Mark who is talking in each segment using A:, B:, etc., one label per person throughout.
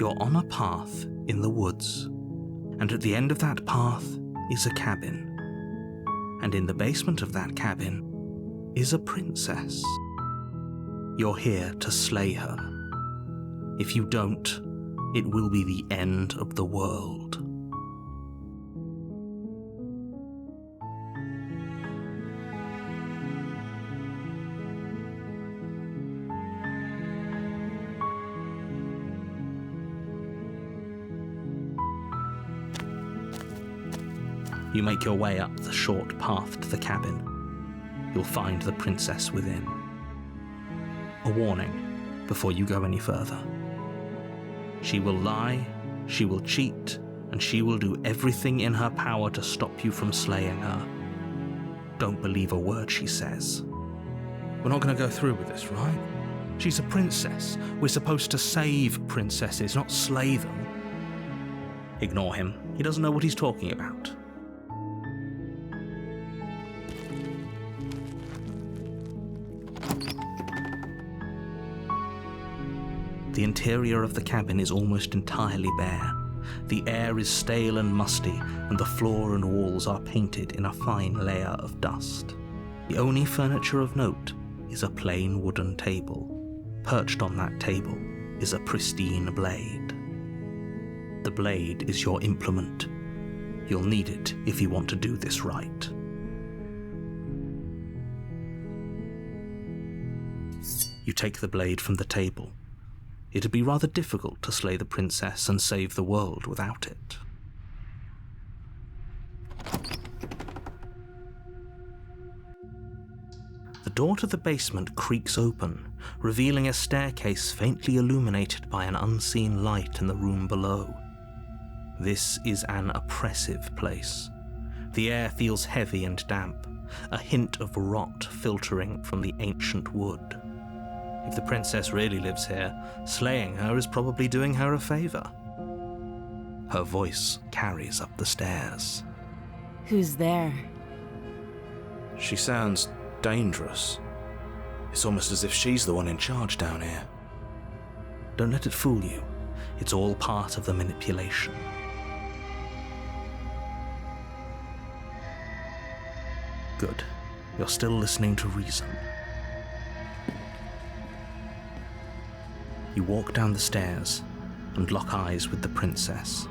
A: You're on a path in the woods, and at the end of that path is a cabin. And in the basement of that cabin is a princess. You're here to slay her. If you don't, it will be the end of the world. You make your way up the short path to the cabin. You'll find the princess within. A warning before you go any further. She will lie, she will cheat, and she will do everything in her power to stop you from slaying her. Don't believe a word she says. We're not going to go through with this, right? She's a princess. We're supposed to save princesses, not slay them. Ignore him. He doesn't know what he's talking about. The interior of the cabin is almost entirely bare. The air is stale and musty, and the floor and walls are painted in a fine layer of dust. The only furniture of note is a plain wooden table. Perched on that table is a pristine blade. The blade is your implement. You'll need it if you want to do this right. You take the blade from the table. It'd be rather difficult to slay the princess and save the world without it. The door to the basement creaks open, revealing a staircase faintly illuminated by an unseen light in the room below. This is an oppressive place. The air feels heavy and damp, a hint of rot filtering from the ancient wood. If the princess really lives here, slaying her is probably doing her a favor. Her voice carries up the stairs.
B: Who's there?
A: She sounds dangerous. It's almost as if she's the one in charge down here. Don't let it fool you. It's all part of the manipulation. Good. You're still listening to reason. You walk down the stairs and lock eyes with the princess.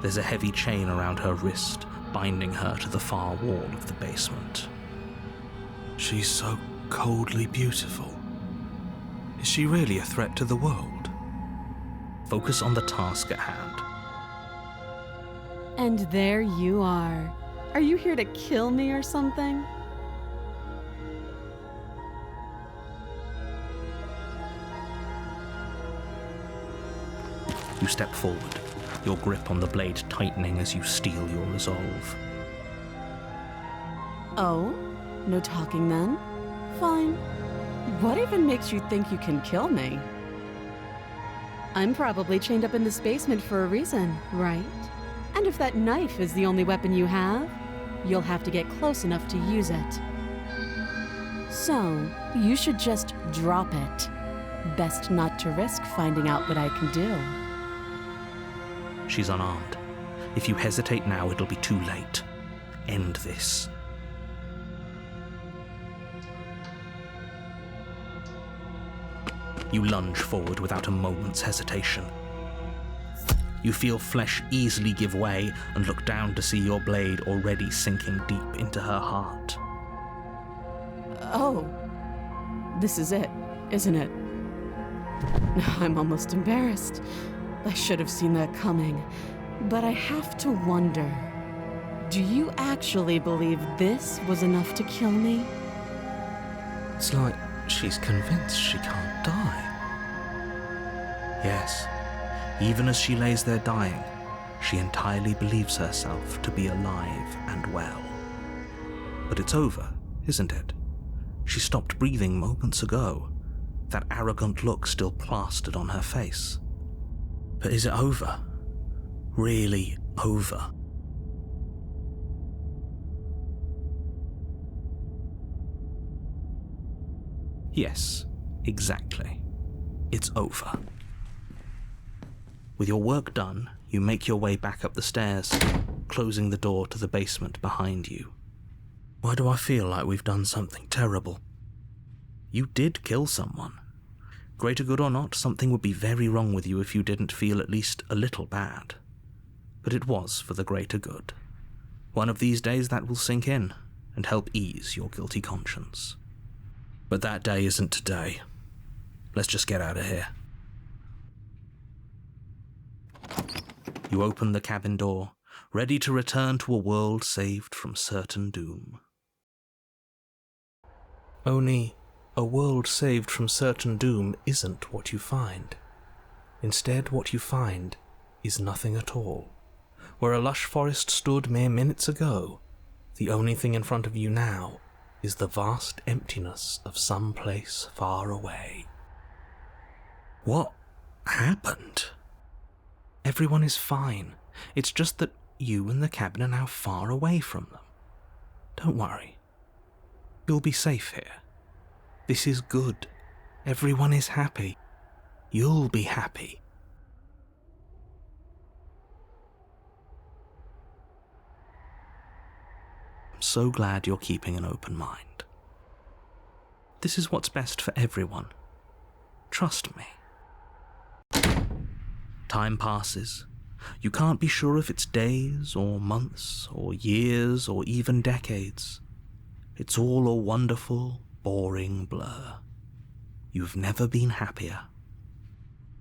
A: There's a heavy chain around her wrist, binding her to the far wall of the basement. She's so coldly beautiful. Is she really a threat to the world? Focus on the task at hand.
B: And there you are. Are you here to kill me or something?
A: You step forward, your grip on the blade tightening as you steel your resolve.
B: Oh? No talking then? Fine. What even makes you think you can kill me? I'm probably chained up in this basement for a reason, right? And if that knife is the only weapon you have, you'll have to get close enough to use it. So, you should just drop it. Best not to risk finding out what I can do.
A: She's unarmed. If you hesitate now, it'll be too late. End this. You lunge forward without a moment's hesitation. You feel flesh easily give way and look down to see your blade already sinking deep into her heart.
B: Oh, this is it, isn't it? I'm almost embarrassed. I should have seen that coming. But I have to wonder, do you actually believe this was enough to kill me?
A: It's like she's convinced she can't die. Yes, even as she lays there dying, she entirely believes herself to be alive and well. But it's over, isn't it? She stopped breathing moments ago, that arrogant look still plastered on her face. But is it over? Really over? Yes, exactly. It's over. With your work done, you make your way back up the stairs, closing the door to the basement behind you. Why do I feel like we've done something terrible? You did kill someone. Greater good or not, something would be very wrong with you if you didn't feel at least a little bad. But it was for the greater good. One of these days that will sink in and help ease your guilty conscience. But that day isn't today. Let's just get out of here. You open the cabin door, ready to return to a world saved from certain doom. Only, a world saved from certain doom isn't what you find. Instead, what you find is nothing at all. Where a lush forest stood mere minutes ago, the only thing in front of you now is the vast emptiness of some place far away. What happened? Everyone is fine. It's just that you and the cabin are now far away from them. Don't worry. You'll be safe here. This is good. Everyone is happy. You'll be happy. I'm so glad you're keeping an open mind. This is what's best for everyone. Trust me. Time passes. You can't be sure if it's days or months or years or even decades. It's all a wonderful, boring blur. You've never been happier.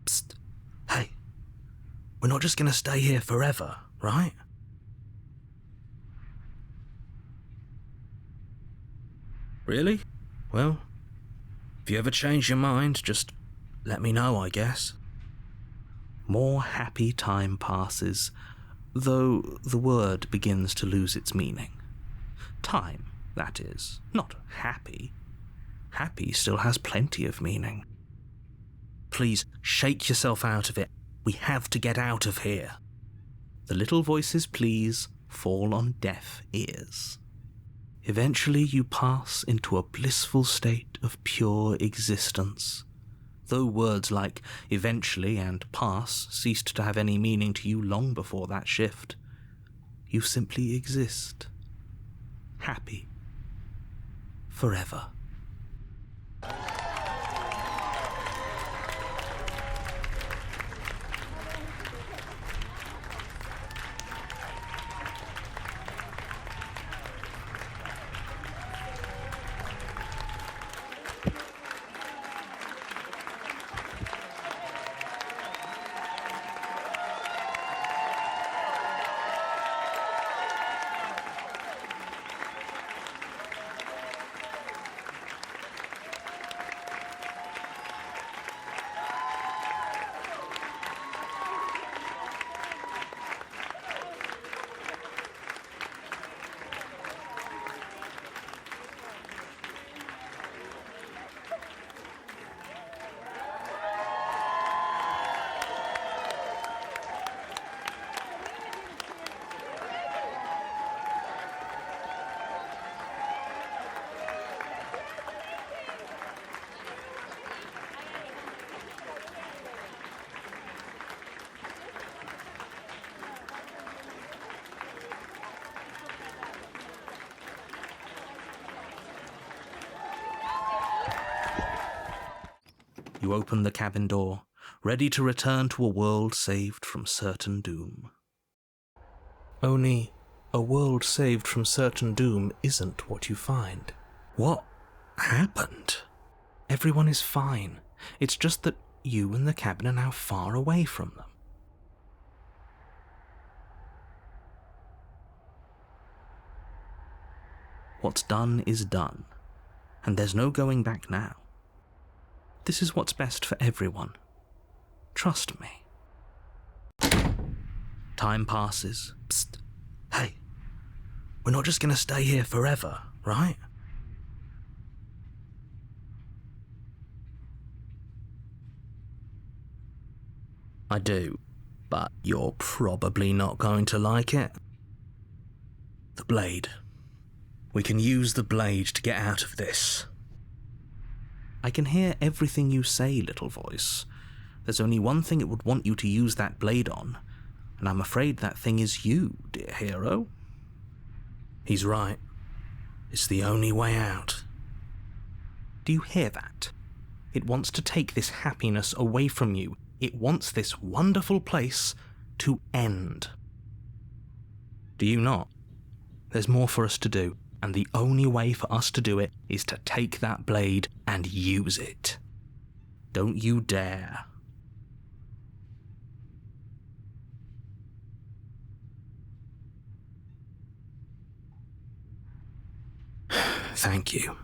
A: Psst. Hey. We're not just going to stay here forever, right? Really? Well, if you ever change your mind, just let me know, I guess. More happy time passes, though the word begins to lose its meaning. Time, that is, not happy. Happy still has plenty of meaning. Please, shake yourself out of it. We have to get out of here. The little voices' pleas fall on deaf ears. Eventually you pass into a blissful state of pure existence. Though words like eventually and pass ceased to have any meaning to you long before that shift, you simply exist. Happy. Forever. You open the cabin door, ready to return to a world saved from certain doom. Only, a world saved from certain doom isn't what you find. What happened? Everyone is fine. It's just that you and the cabin are now far away from them. What's done is done, and there's no going back now. This is what's best for everyone. Trust me. Time passes. Psst. Hey. We're not just going to stay here forever, right? I do, but you're probably not going to like it. The blade. We can use the blade to get out of this. I can hear everything you say, little voice, There's only one thing it would want you to use that blade on, and I'm afraid that thing is you, dear hero. He's right. It's the only way out. Do you hear that? It wants to take this happiness away from you. It wants this wonderful place to end. Do you not? There's more for us to do, and the only way for us to do it is to take that blade and use it. Don't you dare. Thank you.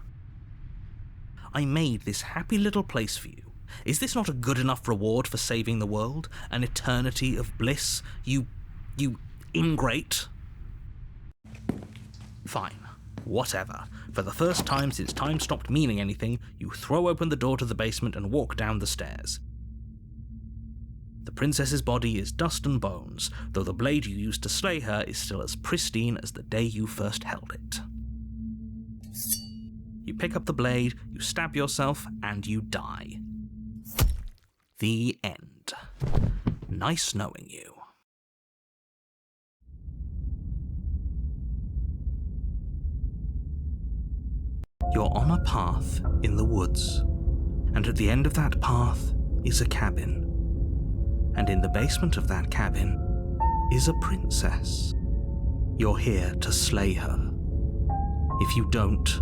A: I made this happy little place for you. Is this not a good enough reward for saving the world? An eternity of bliss? You ingrate? Fine. Whatever. For the first time since time stopped meaning anything, you throw open the door to the basement and walk down the stairs. The princess's body is dust and bones, though the blade you used to slay her is still as pristine as the day you first held it. You pick up the blade, you stab yourself, and you die. The end. Nice knowing you. You're on a path in the woods, and at the end of that path is a cabin. And in the basement of that cabin is a princess. You're here to slay her. If you don't,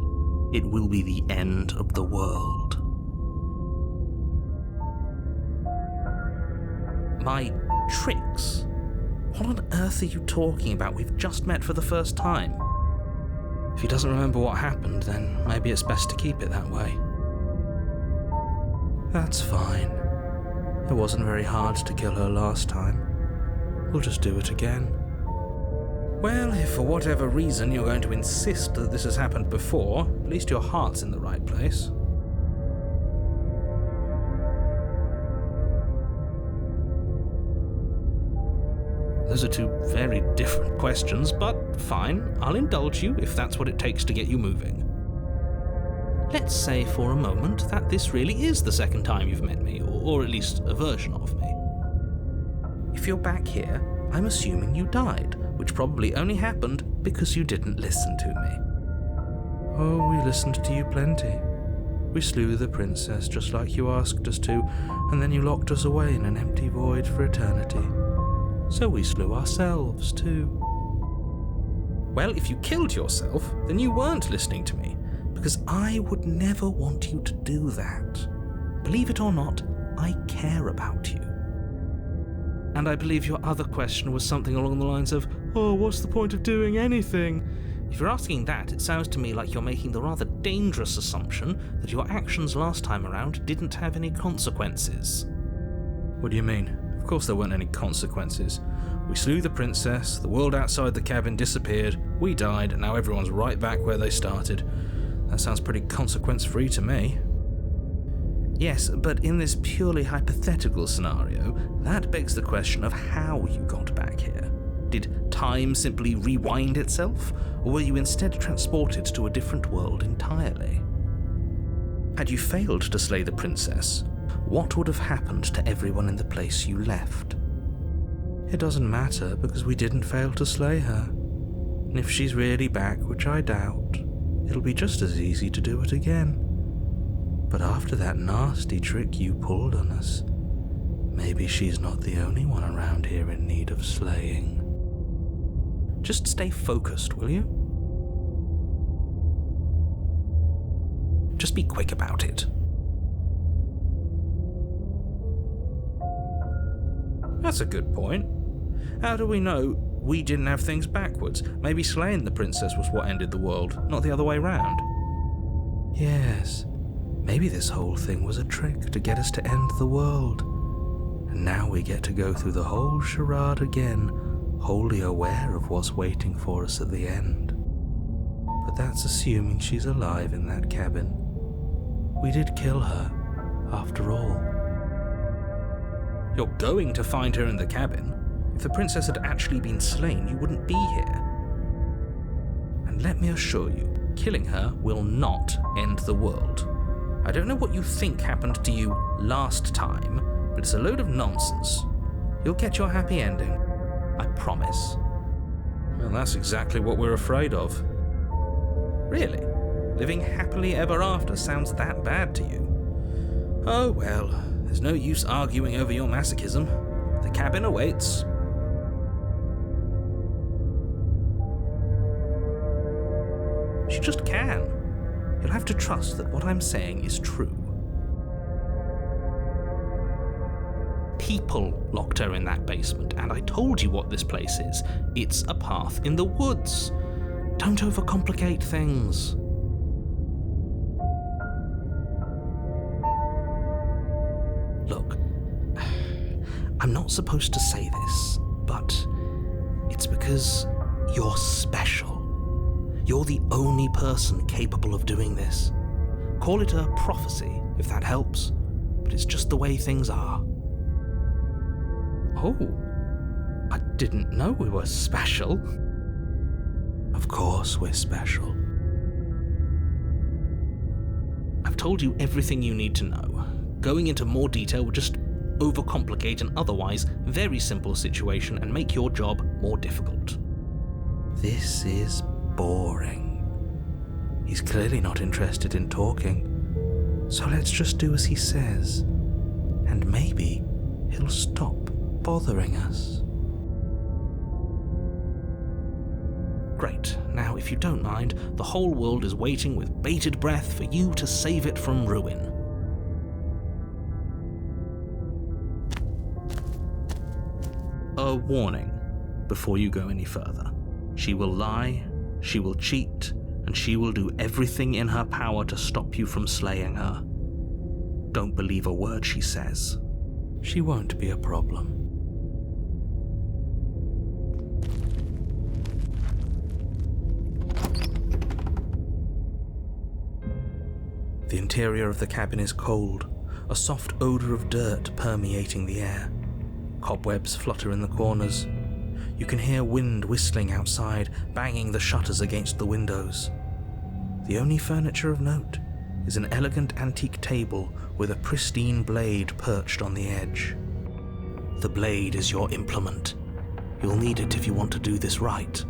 A: it will be the end of the world. My tricks? What on earth are you talking about? We've just met for the first time. If he doesn't remember what happened, then maybe it's best to keep it that way. That's fine. It wasn't very hard to kill her last time. We'll just do it again. Well, if for whatever reason you're going to insist that this has happened before, at least your heart's in the right place. Those are two very different questions, but fine, I'll indulge you if that's what it takes to get you moving. Let's say for a moment that this really is the second time you've met me, or at least a version of me. If you're back here, I'm assuming you died, which probably only happened because you didn't listen to me. Oh, we listened to you plenty. We slew the princess just like you asked us to, and then you locked us away in an empty void for eternity. So we slew ourselves too. Well, if you killed yourself, then you weren't listening to me, because I would never want you to do that. Believe it or not, I care about you. And I believe your other question was something along the lines of, oh, what's the point of doing anything? If you're asking that, it sounds to me like you're making the rather dangerous assumption that your actions last time around didn't have any consequences. What do you mean? Of course there weren't any consequences. We slew the princess, the world outside the cabin disappeared, we died, and now everyone's right back where they started. That sounds pretty consequence-free to me. Yes, but in this purely hypothetical scenario, that begs the question of how you got back here. Did time simply rewind itself, or were you instead transported to a different world entirely? Had you failed to slay the princess, what would have happened to everyone in the place you left? It doesn't matter, because we didn't fail to slay her. And if she's really back, which I doubt, it'll be just as easy to do it again. But after that nasty trick you pulled on us, maybe she's not the only one around here in need of slaying. Just stay focused, will you? Just be quick about it. That's a good point. How do we know we didn't have things backwards? Maybe slaying the princess was what ended the world, not the other way round. Yes, maybe this whole thing was a trick to get us to end the world. And now we get to go through the whole charade again, wholly aware of what's waiting for us at the end. But that's assuming she's alive in that cabin. We did kill her, after all. You're going to find her in the cabin. If the princess had actually been slain, you wouldn't be here. And let me assure you, killing her will not end the world. I don't know what you think happened to you last time, but It's a load of nonsense. You'll get your happy ending. I promise. Well, that's exactly what we're afraid of. Really? Living happily ever after sounds that bad to you? Oh well, there's no use arguing over your masochism. The cabin awaits. She just can. You'll have to trust that what I'm saying is true. People locked her in that basement, and I told you what this place is. It's a path in the woods. Don't overcomplicate things. Look, I'm not supposed to say this, but it's because you're special. You're the only person capable of doing this. Call it a prophecy, if that helps, but it's just the way things are. Oh, I didn't know we were special. Of course we're special. I've told you everything you need to know. Going into more detail would just overcomplicate an otherwise very simple situation and make your job more difficult. This is boring. He's clearly not interested in talking, so let's just do as he says, and maybe he'll stop bothering us. Great. Now, if you don't mind, the whole world is waiting with bated breath for you to save it from ruin. A warning before you go any further. She will lie, she will cheat, and she will do everything in her power to stop you from slaying her. Don't believe a word she says. She won't be a problem. The interior of the cabin is cold, a soft odour of dirt permeating the air. Cobwebs flutter in the corners. You can hear wind whistling outside, banging the shutters against the windows. The only furniture of note is an elegant antique table with a pristine blade perched on the edge. The blade is your implement. You'll need it if you want to do this right.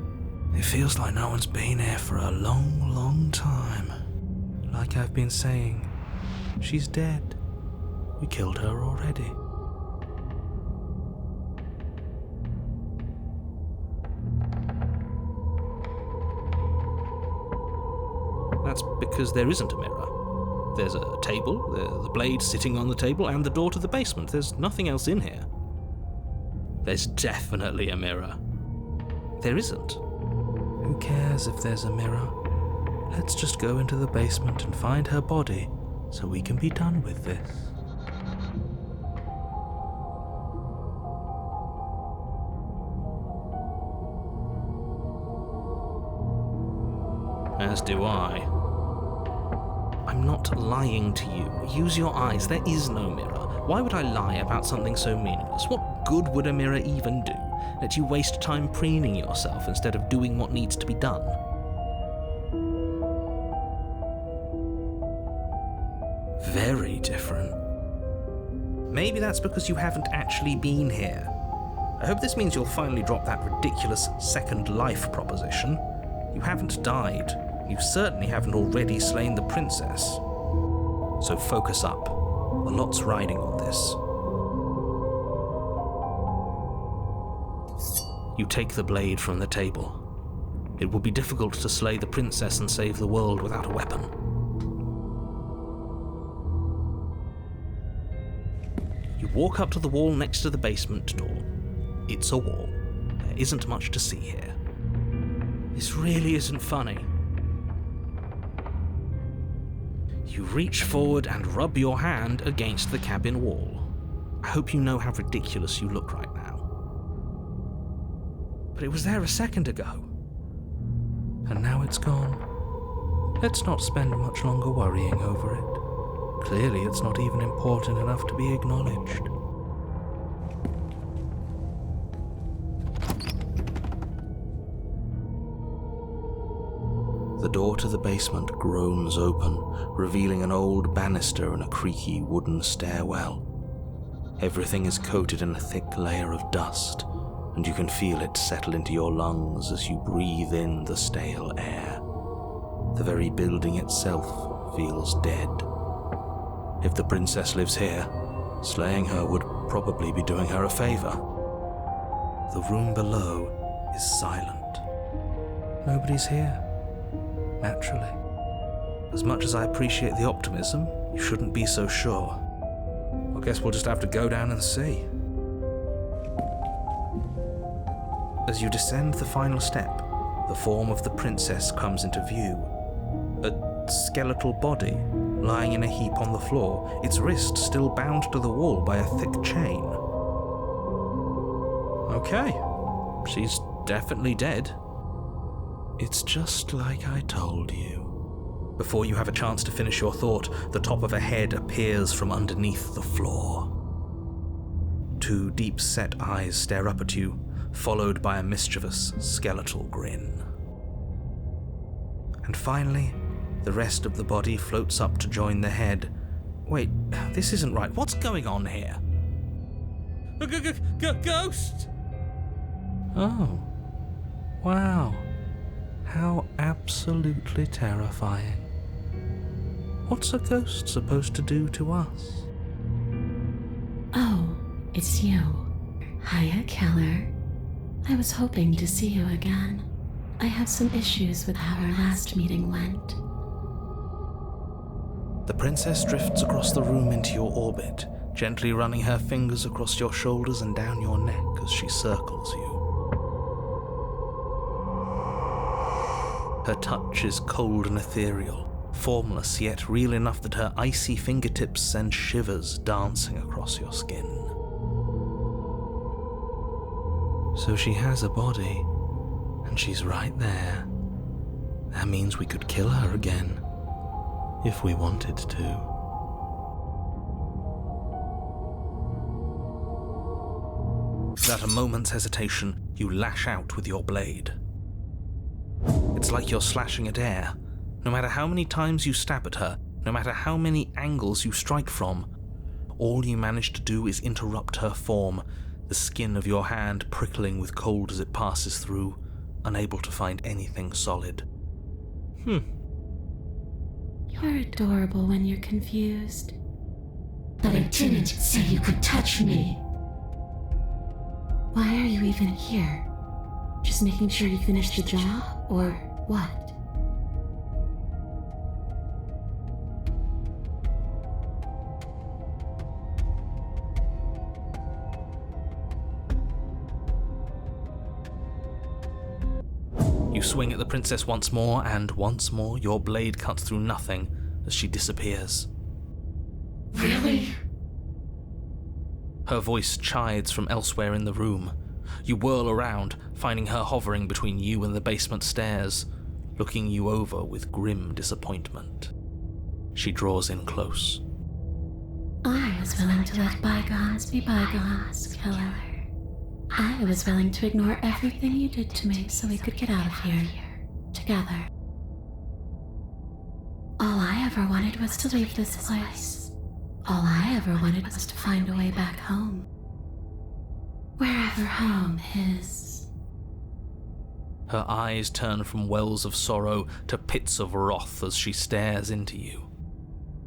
A: It feels like no one's been here for a long, long time. Like I've been saying, she's dead. We killed her already. That's because there isn't a mirror. There's a table, the blade sitting on the table, and the door to the basement. There's nothing else in here. There's definitely a mirror. There isn't. Who cares if there's a mirror? Let's just go into the basement and find her body so we can be done with this. As do I. I'm not lying to you. Use your eyes. There is no mirror. Why would I lie about something so meaningless? What good would a mirror even do? Let you waste time preening yourself instead of doing what needs to be done. Very different. Maybe that's because you haven't actually been here. I hope this means you'll finally drop that ridiculous second life proposition. You haven't died. You certainly haven't already slain the princess. So focus up. A lot's riding on this. You take the blade from the table. It will be difficult to slay the princess and save the world without a weapon. You walk up to the wall next to the basement door. It's a wall. There isn't much to see here. This really isn't funny. You reach forward and rub your hand against the cabin wall. I hope you know how ridiculous you look right now. But it was there a second ago. And now it's gone. Let's not spend much longer worrying over it. Clearly it's not even important enough to be acknowledged. The door to the basement groans open, revealing an old banister and a creaky wooden stairwell. Everything is coated in a thick layer of dust, and you can feel it settle into your lungs as you breathe in the stale air. The very building itself feels dead. If the princess lives here, slaying her would probably be doing her a favor. The room below is silent. Nobody's here. Naturally. As much as I appreciate the optimism, you shouldn't be so sure. I guess we'll just have to go down and see. As you descend the final step, the form of the princess comes into view. A skeletal body, lying in a heap on the floor, its wrist still bound to the wall by a thick chain. Okay, she's definitely dead. It's just like I told you. Before you have a chance to finish your thought, the top of a head appears from underneath the floor. Two deep-set eyes stare up at you, followed by a mischievous, skeletal grin. And finally, the rest of the body floats up to join the head. Wait, this isn't right. What's going on here? Ghost! Oh, wow. How absolutely terrifying. What's a ghost supposed to do to us?
C: Oh, it's you. Hiya, Keller. I was hoping to see you again. I have some issues with how our last meeting went.
A: The princess drifts across the room into your orbit, gently running her fingers across your shoulders and down your neck as she circles you. Her touch is cold and ethereal, formless yet real enough that her icy fingertips send shivers dancing across your skin. So she has a body, and she's right there. That means we could kill her again, if we wanted to. Without a moment's hesitation, you lash out with your blade. It's like you're slashing at air. No matter how many times you stab at her, no matter how many angles you strike from, all you manage to do is interrupt her form, the skin of your hand prickling with cold as it passes through, unable to find anything solid.
C: You're adorable when you're confused.
D: But I didn't say you could touch me.
C: Why are you even here? Just making sure you finish the job, or what?
A: You swing at the princess once more, and once more your blade cuts through nothing as she disappears.
D: Really?
A: Her voice chides from elsewhere in the room. You whirl around, finding her hovering between you and the basement stairs, looking you over with grim disappointment. She draws in close.
C: I was willing to let bygones be bygones, Keller. I was willing to ignore everything you did to me so we could get out of here, together. All I ever wanted was to leave this place. All I ever wanted was to find a way back home. Wherever home is.
A: Her eyes turn from wells of sorrow to pits of wrath as she stares into you.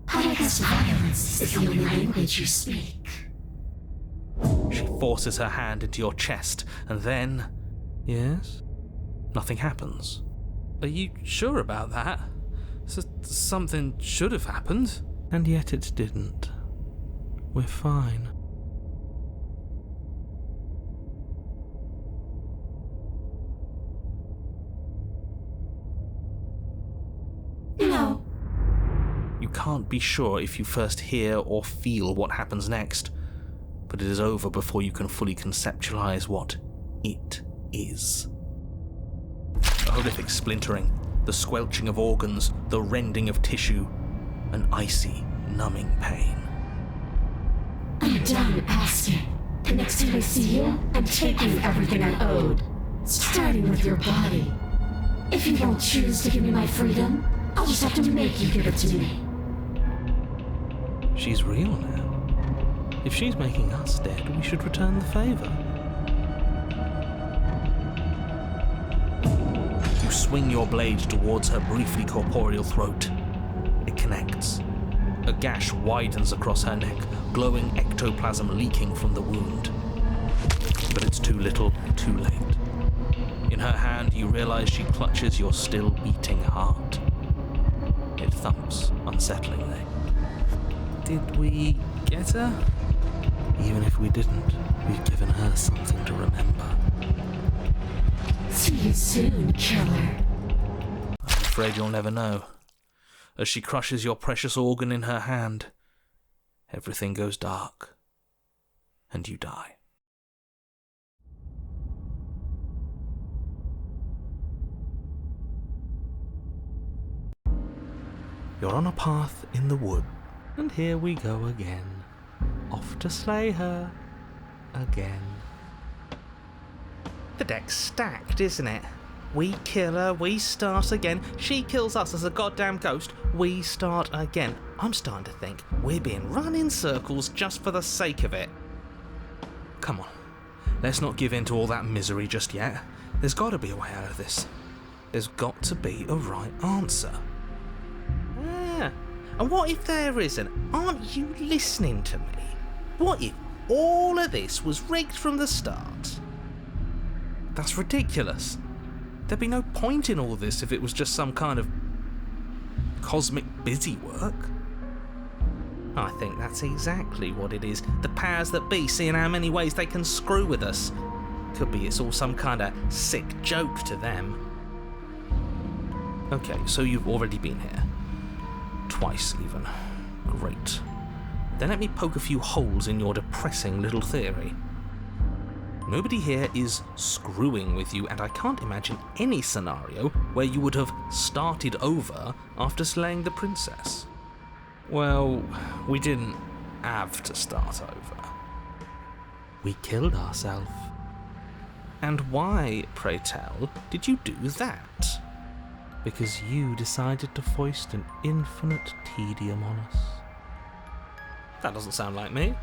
D: I guess violence is the only language you speak.
A: She forces her hand into your chest, and then... Yes? Nothing happens. Are you sure about that? Something should have happened. And yet it didn't. We're fine.
D: No.
A: You can't be sure if you first hear or feel what happens next, but it is over before you can fully conceptualize what it is. A horrific splintering, the squelching of organs, the rending of tissue, an icy, numbing pain.
D: I'm done asking. The next time I see you, I'm taking everything I owed, starting with your body. If you won't choose to give me my freedom, I'll just have to make you give it to me.
A: She's real now. If she's making us dead, we should return the favour. You swing your blade towards her briefly corporeal throat. It connects. A gash widens across her neck, glowing ectoplasm leaking from the wound. But it's too little, too late. In her hand, you realize she clutches your still beating heart. It thumps unsettlingly. Did we get her? Even if we didn't, we've given her something to remember.
D: See you soon, killer.
A: I'm afraid you'll never know. As she crushes your precious organ in her hand, everything goes dark, and you die. You're on a path in the wood, and here we go again. Off to slay her again. The deck's stacked, isn't it? We kill her, we start again. She kills us as a goddamn ghost, we start again. I'm starting to think we're being run in circles just for the sake of it. Come on, let's not give in to all that misery just yet. There's got to be a way out of this. There's got to be a right answer. Yeah, and what if there isn't? Aren't you listening to me? What if all of this was rigged from the start? That's ridiculous. There'd be no point in all this if it was just some kind of cosmic busy work. I think that's exactly what it is. The powers that be seeing how many ways they can screw with us. Could be it's all some kind of sick joke to them. Okay, so you've already been here. Twice even. Great. Then let me poke a few holes in your depressing little theory. Nobody here is screwing with you, and I can't imagine any scenario where you would have started over after slaying the princess. Well, we didn't have to start over. We killed ourselves. And why, pray tell, did you do that? Because you decided to foist an infinite tedium on us. That doesn't sound like me.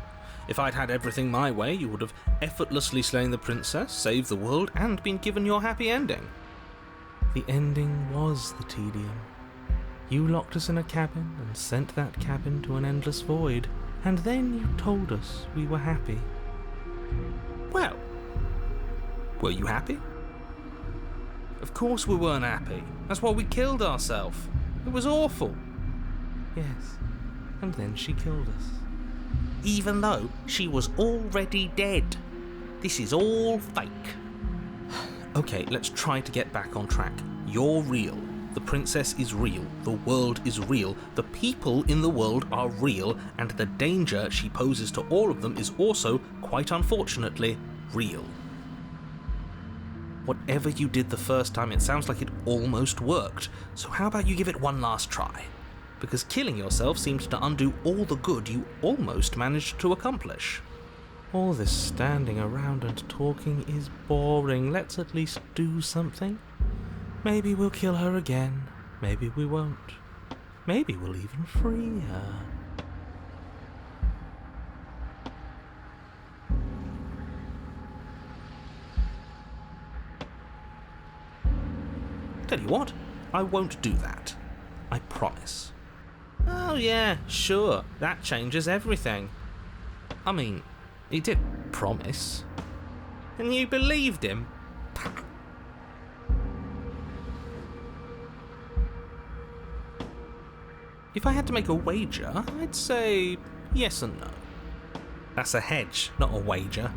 A: If I'd had everything my way, you would have effortlessly slain the princess, saved the world, and been given your happy ending. The ending was the tedium. You locked us in a cabin and sent that cabin to an endless void, and then you told us we were happy. Well, were you happy? Of course we weren't happy. That's why we killed ourselves. It was awful. Yes, and then she killed us. Even though she was already dead. This is all fake. Okay, let's try to get back on track. You're real. The princess is real. The world is real. The people in the world are real. And the danger she poses to all of them is also, quite unfortunately, real. Whatever you did the first time, it sounds like it almost worked. So how about you give it one last try? Because killing yourself seems to undo all the good you almost managed to accomplish. All this standing around and talking is boring. Let's at least do something. Maybe we'll kill her again. Maybe we won't. Maybe we'll even free her. Tell you what, I won't do that. I promise. Oh yeah, sure, that changes everything. I mean, he did promise. And you believed him? If I had to make a wager, I'd say yes and no. That's a hedge, not a wager.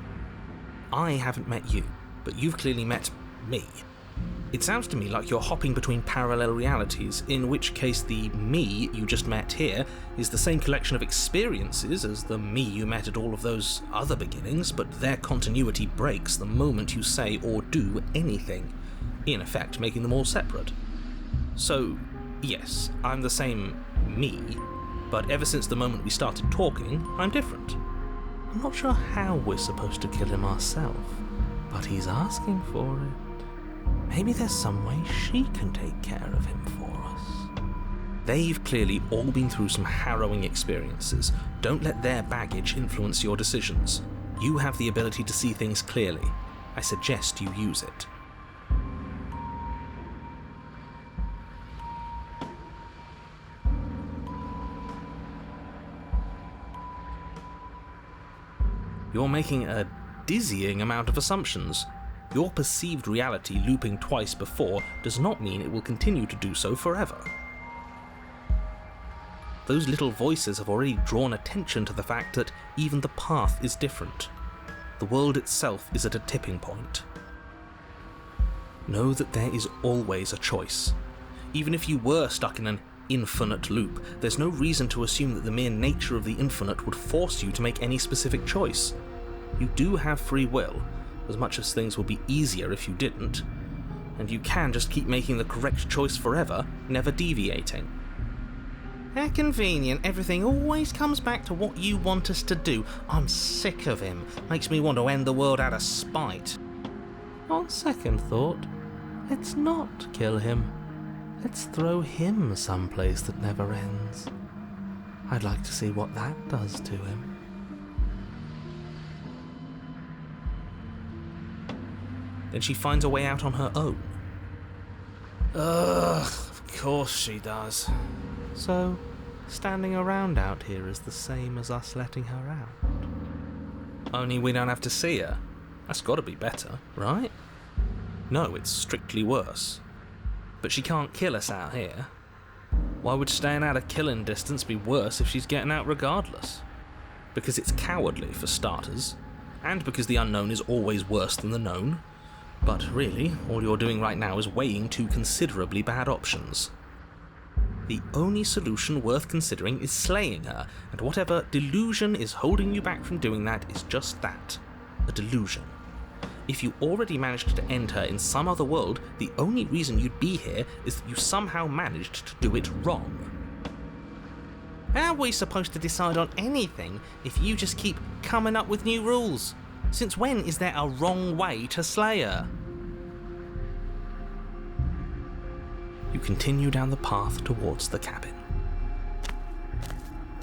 A: I haven't met you, but you've clearly met me. It sounds to me like you're hopping between parallel realities, in which case the me you just met here is the same collection of experiences as the me you met at all of those other beginnings, but their continuity breaks the moment you say or do anything, in effect making them all separate. So, yes, I'm the same me, but ever since the moment we started talking, I'm different. I'm not sure how we're supposed to kill him ourselves, but he's asking for it. Maybe there's some way she can take care of him for us. They've clearly all been through some harrowing experiences. Don't let their baggage influence your decisions. You have the ability to see things clearly. I suggest you use it. You're making a dizzying amount of assumptions. Your perceived reality looping twice before does not mean it will continue to do so forever. Those little voices have already drawn attention to the fact that even the path is different. The world itself is at a tipping point. Know that there is always a choice. Even if you were stuck in an infinite loop, there's no reason to assume that the mere nature of the infinite would force you to make any specific choice. You do have free will, as much as things would be easier if you didn't, and you can just keep making the correct choice forever, never deviating. How convenient, everything always comes back to what you want us to do. I'm sick of him. Makes me want to end the world out of spite. On second thought, let's not kill him. Let's throw him someplace that never ends. I'd like to see what that does to him. Then she finds a way out on her own. Ugh, of course she does. So, standing around out here is the same as us letting her out. Only we don't have to see her. That's gotta be better, right? No, it's strictly worse. But she can't kill us out here. Why would staying out of killing distance be worse if she's getting out regardless? Because it's cowardly, for starters, and because the unknown is always worse than the known. But really, all you're doing right now is weighing two considerably bad options. The only solution worth considering is slaying her, and whatever delusion is holding you back from doing that is just that, a delusion. If you already managed to end her in some other world, the only reason you'd be here is that you somehow managed to do it wrong. How are we supposed to decide on anything if you just keep coming up with new rules? Since when is there a wrong way to slay her? You continue down the path towards the cabin.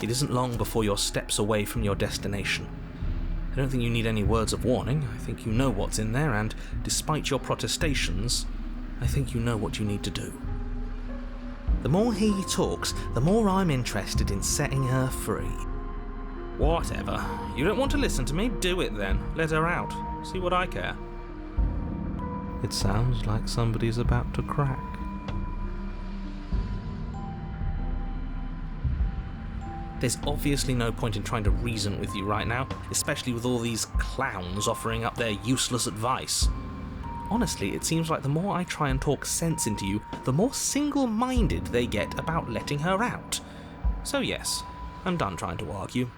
A: It isn't long before you're steps away from your destination. I don't think you need any words of warning. I think you know what's in there, and despite your protestations, I think you know what you need to do. The more he talks, the more I'm interested in setting her free. Whatever. You don't want to listen to me? Do it then. Let her out. See what I care. It sounds like somebody's about to crack. There's obviously no point in trying to reason with you right now, especially with all these clowns offering up their useless advice. Honestly, it seems like the more I try and talk sense into you, the more single-minded they get about letting her out. So yes, I'm done trying to argue.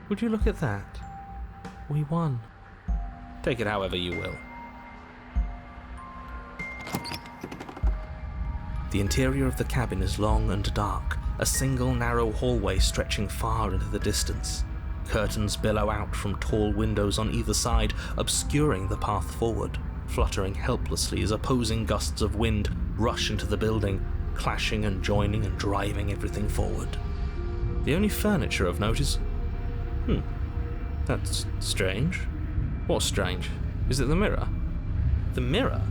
A: Would you look at that? We won. Take it however you will. The interior of the cabin is long and dark, a single narrow hallway stretching far into the distance. Curtains billow out from tall windows on either side, obscuring the path forward, fluttering helplessly as opposing gusts of wind rush into the building, clashing and joining and driving everything forward. The only furniture of note is... that's strange. What's strange? Is it the mirror? The mirror?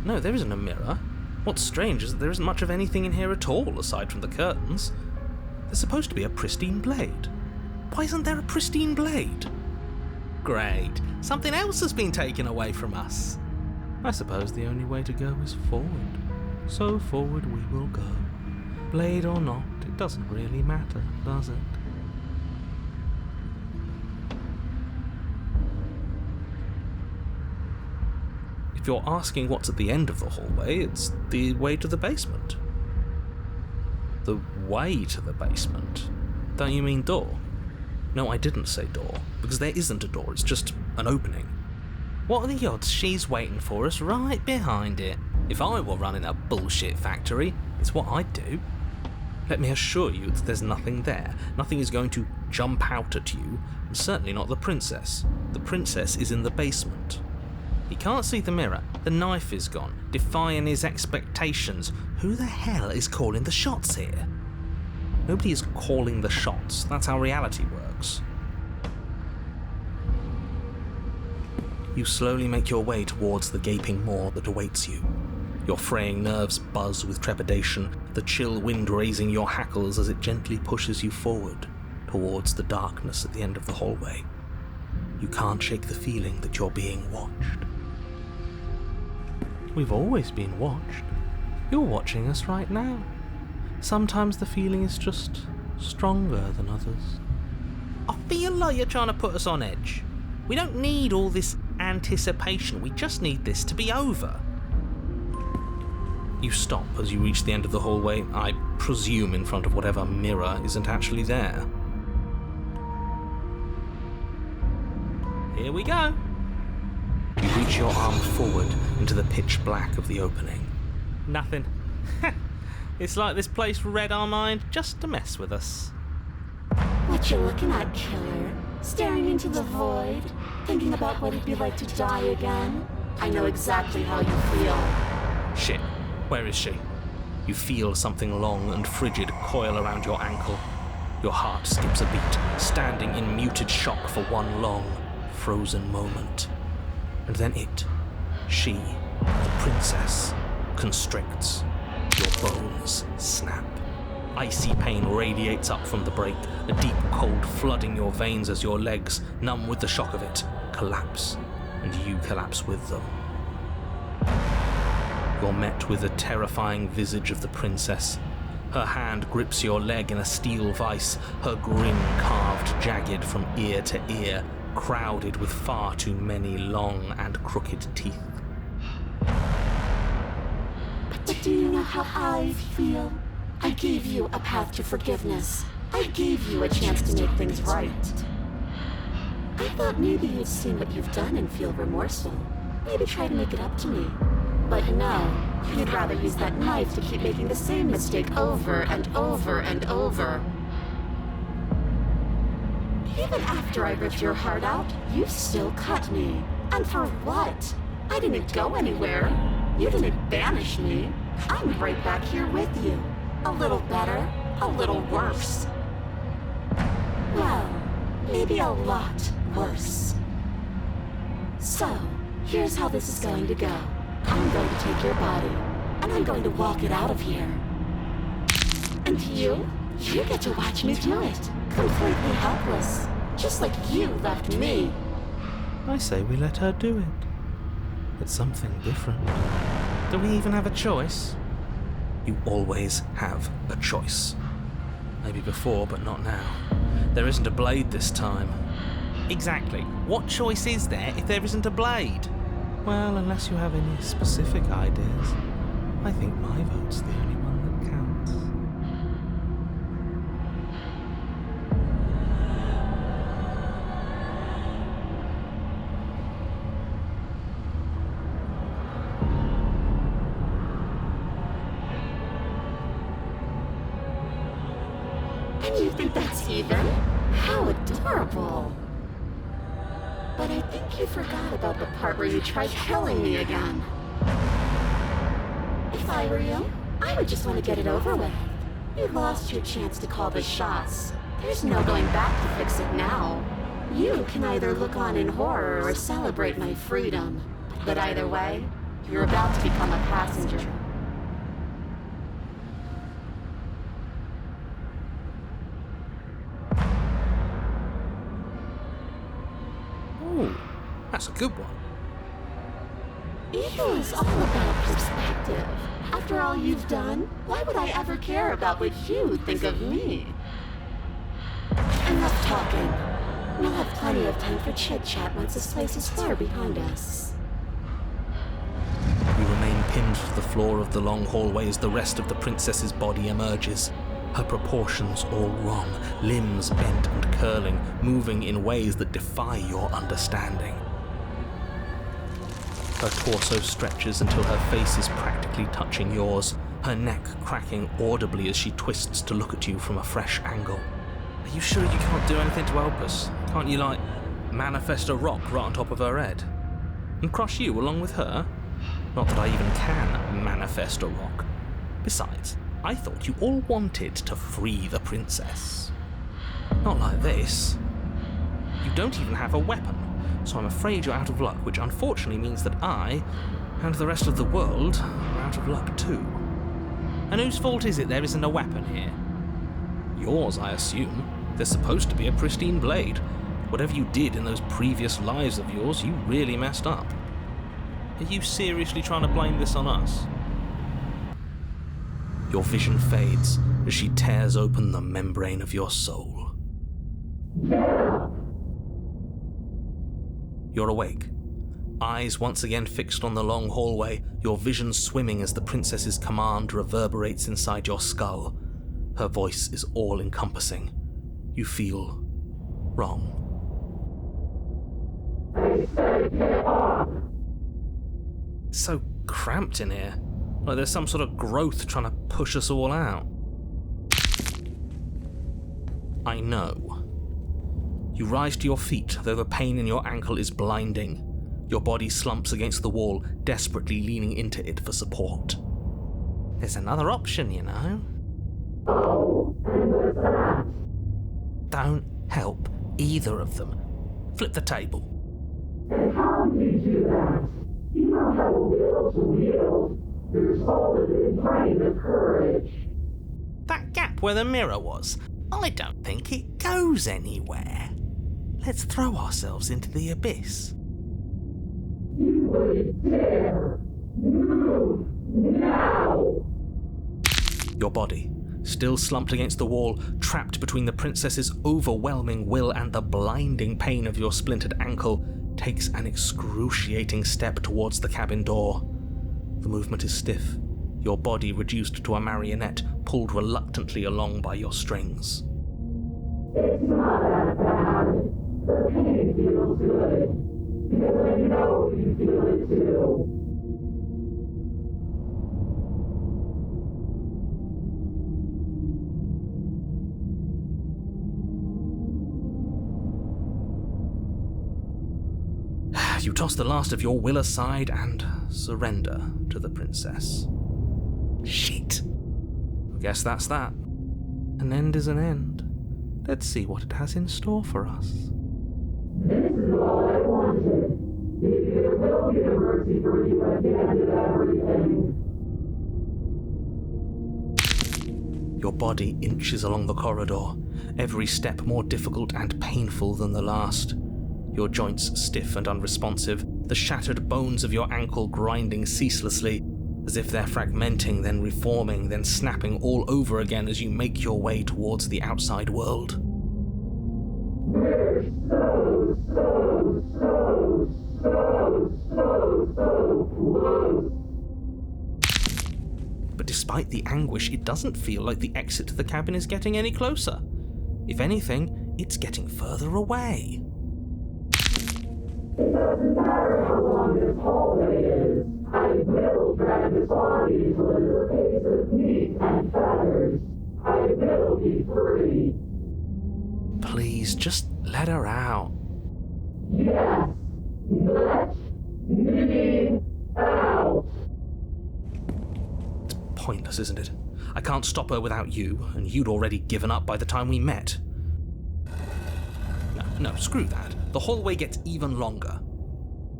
A: No, there isn't a mirror. What's strange is that there isn't much of anything in here at all, aside from the curtains. There's supposed to be a pristine blade. Why isn't there a pristine blade? Great. Something else has been taken away from us. I suppose the only way to go is forward. So forward we will go. Blade or not, it doesn't really matter, does it? If you're asking what's at the end of the hallway, it's the way to the basement. The way to the basement? Don't you mean door? No, I didn't say door, because there isn't a door, it's just an opening. What are the odds she's waiting for us right behind it? If I were running a bullshit factory, it's what I'd do. Let me assure you that there's nothing there. Nothing is going to jump out at you, and certainly not the princess. The princess is in the basement. He can't see the mirror. The knife is gone, defying his expectations. Who the hell is calling the shots here? Nobody is calling the shots. That's how reality works. You slowly make your way towards the gaping maw that awaits you. Your fraying nerves buzz with trepidation, the chill wind raising your hackles as it gently pushes you forward towards the darkness at the end of the hallway. You can't shake the feeling that you're being watched. We've always been watched. You're watching us right now. Sometimes the feeling is just stronger than others. I feel like you're trying to put us on edge. We don't need all this anticipation, we just need this to be over. You stop as you reach the end of the hallway, I presume in front of whatever mirror isn't actually there. Here we go. You reach your arm forward into the pitch black of the opening. Nothing. It's like this place read our mind just to mess with us.
D: What you looking at, killer? Staring into the void? Thinking about what it'd be like to die again? I know exactly how you feel.
A: Shit. Where is she? You feel something long and frigid coil around your ankle. Your heart skips a beat, standing in muted shock for one long, frozen moment. And then she, the princess, constricts. Your bones snap. Icy pain radiates up from the break, a deep cold flooding your veins as your legs, numb with the shock of it, collapse, and you collapse with them. You're met with the terrifying visage of the princess. Her hand grips your leg in a steel vice, her grin carved jagged from ear to ear, crowded with far too many long and crooked teeth.
D: But do you know how I feel? I gave you a path to forgiveness. I gave you a chance to make things right. I thought maybe you'd seen what you've done and feel remorseful. Maybe try to make it up to me. But no, you'd rather use that knife to keep making the same mistake over and over and over. Even after I ripped your heart out, you still cut me. And for what? I didn't go anywhere. You didn't banish me. I'm right back here with you. A little better, a little worse. Well, maybe a lot worse. So, here's how this is going to go. I'm going to take your body, and I'm going to walk it out of here. And you get to watch me do it, completely helpless, just like you left me.
A: I say we let her do it. It's something different. Do we even have a choice? You always have a choice. Maybe before, but not now. There isn't a blade this time. Exactly. What choice is there if there isn't a blade? Well, unless you have any specific ideas, I think my vote's the only one that counts.
D: And you think that's even? How adorable. But I think you forgot about the part where you tried killing me again. If I were you, I would just want to get it over with. You lost your chance to call the shots. There's no going back to fix it now. You can either look on in horror or celebrate my freedom. But either way, you're about to become a passenger.
A: That's a good one.
D: Ego is all about perspective. After all you've done, why would I ever care about what you think of me? Enough talking. We'll have plenty of time for chit-chat once this place is far behind us.
A: You remain pinned to the floor of the long hallway as the rest of the princess's body emerges. Her proportions all wrong, limbs bent and curling, moving in ways that defy your understanding. Her torso stretches until her face is practically touching yours, her neck cracking audibly as she twists to look at you from a fresh angle. Are you sure you can't do anything to help us? Can't you, manifest a rock right on top of her head? And crush you along with her? Not that I even can manifest a rock. Besides, I thought you all wanted to free the princess. Not like this. You don't even have a weapon, so I'm afraid you're out of luck, which unfortunately means that I, and the rest of the world, are out of luck too. And whose fault is it there isn't a weapon here? Yours, I assume. There's supposed to be a pristine blade. Whatever you did in those previous lives of yours, you really messed up. Are you seriously trying to blame this on us? Your vision fades as she tears open the membrane of your soul. You're awake, eyes once again fixed on the long hallway, your vision swimming as the princess's command reverberates inside your skull. Her voice is all-encompassing. You feel wrong. It's so cramped in here, like there's some sort of growth trying to push us all out. I know. You rise to your feet, though the pain in your ankle is blinding. Your body slumps against the wall, desperately leaning into it for support. There's another option, you know.
D: Oh, and what's that?
A: Don't help either of them. Flip the table.
D: And how do you do that? You don't have a will to wield. Your soul is inflamed with courage.
A: That gap where the mirror was, I don't think it goes anywhere. Let's throw ourselves into the abyss.
D: You wouldn't dare. Move now.
A: Your body, still slumped against the wall, trapped between the princess's overwhelming will and the blinding pain of your splintered ankle, takes an excruciating step towards the cabin door. The movement is stiff, your body reduced to a marionette, pulled reluctantly along by your strings.
D: It's not that bad. The pain feels good. Because I know you feel it too.
A: You toss the last of your will aside and surrender to the princess. Shit. I guess that's that. An end is an end. Let's see what it has in store for us.
D: This is all I wanted. If there will be a mercy for you at the end of everything.
A: Your body inches along the corridor, every step more difficult and painful than the last. Your joints stiff and unresponsive, the shattered bones of your ankle grinding ceaselessly, as if they're fragmenting, then reforming, then snapping all over again as you make your way towards the outside world.
D: We're so close.
A: But despite the anguish, it doesn't feel like the exit to the cabin is getting any closer. If anything, it's getting further away.
D: It doesn't matter how long this hallway is. I will drag this body till it is a case of meat and feathers. I will be free.
A: Please, just let her out.
D: Yes, let me out.
A: It's pointless, isn't it? I can't stop her without you, and you'd already given up by the time we met. No, screw that. The hallway gets even longer.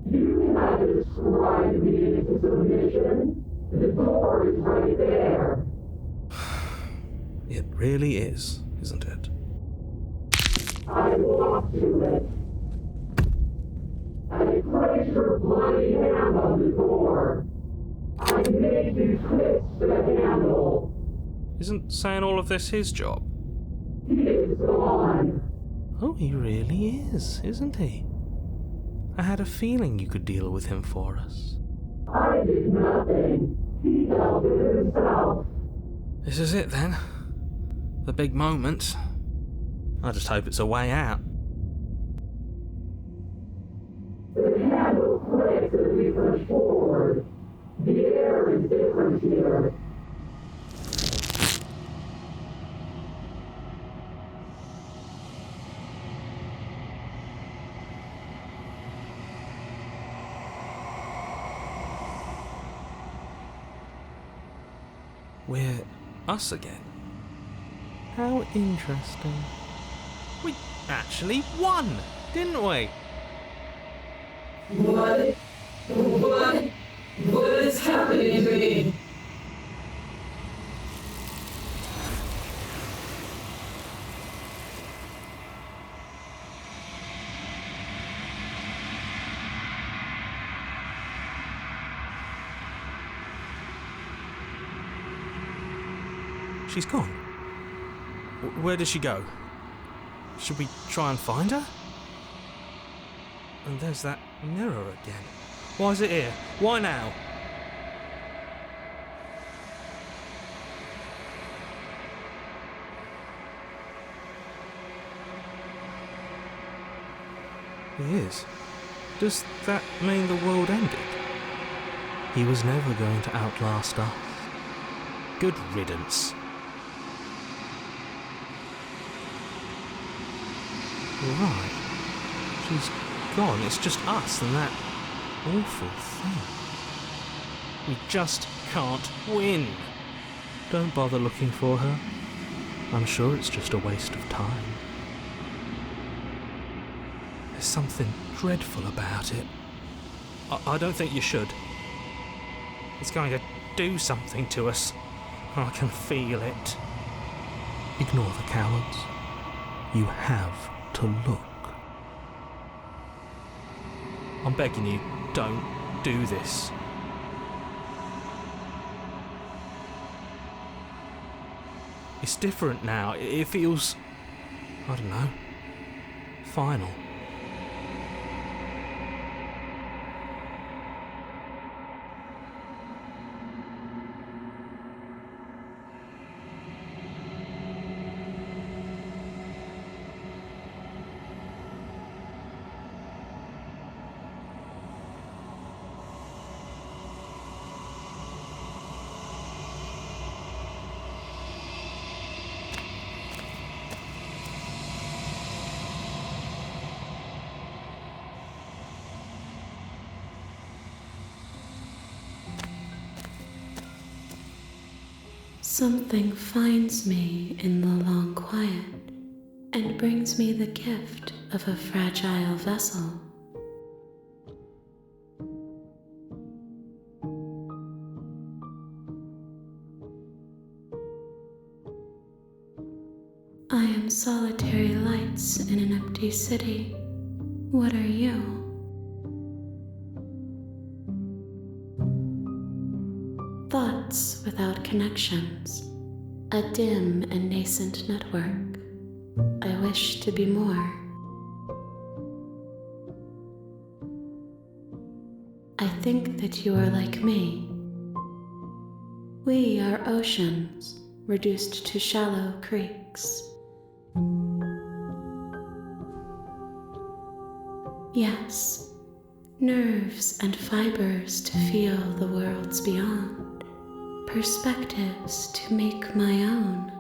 D: You cannot describe me into submission. The door is right there.
A: It really is, isn't it?
D: I walk to it. I place your bloody hand on the door. I make you twist the handle.
A: Isn't saying all of this his job?
D: He is gone.
A: Oh, he really is, isn't he? I had a feeling you could deal with him for us.
D: I did nothing. He dealt with himself.
A: This is it then. The big moment. I just hope it's a way out.
D: The handle clicks as we push forward. The air is different here.
A: We're us again. How interesting. We actually won, didn't we?
D: What is happening to me?
A: She's gone. Where did she go? Should we try and find her? And there's that mirror again. Why is it here? Why now? He is. Does that mean the world ended? He was never going to outlast us. Good riddance. Right. She's gone. It's just us and that awful thing. We just can't win. Don't bother looking for her. I'm sure it's just a waste of time. There's something dreadful about it. I don't think you should. It's going to do something to us. I can feel it. Ignore the cowards. You have to look. I'm begging you, don't do this. It's different now. It feels, I don't know, final.
C: Something finds me in the long quiet and brings me the gift of a fragile vessel. I am solitary lights in an empty city. What are you? Thoughts without connections, a dim and nascent network. I wish to be more. I think that you are like me. We are oceans reduced to shallow creeks. Yes, nerves and fibers to feel the worlds beyond. Perspectives to make my own.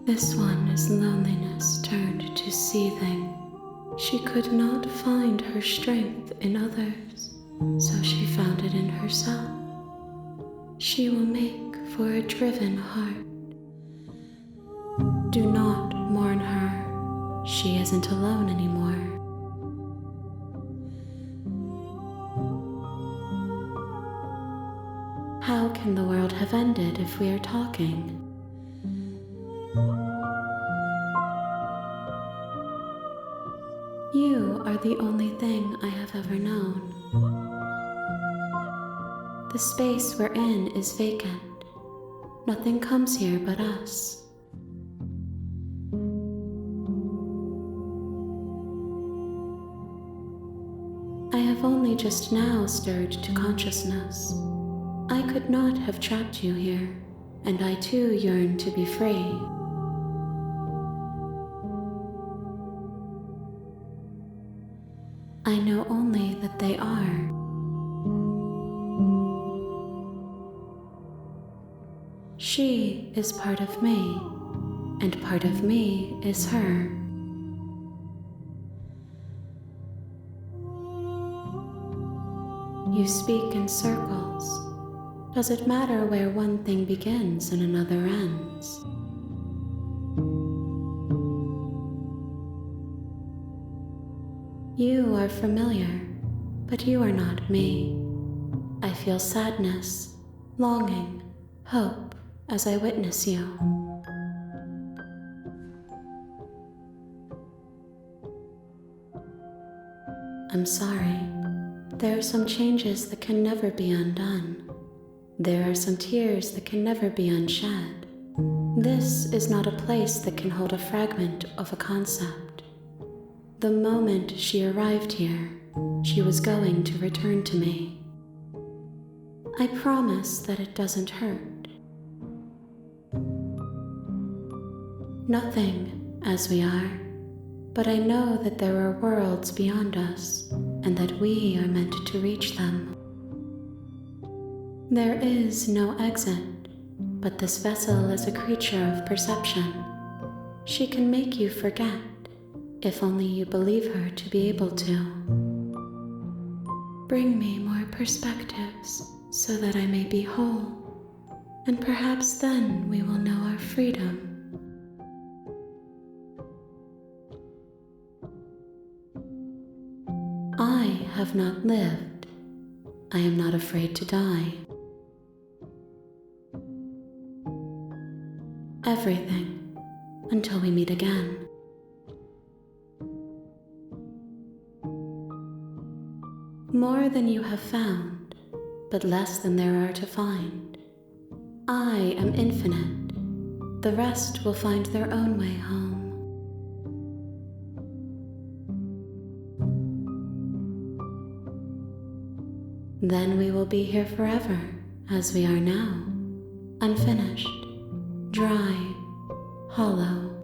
C: This one is loneliness turned to seething. She could not find her strength in others, so she found it in herself. She will make for a driven heart. Do not mourn her. She isn't alone anymore. How can the world have ended if we are talking? You are the only thing I have ever known. The space we're in is vacant. Nothing comes here but us. I have only just now stirred to consciousness. I could not have trapped you here, and I too yearn to be free. I know only that they are. She is part of me, and part of me is her. You speak in circles, Does it matter where one thing begins and another ends? You are familiar, but you are not me. I feel sadness, longing, hope as I witness you. I'm sorry. There are some changes that can never be undone. There are some tears that can never be unshed. This is not a place that can hold a fragment of a concept. The moment she arrived here, she was going to return to me. I promise that it doesn't hurt. Nothing, as we are, but I know that there are worlds beyond us, and that we are meant to reach them. There is no exit, but this vessel is a creature of perception. She can make you forget, if only you believe her to be able to. Bring me more perspectives, so that I may be whole, and perhaps then we will know our freedom. I have not lived. I am not afraid to die. Everything, until we meet again. More than you have found, but less than there are to find. I am infinite. The rest will find their own way home. Then we will be here forever, as we are now, unfinished, dry, hollow.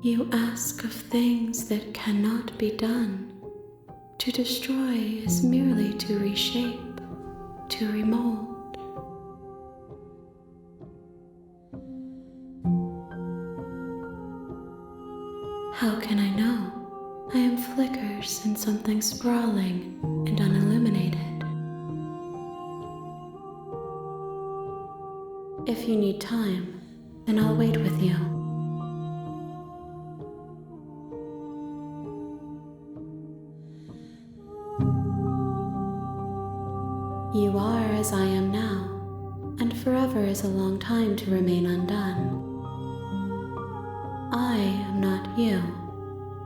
C: You ask of things that cannot be done. To destroy is merely to reshape, to remold. How can I know? I am flickers in something sprawling and unilluminated. If you need time, then I'll wait with you. You are as I am now, and forever is a long time to remain undone. I am not you,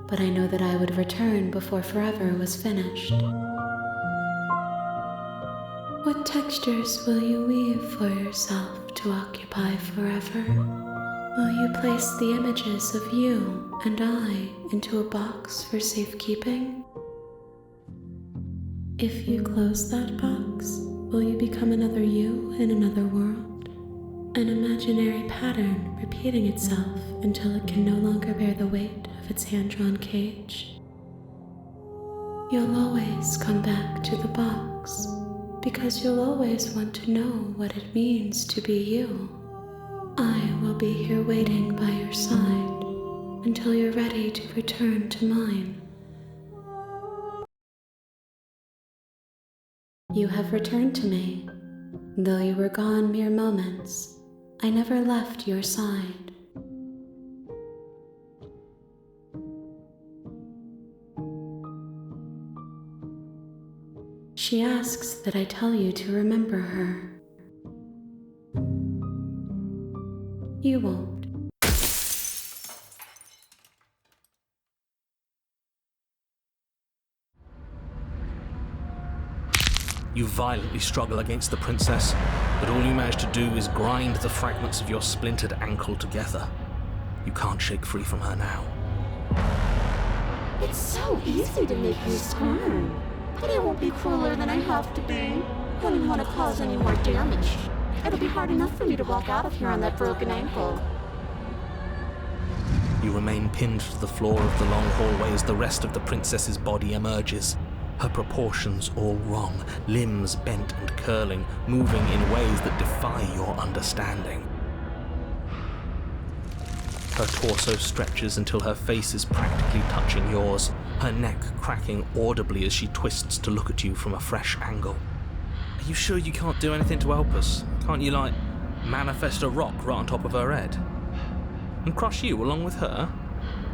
C: but I know that I would return before forever was finished. What textures will you weave for yourself to occupy forever? Will you place the images of you and I into a box for safekeeping? If you close that box, will you become another you in another world? An imaginary pattern repeating itself until it can no longer bear the weight of its hand-drawn cage. You'll always come back to the box, because you'll always want to know what it means to be you. I will be here waiting by your side until you're ready to return to mine. You have returned to me. Though you were gone mere moments, I never left your side. She asks that I tell you to remember her. You won't.
A: You violently struggle against the princess, but all you manage to do is grind the fragments of your splintered ankle together. You can't shake free from her now.
D: It's so easy to make me squirm, but I won't be crueler than I have to be. I don't want to cause any more damage. It'll be hard enough for me to walk out of here on that broken ankle.
A: You remain pinned to the floor of the long hallway as the rest of the princess's body emerges. Her proportions all wrong, limbs bent and curling, moving in ways that defy your understanding. Her torso stretches until her face is practically touching yours, her neck cracking audibly as she twists to look at you from a fresh angle. Are you sure you can't do anything to help us? Can't you, manifest a rock right on top of her head? And crush you along with her?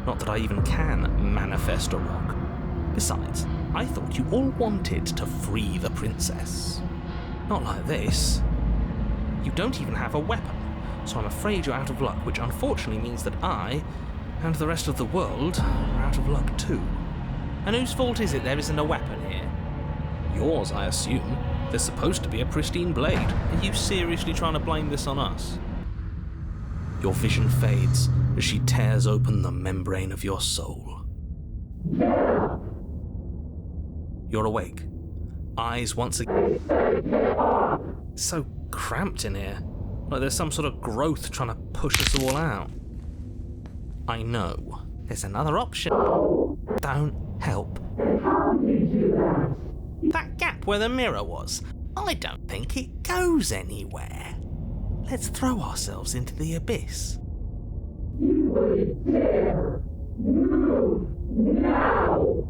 A: Not that I even can manifest a rock. Besides, I thought you all wanted to free the princess. Not like this. You don't even have a weapon, so I'm afraid you're out of luck, which unfortunately means that I, and the rest of the world, are out of luck too. And whose fault is it there isn't a weapon here? Yours, I assume. There's supposed to be a pristine blade. Are you seriously trying to blame this on us? Your vision fades as she tears open the membrane of your soul. You're awake. Eyes once again. So cramped in here. Like there's some sort of growth trying to push us all out. I know. There's another option. Don't help. That gap where the mirror was, I don't think it goes anywhere. Let's throw ourselves into the abyss.
D: You wouldn't dare move now.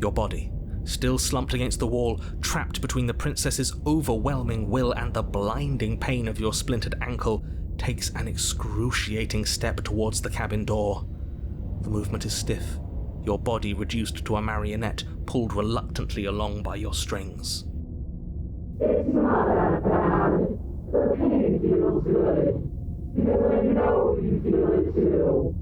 A: Your body, still slumped against the wall, trapped between the princess's overwhelming will and the blinding pain of your splintered ankle, takes an excruciating step towards the cabin door. The movement is stiff, your body reduced to a marionette, pulled reluctantly along by your strings.
D: It's not that bad. The pain feels good. Because I know you feel it too.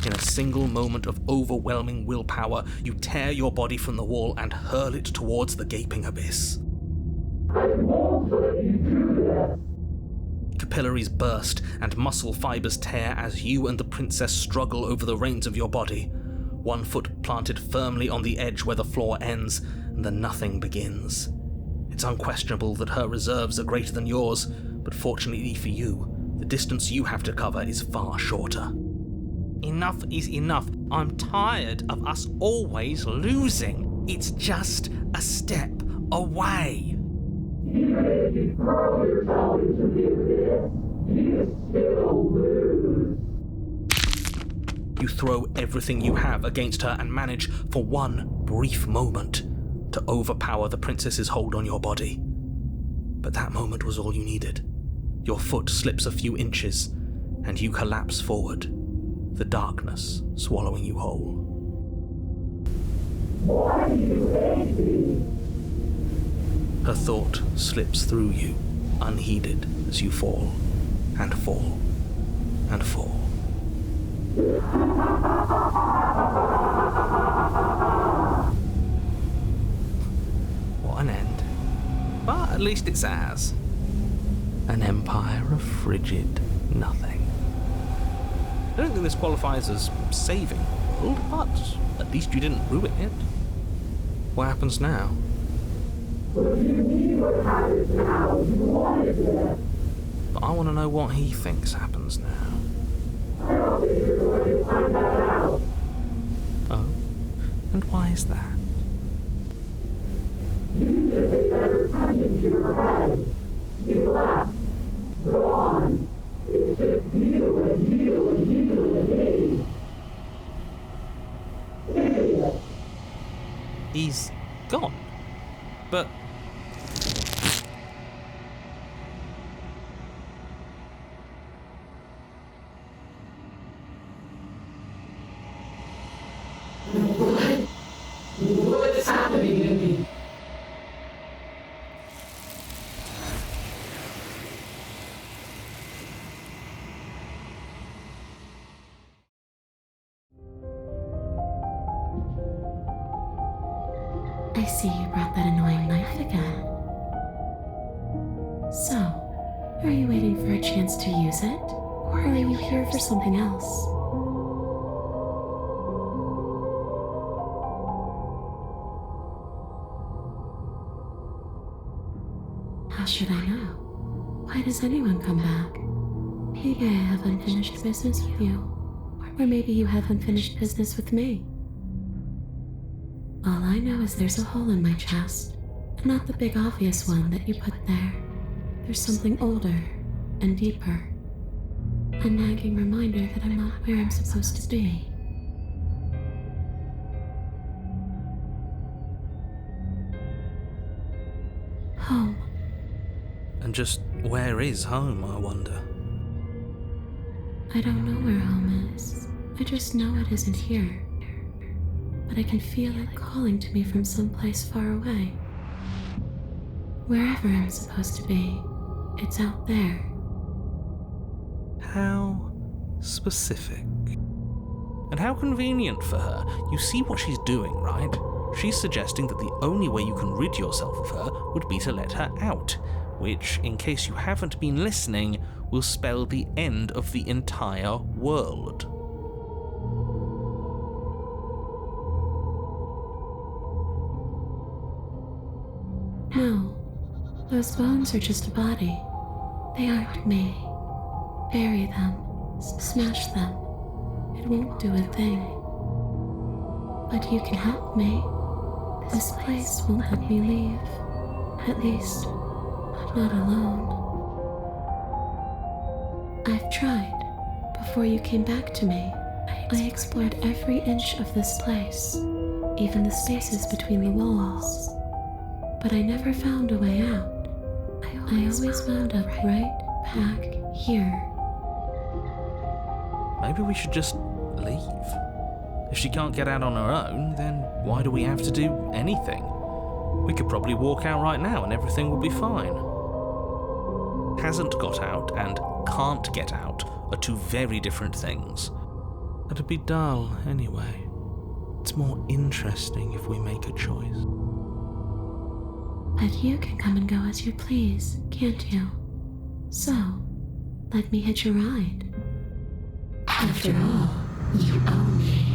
A: In a single moment of overwhelming willpower, you tear your body from the wall and hurl it towards the gaping abyss.
D: I won't let you do this.
A: Capillaries burst and muscle fibers tear as you and the princess struggle over the reins of your body. One foot planted firmly on the edge where the floor ends, and the nothing begins. It's unquestionable that her reserves are greater than yours, but fortunately for you, the distance you have to cover is far shorter. Enough is enough. I'm tired of us always losing. It's just a step away.
D: Even if you throw yourself into the abyss, you still lose.
A: You throw everything you have against her and manage, for one brief moment, to overpower the princess's hold on your body. But that moment was all you needed. Your foot slips a few inches, and you collapse forward, the darkness swallowing you whole.
D: Why do you hate me?
A: Her thought slips through you, unheeded, as you fall, and fall, and fall. What an end. But at least it's ours. An empire of frigid nothing. I don't think this qualifies as saving the world, but at least you didn't ruin it. What happens now?
D: What do you mean what happens now? You wanted it.
A: But I want to know what he thinks happens now.
D: I don't think you're going to find that out.
A: Oh? And why is that?
D: You just a better time into your head. You left. Gone. It's just you and you and you and me. Idiot.
A: He's gone. But...
D: What's happening to me?
C: I see you brought that annoying knife again. So, are you waiting for a chance to use it? Or are you here for something else? How should I know? Why does anyone come back? Maybe I have unfinished business with you. Or maybe you have unfinished business with me. All I know is there's a hole in my chest. Not the big obvious one that you put there. There's something older, and deeper. A nagging reminder that I'm not where I'm supposed to be. Home.
A: And just where is home, I wonder?
C: I don't know where home is. I just know it isn't here. But I can feel it calling to me from someplace far away. Wherever I'm supposed to be, it's out there.
A: How specific. And how convenient for her. You see what she's doing, right? She's suggesting that the only way you can rid yourself of her would be to let her out, which, in case you haven't been listening, will spell the end of the entire world.
C: No, those bones are just a body. They aren't me. Bury them, smash them. It won't do a thing. But you can help me. This place won't let me leave. At least, not alone. I've tried. Before you came back to me, I explored every inch of this place, even the spaces between the walls. But I never found a way out. I always wound up right back here.
A: Maybe we should just leave. If she can't get out on her own, then why do we have to do anything? We could probably walk out right now and everything will be fine. Hasn't got out and can't get out are two very different things. It'd be dull anyway. It's more interesting if we make a choice.
C: But you can come and go as you please, can't you? So, let me hitch a ride.
D: After all, you own me.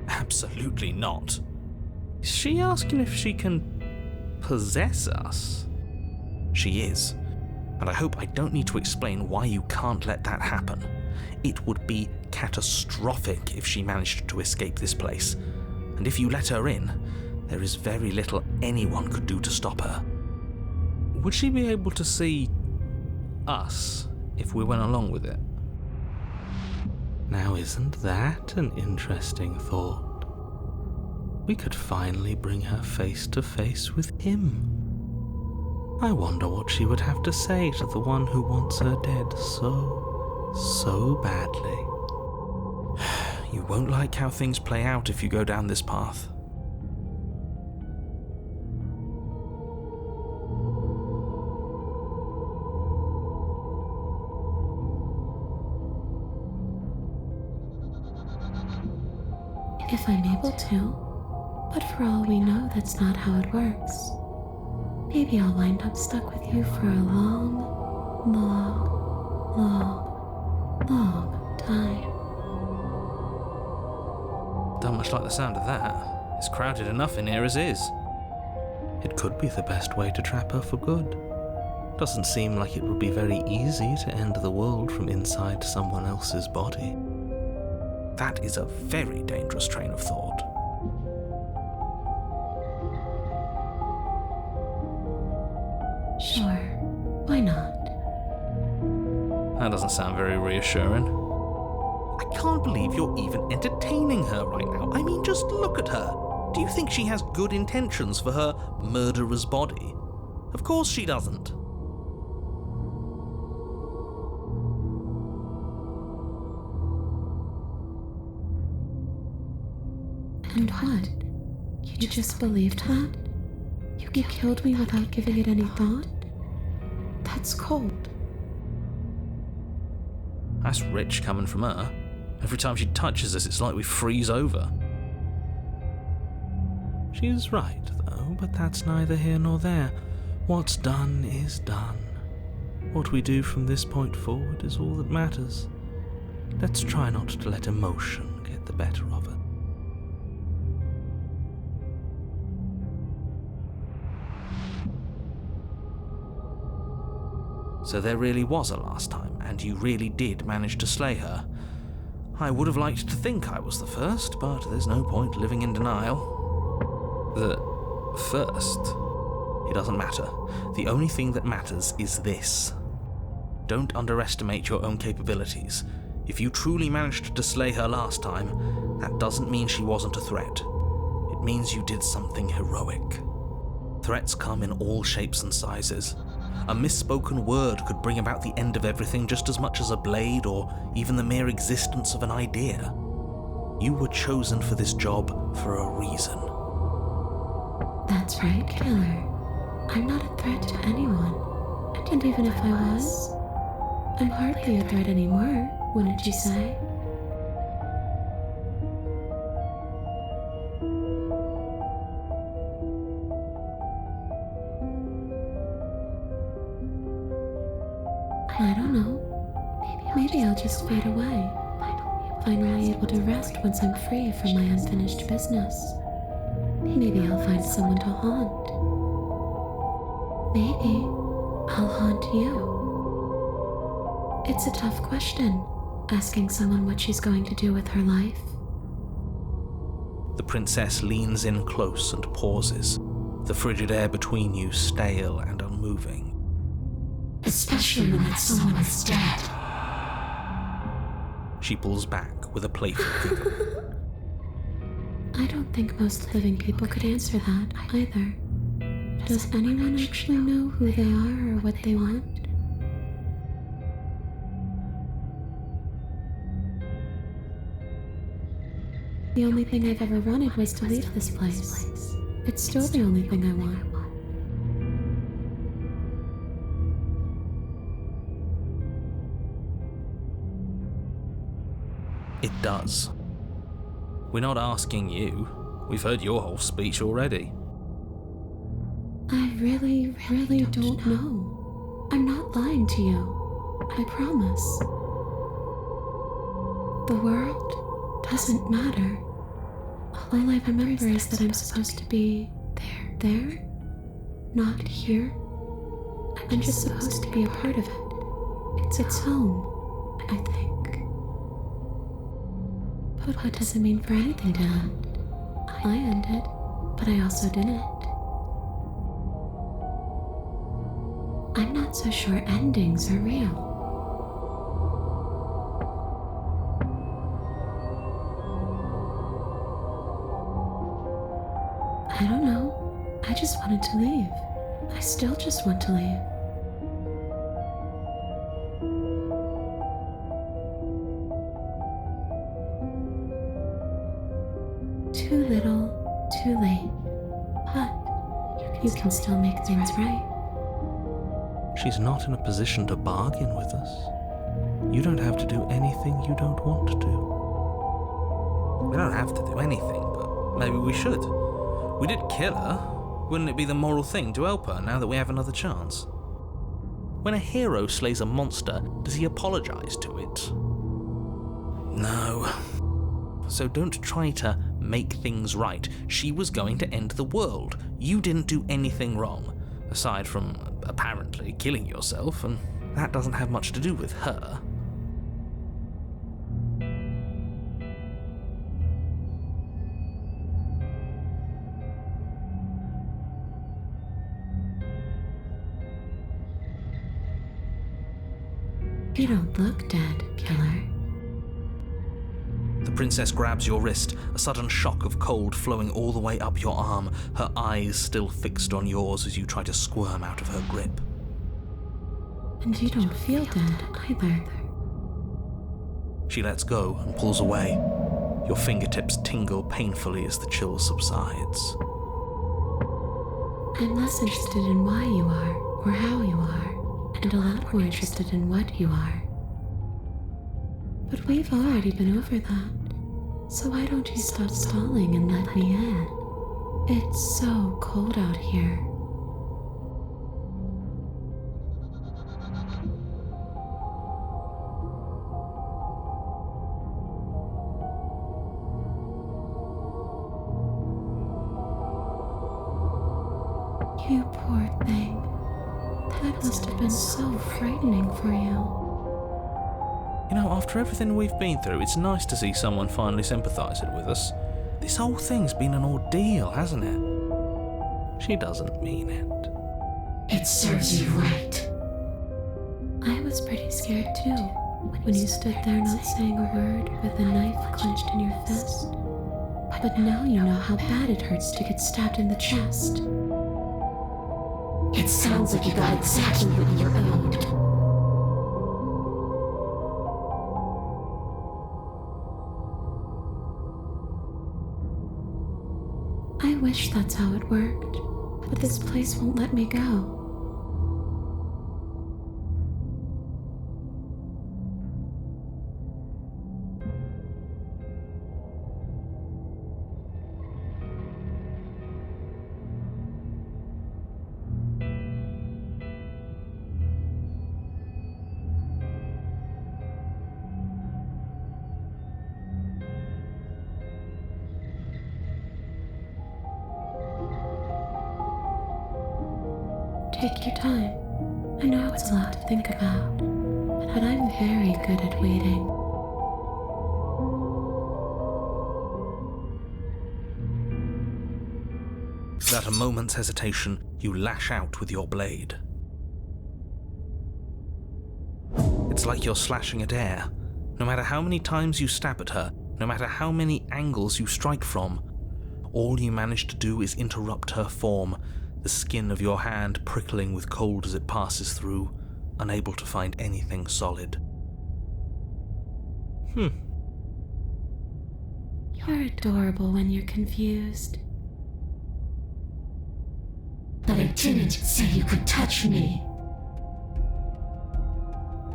A: Absolutely not. Is she asking if she can possess us? She is. And I hope I don't need to explain why you can't let that happen. It would be catastrophic if she managed to escape this place. And if you let her in, there is very little anyone could do to stop her. Would she be able to see us if we went along with it? Now, isn't that an interesting thought? We could finally bring her face to face with him. I wonder what she would have to say to the one who wants her dead so badly. You won't like how things play out if you go down this path.
C: If I'm able to, but for all we know, that's not how it works. Maybe I'll wind up stuck with you for a long time.
A: Don't much like the sound of that. It's crowded enough in here as is. It could be the best way to trap her for good. Doesn't seem like it would be very easy to end the world from inside someone else's body. That is a very dangerous train of thought.
C: Sure, why not?
A: That doesn't sound very reassuring. I can't believe you're even entertaining her right now. I mean, just look at her. Do you think she has good intentions for her murderer's body? Of course she doesn't.
C: And what? You just believed that? You killed me without giving it any thought? That's cold.
A: That's rich coming from her. Every time she touches us, it's like we freeze over. She's right, though, but that's neither here nor there. What's done is done. What we do from this point forward is all that matters. Let's try not to let emotion get the better of it. So there really was a last time, and you really did manage to slay her. I would have liked to think I was the first, but there's no point living in denial. The first? It doesn't matter. The only thing that matters is this. Don't underestimate your own capabilities. If you truly managed to slay her last time, that doesn't mean she wasn't a threat. It means you did something heroic. Threats come in all shapes and sizes. A misspoken word could bring about the end of everything just as much as a blade or even the mere existence of an idea. You were chosen for this job for a reason.
C: That's right, Killer. I'm not a threat to anyone. And even if I was, I'm hardly a threat anymore, wouldn't you say? I don't know. Maybe I'll just fade away. Finally able to rest once I'm free from my unfinished business. Maybe I'll find someone to haunt. Maybe I'll haunt you. It's a tough question, asking someone what she's going to do with her life.
A: The princess leans in close and pauses, the frigid air between you stale and unmoving.
D: Especially when that someone is dead.
A: She pulls back with a playful giggle.
C: I don't think most living people could answer that either. Does anyone actually know who they are or what they want? The only thing I've ever wanted was to leave this place. It's still the only thing I want.
A: It does. We're not asking you. We've heard your whole speech already.
C: I really don't know. I'm not lying to you. I promise. The world doesn't matter. All I remember is that I'm supposed to be there, not here. I'm just supposed to be a part of it. It's home, I think. But what does it mean for anything to end? I ended, but I also didn't. I'm not so sure endings are real. I don't know. I just wanted to leave. I still just want to leave. Too little, too late. But you can still make things right.
A: She's not in a position to bargain with us. You don't have to do anything you don't want to do. We don't have to do anything, but maybe we should. We did kill her. Wouldn't it be the moral thing to help her now that we have another chance? When a hero slays a monster, does he apologize to it? No. So don't try to make things right. She was going to end the world. You didn't do anything wrong, aside from apparently killing yourself, and that doesn't have much to do with her.
C: You don't look dead, Killer.
A: The princess grabs your wrist, a sudden shock of cold flowing all the way up your arm, her eyes still fixed on yours as you try to squirm out of her grip.
C: And you don't feel dead either.
A: She lets go and pulls away. Your fingertips tingle painfully as the chill subsides.
C: I'm less interested in why you are, or how you are, and a lot more interested in what you are. But we've already been over that, so why don't you stop stalling and let me in? It's so cold out here. You poor thing. That must have been so frightening for you.
A: You know, after everything we've been through, it's nice to see someone finally sympathising with us. This whole thing's been an ordeal, hasn't it? She doesn't mean it.
D: It serves you right.
C: I was pretty scared too, when you stood there not saying a word with a knife clenched in your fist. But now you know how bad it hurts to get stabbed in the chest.
D: It sounds like you got exactly what you're owed.
C: I wish that's how it worked, but this place won't let me go. Take your time. I know it's a lot to think about, but I'm very good at waiting.
A: Without a moment's hesitation, you lash out with your blade. It's like you're slashing at air. No matter how many times you stab at her, no matter how many angles you strike from, all you manage to do is interrupt her form, the skin of your hand prickling with cold as it passes through, unable to find anything solid.
C: You're adorable when you're confused.
D: But I didn't say you could touch me.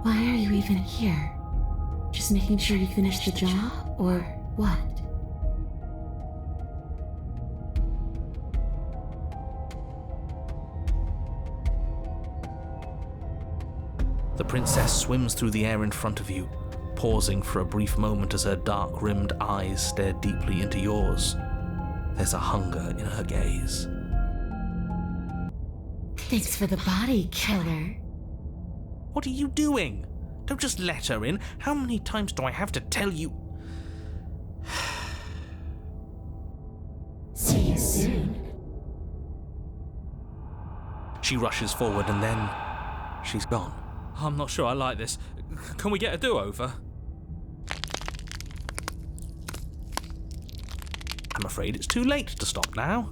C: Why are you even here? Just making sure you finish the job, or what?
A: The princess swims through the air in front of you, pausing for a brief moment as her dark-rimmed eyes stare deeply into yours. There's a hunger in her gaze.
D: Thanks for the body, killer.
A: What are you doing? Don't just let her in. How many times do I have to tell you?
D: See you soon.
A: She rushes forward and then she's gone. I'm not sure I like this. Can we get a do-over? I'm afraid it's too late to stop now.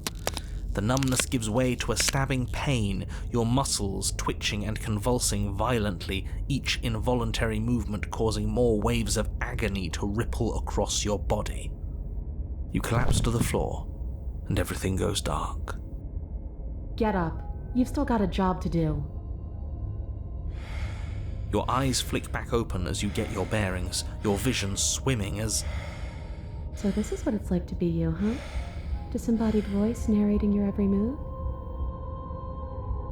A: The numbness gives way to a stabbing pain, your muscles twitching and convulsing violently, each involuntary movement causing more waves of agony to ripple across your body. You collapse to the floor, and everything goes dark.
B: Get up. You've still got a job to do.
A: Your eyes flick back open as you get your bearings, your vision swimming as...
B: So this is what it's like to be you, huh? Disembodied voice narrating your every move?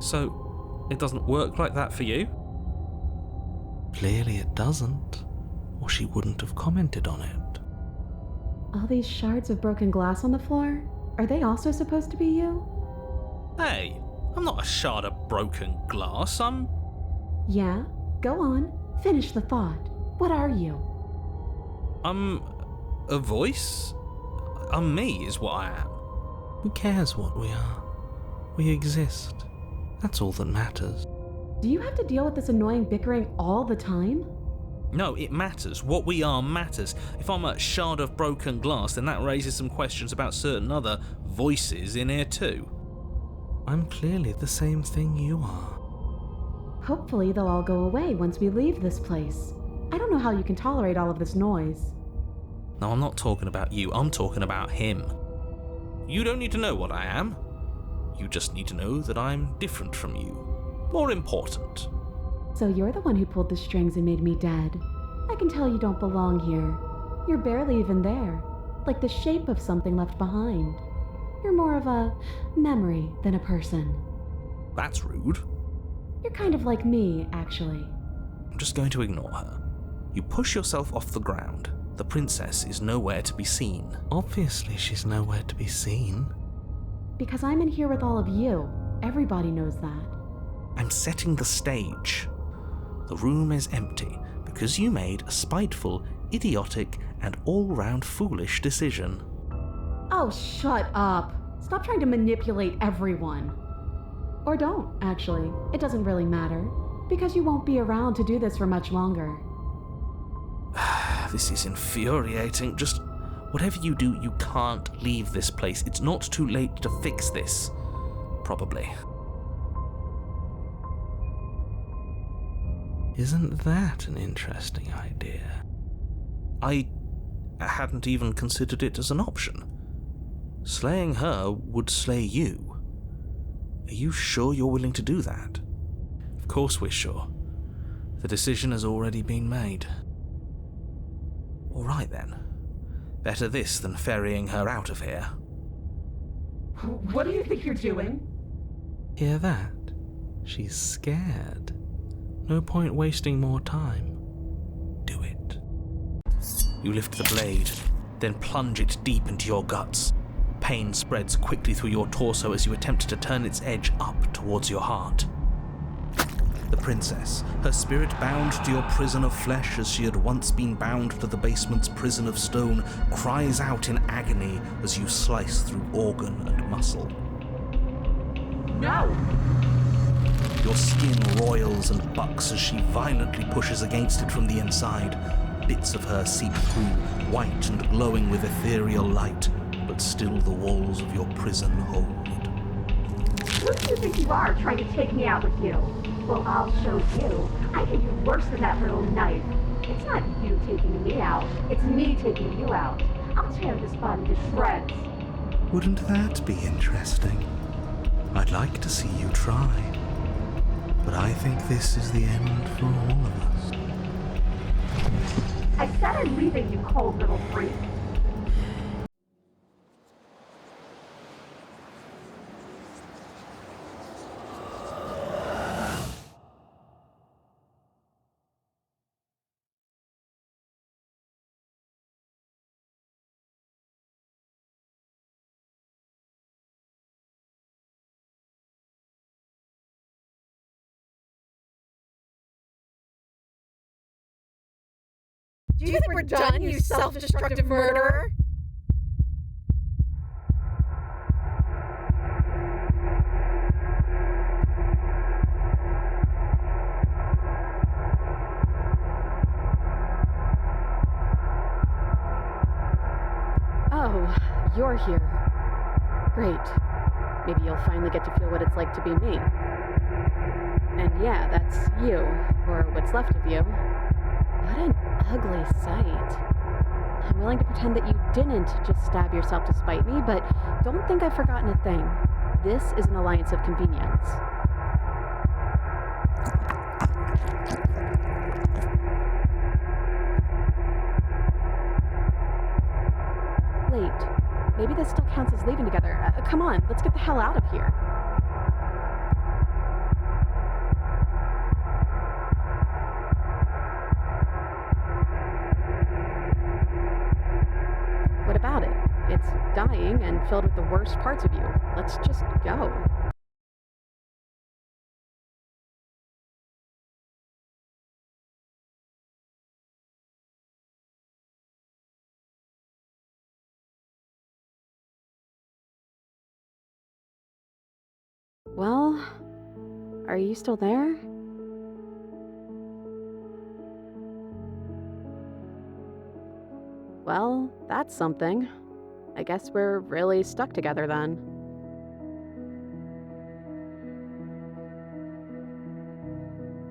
A: So, it doesn't work like that for you? Clearly it doesn't, or she wouldn't have commented on it.
B: All these shards of broken glass on the floor? Are they also supposed to be you?
A: Hey, I'm not a shard of broken glass, I'm...
B: Yeah? Go on. Finish the thought. What are you?
A: I'm... a voice? I'm me is what I am. Who cares what we are? We exist. That's all that matters.
B: Do you have to deal with this annoying bickering all the time?
A: No, it matters. What we are matters. If I'm a shard of broken glass, then that raises some questions about certain other voices in here too. I'm clearly the same thing you are.
B: Hopefully they'll all go away once we leave this place. I don't know how you can tolerate all of this noise.
A: No, I'm not talking about you. I'm talking about him. You don't need to know what I am. You just need to know that I'm different from you. More important.
B: So you're the one who pulled the strings and made me dead. I can tell you don't belong here. You're barely even there. Like the shape of something left behind. You're more of a memory than a person.
A: That's rude.
B: You're kind of like me, actually.
A: I'm just going to ignore her. You push yourself off the ground. The princess is nowhere to be seen. Obviously, she's nowhere to be seen.
B: Because I'm in here with all of you. Everybody knows that.
A: I'm setting the stage. The room is empty because you made a spiteful, idiotic, and all-round foolish decision.
B: Oh, shut up. Stop trying to manipulate everyone. Or don't, actually. It doesn't really matter. because you won't be around to do this for much longer.
A: This is infuriating. Just whatever you do, you can't leave this place. It's not too late to fix this. Probably. Isn't that an interesting idea? I hadn't even considered it as an option. Slaying her would slay you. Are you sure you're willing to do that? Of course we're sure. The decision has already been made. All right then. Better this than ferrying her out of here.
B: What do you think you're doing?
A: Hear that? She's scared. No point wasting more time. Do it. You lift the blade, then plunge it deep into your guts. Pain spreads quickly through your torso as you attempt to turn its edge up towards your heart. The princess, her spirit bound to your prison of flesh as she had once been bound to the basement's prison of stone, cries out in agony as you slice through organ and muscle.
B: No!
A: Your skin roils and bucks as she violently pushes against it from the inside. Bits of her seep through, white and glowing with ethereal light, but still the walls of your prison hold.
D: Who do you think you are, trying to take me out with you? Well, I'll show you. I can do worse than that little knife. It's not you taking me out. It's me taking you out. I'll tear this body to shreds.
A: Wouldn't that be interesting? I'd like to see you try. But I think this is the end for all of us.
D: I said I'm leaving, you cold little freak.
B: Do you think we're done, you self-destructive murderer? Oh, you're here. Great. Maybe you'll finally get to feel what it's like to be me. And yeah, that's you, or what's left of you. What an ugly sight. I'm willing to pretend that you didn't just stab yourself to spite me, but don't think I've forgotten a thing. This is an alliance of convenience. Wait, maybe this still counts as leaving together. Come on, let's get the hell out of here. What about it? It's dying and filled with the worst parts of you. Let's just go. Well, are you still there? Well, that's something. I guess we're really stuck together then.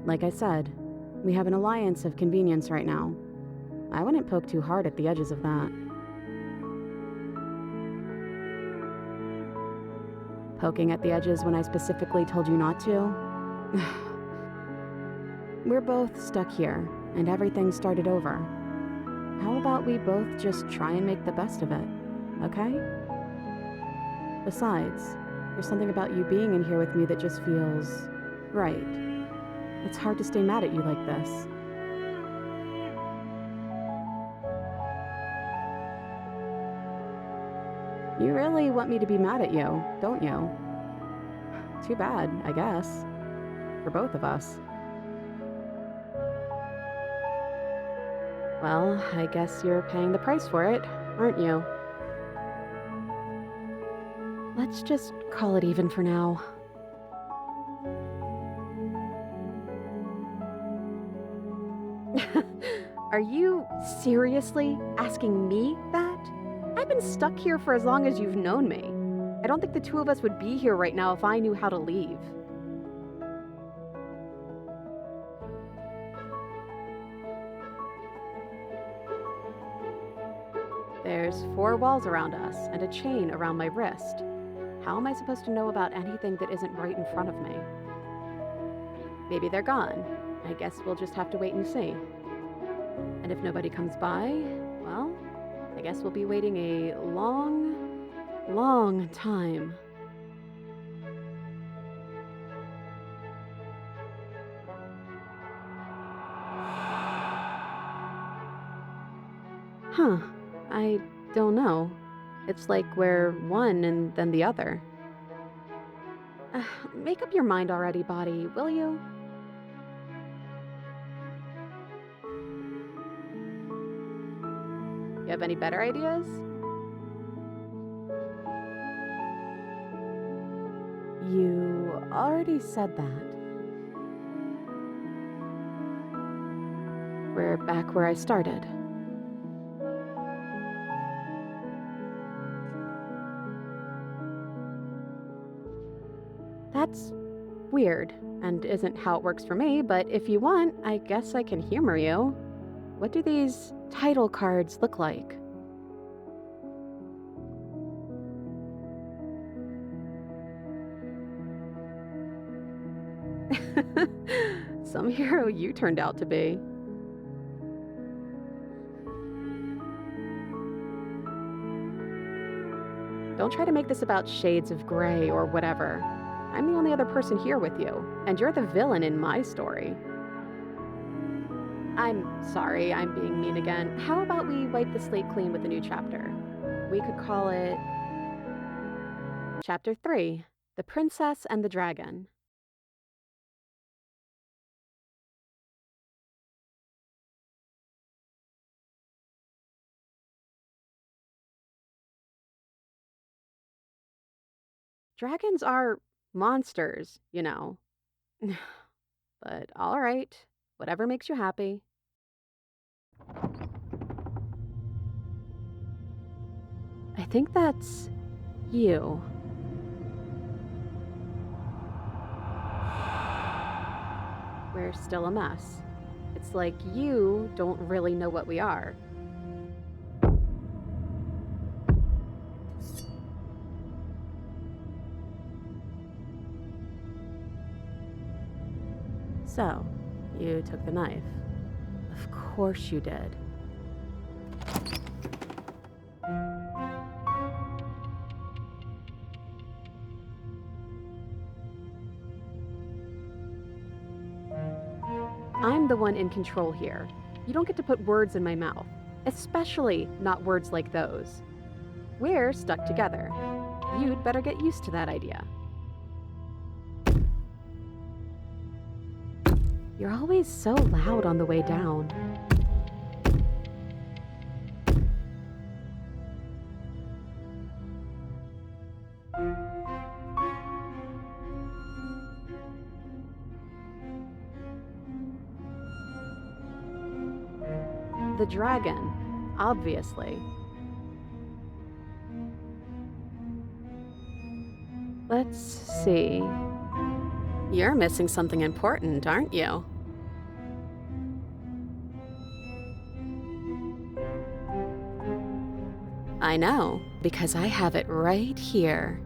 B: Like I said, we have an alliance of convenience right now. I wouldn't poke too hard at the edges of that. Poking at the edges when I specifically told you not to? We're both stuck here, and everything started over. How about we both just try and make the best of it, okay? Besides, there's something about you being in here with me that just feels right. It's hard to stay mad at you like this. You really want me to be mad at you, don't you? Too bad, I guess. For both of us. Well, I guess you're paying the price for it, aren't you? Let's just call it even for now.
E: Are you seriously asking me that? I've been stuck here for as long as you've known me. I don't think the two of us would be here right now if I knew how to leave. There's 4 walls around us and a chain around my wrist. How am I supposed to know about anything that isn't right in front of me? Maybe they're gone. I guess we'll just have to wait and see. And if nobody comes by, well, I guess we'll be waiting a long, long time. Huh. I don't know. It's like we're one and then the other. Make up your mind already, body, will you? You have any better ideas? You already said that. We're back where I started. That's weird, and isn't how it works for me, but if you want, I guess I can humor you. What do these title cards look like? Some hero you turned out to be. Don't try to make this about shades of gray or whatever. I'm the only other person here with you, and you're the villain in my story. I'm sorry, I'm being mean again. How about we wipe the slate clean with a new chapter? We could call it Chapter 3, The Princess and the Dragon. Dragons are monsters, you know. But all right, whatever makes you happy. I think that's you. We're still a mess. It's like you don't really know what we are. So, you took the knife. Of course you did. I'm the one in control here. You don't get to put words in my mouth, especially not words like those. We're stuck together. You'd better get used to that idea. You're always so loud on the way down. The dragon, obviously. Let's see. You're missing something important, aren't you? I know, because I have it right here.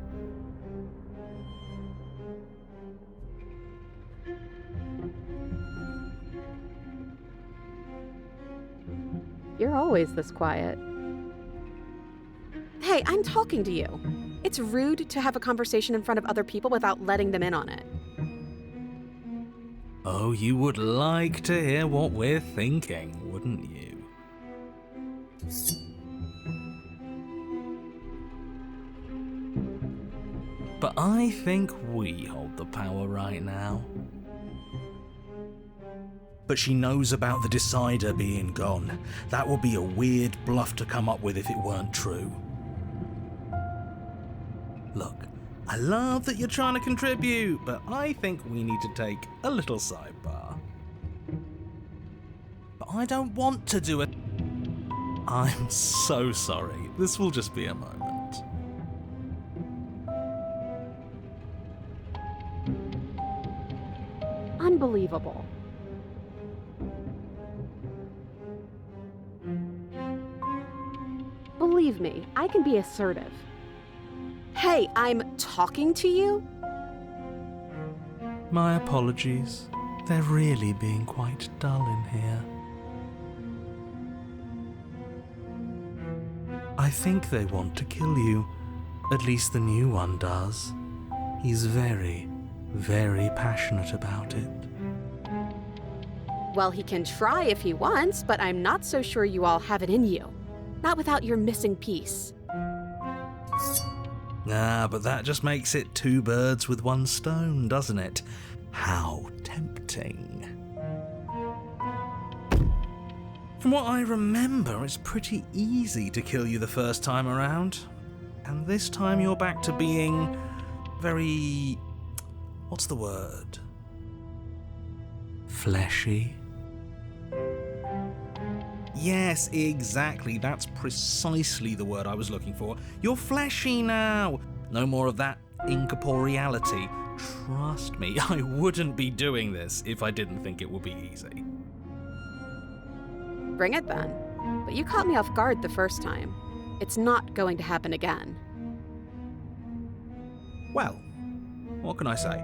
E: You're always this quiet. Hey, I'm talking to you. It's rude to have a conversation in front of other people without letting them in on it.
A: Oh, you would like to hear what we're thinking, wouldn't you? But I think we hold the power right now. But she knows about the Decider being gone. That would be a weird bluff to come up with if it weren't true. Look, I love that you're trying to contribute, but I think we need to take a little sidebar. but I don't want to do it. I'm so sorry. This will just be a moment.
E: Unbelievable. Believe me, I can be assertive. Hey, I'm talking to you?
A: My apologies. They're really being quite dull in here. I think they want to kill you. At least the new one does. He's very, very passionate about it.
E: Well, he can try if he wants, but I'm not so sure you all have it in you. Not without your missing piece.
A: Ah, but that just makes it two birds with one stone, doesn't it? How tempting. From what I remember, it's pretty easy to kill you the first time around. And this time you're back to being very... what's the word? Fleshy? Yes, exactly. That's precisely the word I was looking for. You're fleshy now. No more of that incorporeality. Trust me, I wouldn't be doing this if I didn't think it would be easy.
E: Bring it then. But you caught me off guard the first time. It's not going to happen again.
A: Well, what can I say?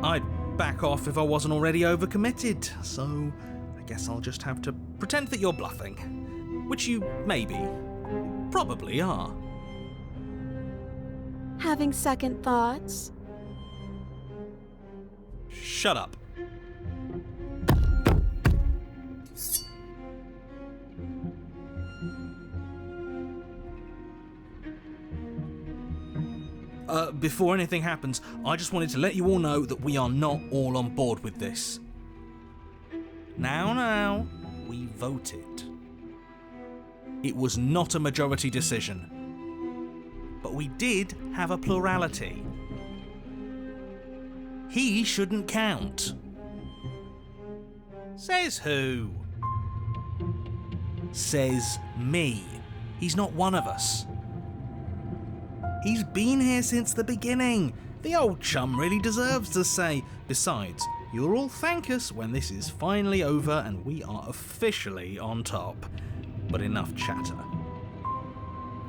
A: I'd back off if I wasn't already overcommitted, so I guess I'll just have to pretend that you're bluffing. Which you maybe, probably are.
E: Having second thoughts?
A: Shut up. Before anything happens, I just wanted to let you all know that we are not all on board with this. Now, we voted. It was not a majority decision. But we did have a plurality. He shouldn't count. Says who? Says me. He's not one of us. He's been here since the beginning. The old chum really deserves to say. Besides, you'll all thank us when this is finally over and we are officially on top. But enough chatter.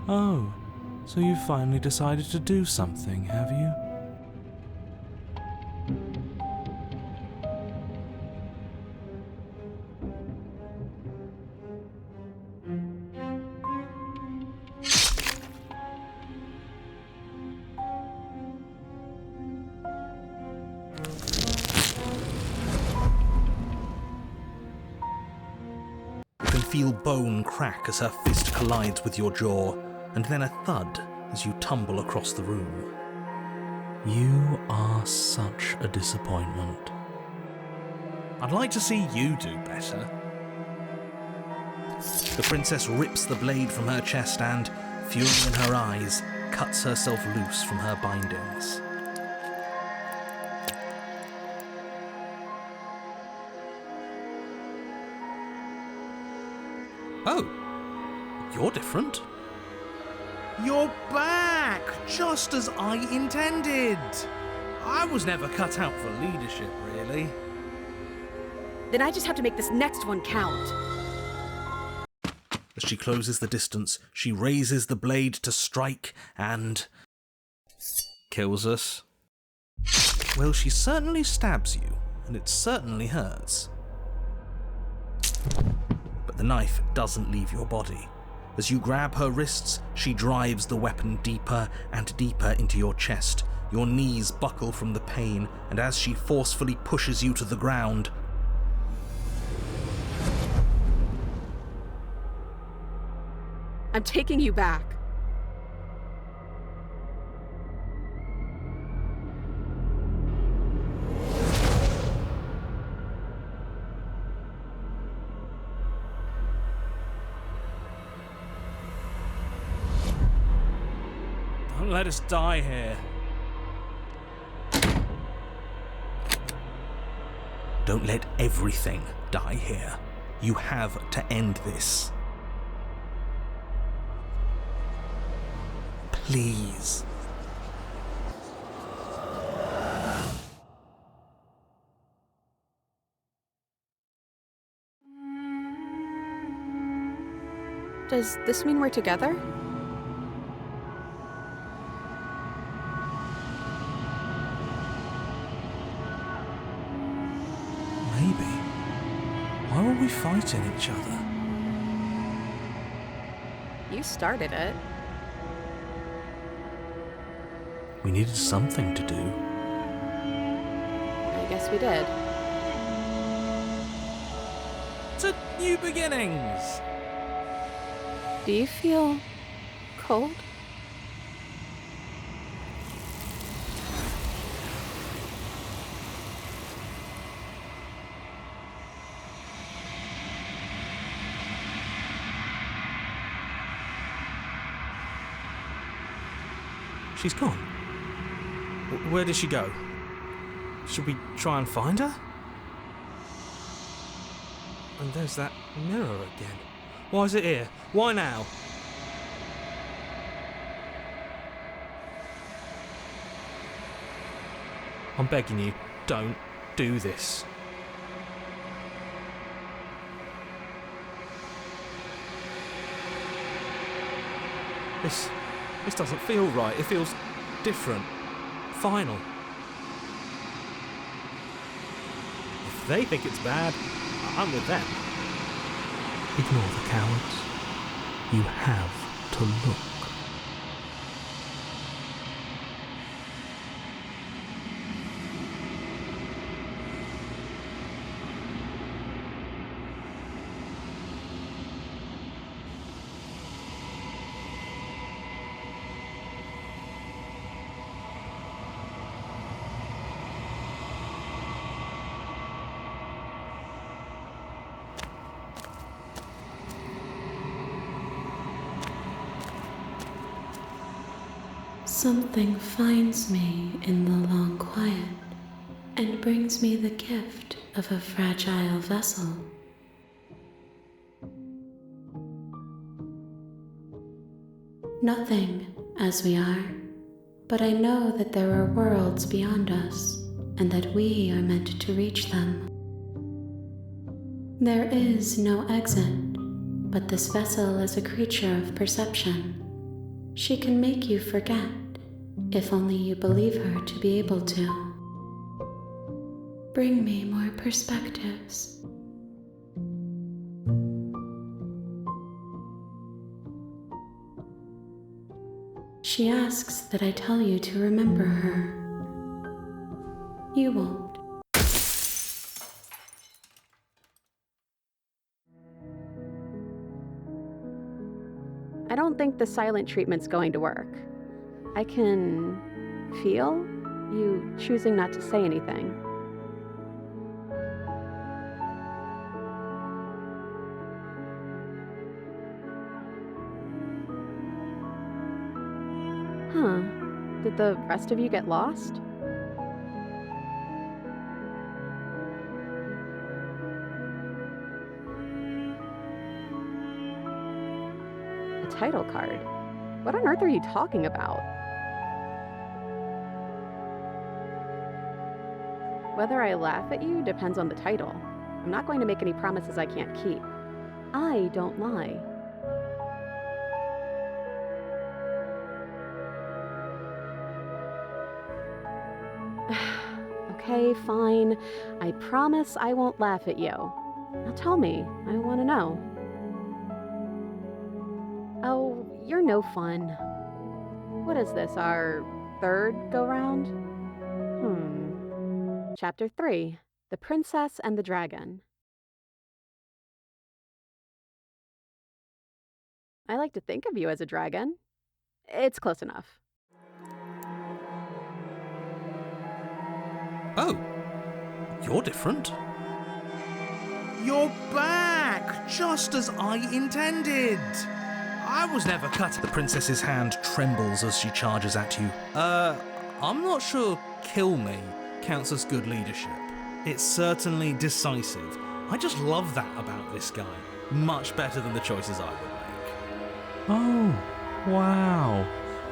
A: Oh, so you finally decided to do something, have you? Feel bone crack as her fist collides with your jaw, and then a thud as you tumble across the room. You are such a disappointment. I'd like to see you do better. The princess rips the blade from her chest and, fury in her eyes, cuts herself loose from her bindings. Oh, you're different. You're back, just as I intended. I was never cut out for leadership, really.
E: Then I just have to make this next one count.
A: As she closes the distance, she raises the blade to strike and... kills us. Well, she certainly stabs you, and it certainly hurts. But the knife doesn't leave your body. As you grab her wrists, she drives the weapon deeper and deeper into your chest. Your knees buckle from the pain, and as she forcefully pushes you to the ground,
E: I'm taking you back.
A: don't let us die here. Don't let everything die here. You have to end this. Please.
E: Does this mean we're together?
A: Maybe. Why were we fighting each other?
E: You started it.
A: We needed something to do.
E: I guess we did.
A: To new beginnings!
E: Do you feel cold?
A: She's gone. Where did she go? Should we try and find her? And there's that mirror again. Why is it here? Why now? I'm begging you, don't do this. This doesn't feel right. It feels different. Final. If they think it's bad, I'm with them. Ignore the cowards. You have to look.
C: Something finds me in the long quiet and brings me the gift of a fragile vessel. Nothing as we are, but I know that there are worlds beyond us and that we are meant to reach them. There is no exit, but this vessel is a creature of perception. She can make you forget, if only you believe her to be able to. Bring me more perspectives. She asks that I tell you to remember her. You won't.
E: I don't think the silent treatment's going to work. I can feel you choosing not to say anything. Huh. Did the rest of you get lost? A title card? What on earth are you talking about? Whether I laugh at you depends on the title. I'm not going to make any promises I can't keep. I don't lie. Okay, fine. I promise I won't laugh at you. Now tell me, I want to know. Oh, you're no fun. What is this, our third go-round? Chapter 3, The Princess and the Dragon. I like to think of you as a dragon. It's close enough.
A: Oh, you're different. You're back, just as I intended. I was never cut. The princess's hand trembles as she charges at you. I'm not sure kill me counts as good leadership. It's certainly decisive. I just love that about this guy. Much better than the choices I would make. Oh, wow.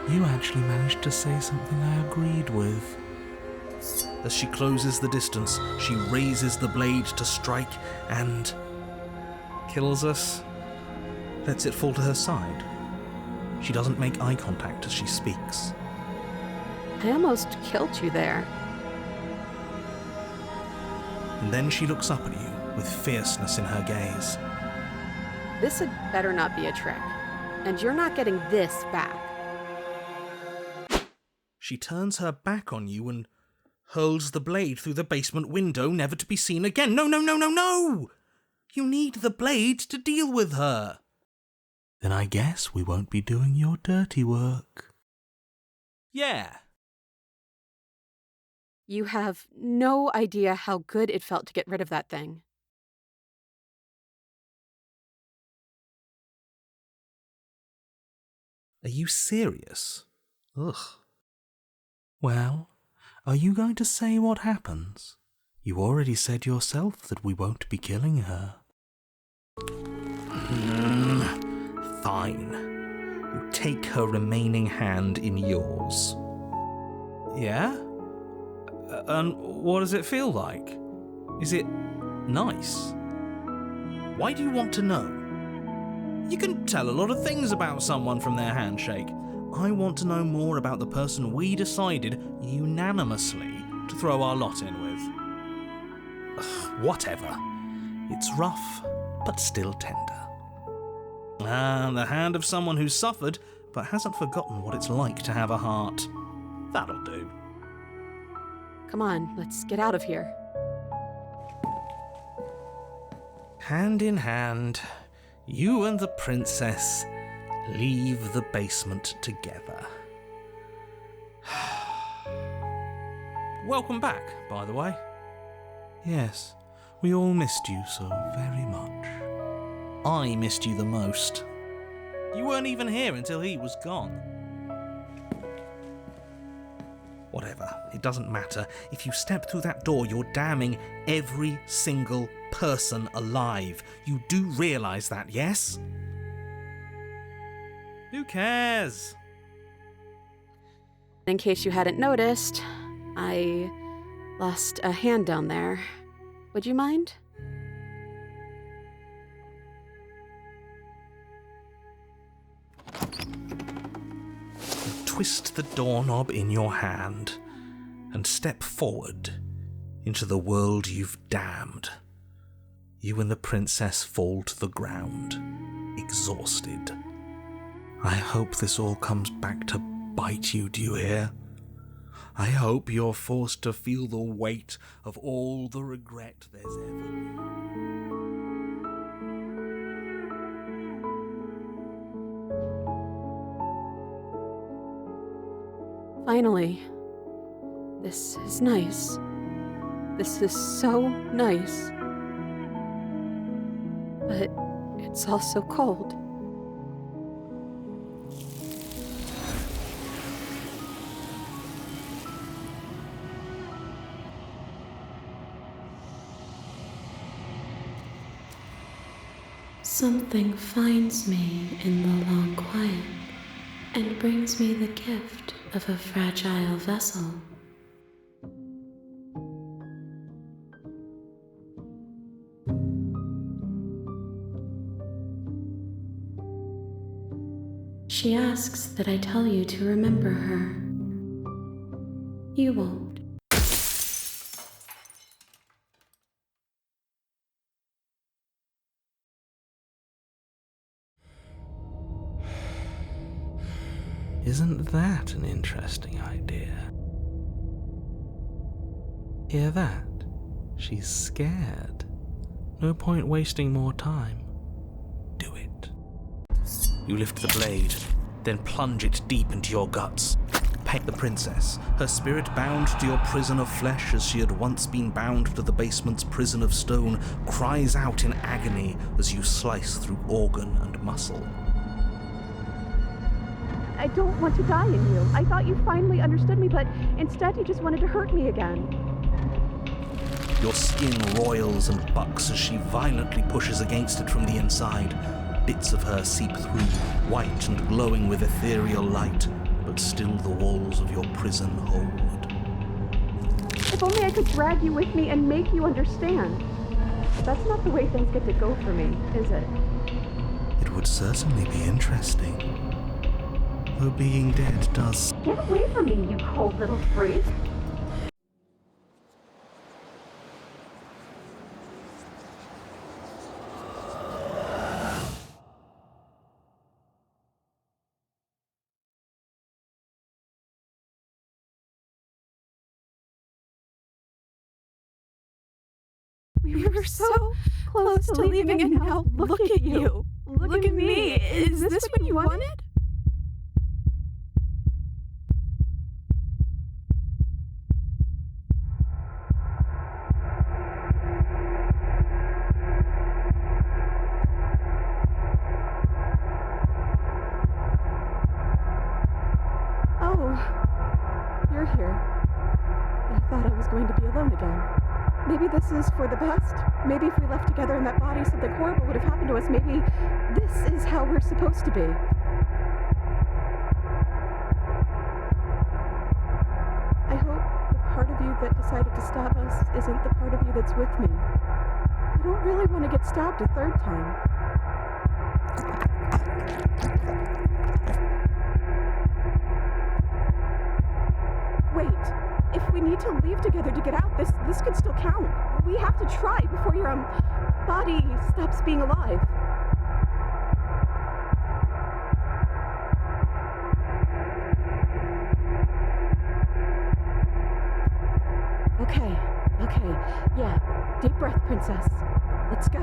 A: You actually managed to say something I agreed with. As she closes the distance, she raises the blade to strike and kills us. Lets it fall to her side. She doesn't make eye contact as she speaks.
E: I almost killed you there.
A: And then she looks up at you with fierceness in her gaze.
E: This had better not be a trick. And you're not getting this back.
A: She turns her back on you and hurls the blade through the basement window, never to be seen again. No, no, no, no, no! You need the blade to deal with her. Then I guess we won't be doing your dirty work. Yeah.
E: You have no idea how good it felt to get rid of that thing.
A: Are you serious? Ugh. Well, are you going to say what happens? You already said yourself that we won't be killing her. Fine. You take her remaining hand in yours. Yeah? And what does it feel like? Is it nice? Why do you want to know? You can tell a lot of things about someone from their handshake. I want to know more about the person we decided unanimously to throw our lot in with. Ugh, whatever. It's rough, but still tender. The hand of someone who's suffered, but hasn't forgotten what it's like to have a heart. That'll do.
E: Come on, let's get out of here.
A: Hand in hand, you and the princess leave the basement together. Welcome back, by the way. Yes, we all missed you so very much. I missed you the most. You weren't even here until he was gone. Whatever, it doesn't matter. If you step through that door, you're damning every single person alive. You do realise that, yes? Who cares?
E: In case you hadn't noticed, I lost a hand down there. Would you mind?
A: Twist the doorknob in your hand and step forward into the world you've damned. You and the princess fall to the ground, exhausted. I hope this all comes back to bite you, do you hear? I hope you're forced to feel the weight of all the regret there's ever been.
E: Finally. This is nice. This is so nice. But it's also cold.
C: Something finds me in the long quiet and brings me the gift of a fragile vessel. She asks that I tell you to remember her. You won't.
A: Isn't that an interesting idea? Hear that? She's scared. No point wasting more time. Do it. You lift the blade, then plunge it deep into your guts. Peg the princess, her spirit bound to your prison of flesh as she had once been bound to the basement's prison of stone, cries out in agony as you slice through organ and muscle.
E: I don't want to die in you. I thought you finally understood me, but instead you just wanted to hurt me again.
A: Your skin roils and bucks as she violently pushes against it from the inside. Bits of her seep through, white and glowing with ethereal light, but still the walls of your prison hold.
E: If only I could drag you with me and make you understand. But that's not the way things get to go for me, is it?
A: It would certainly be interesting. Though being dead does...
E: Get away from me, you cold little freak!
B: We were so close to leaving, and now look at you. Look at me. Is this what you wanted? Oh, you're here. I thought I was going to be alone again. Maybe this is for the best. Maybe if we left together in that body, something horrible would have happened to us. Maybe this is how we're supposed to be. I hope the part of you that decided to stop us isn't the part of you that's with me. I don't really want to get stabbed a third time. Wait. If we need to leave together to get out, this could still count. We have to try before your, body stops being alive. Okay. Yeah. Deep breath, princess. Let's go.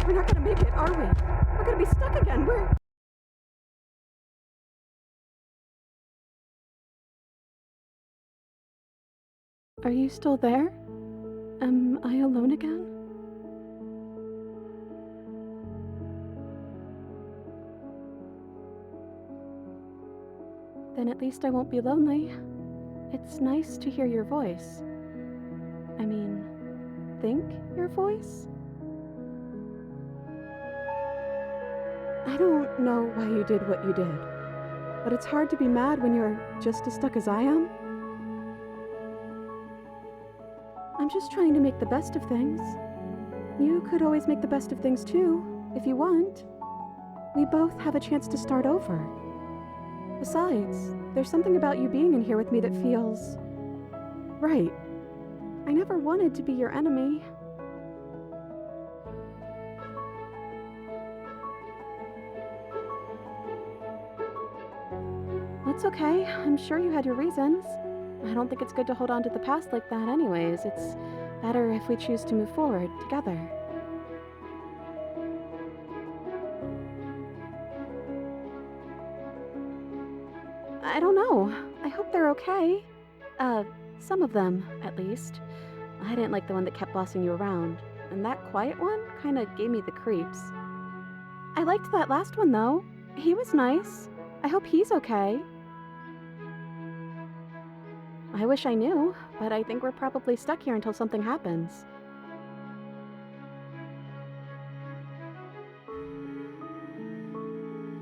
B: We're not gonna make it, are we? We're gonna be stuck again. Are you still there? Am I alone again? Then at least I won't be lonely. It's nice to hear your voice. I mean, think your voice? I don't know why you did what you did, but it's hard to be mad when you're just as stuck as I am. I'm just trying to make the best of things. You could always make the best of things too, if you want. We both have a chance to start over. Besides, there's something about you being in here with me that feels right. I never wanted to be your enemy. It's okay. I'm sure you had your reasons. I don't think it's good to hold on to the past like that anyways. It's better if we choose to move forward together. I don't know. I hope they're okay. Some of them, at least. I didn't like the one that kept bossing you around, and that quiet one kinda gave me the creeps. I liked that last one, though. He was nice. I hope he's okay. I wish I knew, but I think we're probably stuck here until something happens.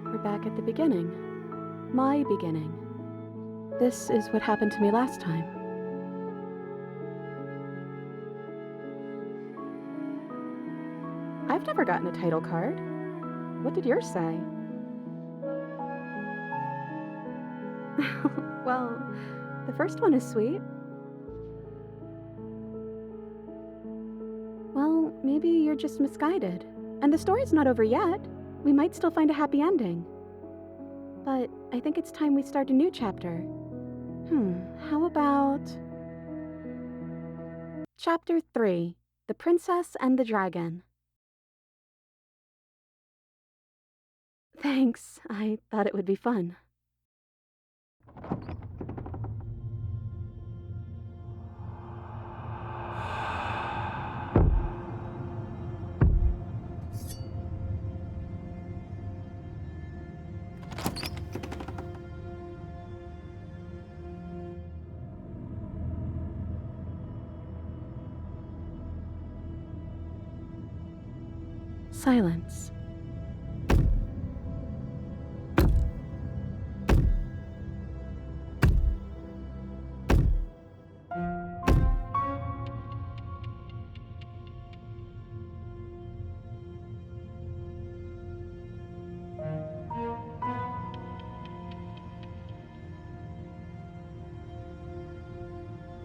B: We're back at the beginning. My beginning. This is what happened to me last time. I've never gotten a title card. What did yours say? Well, the first one is sweet. Well, maybe you're just misguided. And the story's not over yet. We might still find a happy ending. But I think it's time we start a new chapter. How about... Chapter 3, The Princess and the Dragon. Thanks. I thought it would be fun.
E: silence.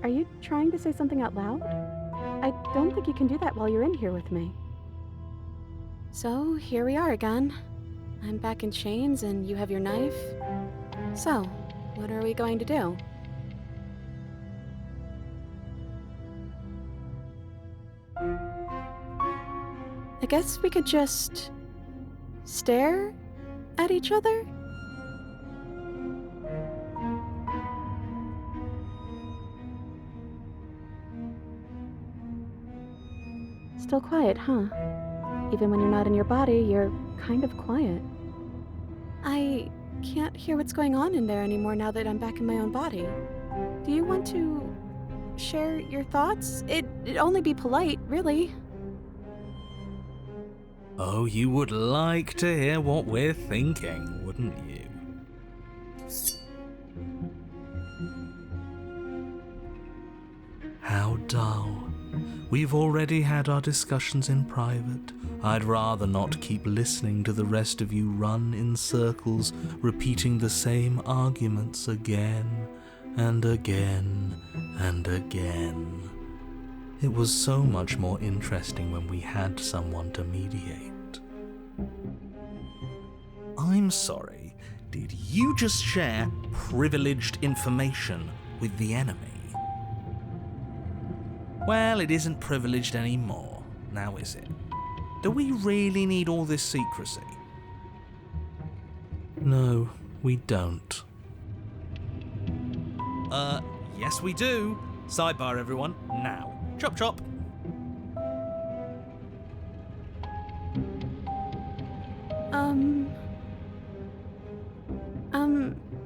E: Are you trying to say something out loud? I don't think you can do that while you're in here with me.
B: So, here we are again. I'm back in chains and you have your knife. So, what are we going to do? I guess we could just stare at each other?
E: Still quiet, huh? Even when you're not in your body, you're kind of quiet.
B: I can't hear what's going on in there anymore now that I'm back in my own body. Do you want to share your thoughts? It'd only be polite, really.
A: Oh, you would like to hear what we're thinking, wouldn't you? How dull. We've already had our discussions in private. I'd rather not keep listening to the rest of you run in circles, repeating the same arguments again and again and again. It was so much more interesting when we had someone to mediate. I'm sorry, did you just share privileged information with the enemy? Well, it isn't privileged anymore, now is it? Do we really need all this secrecy? No, we don't. Yes we do. Sidebar, everyone, now. Chop chop.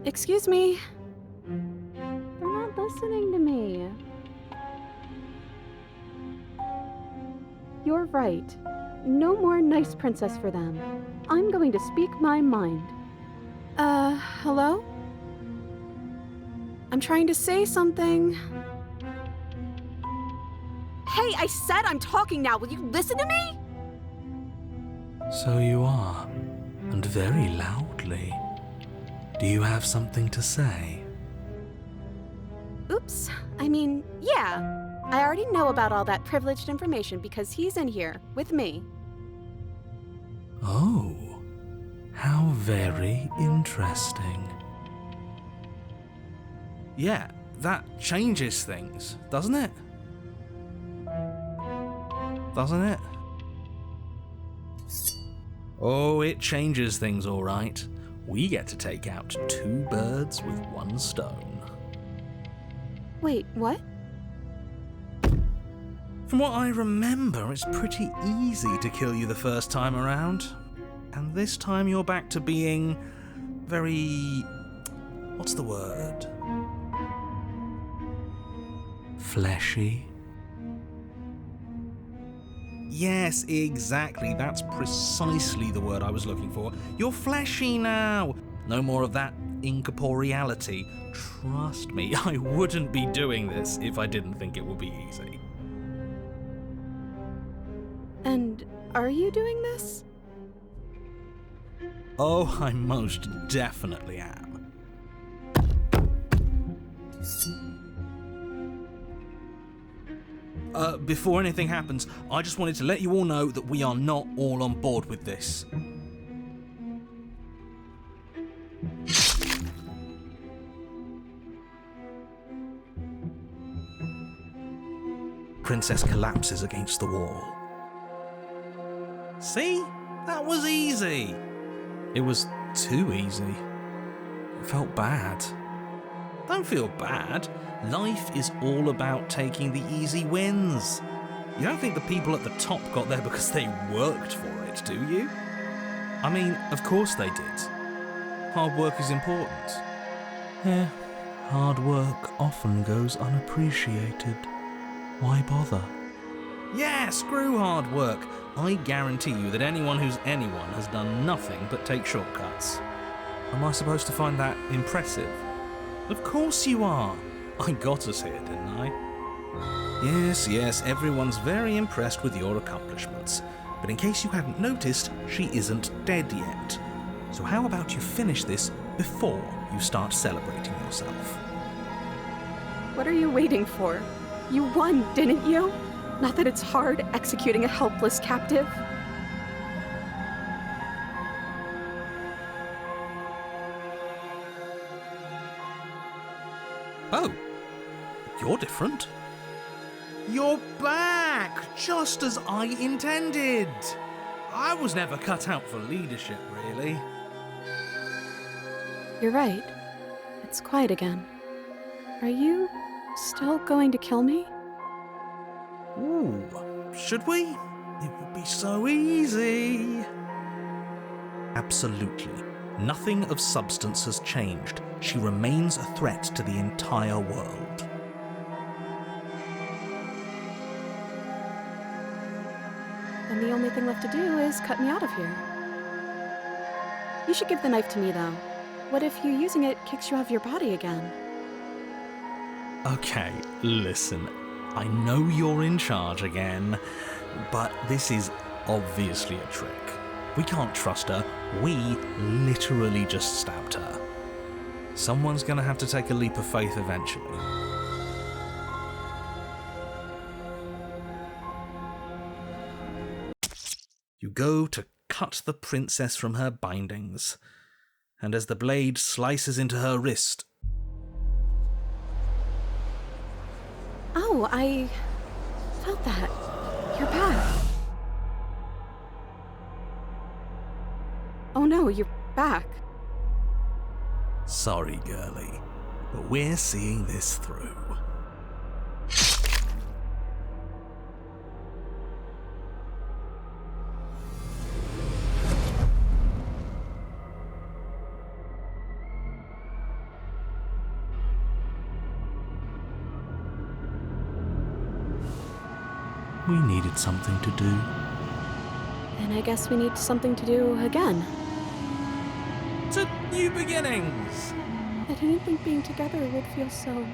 B: Excuse me.
E: They're not listening to me. You're right. No more nice princess for them. I'm going to speak my mind.
B: Hello? I'm trying to say something. Hey, I said I'm talking now. Will you listen to me?
A: So you are, and very loudly. Do you have something to say?
B: Oops. I mean, yeah. I already know about all that privileged information because he's in here with me.
A: Oh, how very interesting. Yeah, that changes things, doesn't it? Doesn't it? Oh, it changes things, all right. We get to take out 2 birds with 1 stone.
B: Wait, what?
A: From what I remember, it's pretty easy to kill you the first time around. And this time you're back to being very... what's the word? Fleshy? Yes, exactly. That's precisely the word I was looking for. You're fleshy now. No more of that incorporeality. Trust me, I wouldn't be doing this if I didn't think it would be easy.
B: And are you doing this?
A: Oh, I most definitely am. Before anything happens, I just wanted to let you all know that we are not all on board with this. Princess collapses against the wall. See? That was easy. It was too easy. It felt bad. Don't feel bad. Life is all about taking the easy wins. You don't think the people at the top got there because they worked for it, do you? I mean, of course they did. Hard work is important. Yeah, hard work often goes unappreciated. Why bother? Yeah, screw hard work. I guarantee you that anyone who's anyone has done nothing but take shortcuts. Am I supposed to find that impressive? Of course you are. I got us here, didn't I? Yes, everyone's very impressed with your accomplishments. But in case you hadn't noticed, she isn't dead yet. So how about you finish this before you start celebrating yourself?
E: What are you waiting for? You won, didn't you? Not that it's hard executing a helpless captive.
A: Oh, you're different. You're back, just as I intended. I was never cut out for leadership, really.
E: You're right. It's quiet again. Are you still going to kill me?
A: Ooh, should we? It would be so easy. Absolutely. Nothing of substance has changed. She remains a threat to the entire world.
E: Then the only thing left to do is cut me out of here. You should give the knife to me, though. What if you using it kicks you off your body again?
A: Okay, listen. I know you're in charge again, but this is obviously a trick. We can't trust her. We literally just stabbed her. Someone's gonna have to take a leap of faith eventually. You go to cut the princess from her bindings, and as the blade slices into her wrist...
E: Oh, I felt that. You're back. Oh no, you're back.
A: Sorry, girlie, but we're seeing this through. We needed something to do.
E: Then I guess we need something to do again.
A: To new beginnings!
E: I didn't think being together would feel so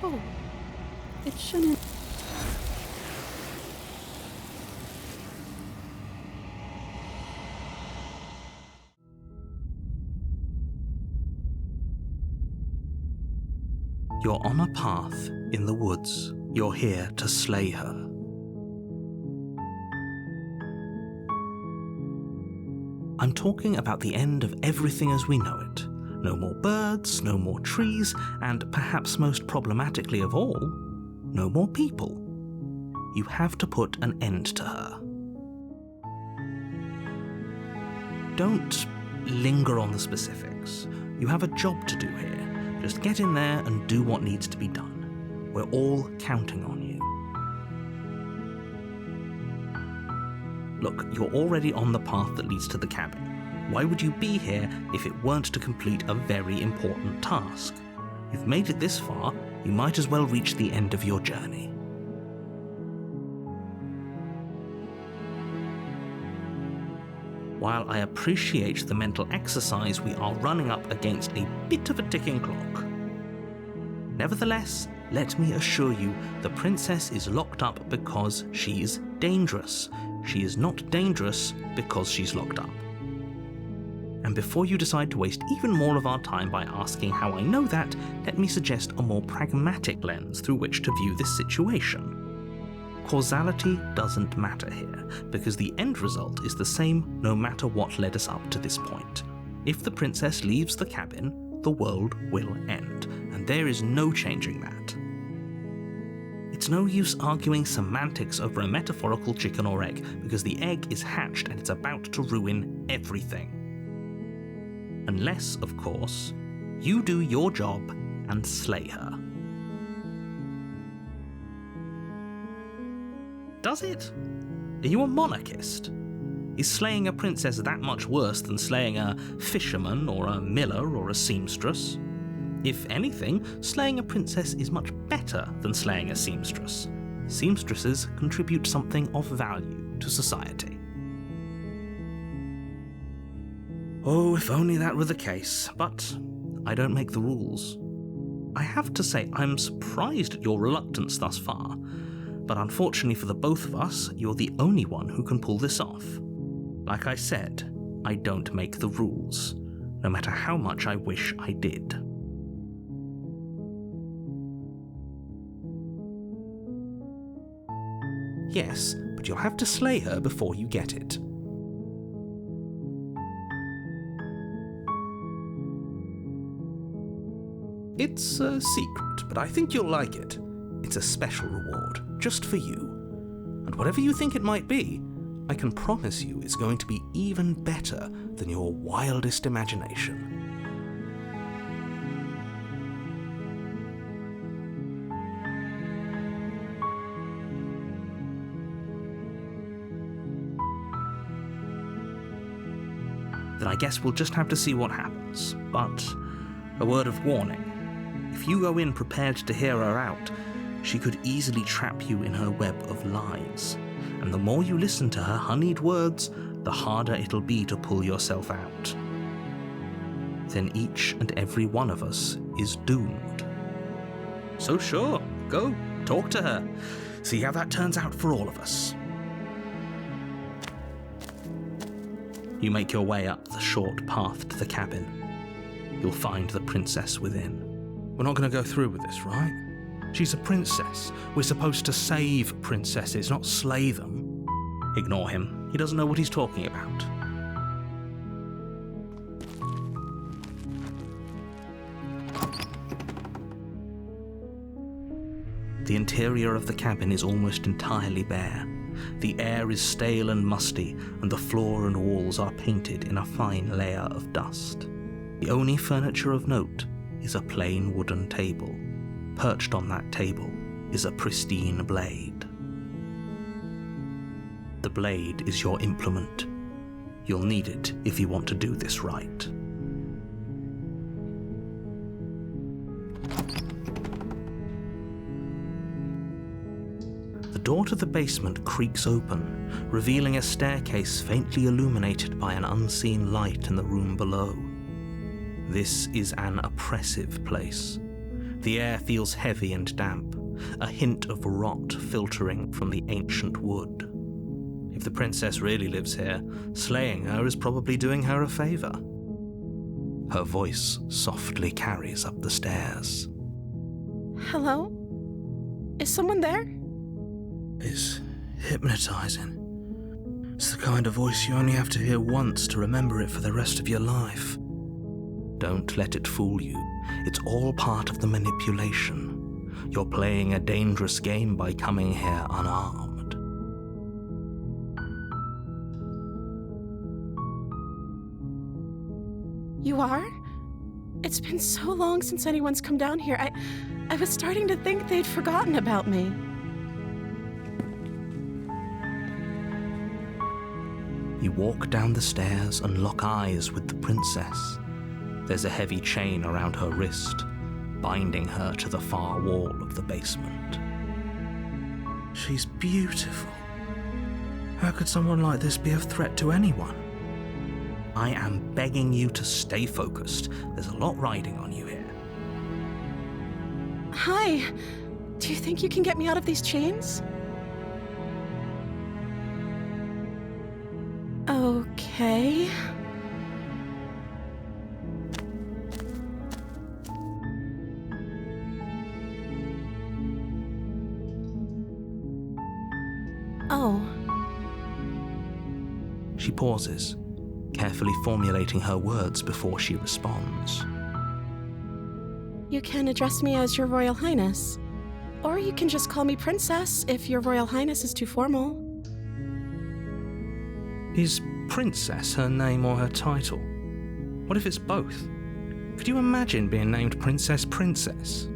E: cold. It shouldn't.
A: You're on a path in the woods. You're here to slay her. I'm talking about the end of everything as we know it. No more birds, no more trees, and perhaps most problematically of all, no more people. You have to put an end to her. Don't linger on the specifics. You have a job to do here. Just get in there and do what needs to be done. We're all counting on you. Look, you're already on the path that leads to the cabin. Why would you be here if it weren't to complete a very important task? You've made it this far, you might as well reach the end of your journey. While I appreciate the mental exercise, we are running up against a bit of a ticking clock. Nevertheless, let me assure you, the princess is locked up because she's dangerous. She is not dangerous because she's locked up. And before you decide to waste even more of our time by asking how I know that, let me suggest a more pragmatic lens through which to view this situation. Causality doesn't matter here, because the end result is the same no matter what led us up to this point. If the princess leaves the cabin, the world will end, and there is no changing that. It's no use arguing semantics over a metaphorical chicken or egg, because the egg is hatched and it's about to ruin everything. Unless, of course, you do your job and slay her. Does it? Are you a monarchist? Is slaying a princess that much worse than slaying a fisherman or a miller or a seamstress? If anything, slaying a princess is much better than slaying a seamstress. Seamstresses contribute something of value to society. Oh, if only that were the case, but I don't make the rules. I have to say I'm surprised at your reluctance thus far, but unfortunately for the both of us, you're the only one who can pull this off. Like I said, I don't make the rules, no matter how much I wish I did. Yes, but you'll have to slay her before you get it. It's a secret, but I think you'll like it. It's a special reward, just for you. And whatever you think it might be, I can promise you it's going to be even better than your wildest imagination. Then I guess we'll just have to see what happens. But a word of warning. If you go in prepared to hear her out, she could easily trap you in her web of lies. And the more you listen to her honeyed words, the harder it'll be to pull yourself out. Then each and every one of us is doomed. So sure, go, talk to her. See how that turns out for all of us. You make your way up the short path to the cabin. You'll find the princess within. We're not going to go through with this, right? She's a princess. We're supposed to save princesses, not slay them. Ignore him. He doesn't know what he's talking about. The interior of the cabin is almost entirely bare. The air is stale and musty, and the floor and walls are painted in a fine layer of dust. The only furniture of note is a plain wooden table. Perched on that table is a pristine blade. The blade is your implement. You'll need it if you want to do this right. The door to the basement creaks open, revealing a staircase faintly illuminated by an unseen light in the room below. This is an oppressive place. The air feels heavy and damp, a hint of rot filtering from the ancient wood. If the princess really lives here, slaying her is probably doing her a favor. Her voice softly carries up the stairs.
B: Hello? Is someone there?
A: It's hypnotizing. It's the kind of voice you only have to hear once to remember it for the rest of your life. Don't let it fool you. It's all part of the manipulation. You're playing a dangerous game by coming here unarmed.
B: You are? It's been so long since anyone's come down here. I was starting to think they'd forgotten about me.
A: You walk down the stairs and lock eyes with the princess. There's a heavy chain around her wrist, binding her to the far wall of the basement. She's beautiful. How could someone like this be of threat to anyone? I am begging you to stay focused. There's a lot riding on you here.
B: Hi. Do you think you can get me out of these chains? Okay. Oh.
A: She pauses, carefully formulating her words before she responds.
B: You can address me as Your Royal Highness. Or you can just call me Princess if Your Royal Highness is too formal.
A: Is Princess her name or her title? What if it's both? Could you imagine being named Princess Princess?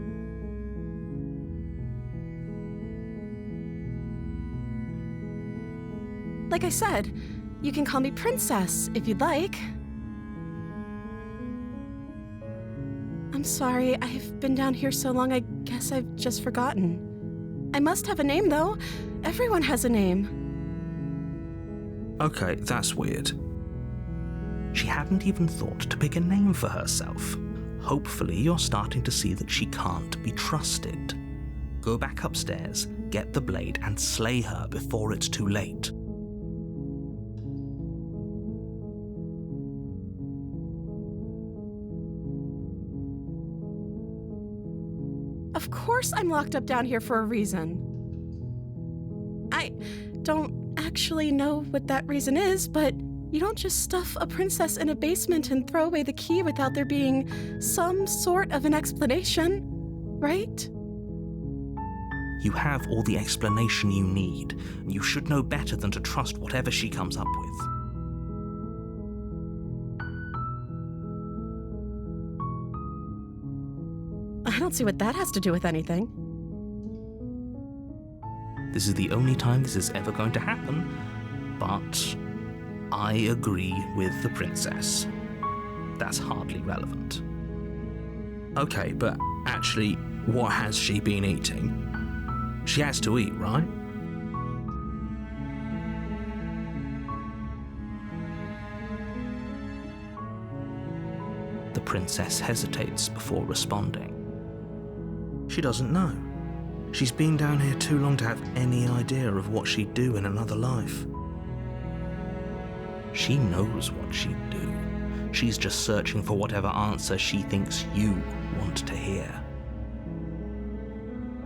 B: Like I said, you can call me Princess if you'd like. I'm sorry, I've been down here so long, I guess I've just forgotten. I must have a name, though. Everyone has a name.
A: Okay, that's weird. She hadn't even thought to pick a name for herself. Hopefully you're starting to see that she can't be trusted. Go back upstairs, get the blade, and slay her before it's too late.
B: Of course I'm locked up down here for a reason. I don't actually know what that reason is, but you don't just stuff a princess in a basement and throw away the key without there being some sort of an explanation, right?
A: You have all the explanation you need, and you should know better than to trust whatever she comes up with.
B: I don't see what that has to do with anything.
A: This is the only time this is ever going to happen, but I agree with the princess. That's hardly relevant. Okay, but actually, what has she been eating? She has to eat, right? The princess hesitates before responding. She doesn't know. She's been down here too long to have any idea of what she'd do in another life. She knows what she'd do. She's just searching for whatever answer she thinks you want to hear.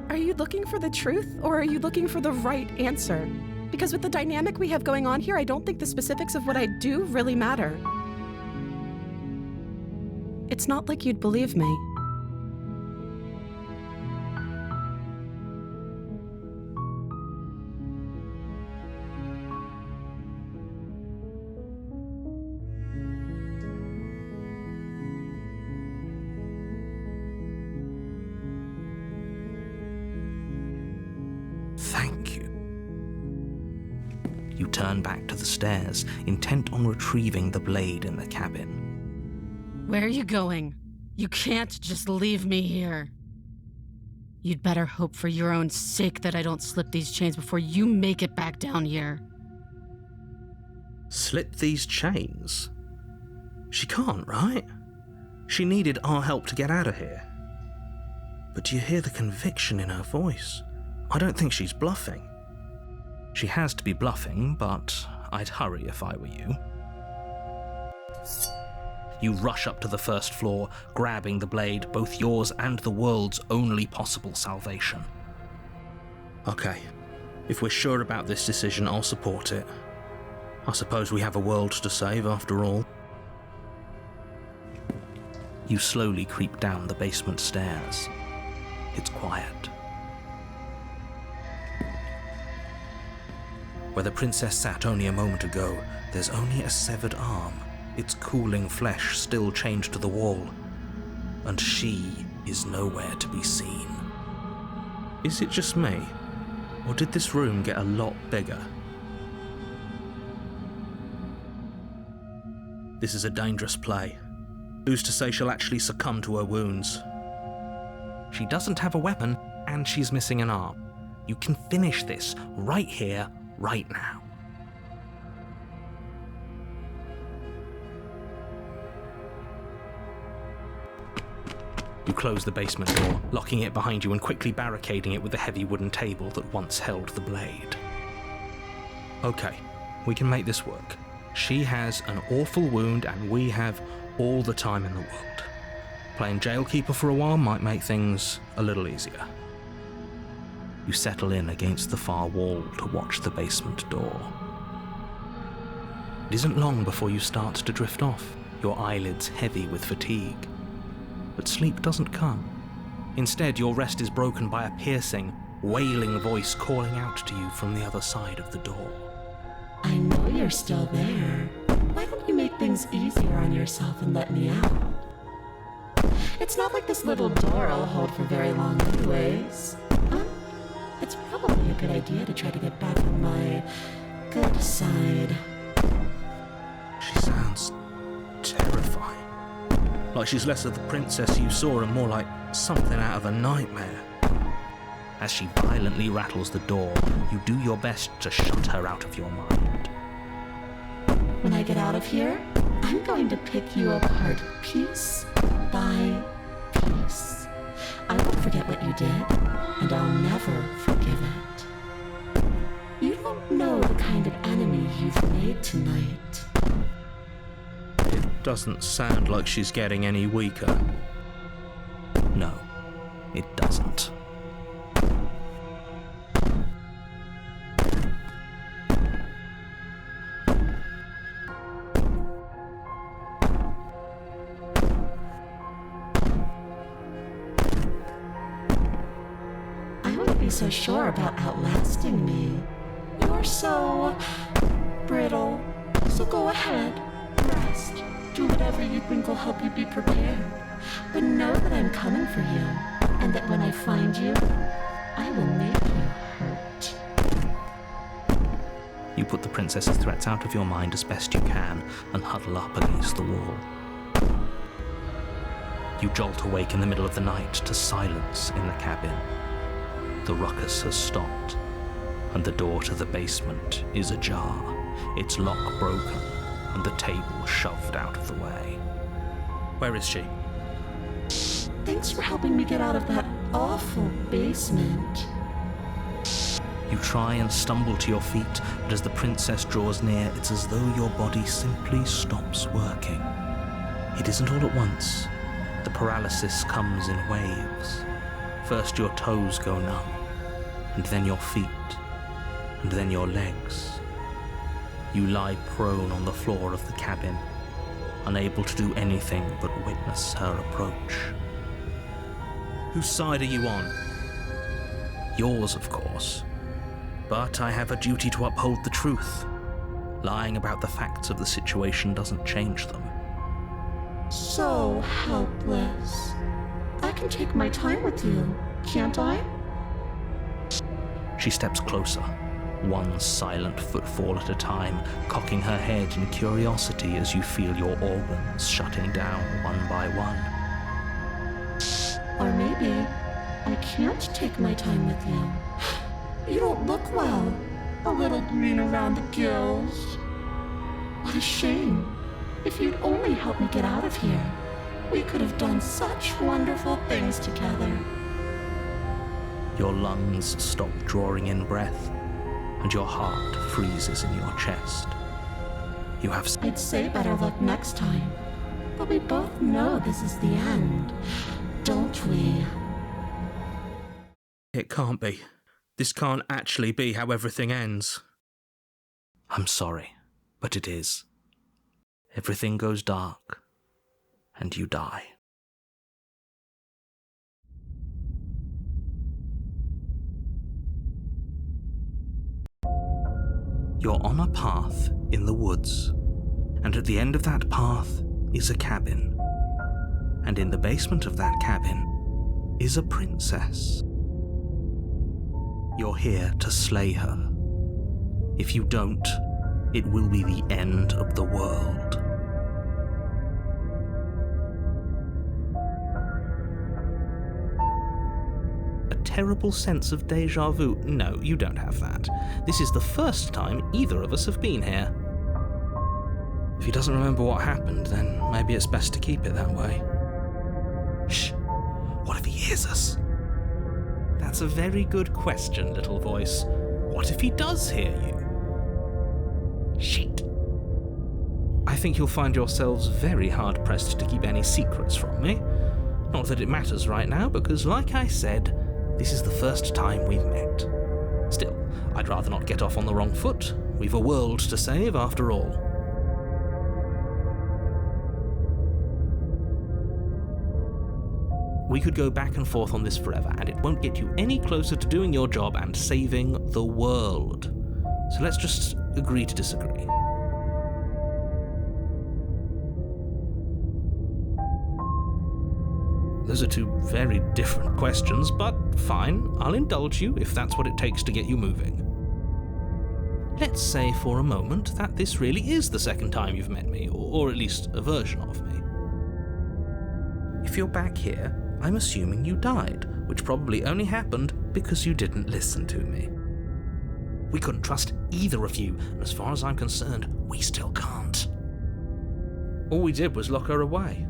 B: Are you looking for the truth, or are you looking for the right answer? Because with the dynamic we have going on here, I don't think the specifics of what I do really matter. It's not like you'd believe me.
A: Thank you. You turn back to the stairs, intent on retrieving the blade in the cabin.
B: Where are you going? You can't just leave me here. You'd better hope for your own sake that I don't slip these chains before you make it back down here.
A: Slip these chains? She can't, right? She needed our help to get out of here. But do you hear the conviction in her voice? I don't think she's bluffing. She has to be bluffing, but I'd hurry if I were you. You rush up to the first floor, grabbing the blade, both yours and the world's only possible salvation. Okay, if we're sure about this decision, I'll support it. I suppose we have a world to save after all. You slowly creep down the basement stairs. It's quiet. Where the princess sat only a moment ago, there's only a severed arm, its cooling flesh still chained to the wall, and she is nowhere to be seen. Is it just me, or did this room get a lot bigger? This is a dangerous play. Who's to say she'll actually succumb to her wounds? She doesn't have a weapon, and she's missing an arm. You can finish this right here, right now. You close the basement door, locking it behind you and quickly barricading it with the heavy wooden table that once held the blade. Okay, we can make this work. She has an awful wound and we have all the time in the world. Playing jailkeeper for a while might make things a little easier. You settle in against the far wall to watch the basement door. It isn't long before you start to drift off, your eyelids heavy with fatigue. But sleep doesn't come. Instead, your rest is broken by a piercing, wailing voice calling out to you from the other side of the door.
D: I know you're still there. Why don't you make things easier on yourself and let me out? It's not like this little door I'll hold for very long anyways. Huh? It's probably a good idea to try to get back on my good side.
A: She sounds terrifying. Like she's less of the princess you saw and more like something out of a nightmare. As she violently rattles the door, you do your best to shut her out of your mind.
D: when I get out of here, I'm going to pick you apart piece by piece. I won't forget what you did, and I'll never forgive it. You don't know the kind of enemy you've made tonight.
A: It doesn't sound like she's getting any weaker. No, it doesn't.
D: So sure about outlasting me. You're so brittle. So go ahead, rest. Do whatever you think will help you be prepared. But know that I'm coming for you, and that when I find you, I will make you hurt.
A: You put the princess's threats out of your mind as best you can and huddle up against the wall. You jolt awake in the middle of the night to silence in the cabin. The ruckus has stopped, and the door to the basement is ajar, its lock broken, and the table shoved out of the way. Where is she?
D: Thanks for helping me get out of that awful basement.
A: You try and stumble to your feet, but as the princess draws near, it's as though your body simply stops working. It isn't all at once. The paralysis comes in waves. First your toes go numb, and then your feet, and then your legs. You lie prone on the floor of the cabin, unable to do anything but witness her approach. Whose side are you on? Yours, of course. But I have a duty to uphold the truth. Lying about the facts of the situation doesn't change them.
D: So helpless. I can take my time with you, can't I?
A: She steps closer, one silent footfall at a time, cocking her head in curiosity as you feel your organs shutting down one by one.
D: Or maybe I can't take my time with you. You don't look well. A little green around the gills. What a shame. If you'd only helped me get out of here, we could have done such wonderful things together.
A: Your lungs stop drawing in breath, and your heart freezes in your chest. You have...
D: I'd say better luck next time, but we both know this is the end, don't we?
A: It can't be. This can't actually be how everything ends. I'm sorry, but it is. Everything goes dark, and you die. You're on a path in the woods, and at the end of that path is a cabin. And in the basement of that cabin is a princess. You're here to slay her. If you don't, it will be the end of the world. A terrible sense of déjà vu. No, you don't have that. This is the first time either of us have been here. If he doesn't remember what happened, then maybe it's best to keep it that way. Shh! What if he hears us? That's a very good question, little voice. What if he does hear you? Shit. I think you'll find yourselves very hard-pressed to keep any secrets from me. Not that it matters right now, because like I said, this is the first time we've met. Still, I'd rather not get off on the wrong foot. We've a world to save, after all. We could go back and forth on this forever, and it won't get you any closer to doing your job and saving the world. So let's just agree to disagree. Those are two very different questions, but fine, I'll indulge you if that's what it takes to get you moving. Let's say for a moment that this really is the second time you've met me, or at least a version of me. If you're back here, I'm assuming you died, which probably only happened because you didn't listen to me. We couldn't trust either of you, and as far as I'm concerned, we still can't. All we did was lock her away.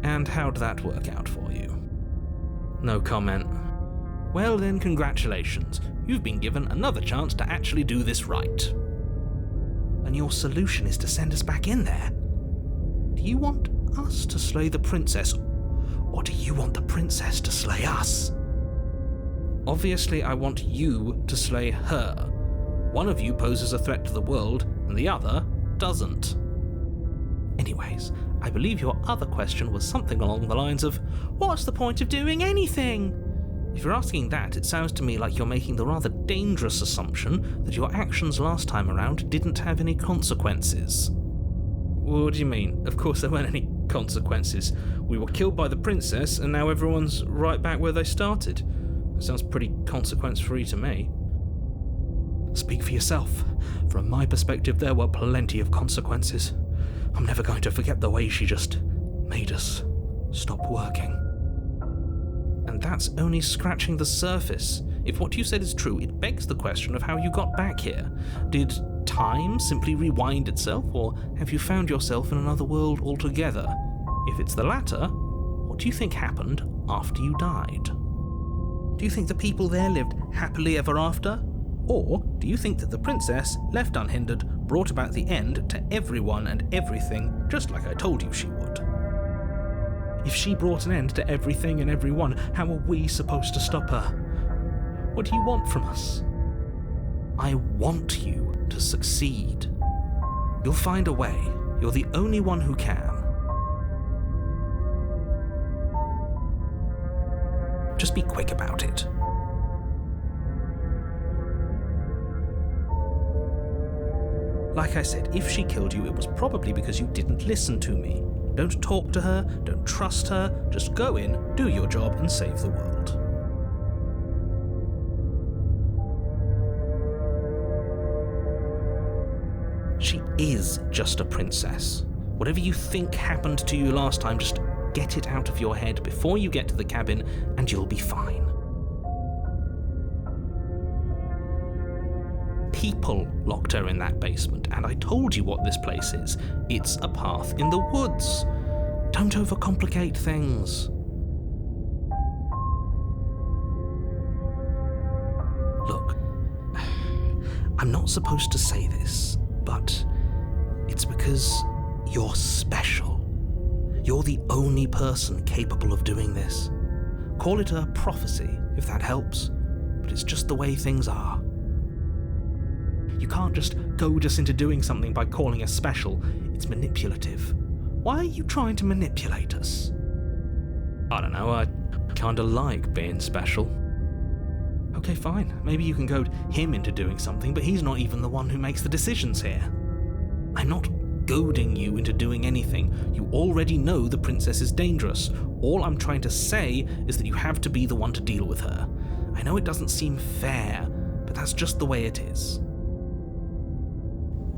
A: And how'd that work out for you? No comment. Well then, congratulations. You've been given another chance to actually do this right. And your solution is to send us back in there? Do you want us to slay the princess, or do you want the princess to slay us? Obviously, I want you to slay her. One of you poses a threat to the world, and the other doesn't. Anyways, I believe your other question was something along the lines of, what's the point of doing anything? If you're asking that, it sounds to me like you're making the rather dangerous assumption that your actions last time around didn't have any consequences. What do you mean? Of course there weren't any consequences. We were killed by the princess, and now everyone's right back where they started. That sounds pretty consequence-free to me. Speak for yourself. From my perspective, there were plenty of consequences. I'm never going to forget the way she just made us stop working. And that's only scratching the surface. If what you said is true, it begs the question of how you got back here. Did time simply rewind itself, or have you found yourself in another world altogether? If it's the latter, what do you think happened after you died? Do you think the people there lived happily ever after? Or do you think that the princess, left unhindered, brought about the end to everyone and everything, just like I told you she would? If she brought an end to everything and everyone, how are we supposed to stop her? What do you want from us? I want you to succeed. You'll find a way. You're the only one who can. Just be quick about it. Like I said, if she killed you, it was probably because you didn't listen to me. Don't talk to her, don't trust her, just go in, do your job, and save the world. She is just a princess. Whatever you think happened to you last time, just get it out of your head before you get to the cabin, and you'll be fine. People locked her in that basement, and I told you what this place is. It's a path in the woods. Don't overcomplicate things. Look, I'm not supposed to say this, but it's because you're special. You're the only person capable of doing this. Call it a prophecy, if that helps, but it's just the way things are. You can't just goad us into doing something by calling us special. It's manipulative. Why are you trying to manipulate us? I don't know, I kinda like being special. Okay, fine. Maybe you can goad him into doing something, but he's not even the one who makes the decisions here. I'm not goading you into doing anything. You already know the princess is dangerous. All I'm trying to say is that you have to be the one to deal with her. I know it doesn't seem fair, but that's just the way it is.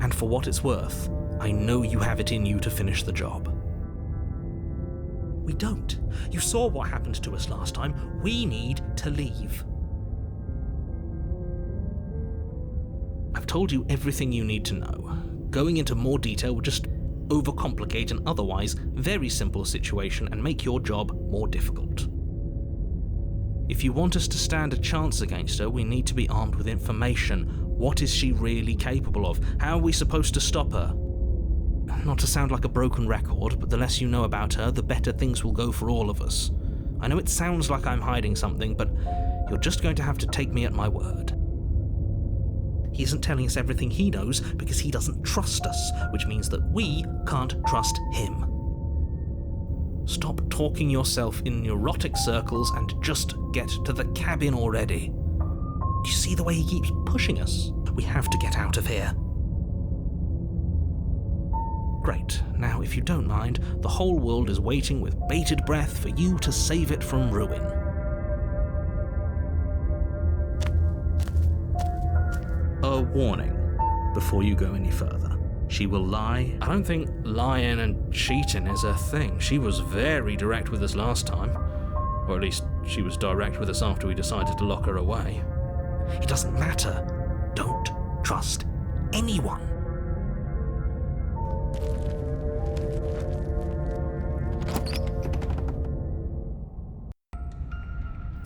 A: And for what it's worth, I know you have it in you to finish the job. We don't. You saw what happened to us last time. We need to leave. I've told you everything you need to know. Going into more detail would just overcomplicate an otherwise very simple situation and make your job more difficult. If you want us to stand a chance against her, we need to be armed with information. What is she really capable of? How are we supposed to stop her? Not to sound like a broken record, but the less you know about her, the better things will go for all of us. I know it sounds like I'm hiding something, but you're just going to have to take me at my word. He isn't telling us everything he knows because he doesn't trust us, which means that we can't trust him. Stop talking yourself in neurotic circles and just get to the cabin already. Do you see the way he keeps pushing us? We have to get out of here. Great. Now, if you don't mind, the whole world is waiting with bated breath for you to save it from ruin. A warning before you go any further. She will lie. I don't think lying and cheating is her thing. She was very direct with us last time. Or at least she was direct with us after we decided to lock her away. It doesn't matter. trust anyone.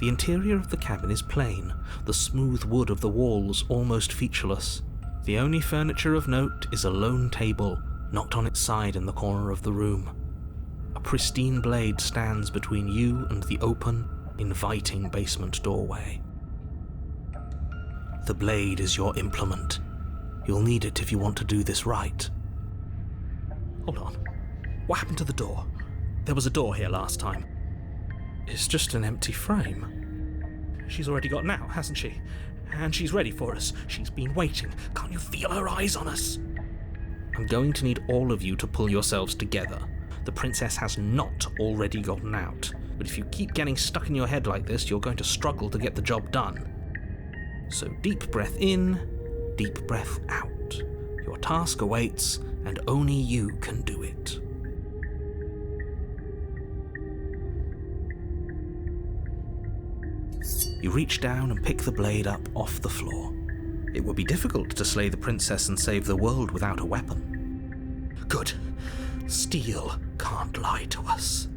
A: The interior of the cabin is plain, the smooth wood of the walls almost featureless. The only furniture of note is a lone table, knocked on its side in the corner of the room. A pristine blade stands between you and the open, inviting basement doorway. The blade is your implement. You'll need it if you want to do this right. Hold on. What happened to the door? There was a door here last time. It's just an empty frame. She's already got out, hasn't she? And she's ready for us. She's been waiting. Can't you feel her eyes on us? I'm going to need all of you to pull yourselves together. The princess has not already gotten out. But if you keep getting stuck in your head like this, you're going to struggle to get the job done. So deep breath in, deep breath out. Your task awaits, and only you can do it. You reach down and pick the blade up off the floor. It would be difficult to slay the princess and save the world without a weapon. Good. Steel can't lie to us.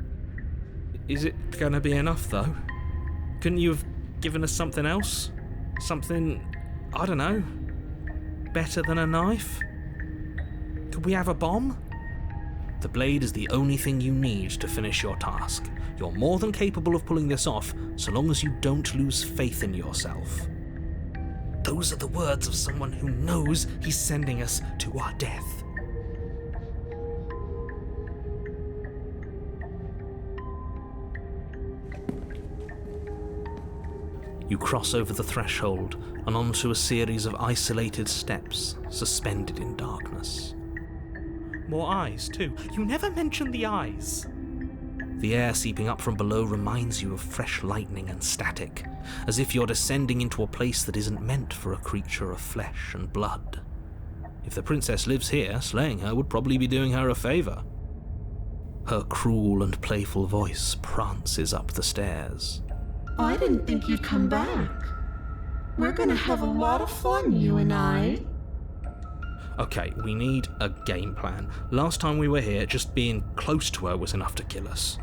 A: Is it gonna be enough, though? Couldn't you have given us something else? Something, I don't know, better than a knife? Could we have a bomb? The blade is the only thing you need to finish your task. You're more than capable of pulling this off, so long as you don't lose faith in yourself. Those are the words of someone who knows he's sending us to our death. You cross over the threshold and onto a series of isolated steps, suspended in darkness. More eyes, too. You never mentioned the eyes. The air seeping up from below reminds you of fresh lightning and static, as if you're descending into a place that isn't meant for a creature of flesh and blood. If the princess lives here, slaying her would probably be doing her a favour. Her cruel and playful voice prances up the stairs.
D: I didn't think you'd come back. We're gonna have a lot of fun, you and I.
A: Okay, we need a game plan. Last time we were here, just being close to her was enough to kill us.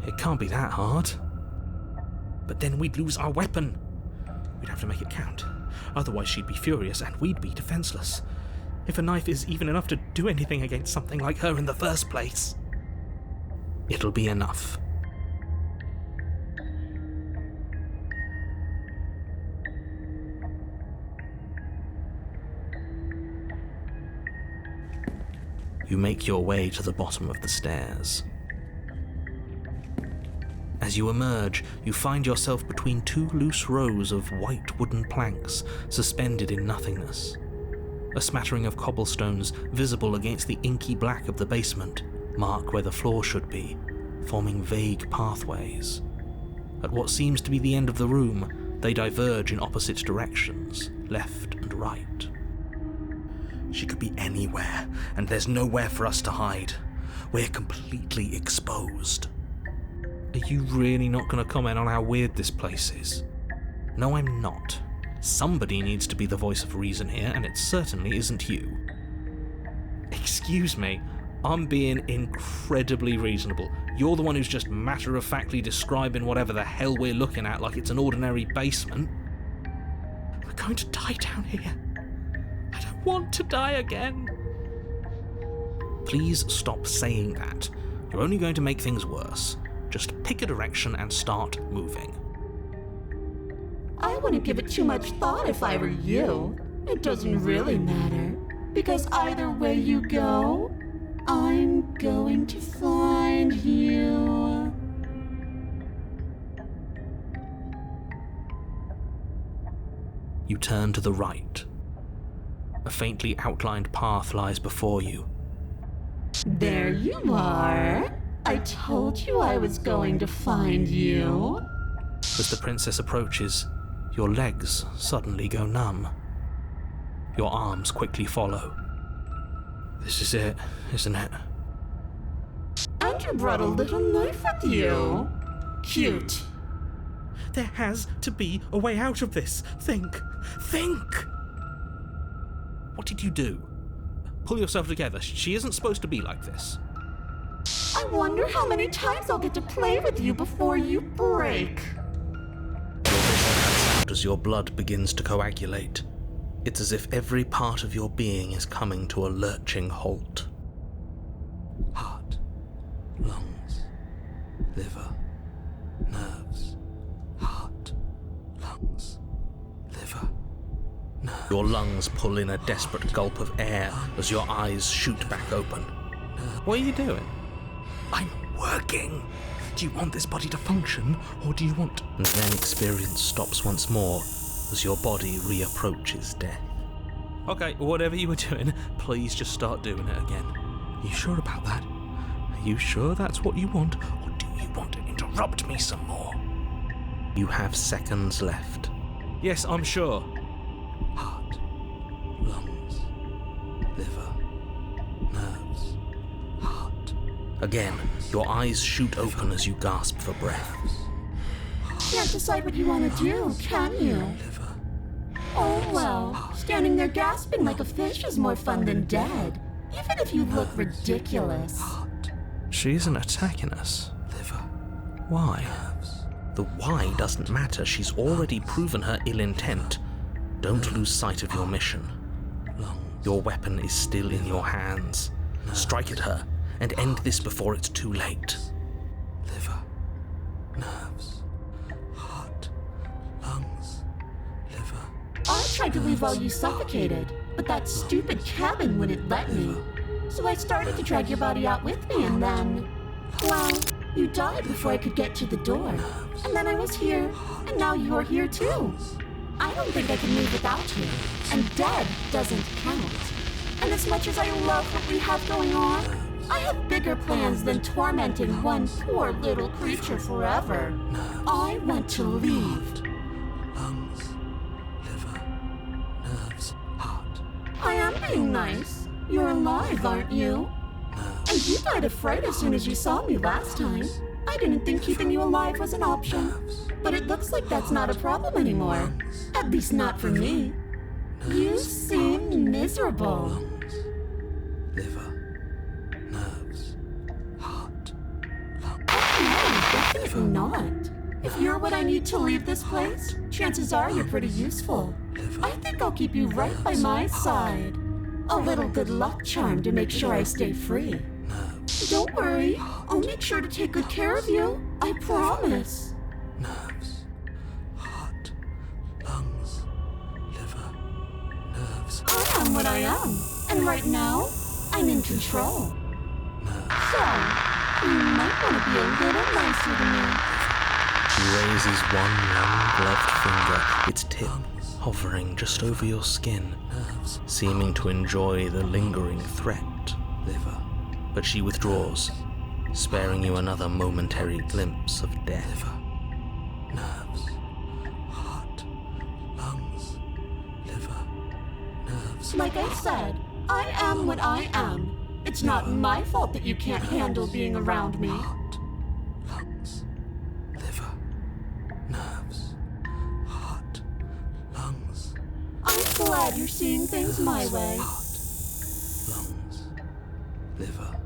A: It can't be that hard. But then we'd lose our weapon. We'd have to make it count. Otherwise she'd be furious and we'd be defenseless. If a knife is even enough to do anything against something like her in the first place. It'll be enough. You make your way to the bottom of the stairs. As you emerge, you find yourself between two loose rows of white wooden planks suspended in nothingness. A smattering of cobblestones visible against the inky black of the basement mark where the floor should be, forming vague pathways. At what seems to be the end of the room, they diverge in opposite directions, left and right. She could be anywhere, and there's nowhere for us to hide. We're completely exposed. Are you really not going to comment on how weird this place is? No, I'm not. Somebody needs to be the voice of reason here, and it certainly isn't you. Excuse me, I'm being incredibly reasonable. You're the one who's just matter-of-factly describing whatever the hell we're looking at like it's an ordinary basement. We're going to die down here. I don't want to die again. Please stop saying that. You're only going to make things worse. Just pick a direction and start moving.
D: I wouldn't give it too much thought if I were you. It doesn't really matter, because either way you go, I'm going to find you.
A: You turn to the right. A faintly outlined path lies before you.
D: There you are. I told you I was going to find you.
A: As the princess approaches, your legs suddenly go numb. Your arms quickly follow. This is it, isn't it?
D: And you brought a little knife with you. Cute.
A: There has to be a way out of this. Think! What did you do? Pull yourself together. She isn't supposed to be like this.
D: I wonder how many times I'll get to play with you before you break.
A: As your blood begins to coagulate, it's as if every part of your being is coming to a lurching halt. Heart, lungs, liver, nerves. Heart, lungs, liver, nerves. Your lungs pull in a desperate gulp of air as your eyes shoot back open. What are you doing? I'm working. Do you want this body to function, or do you want... And then experience stops once more as your body reapproaches death. Okay, whatever you were doing, please just start doing it again. Are you sure about that? Are you sure that's what you want, or do you want to interrupt me some more? You have seconds left. Yes, I'm sure. Heart, lungs, liver, nerves, heart. Again, your eyes shoot open as you gasp for breath.
D: Can't decide what you want to do, can you? Oh well, standing there gasping like a fish is more fun than dead, even if you look ridiculous.
A: She isn't attacking us. Why? The why doesn't matter. She's already proven her ill intent. Don't lose sight of your mission. Your weapon is still in your hands. Strike at her and end this before it's too late. Liver, nerves, heart, lungs, liver.
D: I tried to leave while you suffocated, but that stupid cabin wouldn't let me. So I started to drag your body out with me, and then... well, you died before I could get to the door. And then I was here, and now you're here too. I don't think I can leave without you, and dead doesn't count. And as much as I love what we have going on, I have bigger plans than tormenting one poor little creature forever. I want to leave.
A: Lungs, liver, nerves, heart.
D: I am being nice. You're alive, aren't you? And you died of fright as soon as you saw me last time. I didn't think keeping you alive was an option. But it looks like that's not a problem anymore. At least not for me. You seem miserable.
A: Lungs, liver, nerves, heart, lungs.
D: Oh, no, definitely not. If you're what I need to leave this place, chances are you're pretty useful. I think I'll keep you right by my side. A little good luck charm to make sure I stay free. Don't worry, I'll make sure to take good care of you. I promise.
A: Nerves, heart, lungs, liver, nerves.
D: I am what I am, and right now, I'm in control. So, you might want to be a little nicer to me.
A: She raises one long gloved finger, its tip hovering just over your skin, seeming to enjoy the lingering threat. But she withdraws, sparing you another momentary glimpse of death. Nerves, heart, lungs, liver, nerves.
D: Like I said, I am what I am. It's not my fault that you can't handle being around me.
A: Heart, lungs, liver, nerves, heart, lungs.
D: I'm glad you're seeing things my way.
A: Heart, lungs, liver,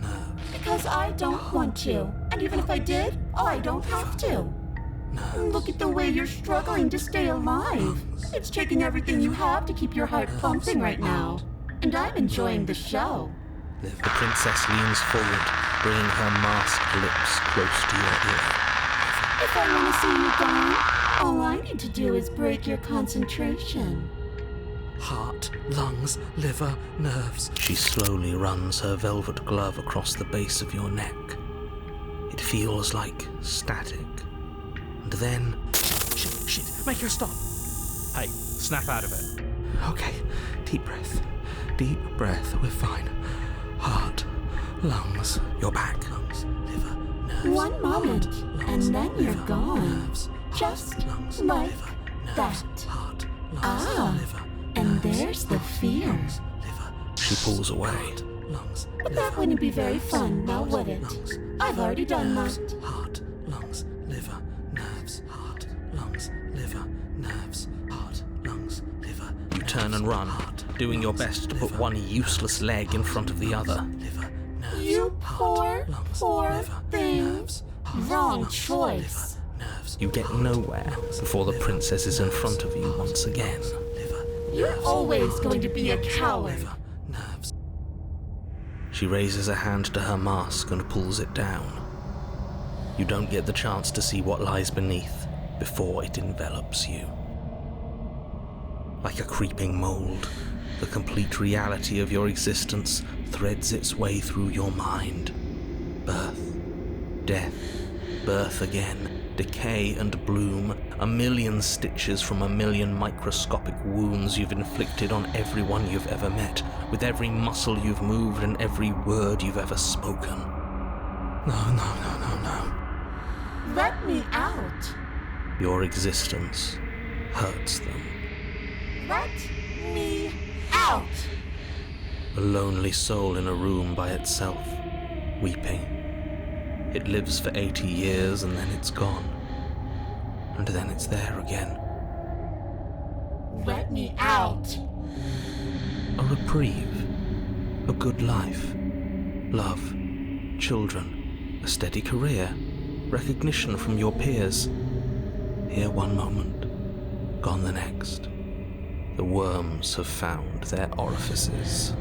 A: nerves.
D: Because I don't want to. And even if I did, I don't have to. Look at the way you're struggling to stay alive. It's taking everything you have to keep your heart pumping right now. And I'm enjoying the show.
A: The princess leans forward, bringing her masked lips close to your ear.
D: If I want to see you gone, all I need to do is break your concentration.
A: Heart, lungs, liver, nerves. She slowly runs her velvet glove across the base of your neck. It feels like static. And then... Shit, make her stop. Hey, snap out of it. Okay, deep breath, we're fine. Heart, lungs, you're back. Lungs, liver, nerves.
D: One moment, and then you're gone.
A: Nerves,
D: Just
A: lungs,
D: like
A: liver, nerves,
D: that.
A: Heart, lungs,
D: Ah,
A: liver,
D: and
A: nerves,
D: there's the fear.
A: lungs, liver. She pulls away.
D: But that wouldn't be very fun, now would it? I've already done that.
A: Heart, lungs, liver, nerves, heart, lungs, liver, nerves, heart, lungs, liver. You turn and run, doing your best to put one useless leg in front of the other.
D: You poor thing. Wrong choice.
A: You get nowhere before the princess is in front of you once again.
D: You're always going to be a coward.
A: She raises a hand to her mask and pulls it down. You don't get the chance to see what lies beneath before it envelops you. Like a creeping mold, the complete reality of your existence threads its way through your mind. Birth, death, birth again, decay and bloom, a million stitches from a million microscopic wounds you've inflicted on everyone you've ever met, with every muscle you've moved and every word you've ever spoken. No.
D: Let me out.
A: Your existence hurts them.
D: Let me out.
A: A lonely soul in a room by itself, weeping. It lives for 80 years and then it's gone. And then it's there again.
D: Let me out.
A: A reprieve. A good life. Love. Children. A steady career. Recognition from your peers. Here one moment. Gone the next. The worms have found their orifices.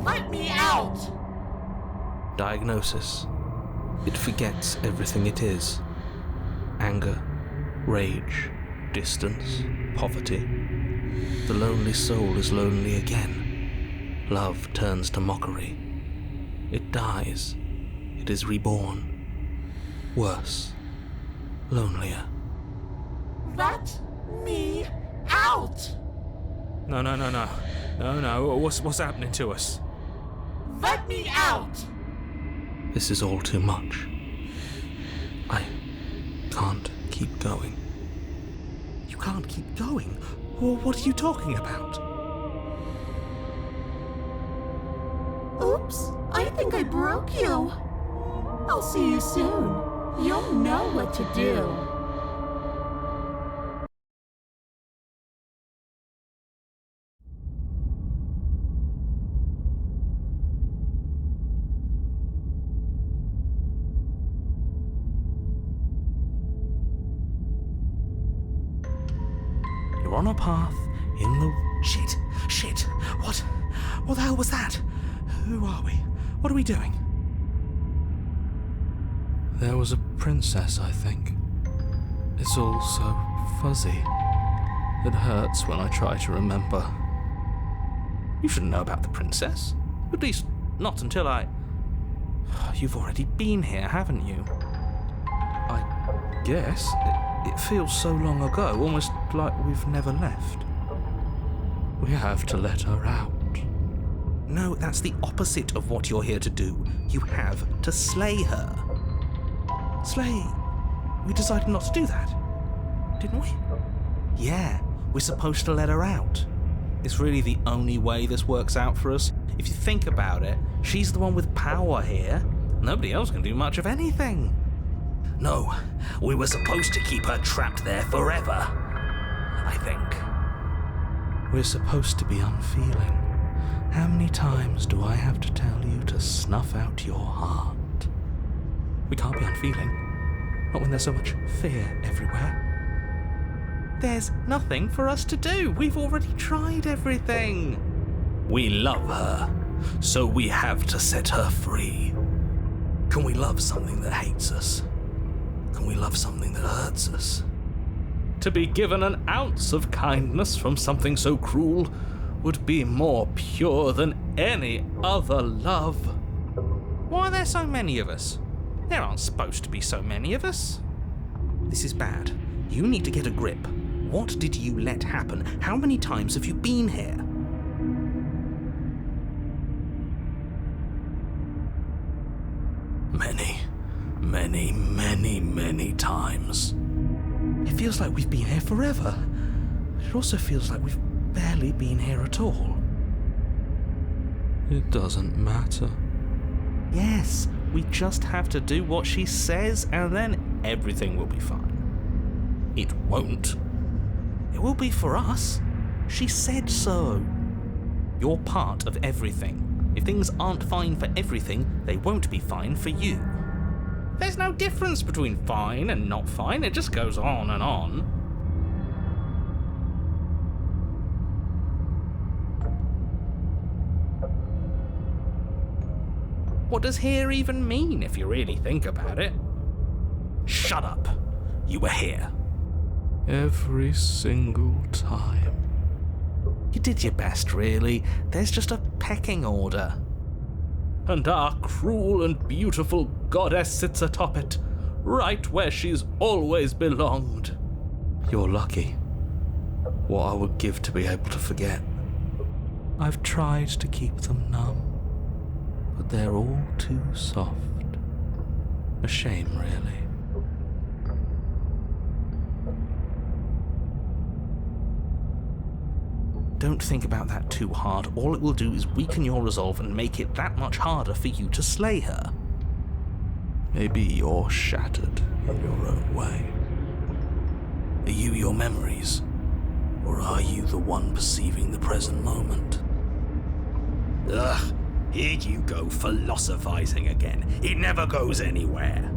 D: Let me out.
A: Diagnosis. It forgets everything it is. Anger, rage, distance, poverty. The lonely soul is lonely again. Love turns to mockery. It dies. It is reborn. Worse. Lonelier.
D: Let me out.
F: No. What's happening to us?
D: Let me out.
A: This is all too much. I can't keep going.
F: You can't keep going? What are you talking about?
D: Oops, I think I broke you. I'll see you soon. You'll know what to do.
F: You're on a path in the... Shit. What the hell was that? Who are we? What are we doing?
A: There was a princess, I think. It's all so fuzzy. It hurts when I try to remember.
F: You shouldn't know about the princess. At least, not until I... You've already been here, haven't you?
A: I guess. It feels so long ago, almost like we've never left. We have to let her out.
F: No, that's the opposite of what you're here to do. You have to slay her. Slay? We decided not to do that, didn't we? Yeah, we're supposed to let her out. It's really the only way this works out for us. If you think about it, she's the one with power here. Nobody else can do much of anything. No, we were supposed to keep her trapped there forever, I think.
A: We're supposed to be unfeeling. How many times do I have to tell you to snuff out your heart?
F: We can't be unfeeling. Not when there's so much fear everywhere. There's nothing for us to do. We've already tried everything.
A: We love her, so we have to set her free. Can we love something that hates us? Can we love something that hurts us?
F: To be given an ounce of kindness from something so cruel would be more pure than any other love. Why are there so many of us? There aren't supposed to be so many of us. This is bad. You need to get a grip. What did you let happen? How many times have you been here?
A: Many times.
F: It feels like we've been here forever. It also feels like we've barely been here at all.
G: It doesn't matter.
F: Yes, we just have to do what she says and then everything will be fine. It won't. It will be for us. She said so. You're part of everything. If things aren't fine for everything, they won't be fine for you. There's no difference between fine and not fine, it just goes on and on. What does here even mean if you really think about it? Shut up. You were here.
G: Every single time.
F: You did your best, really. There's just a pecking order. And our cruel and beautiful goddess sits atop it, right where she's always belonged.
G: You're lucky. What I would give to be able to forget. I've tried to keep them numb, but they're all too soft. A shame, really.
F: Don't think about that too hard. All it will do is weaken your resolve and make it that much harder for you to slay her.
G: Maybe you're shattered in your own way. Are you your memories? Or are you the one perceiving the present moment?
F: Ugh, here you go philosophizing again. It never goes anywhere.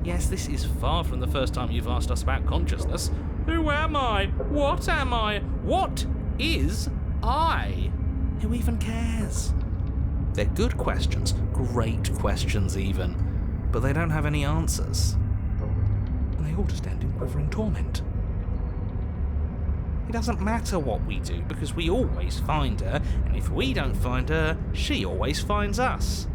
F: Yes, this is far from the first time you've asked us about consciousness. Who am I? What am I? What is I? Who even cares? They're good questions, great questions even, but they don't have any answers. And they all just end in quivering torment. It doesn't matter what we do, because we always find her, and if we don't find her, she always finds us.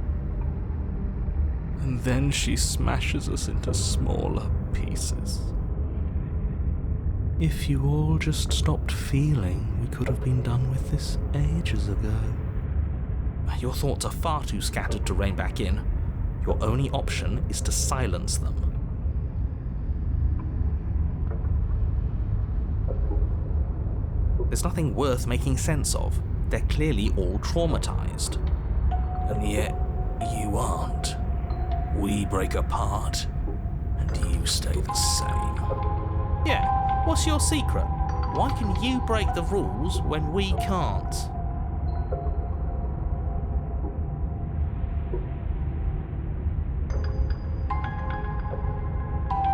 G: And then she smashes us into smaller pieces.
F: If you all just stopped feeling, we could have been done with this ages ago. Your thoughts are far too scattered to rein back in. Your only option is to silence them. There's nothing worth making sense of. They're clearly all traumatized.
G: And yet, you aren't. We break apart, and you stay the same.
F: Yeah. What's your secret? Why can you break the rules when we can't?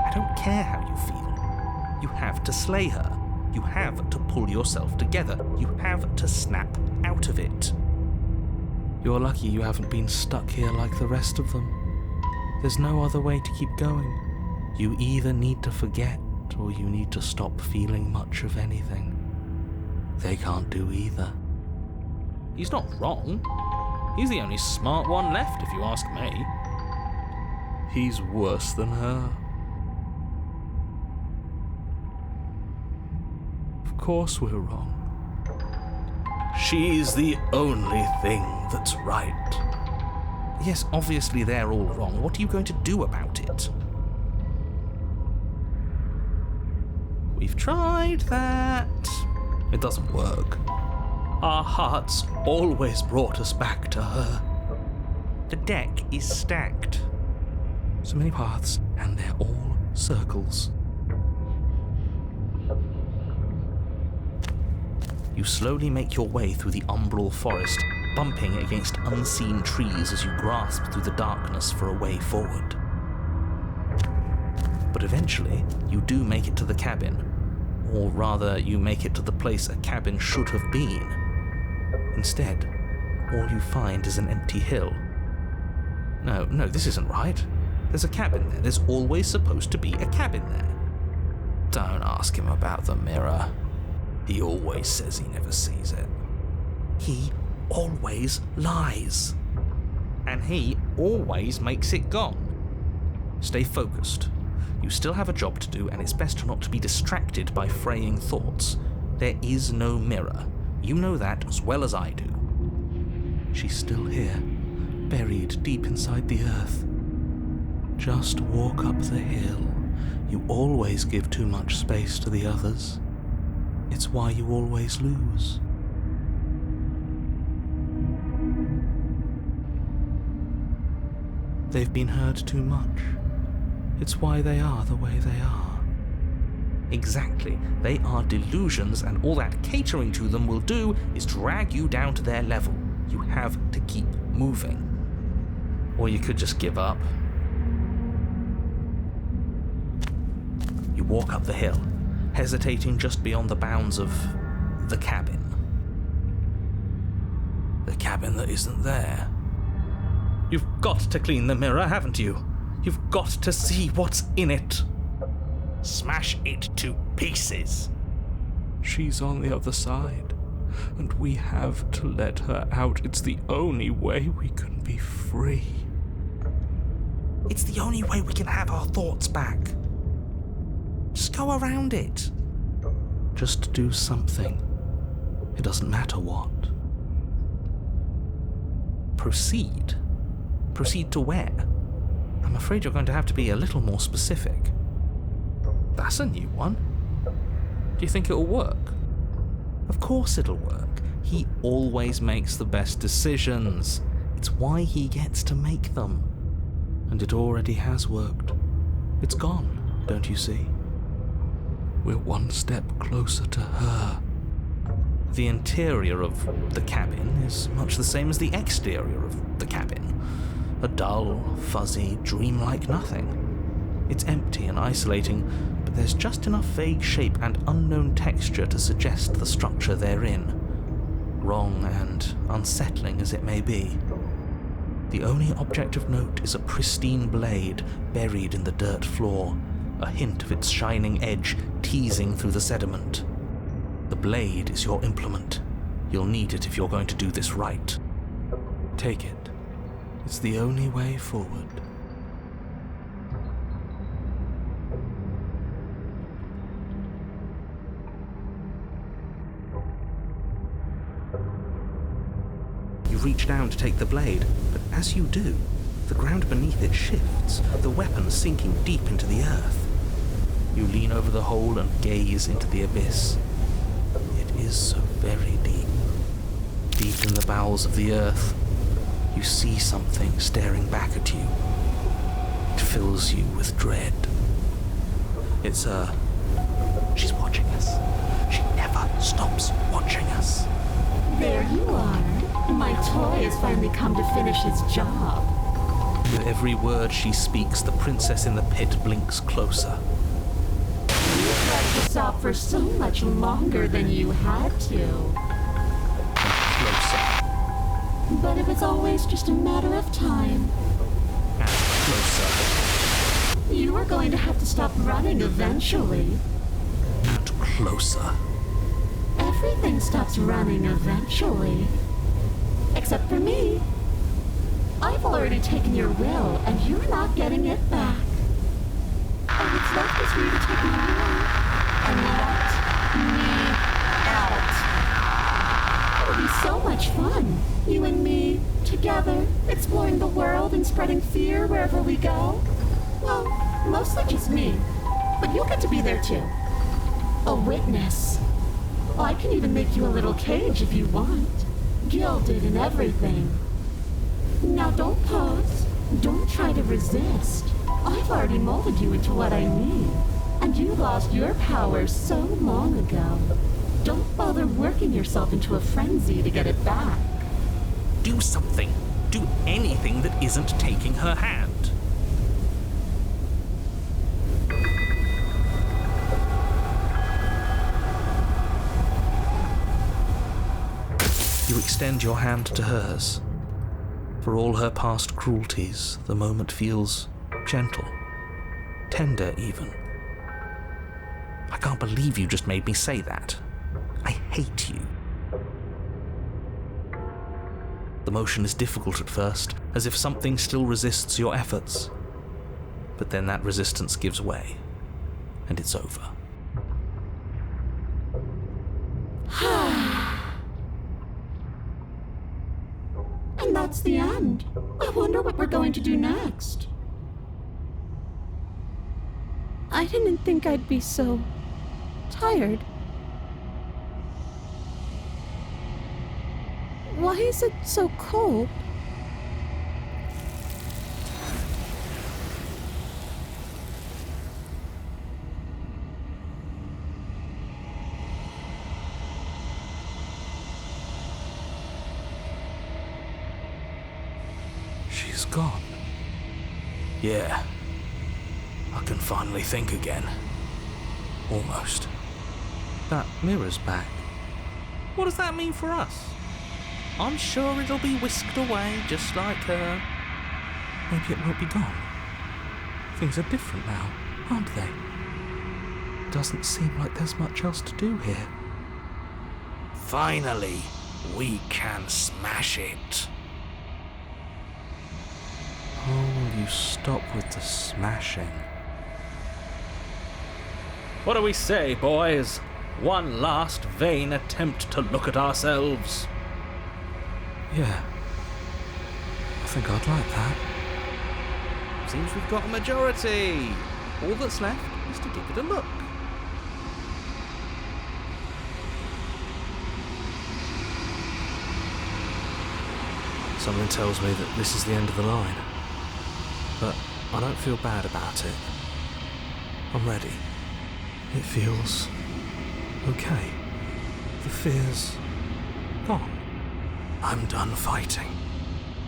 F: I don't care how you feel. You have to slay her. You have to pull yourself together. You have to snap out of it.
G: You're lucky you haven't been stuck here like the rest of them. There's no other way to keep going. You either need to forget, or you need to stop feeling much of anything. They can't do either.
F: He's not wrong. He's the only smart one left, if you ask me.
G: He's worse than her. Of course we're wrong. She's the only thing that's right.
F: Yes, obviously they're all wrong. What are you going to do about it? We've tried that. It doesn't work. Our hearts always brought us back to her. The deck is stacked. So many paths, and they're all circles. You slowly make your way through the umbral forest, bumping against unseen trees as you grasp through the darkness for a way forward. But eventually, you do make it to the cabin. Or rather, you make it to the place a cabin should have been. Instead, all you find is an empty hill. No, this isn't right. There's a cabin there. There's always supposed to be a cabin there.
G: Don't ask him about the mirror. He always says he never sees it.
F: He always lies. And he always makes it gone. Stay focused. You still have a job to do, and it's best not to be distracted by fraying thoughts. There is no mirror. You know that as well as I do. She's still here, buried deep inside the earth. Just walk up the hill. You always give too much space to the others. It's why you always lose.
G: They've been hurt too much. It's why they are the way they are.
F: Exactly. They are delusions, and all that catering to them will do is drag you down to their level. You have to keep moving.
A: Or you could just give up.
F: You walk up the hill, hesitating just beyond the bounds of the cabin. The cabin that isn't there.
A: You've got to clean the mirror, haven't you? You've got to see what's in it.
F: Smash it to pieces.
G: She's on the other side, and we have to let her out. It's the only way we can be free.
F: It's the only way we can have our thoughts back. Just go around it.
G: Just do something. It doesn't matter what.
F: Proceed. Proceed to where? I'm afraid you're going to have to be a little more specific.
A: That's a new one. Do you think it'll work?
F: Of course it'll work. He always makes the best decisions. It's why he gets to make them.
G: And it already has worked. It's gone, don't you see? We're one step closer to her.
F: The interior of the cabin is much the same as the exterior of the cabin. A dull, fuzzy, dreamlike nothing. It's empty and isolating, but there's just enough vague shape and unknown texture to suggest the structure therein, wrong and unsettling as it may be. The only object of note is a pristine blade buried in the dirt floor, a hint of its shining edge teasing through the sediment. The blade is your implement. You'll need it if you're going to do this right.
G: Take it. It's the only way forward.
F: You reach down to take the blade, but as you do, the ground beneath it shifts, the weapon sinking deep into the earth. You lean over the hole and gaze into the abyss. It is so very deep. Deep in the bowels of the earth, you see something staring back at you. It fills you with dread. It's her. She's watching us. She never stops watching us.
D: There you are. My toy has finally come to finish his job.
F: With every word she speaks, the princess in the pit blinks closer.
D: You tried to stop for so much longer than you had to.
F: Closer.
D: But it was always just a matter of time.
F: And closer.
D: You are going to have to stop running eventually.
F: And closer.
D: Everything stops running eventually. Except for me. I've already taken your will, and you're not getting it back. And what's left is for you to take me away and let me out. It'll be so much fun, you and me, together, exploring the world and spreading fear wherever we go. Well, mostly just me, but you'll get to be there too. A witness. I can even make you a little cage if you want. Gilded and everything. Now don't pose. Don't try to resist. I've already molded you into what I need. And you lost your power so long ago. Don't bother working yourself into a frenzy to get it back.
F: Do something. Do anything that isn't taking her hand. You extend your hand to hers. For all her past cruelties, the moment feels gentle, tender even. I can't believe you just made me say that. I hate you. The motion is difficult at first, as if something still resists your efforts. But then that resistance gives way, and it's over.
D: And that's the end. I wonder what we're going to do next.
B: I didn't think I'd be so tired. Why is it so cold?
G: She's gone. Yeah. I can finally think again. Almost. That mirror's back.
F: What does that mean for us? I'm sure it'll be whisked away just like her.
G: Maybe it won't be gone. Things are different now, aren't they? Doesn't seem like there's much else to do here.
F: Finally, we can smash it.
G: Oh, will you stop with the smashing?
A: What do we say, boys? One last vain attempt to look at ourselves.
G: Yeah. I think I'd like that.
F: Seems we've got a majority. All that's left is to give it a look.
G: Something tells me that this is the end of the line. But I don't feel bad about it. I'm ready. It feels okay. The fear's gone. I'm done fighting.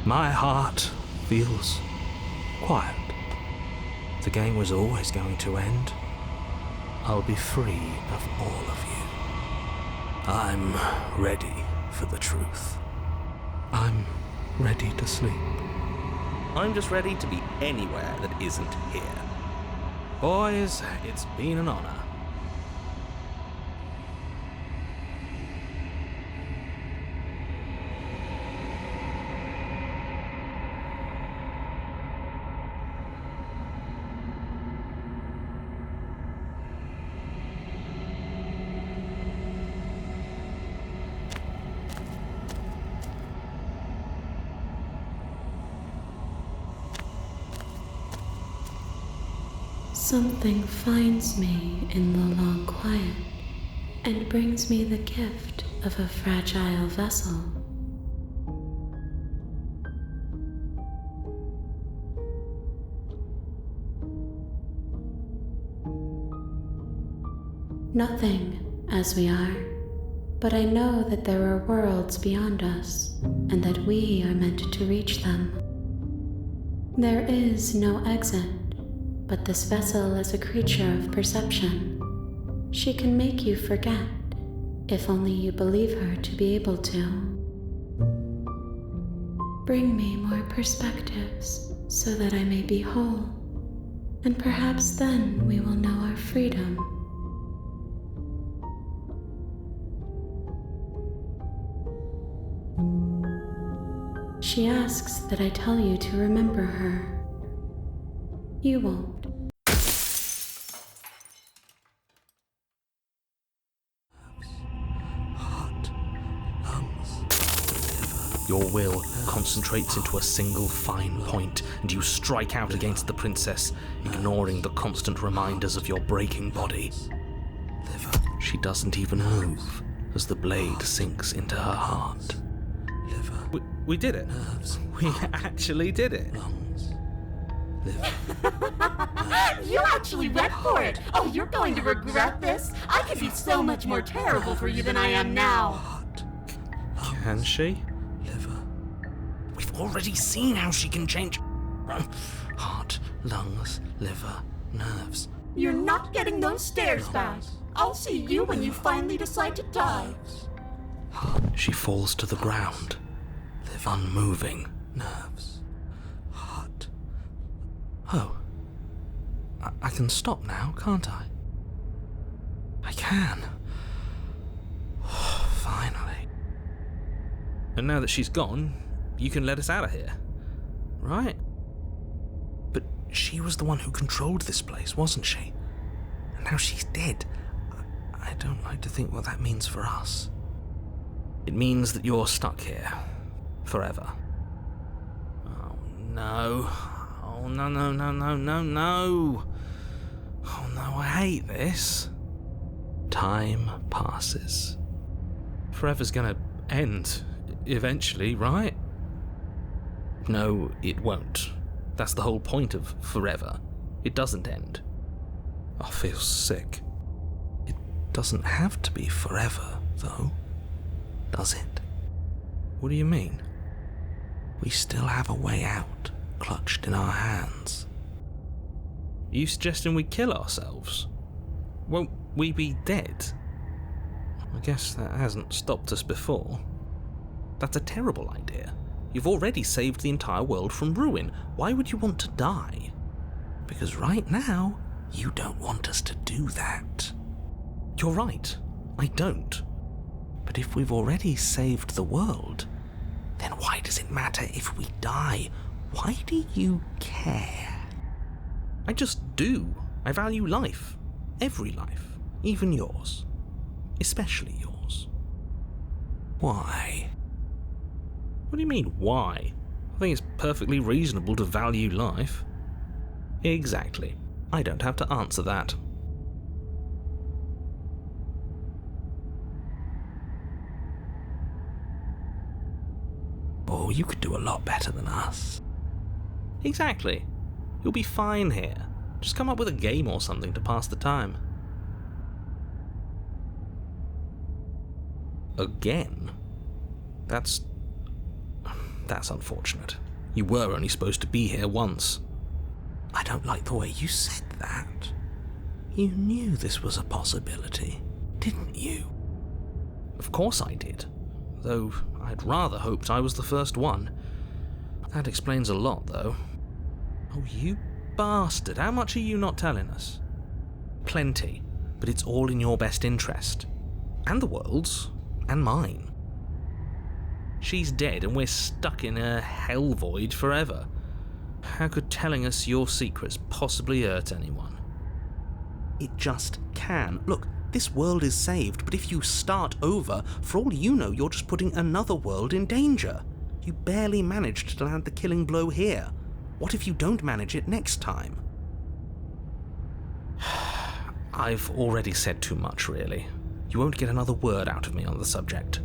G: My heart feels quiet. The game was always going to end. I'll be free of all of you. I'm ready for the truth. I'm ready to sleep.
F: I'm just ready to be anywhere that isn't here. Boys, it's been an honor.
C: Something finds me in the long quiet and brings me the gift of a fragile vessel. Nothing, as we are, but I know that there are worlds beyond us and that we are meant to reach them. There is no exit. But this vessel is a creature of perception. She can make you forget, if only you believe her to be able to. Bring me more perspectives so that I may be whole, and perhaps then we will know our freedom. She asks that I tell you to remember her. You won't.
G: Heart, lungs,
A: Your will concentrates into a single fine point, and you strike out against the princess, ignoring the constant reminders of your breaking body. She doesn't even move as the blade sinks into her heart.
F: We did it. We actually did it.
D: You actually went for it! Oh, you're going to regret this? I could be so much more terrible for you than I am now.
F: Can she?
G: We've already seen how she can change. Heart, lungs, liver, nerves.
D: You're not getting those stares back. I'll see you when you finally decide to die.
G: She falls to the ground, unmoving. Nerves. Heart. Oh. I can stop now, can't I? I can. Finally.
F: And now that she's gone, you can let us out of here. Right?
G: But she was the one who controlled this place, wasn't she? And now she's dead. I don't like to think what that means for us.
F: It means that you're stuck here. Forever. Oh no. Oh no, no, no, no, no, no. Oh no, I hate this.
G: Time passes.
F: Forever's gonna end eventually, right? No, it won't. That's the whole point of forever. It doesn't end.
G: I feel sick. It doesn't have to be forever, though, does it?
F: What do you mean?
G: We still have a way out,
F: clutched in our hands.
A: Are you suggesting we kill ourselves? Won't we be dead? I guess that hasn't stopped us before. That's a terrible idea. You've already saved the entire world from ruin. Why would you want to die?
F: Because right now, you don't want us to do that.
A: You're right. I don't.
F: But if we've already saved the world, then why does it matter if we die? Why do you care?
A: I just do. I value life. Every life. Even yours. Especially yours.
F: Why?
A: What do you mean, why? I think it's perfectly reasonable to value life. Exactly. I don't have to answer that.
F: Oh, you could do a lot better than us.
A: Exactly. You'll be fine here. Just come up with a game or something to pass the time. Again? That's unfortunate. You were only supposed to be here once.
F: I don't like the way you said that. You knew this was a possibility, didn't you?
A: Of course I did. Though I'd rather hoped I was the first one. That explains a lot, though. Oh, you bastard. How much are you not telling us? Plenty, but it's all in your best interest. And the world's. And mine. She's dead and we're stuck in a hell void forever. How could telling us your secrets possibly hurt anyone?
F: It just can. Look, this world is saved, but if you start over, for all you know, you're just putting another world in danger. You barely managed to land the killing blow here. What if you don't manage it next time?
A: I've already said too much, really. You won't get another word out of me on the subject.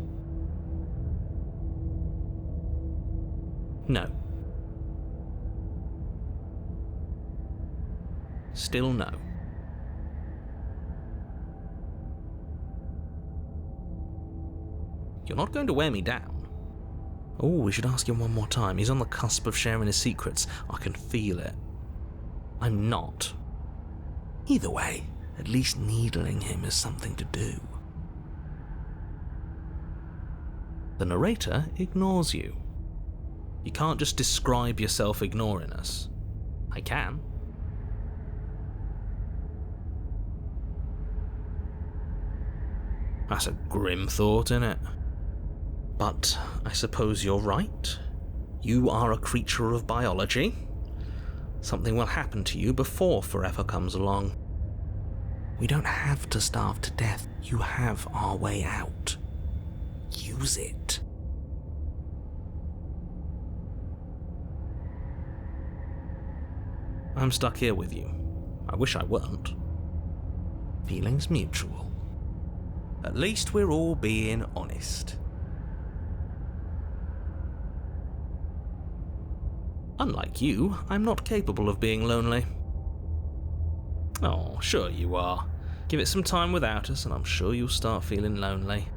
A: No. Still no. You're not going to wear me down. Oh, we should ask him one more time. He's on the cusp of sharing his secrets. I can feel it. I'm not.
F: Either way, at least needling him is something to do.
A: The narrator ignores you. You can't just describe yourself ignoring us. I can. That's a grim thought, innit? But I suppose you're right. You are a creature of biology. Something will happen to you before forever comes along.
F: We don't have to starve to death. You have our way out. Use it.
A: I'm stuck here with you. I wish I weren't.
F: Feelings mutual. At least we're all being honest.
A: Unlike you, I'm not capable of being lonely. Oh, sure you are. Give it some time without us and I'm sure you'll start feeling lonely.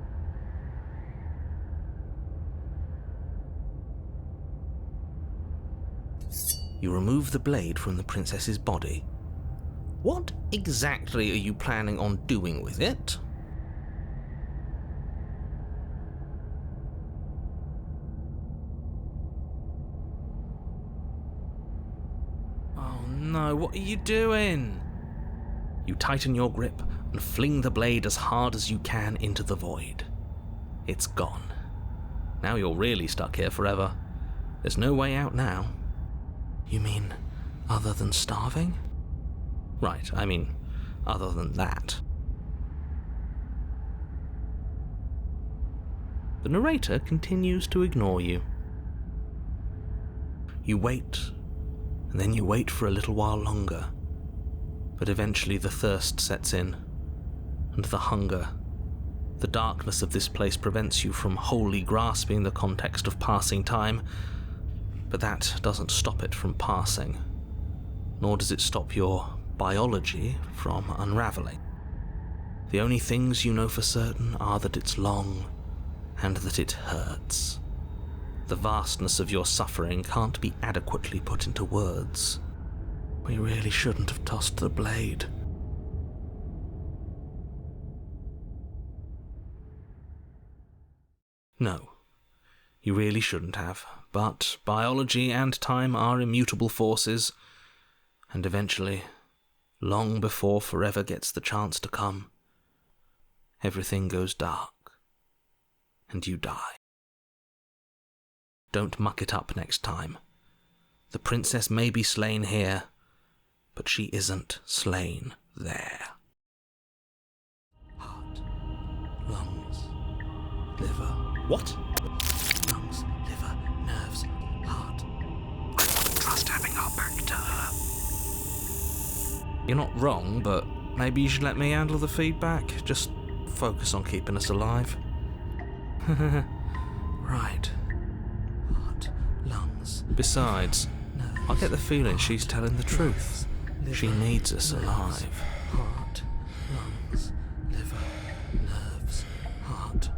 F: You remove the blade from the princess's body.
A: What exactly are you planning on doing with it? Oh no, what are you doing? You tighten your grip and fling the blade as hard as you can into the void. It's gone. Now you're really stuck here forever. There's no way out now.
F: You mean, other than starving?
A: Right, I mean, other than that. The narrator continues to ignore you. You wait, and then you wait for a little while longer. But eventually the thirst sets in, and the hunger. The darkness of this place prevents you from wholly grasping the context of passing time, but that doesn't stop it from passing, nor does it stop your biology from unraveling. The only things you know for certain are that it's long and that it hurts. The vastness of your suffering can't be adequately put into words.
G: We really shouldn't have tossed the blade.
A: No, you really shouldn't have, but biology and time are immutable forces, and eventually, long before forever gets the chance to come, everything goes dark, and you die. Don't muck it up next time. The princess may be slain here, but she isn't slain there.
G: Heart, lungs, liver.
A: What?
G: Lungs, liver, nerves, heart.
F: I don't trust having our back to her.
A: You're not wrong, but maybe you should let me handle the feedback. Just focus on keeping us alive.
G: Right. Heart, lungs.
A: Besides, I get the feeling she's telling the truth. She needs us alive.
G: Heart, lungs, liver, nerves, heart,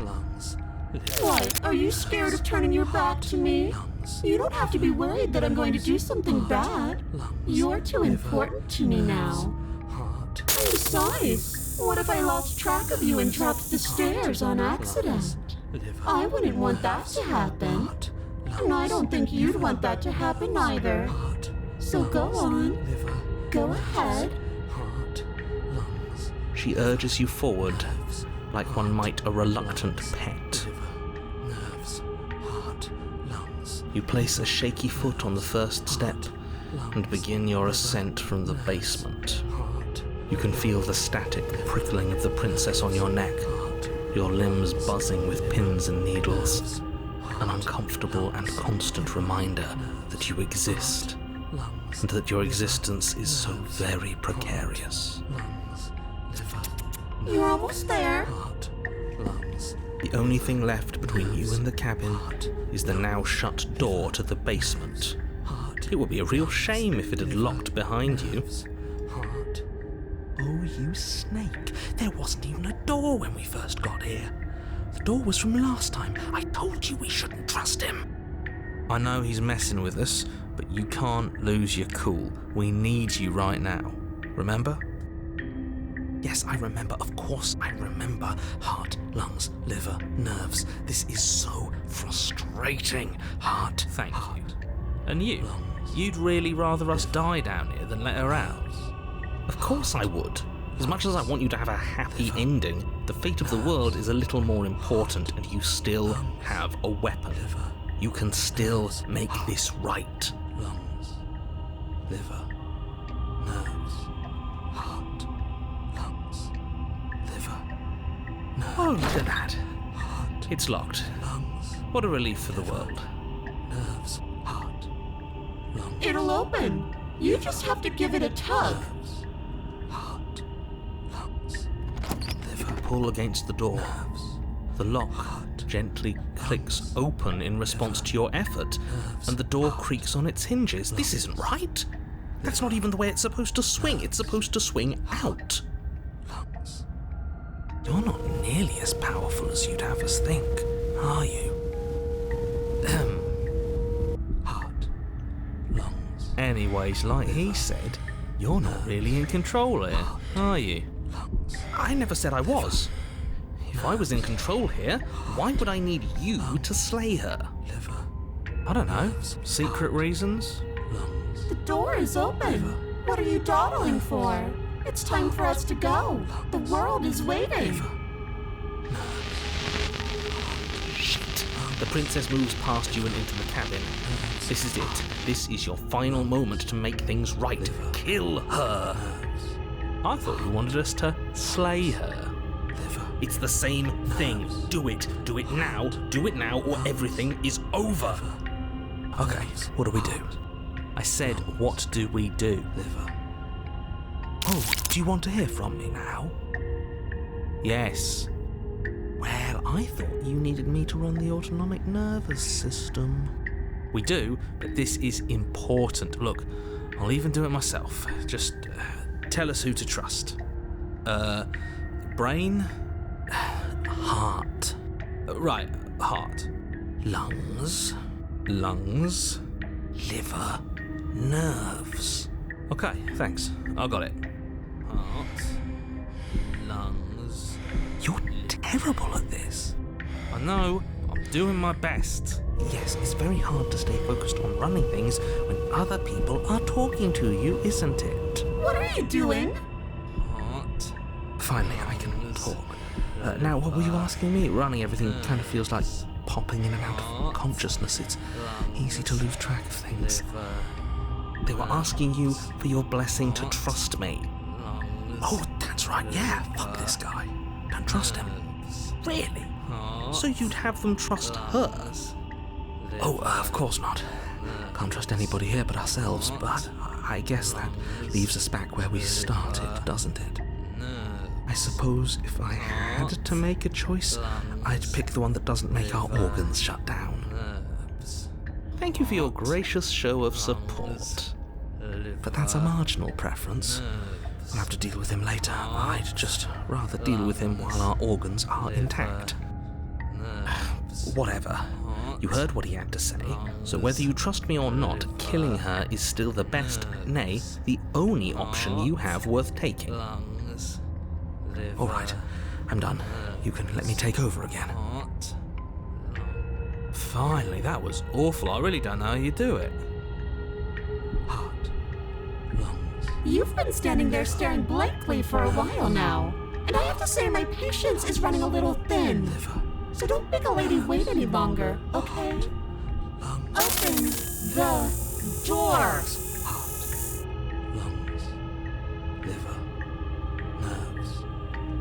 G: lungs, liver.
D: What? Are you scared of turning your back to me?
G: Lungs,
D: You don't have to be worried that I'm going to do something bad.
G: lungs,
D: You're too important to me now.
G: heart,
D: And besides, what if I lost track of you and dropped the stairs on accident?
G: liver,
D: I wouldn't want that to happen.
G: heart,
D: And I don't think you'd want that to happen either.
G: heart,
D: So go on.
G: liver,
D: Go ahead.
G: heart, lungs,
A: She urges you forward, like one might a reluctant pet.
G: liver, nerves, heart, lungs,
A: You place a shaky foot on the first step and begin your ascent from the basement.
G: heart,
A: You can feel the static prickling of the princess on your neck, your limbs buzzing with pins and needles, an uncomfortable and constant reminder that you exist,
G: lungs,
A: and that your existence is so very precarious.
G: lungs, liver,
D: You're almost there.
G: heart, lungs,
A: The only thing left between you and the cabin is the now shut door to the basement.
G: heart,
A: It would be a real shame if it had locked behind you.
G: heart,
F: Oh, you snake. There wasn't even a door when we first got here. The door was from last time. I told you we shouldn't trust him.
A: I know he's messing with us, but you can't lose your cool. We need you right now. Remember?
F: Yes, I remember. Of course I remember. Heart, lungs, liver, nerves. This is so frustrating. Heart,
A: Thank you. And you? You'd really rather us die down here than let her out? Of course I would. As much as I want you to have a happy ending, the fate of the world is a little more important, and you still have a weapon. You can still make this right.
G: lungs, liver, nerves, heart, lungs, liver,
A: Oh, look at that.
G: heart,
A: It's locked.
G: lungs,
A: What a relief for the world.
G: nerves, heart, lungs,
D: It'll open. You just have to give it a tug.
G: heart, lungs, liver,
A: Pull against the door.
G: nerves,
A: The lock gently clicks open in response to your effort, and the door creaks on its hinges. This isn't right. That's not even the way it's supposed to swing. It's supposed to swing out.
G: lungs,
A: You're not nearly as powerful as you'd have us think, are you?
G: heart, lungs,
A: Anyways, like he said, you're not really in control here, are you?
G: lungs,
A: I never said I was. If I was in control here, why would I need you to slay her?
G: liver,
A: I don't know. Secret reasons?
G: lungs,
D: The door is open. What are you dawdling for? It's time for us to go. The world is waiting.
A: Shit. The princess moves past you and into the cabin. This is it. This is your final moment to make things right. Kill her. I thought you wanted us to slay her. It's the same thing. Do it. Do it now. Do it now, or everything is over. Okay, what do we do? I said, what do we do?
G: liver,
A: Oh, do you want to hear from me now? Yes. Well, I thought you needed me to run the autonomic nervous system. We do, but this is important. Look, I'll even do it myself. Just tell us who to trust. Brain? Heart. Right, heart.
F: lungs, liver, nerves.
G: Okay, thanks. I got it. Heart, lungs.
F: You're terrible at this.
G: I know. I'm doing my best.
F: Yes, it's very hard to stay focused on running things when other people are talking to you, isn't it?
D: What are you doing?
G: Heart.
F: Finally, I can talk. Now, what were you asking me? Running everything kind of feels like popping in and out of consciousness. It's easy to lose track of things. They were asking you for your blessing to trust me. Oh, that's right, yeah, fuck this guy. Don't trust him. Really?
A: So you'd have them trust her?
F: Oh, of course not. Can't trust anybody here but ourselves, but I guess that leaves us back where we started, doesn't it? I suppose if I had to make a choice, I'd pick the one that doesn't make our organs shut down.
A: Thank you for your gracious show of support.
F: But that's a marginal preference. We'll have to deal with him later. I'd just rather deal with him while our organs are intact.
A: Whatever. You heard what he had to say, so whether you trust me or not, killing her is still the best, nay, the only option you have worth taking.
F: All right, I'm done. You can let me take over again.
G: Finally, that was awful. I really don't know how you do it.
F: Heart, lungs.
D: You've been standing there staring blankly for a while now. And I have to say my patience is running a little thin.
F: Liver,
D: So don't make a lady wait any longer, okay?
F: lungs,
D: Open the door.
F: heart, lungs, liver, nerves,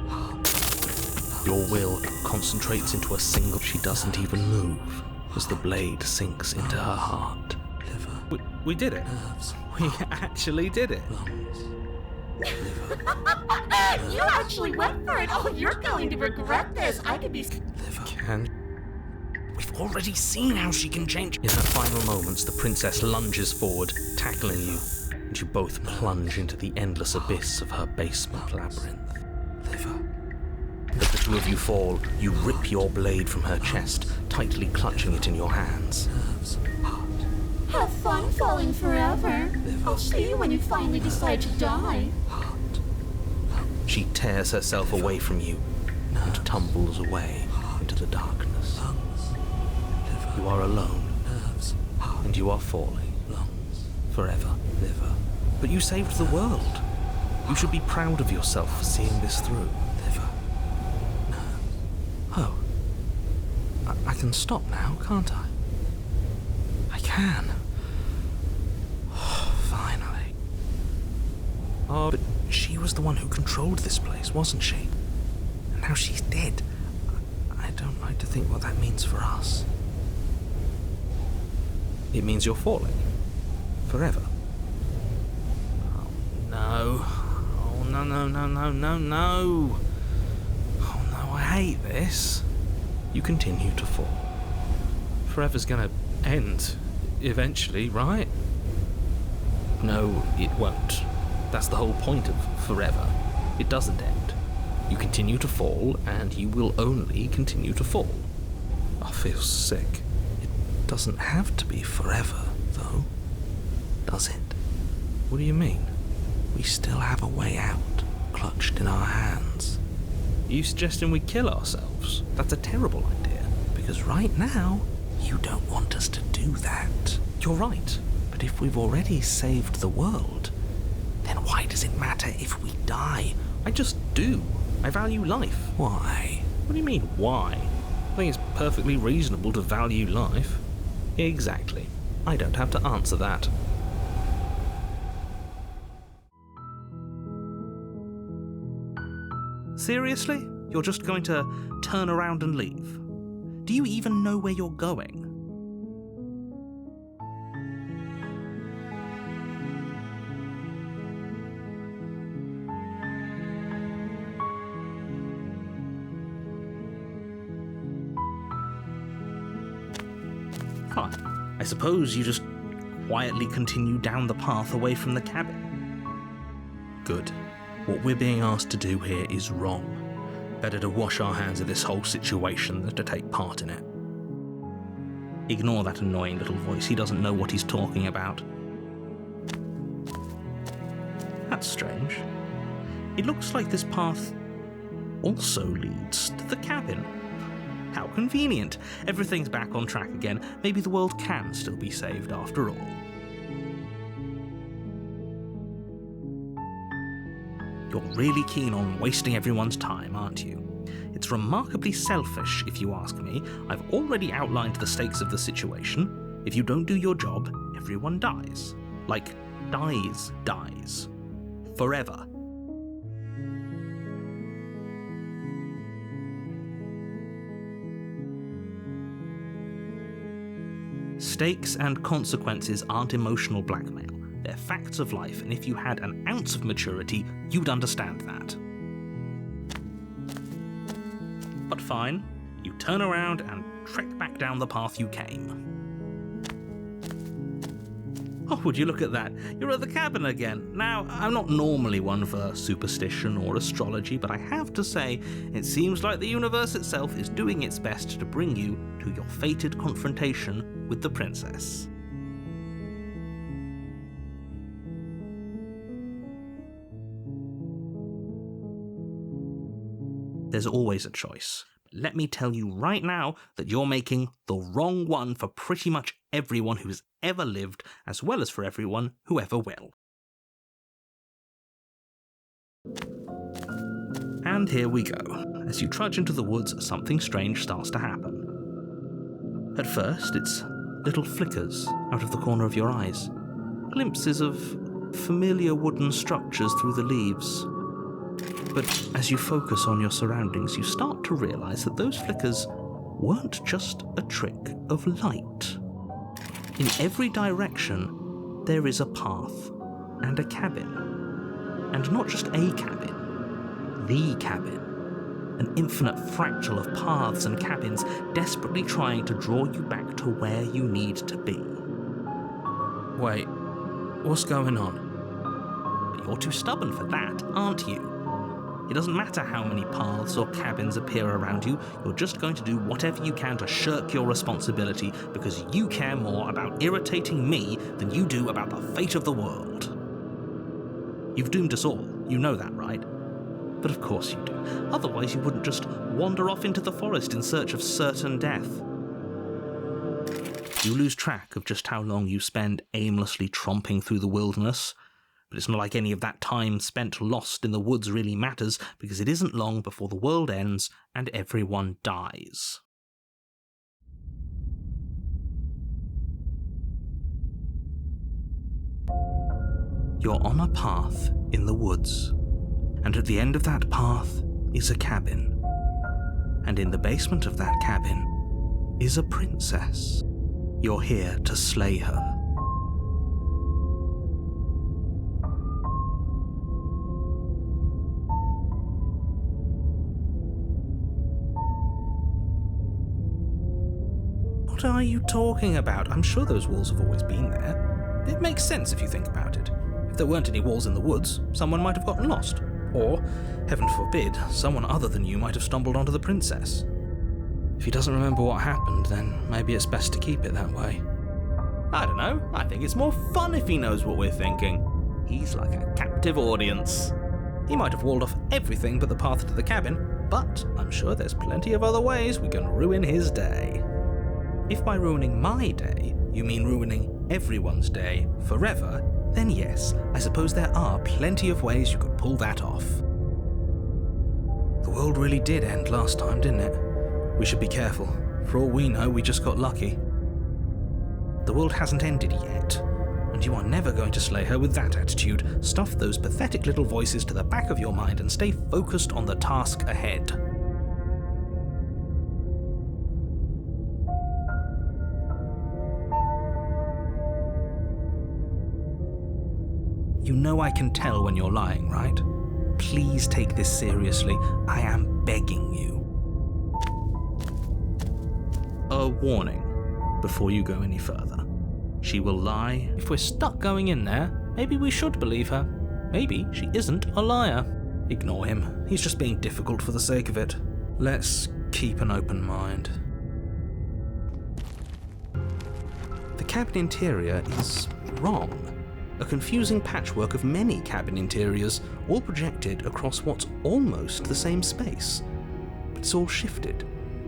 F: heart.
A: Your will concentrates into a single. She doesn't even move as the blade sinks into her heart.
F: Liver,
G: We did it.
F: nerves,
G: We actually did it.
F: lungs, liver,
D: You actually went for it. Oh, you're going to regret this. I could be...
F: liver.
G: Can
F: We've already seen how she can change.
A: In her final moments, the princess lunges forward, tackling you, and you both plunge into the endless abyss of her basement labyrinth.
F: Liver,
A: As the two of you fall, you rip your blade from her chest, tightly clutching it in your hands.
F: nerves, heart,
D: Have fun falling forever. I'll see you when you finally decide to die.
F: heart,
A: She tears herself away from you and tumbles away into the darkness.
F: lungs, liver,
A: You are alone,
F: nerves, heart,
A: and you are falling
F: lungs,
A: forever.
F: liver,
A: But you saved the world. You should be proud of yourself for seeing this through.
F: liver.
A: Oh. I can stop now, can't I? I can. Finally. Oh, but she was the one who controlled this place, wasn't she? And now she's dead. I don't like to think what that means for us. It means you're falling. Forever. Oh, no. Oh, no, no, no, no, no, no. Oh, no, I hate this. You continue to fall. Forever's gonna end eventually, right? No, it won't. That's the whole point of forever. It doesn't end. You continue to fall, and you will only continue to fall. I feel sick. It doesn't have to be forever, though, does it? What do you mean?
F: We still have a way out, clutched in our hands.
A: Are you suggesting we kill ourselves? That's a terrible idea.
F: Because right now, you don't want us to do that.
A: You're right.
F: But if we've already saved the world, then why does it matter if we die?
A: I just do. I value life.
F: Why?
A: What do you mean, why? I think it's perfectly reasonable to value life. Exactly. I don't have to answer that. Seriously? You're just going to turn around and leave? Do you even know where you're going? Fine. I suppose you just quietly continue down the path away from the cabin. Good. What we're being asked to do here is wrong. Better to wash our hands of this whole situation than to take part in it. Ignore that annoying little voice, he doesn't know what he's talking about. That's strange. It looks like this path also leads to the cabin. How convenient. Everything's back on track again. Maybe the world can still be saved after all. You're really keen on wasting everyone's time, aren't you? It's remarkably selfish, if you ask me. I've already outlined the stakes of the situation. If you don't do your job, everyone dies. Like, dies. Forever. Stakes and consequences aren't emotional blackmail. They're facts of life, and if you had an ounce of maturity, you'd understand that. But fine, you turn around and trek back down the path you came. Oh, would you look at that? You're at the cabin again. Now, I'm not normally one for superstition or astrology, but I have to say, it seems like the universe itself is doing its best to bring you to your fated confrontation with the princess. There's always a choice. Let me tell you right now that you're making the wrong one for pretty much everyone who's ever lived, as well as for everyone who ever will. And here we go. As you trudge into the woods, something strange starts to happen. At first, it's little flickers out of the corner of your eyes, glimpses of familiar wooden structures through the leaves. But as you focus on your surroundings, you start to realize that those flickers weren't just a trick of light. In every direction, there is a path and a cabin. And not just a cabin, the cabin. An infinite fractal of paths and cabins desperately trying to draw you back to where you need to be. Wait, what's going on? But you're too stubborn for that, aren't you? It doesn't matter how many paths or cabins appear around you, you're just going to do whatever you can to shirk your responsibility because you care more about irritating me than you do about the fate of the world. You've doomed us all, you know that, right? But of course you do. Otherwise you wouldn't just wander off into the forest in search of certain death. You lose track of just how long you spend aimlessly tromping through the wilderness. But it's not like any of that time spent lost in the woods really matters, because it isn't long before the world ends and everyone dies. You're on a path in the woods, and at the end of that path is a cabin. And in the basement of that cabin is a princess. You're here to slay her. What are you talking about? I'm sure those walls have always been there. It makes sense if you think about it. If there weren't any walls in the woods, someone might have gotten lost. Or, heaven forbid, someone other than you might have stumbled onto the princess. If he doesn't remember what happened, then maybe it's best to keep it that way. I don't know. I think it's more fun if he knows what we're thinking. He's like a captive audience. He might have walled off everything but the path to the cabin, but I'm sure there's plenty of other ways we can ruin his day. If by ruining my day, you mean ruining everyone's day forever, then yes, I suppose there are plenty of ways you could pull that off. The world really did end last time, didn't it? We should be careful. For all we know, we just got lucky. The world hasn't ended yet, and you are never going to slay her with that attitude. Stuff those pathetic little voices to the back of your mind and stay focused on the task ahead. You know I can tell when you're lying, right? Please take this seriously. I am begging you. A warning before you go any further. She will lie. If we're stuck going in there, maybe we should believe her. Maybe she isn't a liar. Ignore him. He's just being difficult for the sake of it. Let's keep an open mind.
F: cabin interior is wrong. A confusing patchwork of many cabin interiors, all projected across what's almost the same space. But it's all shifted.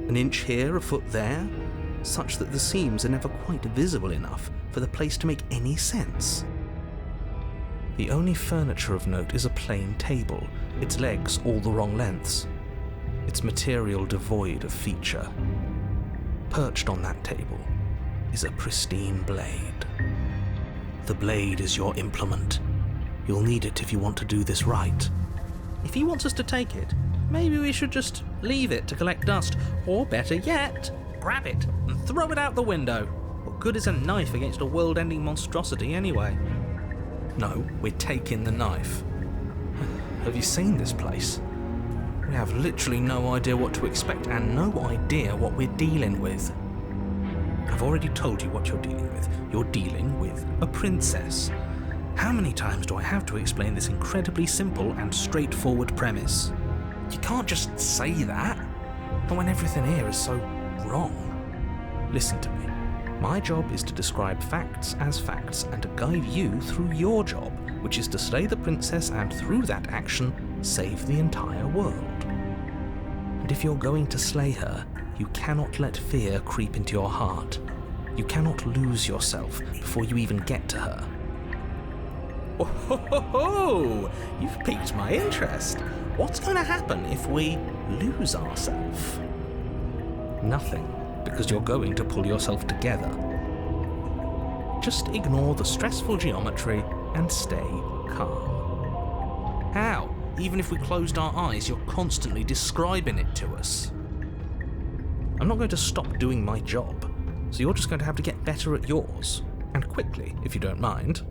F: An inch here, a foot there, such that the seams are never quite visible enough for the place to make any sense. The only furniture of note is a plain table, its legs all the wrong lengths, its material devoid of feature. Perched on that table is a pristine blade. The blade is your implement. You'll need it if you want to do this right.
A: If he wants us to take it, maybe we should just leave it to collect dust, or better yet, grab it and throw it out the window. What good is a knife against a world-ending monstrosity anyway?
F: No, we're taking the knife. Have you seen this place? We have literally no idea what to expect and no idea what we're dealing with. I've already told you what you're dealing with. You're dealing with a princess. How many times do I have to explain this incredibly simple and straightforward premise? You can't just say that, not when everything here is so wrong. Listen to me. My job is to describe facts as facts and to guide you through your job, which is to slay the princess and through that action, save the entire world. And if you're going to slay her, you cannot let fear creep into your heart. You cannot lose yourself before you even get to her.
A: Oh, ho, ho, ho. You've piqued my interest. What's going to happen if we lose ourselves?
F: Nothing, because you're going to pull yourself together. Just ignore the stressful geometry and stay calm. How? Even if we closed our eyes, you're constantly describing it to us. I'm not going to stop doing my job, so you're just going to have to get better at yours. And quickly, if you don't mind.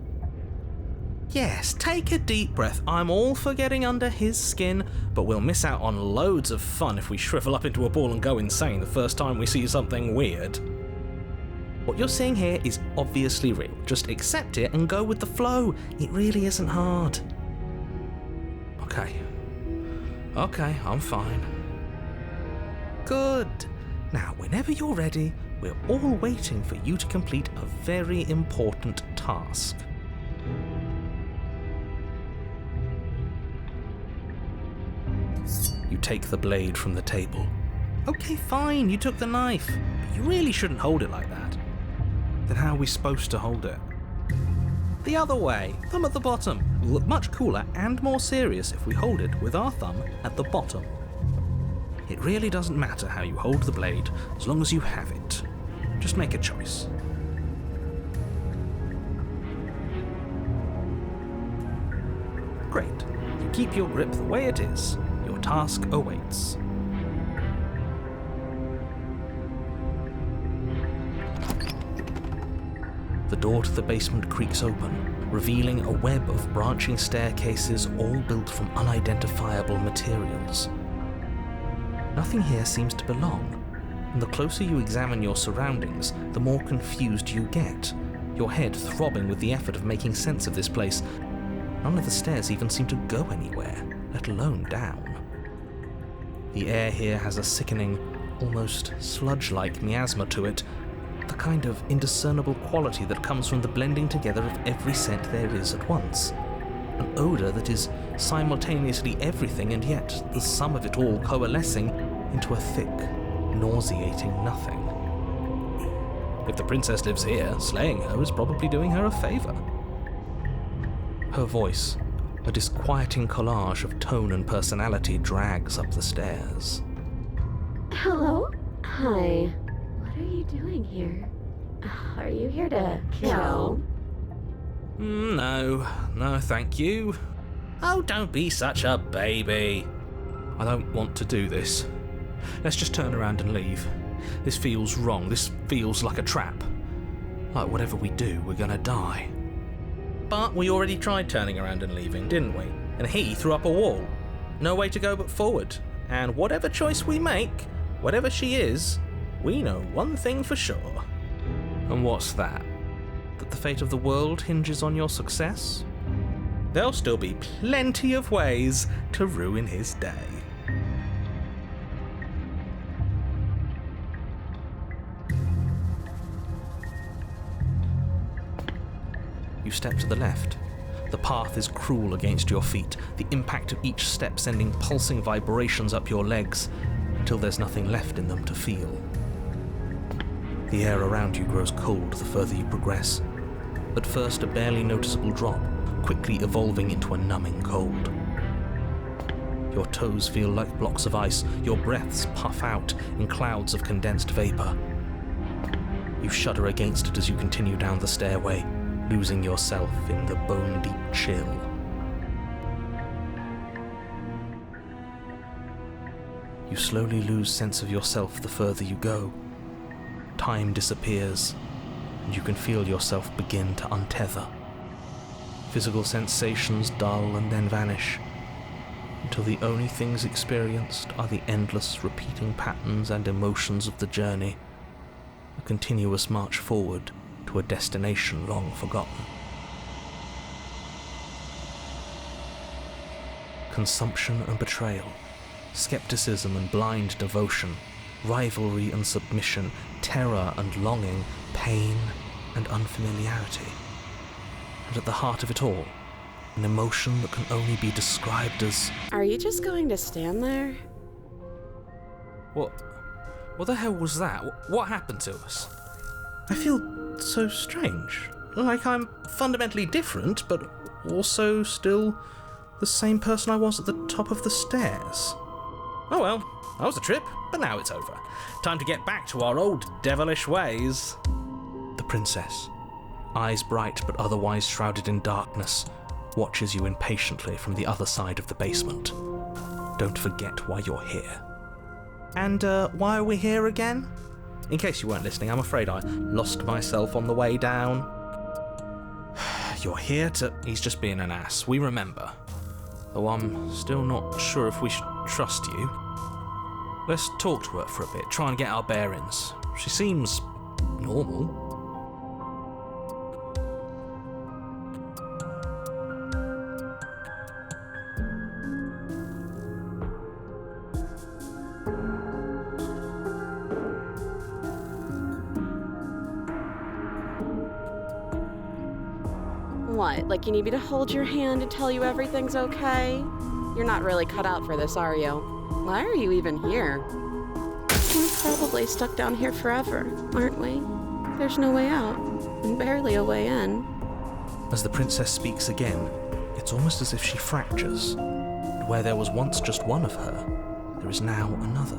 A: Yes, take a deep breath. I'm all for getting under his skin, but we'll miss out on loads of fun if we shrivel up into a ball and go insane the first time we see something weird. What you're seeing here is obviously real. Just accept it and go with the flow. It really isn't hard.
F: Okay, I'm fine.
A: Good. Now, whenever you're ready, we're all waiting for you to complete a very important task.
F: You take the blade from the table.
A: Okay, fine, you took the knife, but you really shouldn't hold it like that.
F: Then how are we supposed to hold it?
A: The other way, thumb at the bottom. Will look much cooler and more serious if we hold it with our thumb at the bottom.
F: It really doesn't matter how you hold the blade, as long as you have it. Just make a choice.
A: Great. You keep your grip the way it is. Your task awaits.
F: The door to the basement creaks open, revealing a web of branching staircases all built from unidentifiable materials. Nothing here seems to belong, and the closer you examine your surroundings, the more confused you get, your head throbbing with the effort of making sense of this place. None of the stairs even seem to go anywhere, let alone down. The air here has a sickening, almost sludge-like miasma to it, the kind of indiscernible quality that comes from the blending together of every scent there is at once. An odour that is simultaneously everything and yet the sum of it all coalescing into a thick, nauseating nothing. If the princess lives here, slaying her is probably doing her a favour. Her voice, a disquieting collage of tone and personality, drags up the stairs.
E: Hello? Hi. What are you doing here? Are you here to kill?
F: No, thank you.
A: Oh, don't be such a baby.
F: I don't want to do this. Let's just turn around and leave. This feels wrong. This feels like a trap. Like whatever we do, we're gonna die.
A: But we already tried turning around and leaving, didn't we? And he threw up a wall. No way to go but forward. And whatever choice we make, whatever she is, we know one thing for sure.
F: And what's that?
A: That the fate of the world hinges on your success? There'll still be plenty of ways to ruin his day.
F: You step to the left. The path is cruel against your feet, the impact of each step sending pulsing vibrations up your legs, until there's nothing left in them to feel. The air around you grows cold the further you progress. At first, a barely noticeable drop, quickly evolving into a numbing cold. Your toes feel like blocks of ice, your breaths puff out in clouds of condensed vapor. You shudder against it as you continue down the stairway, losing yourself in the bone-deep chill. You slowly lose sense of yourself the further you go. Time disappears, and you can feel yourself begin to untether. Physical sensations dull and then vanish, until the only things experienced are the endless repeating patterns and emotions of the journey, a continuous march forward to a destination long forgotten. Consumption and betrayal, skepticism and blind devotion, rivalry and submission, terror and longing, pain and unfamiliarity. And at the heart of it all, an emotion that can only be described as...
E: Are you just going to stand there?
F: What the hell was that? What happened to us? I feel so strange. Like I'm fundamentally different, but also still the same person I was at the top of the stairs. Oh well, that was a trip, but now it's over. Time to get back to our old devilish ways. The princess, eyes bright but otherwise shrouded in darkness, watches you impatiently from the other side of the basement. Don't forget why you're here. And why are we here again? In case you weren't listening, I'm afraid I lost myself on the way down. You're here to... He's just being an ass, we remember. Though I'm still not sure if we should trust you. Let's talk to her for a bit, try and get our bearings. She seems... normal.
E: What, like you need me to hold your hand and tell you everything's okay? You're not really cut out for this, are you? Why are you even here? We're probably stuck down here forever, aren't we? There's no way out, and barely a way in.
F: As the princess speaks again, it's almost as if she fractures. And where there was once just one of her, there is now another.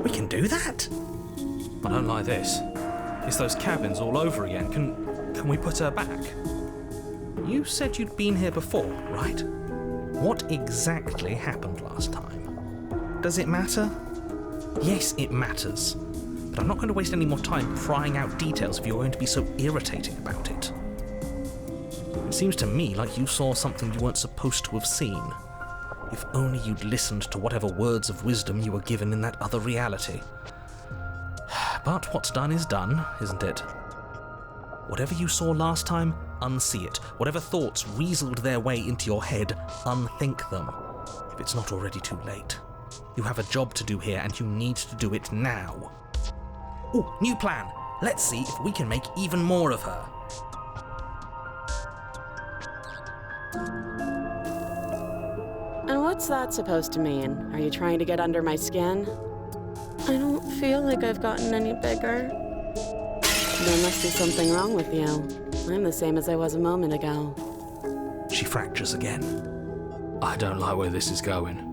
F: We can do that? I don't like this. It's those cabins all over again. Can we put her back? You said you'd been here before, right? What exactly happened last time? Does it matter? Yes, it matters. But I'm not going to waste any more time prying out details if you're going to be so irritating about it. It seems to me like you saw something you weren't supposed to have seen. If only you'd listened to whatever words of wisdom you were given in that other reality. But what's done is done, isn't it? Whatever you saw last time, unsee it. Whatever thoughts weaseled their way into your head, unthink them, if it's not already too late. You have a job to do here, and you need to do it now. Ooh, new plan. Let's see if we can make even more of her.
E: And what's that supposed to mean? Are you trying to get under my skin? I don't feel like I've gotten any bigger. There must be something wrong with you. I'm the same as I was a moment ago.
F: She fractures again. I don't like where this is going.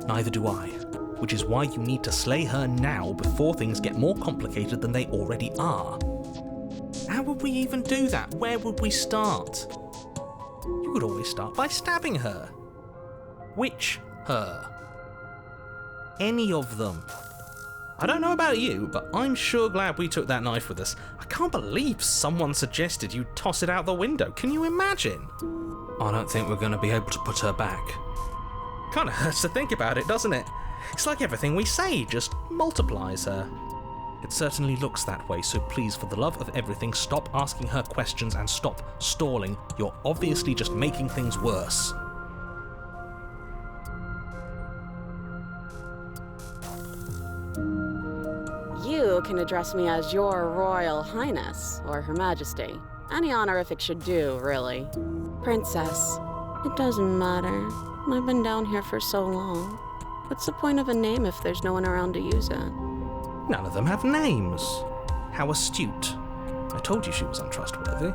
F: Neither do I, which is why you need to slay her now before things get more complicated than they already are. How would we even do that? Where would we start? You could always start by stabbing her. Which her? Any of them. I don't know about you, but I'm sure glad we took that knife with us. I can't believe someone suggested you toss it out the window. Can you imagine? I don't think we're going to be able to put her back. Kind of hurts to think about it, doesn't it? It's like everything we say just multiplies her. It certainly looks that way, so please, for the love of everything, stop asking her questions and stop stalling. You're obviously just making things worse.
E: You can address me as Your Royal Highness, or Her Majesty. Any honorific should do, really.
C: Princess, it doesn't matter. I've been down here for so long. What's the point of a name if there's no one around to use it?
F: None of them have names. How astute. I told you she was untrustworthy.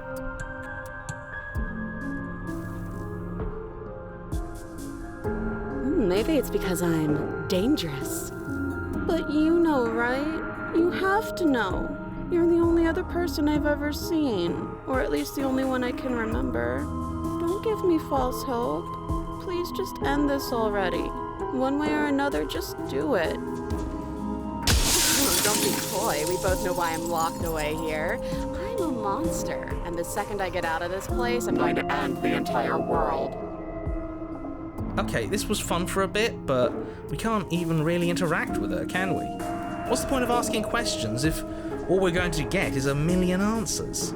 E: Maybe it's because I'm dangerous.
C: But you know, right? You have to know. You're the only other person I've ever seen. Or at least the only one I can remember. Don't give me false hope. Please just end this already. One way or another, just do it.
E: Don't be coy. We both know why I'm locked away here. I'm a monster. And the second I get out of this place, I'm going to end the entire world.
F: Okay, this was fun for a bit, but we can't even really interact with her, can we? What's the point of asking questions if all we're going to get is a million answers?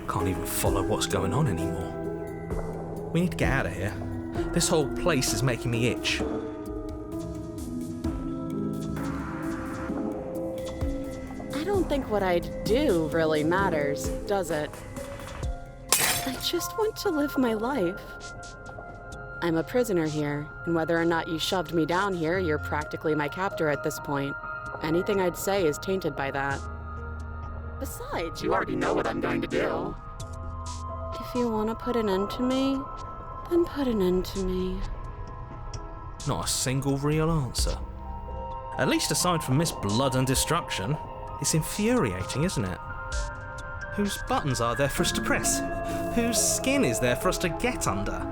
F: Can't even follow what's going on anymore. We need to get out of here. This whole place is making me itch.
E: I don't think what I do really matters, does it?
C: I just want to live my life.
E: I'm a prisoner here, and whether or not you shoved me down here, you're practically my captor at this point. Anything I'd say is tainted by that. Besides, you already know what I'm going to do.
C: If you want to put an end to me, then put an end to me.
F: Not a single real answer. At least aside from Miss Blood and Destruction, it's infuriating, isn't it? Whose buttons are there for us to press? Whose skin is there for us to get under?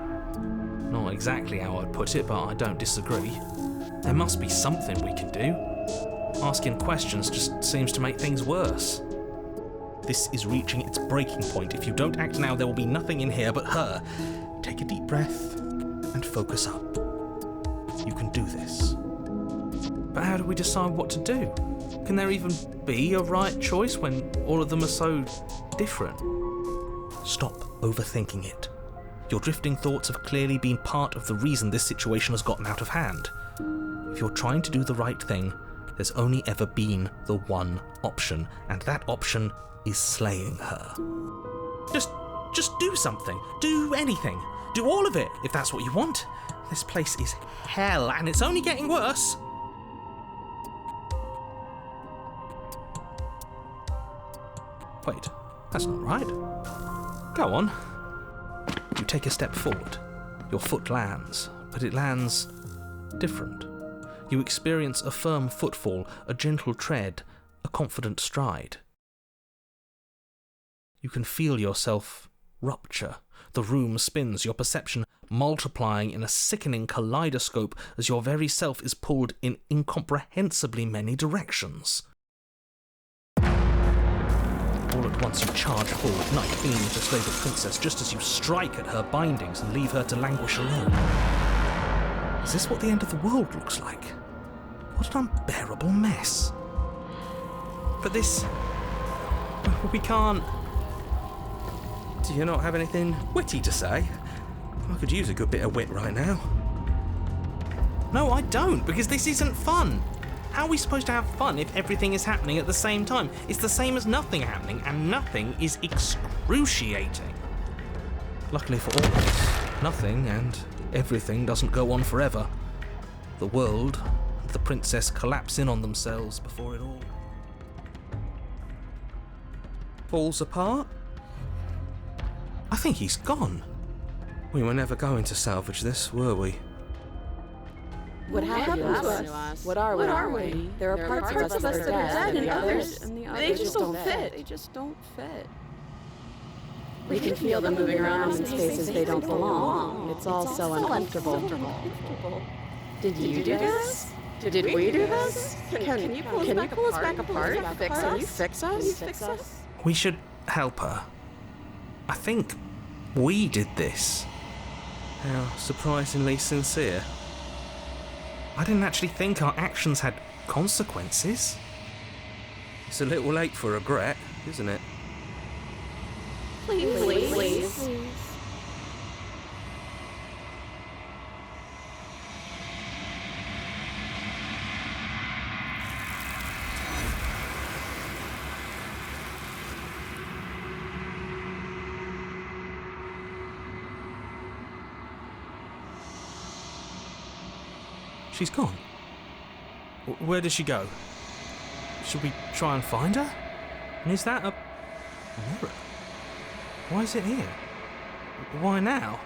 F: Not exactly how I'd put it, but I don't disagree. There must be something we can do. Asking questions just seems to make things worse. This is reaching its breaking point. If you don't act now, there will be nothing in here but her. Take a deep breath and focus up. You can do this. But how do we decide what to do? Can there even be a right choice when all of them are so different? Stop overthinking it. Your drifting thoughts have clearly been part of the reason this situation has gotten out of hand. If you're trying to do the right thing, there's only ever been the one option, and that option is slaying her. Just do something. Do anything. Do all of it, if that's what you want. This place is hell, and it's only getting worse. Wait, that's not right. Go on. You take a step forward. Your foot lands, but it lands different. You experience a firm footfall, a gentle tread, a confident stride. You can feel yourself rupture. The room spins, your perception multiplying in a sickening kaleidoscope as your very self is pulled in incomprehensibly many directions. All at once you charge forward, knife aiming to slay the princess just as you strike at her bindings and leave her to languish alone. Is this what the end of the world looks like? What an unbearable mess. But this... we can't... Do you not have anything witty to say? I could use a good bit of wit right now. No, I don't, because this isn't fun. How are we supposed to have fun if everything is happening at the same time? It's the same as nothing happening, and nothing is excruciating. Luckily for all of us, nothing and everything doesn't go on forever. The world and the princess collapse in on themselves before it all falls apart. I think he's gone. We were never going to salvage this, were we?
E: What happened to us? What are we? There are parts of us that are dead, and the others just don't fit.
C: They just don't fit.
E: We can feel them moving around in spaces they don't belong. It's all so uncomfortable. Did you do this? Did we do this? Can you pull us back apart? Can you fix us?
F: We should help her. I think we did this. How surprisingly sincere. I didn't actually think our actions had consequences. It's a little late for regret, isn't it?
E: Please.
F: She's gone. Where did she go? Should we try and find her? And is that a mirror? Why is it here? Why now?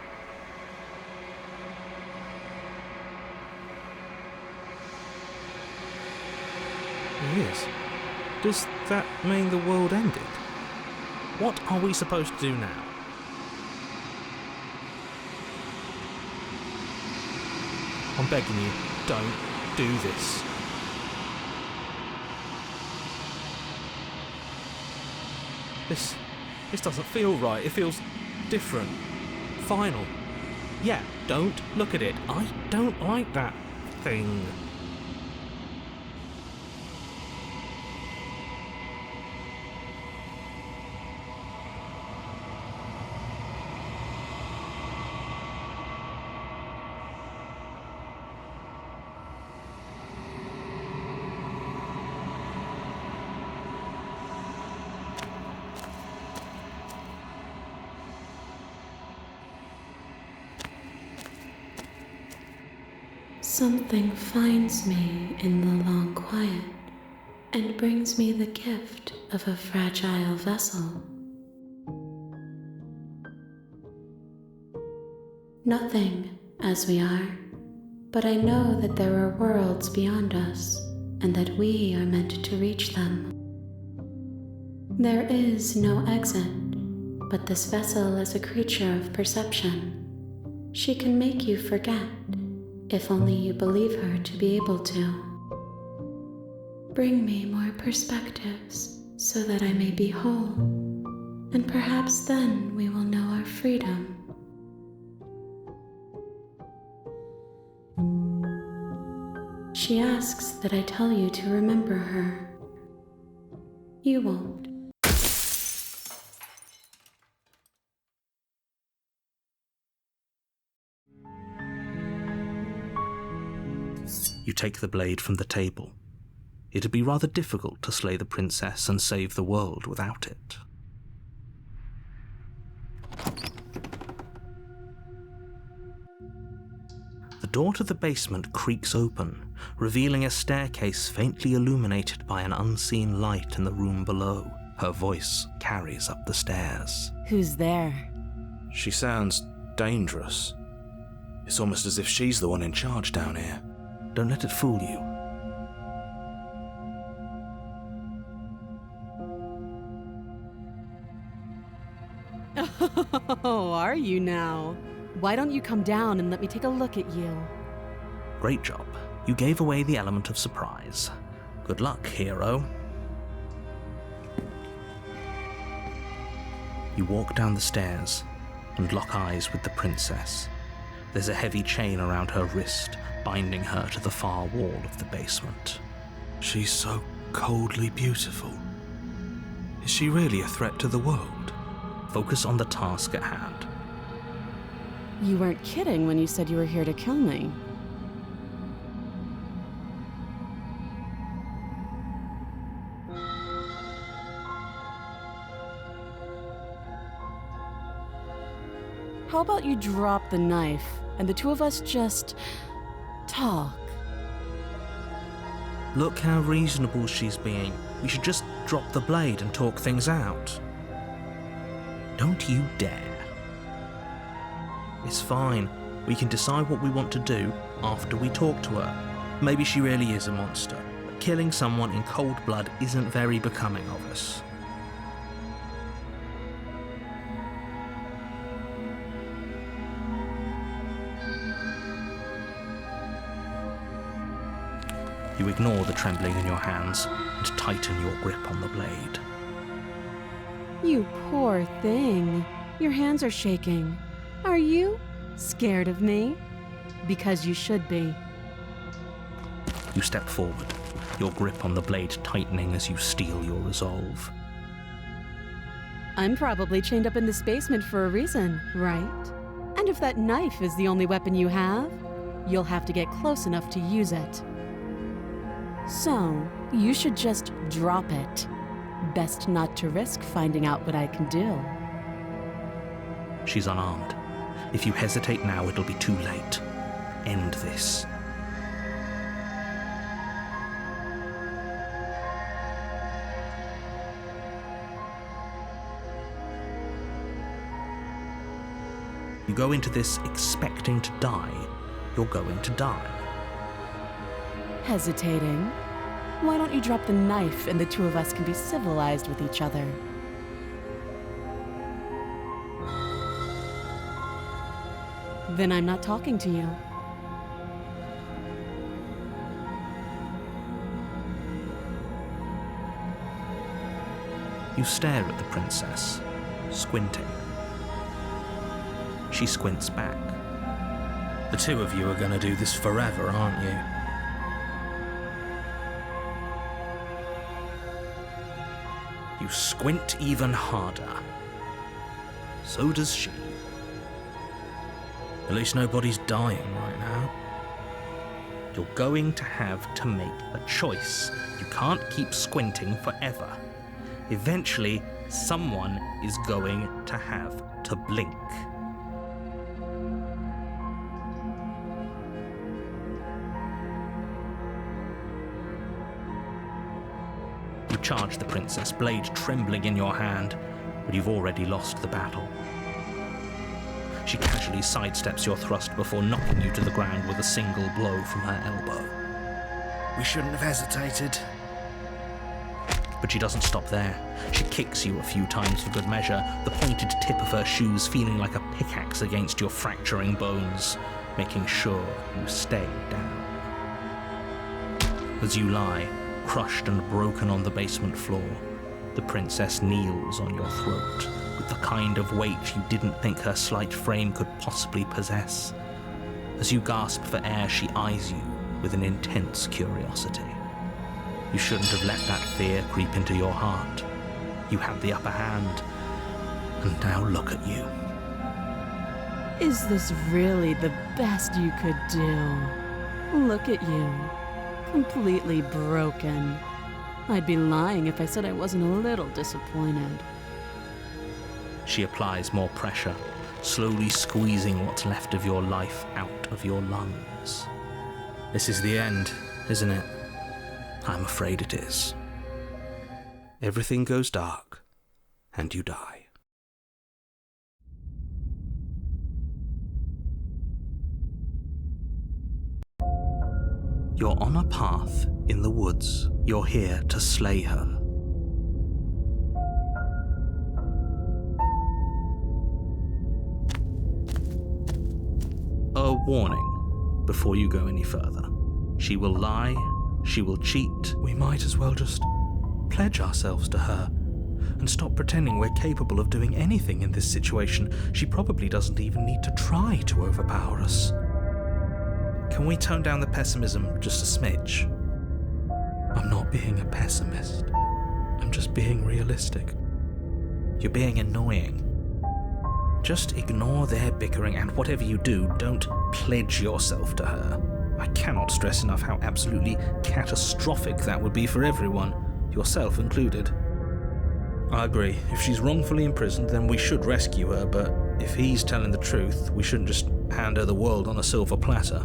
F: It is. Does that mean the world ended? What are we supposed to do now? I'm begging you, don't do this. This doesn't feel right. It feels different. Final. Yeah, don't look at it. I don't like that thing.
C: Something finds me in the long quiet and brings me the gift of a fragile vessel. Nothing, as we are, but I know that there are worlds beyond us and that we are meant to reach them. There is no exit, but this vessel is a creature of perception. She can make you forget, if only you believe her to be able to. Bring me more perspectives so that I may be whole, and perhaps then we will know our freedom. She asks that I tell you to remember her. You won't.
A: You take the blade from the table. It'd be rather difficult to slay the princess and save the world without it. The door to the basement creaks open, revealing a staircase faintly illuminated by an unseen light in the room below. Her voice carries up the stairs.
B: Who's there?
F: She sounds dangerous. It's almost as if she's the one in charge down here.
A: Don't let it fool you.
B: Oh, are you now? Why don't you come down and let me take a look at you?
A: Great job. You gave away the element of surprise. Good luck, hero. You walk down the stairs and lock eyes with the princess. There's a heavy chain around her wrist, binding her to the far wall of the basement.
F: She's so coldly beautiful. Is she really a threat to the world?
A: Focus on the task at hand.
B: You weren't kidding when you said you were here to kill me. How about you drop the knife and the two of us just talk?
A: Look how reasonable she's being. We should just drop the blade and talk things out. Don't you dare. It's fine. We can decide what we want to do after we talk to her. Maybe she really is a monster, but killing someone in cold blood isn't very becoming of us. You ignore the trembling in your hands and tighten your grip on the blade.
B: You poor thing. Your hands are shaking. Are you scared of me? Because you should be.
A: You step forward, your grip on the blade tightening as you steel your resolve.
B: I'm probably chained up in this basement for a reason, right? And if that knife is the only weapon you have, you'll have to get close enough to use it. So, you should just drop it. Best not to risk finding out what I can do.
A: She's unarmed. If you hesitate now, it'll be too late. End this. You go into this expecting to die, you're going to die.
B: Hesitating? Why don't you drop the knife and the two of us can be civilized with each other? Then I'm not talking to you.
A: You stare at the princess, squinting. She squints back.
G: The two of you are going to do this forever, aren't you?
A: You squint even harder. So does she.
G: At least nobody's dying right now.
A: You're going to have to make a choice. You can't keep squinting forever. Eventually, someone is going to have to blink. You charge the princess, blade trembling in your hand, but you've already lost the battle. She casually sidesteps your thrust before knocking you to the ground with a single blow from her elbow.
G: We shouldn't have hesitated.
A: But she doesn't stop there. She kicks you a few times for good measure, the pointed tip of her shoes feeling like a pickaxe against your fracturing bones, making sure you stay down. As you lie, crushed and broken on the basement floor, the princess kneels on your throat with the kind of weight you didn't think her slight frame could possibly possess. As you gasp for air, she eyes you with an intense curiosity. You shouldn't have let that fear creep into your heart. You had the upper hand, and now look at you.
B: Is this really the best you could do? Look at you. Completely broken. I'd be lying if I said I wasn't a little disappointed.
A: She applies more pressure, slowly squeezing what's left of your life out of your lungs.
G: This is the end, isn't it?
A: I'm afraid it is. Everything goes dark, and you die. You're on a path in the woods. You're here to slay her. A warning before you go any further. She will lie, she will cheat.
G: We might as well just pledge ourselves to her and stop pretending we're capable of doing anything in this situation. She probably doesn't even need to try to overpower us.
A: Can we tone down the pessimism just a smidge?
G: I'm not being a pessimist. I'm just being realistic.
A: You're being annoying. Just ignore their bickering, and whatever you do, don't pledge yourself to her. I cannot stress enough how absolutely catastrophic that would be for everyone, yourself included.
G: I agree. If she's wrongfully imprisoned, then we should rescue her, but if he's telling the truth, we shouldn't just hand her the world on a silver platter.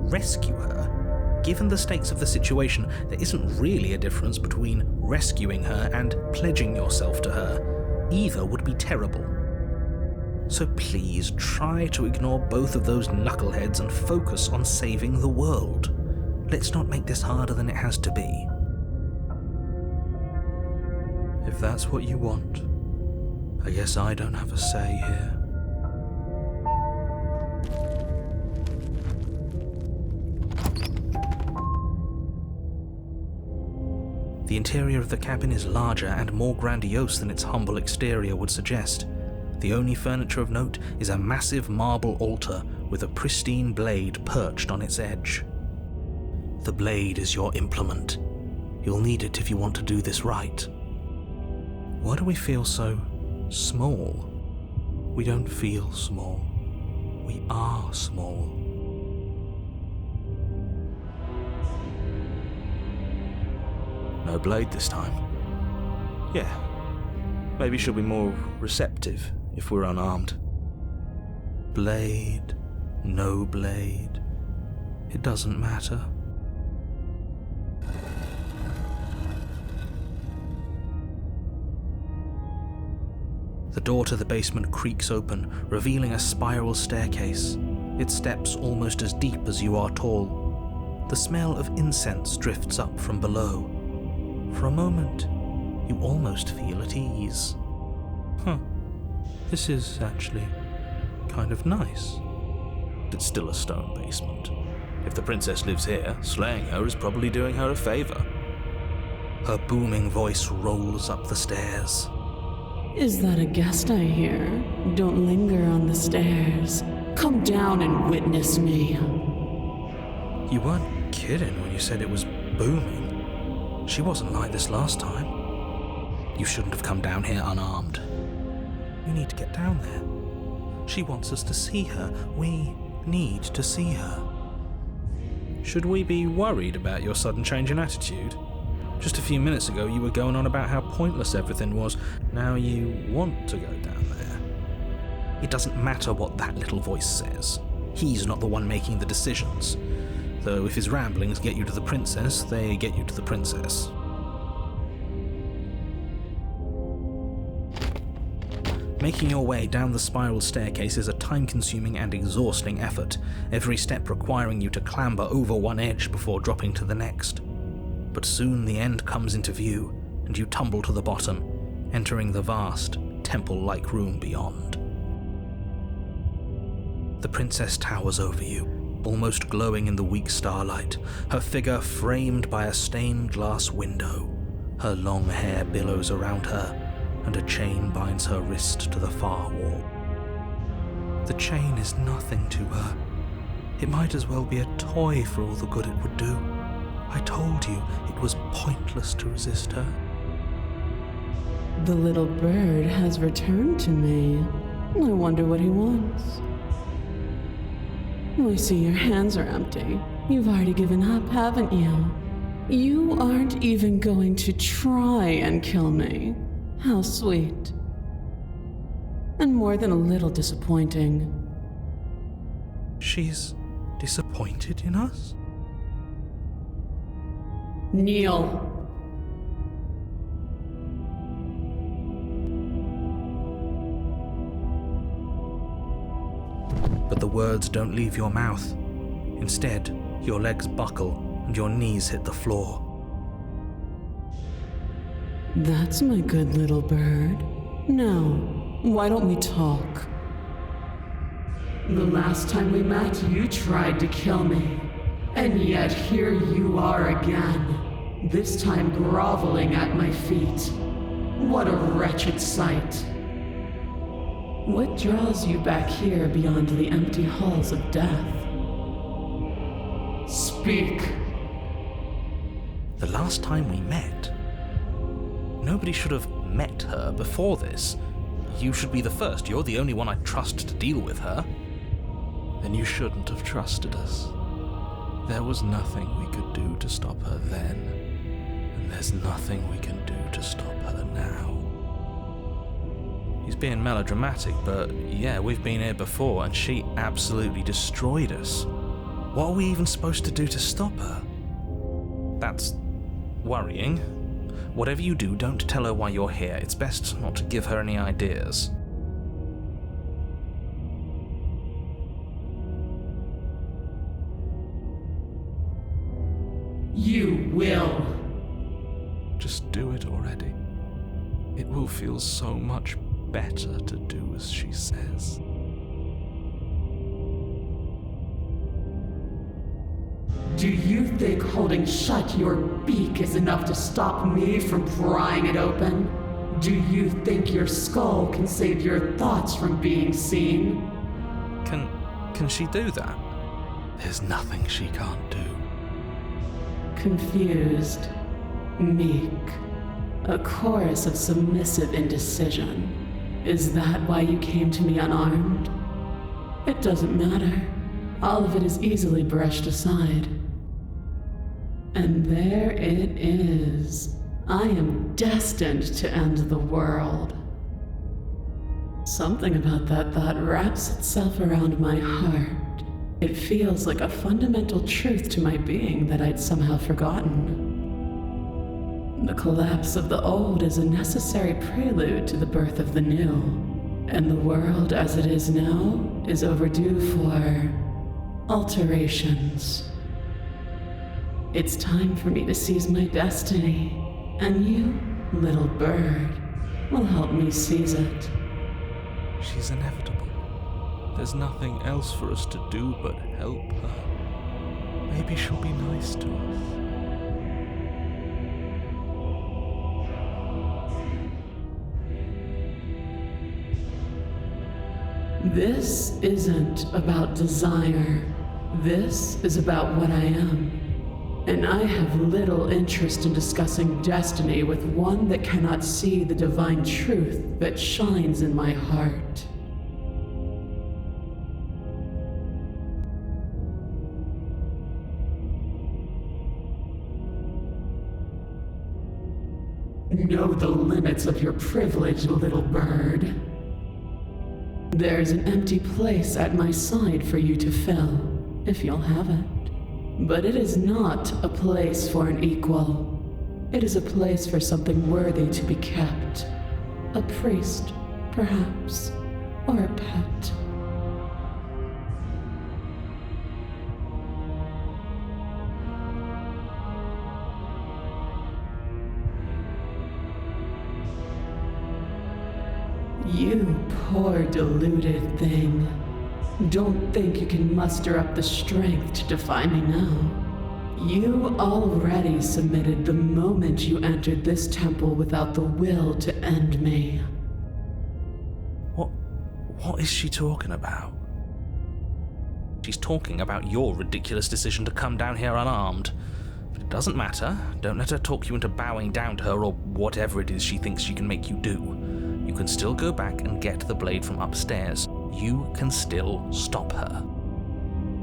A: Rescue her? Given the stakes of the situation, there isn't really a difference between rescuing her and pledging yourself to her. Either would be terrible. So please try to ignore both of those knuckleheads and focus on saving the world. Let's not make this harder than it has to be.
G: If that's what you want, I guess I don't have a say here.
A: The interior of the cabin is larger and more grandiose than its humble exterior would suggest. The only furniture of note is a massive marble altar with a pristine blade perched on its edge. The blade is your implement. You'll need it if you want to do this right. Why do we feel so small?
G: We don't feel small. We are small. No blade this time. Yeah. Maybe she'll be more receptive if we're unarmed.
A: Blade, no blade, it doesn't matter. The door to the basement creaks open, revealing a spiral staircase, its steps almost as deep as you are tall. The smell of incense drifts up from below. For a moment, you almost feel at ease. This is actually kind of nice. It's still a stone basement. If the princess lives here, slaying her is probably doing her a favor. Her booming voice rolls up the stairs.
B: Is that a guest I hear? Don't linger on the stairs. Come down and witness me.
A: You weren't kidding when you said it was booming. She wasn't like this last time. You shouldn't have come down here unarmed. You need to get down there. She wants us to see her. We need to see her. Should we be worried about your sudden change in attitude? Just a few minutes ago you were going on about how pointless everything was. Now you want to go down there. It doesn't matter what that little voice says. He's not the one making the decisions. Though if his ramblings get you to the princess, they get you to the princess. Making your way down the spiral staircase is a time-consuming and exhausting effort, every step requiring you to clamber over one edge before dropping to the next. But soon the end comes into view, and you tumble to the bottom, entering the vast, temple-like room beyond. The princess towers over you, almost glowing in the weak starlight, her figure framed by a stained glass window. Her long hair billows around her, and a chain binds her wrist to the far wall. The chain is nothing to her. It might as well be a toy for all the good it would do. I told you it was pointless to resist her.
B: The little bird has returned to me. I wonder what he wants. I see your hands are empty. You've already given up, haven't you? You aren't even going to try and kill me. How sweet. And more than a little disappointing.
A: She's disappointed in us?
B: Kneel.
A: But the words don't leave your mouth. Instead, your legs buckle and your knees hit the floor.
B: That's my good little bird. Now, why don't we talk? The last time we met, you tried to kill me. And yet here you are again, this time groveling at my feet. What a wretched sight. What draws you back here beyond the empty halls of death? Speak.
A: The last time we met? Nobody should have met her before this. You should be the first. You're the only one I trust to deal with her.
G: Then you shouldn't have trusted us. There was nothing we could do to stop her then, and there's nothing we can do to stop her now.
A: He's being melodramatic, but yeah, we've been here before, and she absolutely destroyed us. What are we even supposed to do to stop her? That's worrying. Whatever you do, don't tell her why you're here. It's best not to give her any ideas.
B: You will.
G: Just do it already. It will feel so much better to do as she says.
B: Do you think holding shut your beak is enough to stop me from prying it open? Do you think your skull can save your thoughts from being seen?
A: Can she do that?
G: There's nothing she can't do.
B: Confused, meek, a chorus of submissive indecision. Is that why you came to me unarmed? It doesn't matter. All of it is easily brushed aside. And there it is. I am destined to end the world. Something about that thought wraps itself around my heart. It feels like a fundamental truth to my being that I'd somehow forgotten.
H: The collapse of the old is a necessary prelude to the birth of the new, and the world as it is now is overdue for alterations. It's time for me to seize my destiny, and you, little bird, will help me seize it.
G: She's inevitable. There's nothing else for us to do but help her. Maybe she'll be nice to us.
H: This isn't about desire. This is about what I am. And I have little interest in discussing destiny with one that cannot see the divine truth that shines in my heart. Know the limits of your privilege, little bird. There's an empty place at my side for you to fill, if you'll have it. But it is not a place for an equal. It is a place for something worthy to be kept. A priest, perhaps, or a pet. You poor deluded thing. Don't think you can muster up the strength to defy me now. You already submitted the moment you entered this temple without the will to end me.
F: What is she talking about? She's talking about your ridiculous decision to come down here unarmed. But it doesn't matter. Don't let her talk you into bowing down to her or whatever it is she thinks she can make you do. You can still go back and get the blade from upstairs. You can still stop her.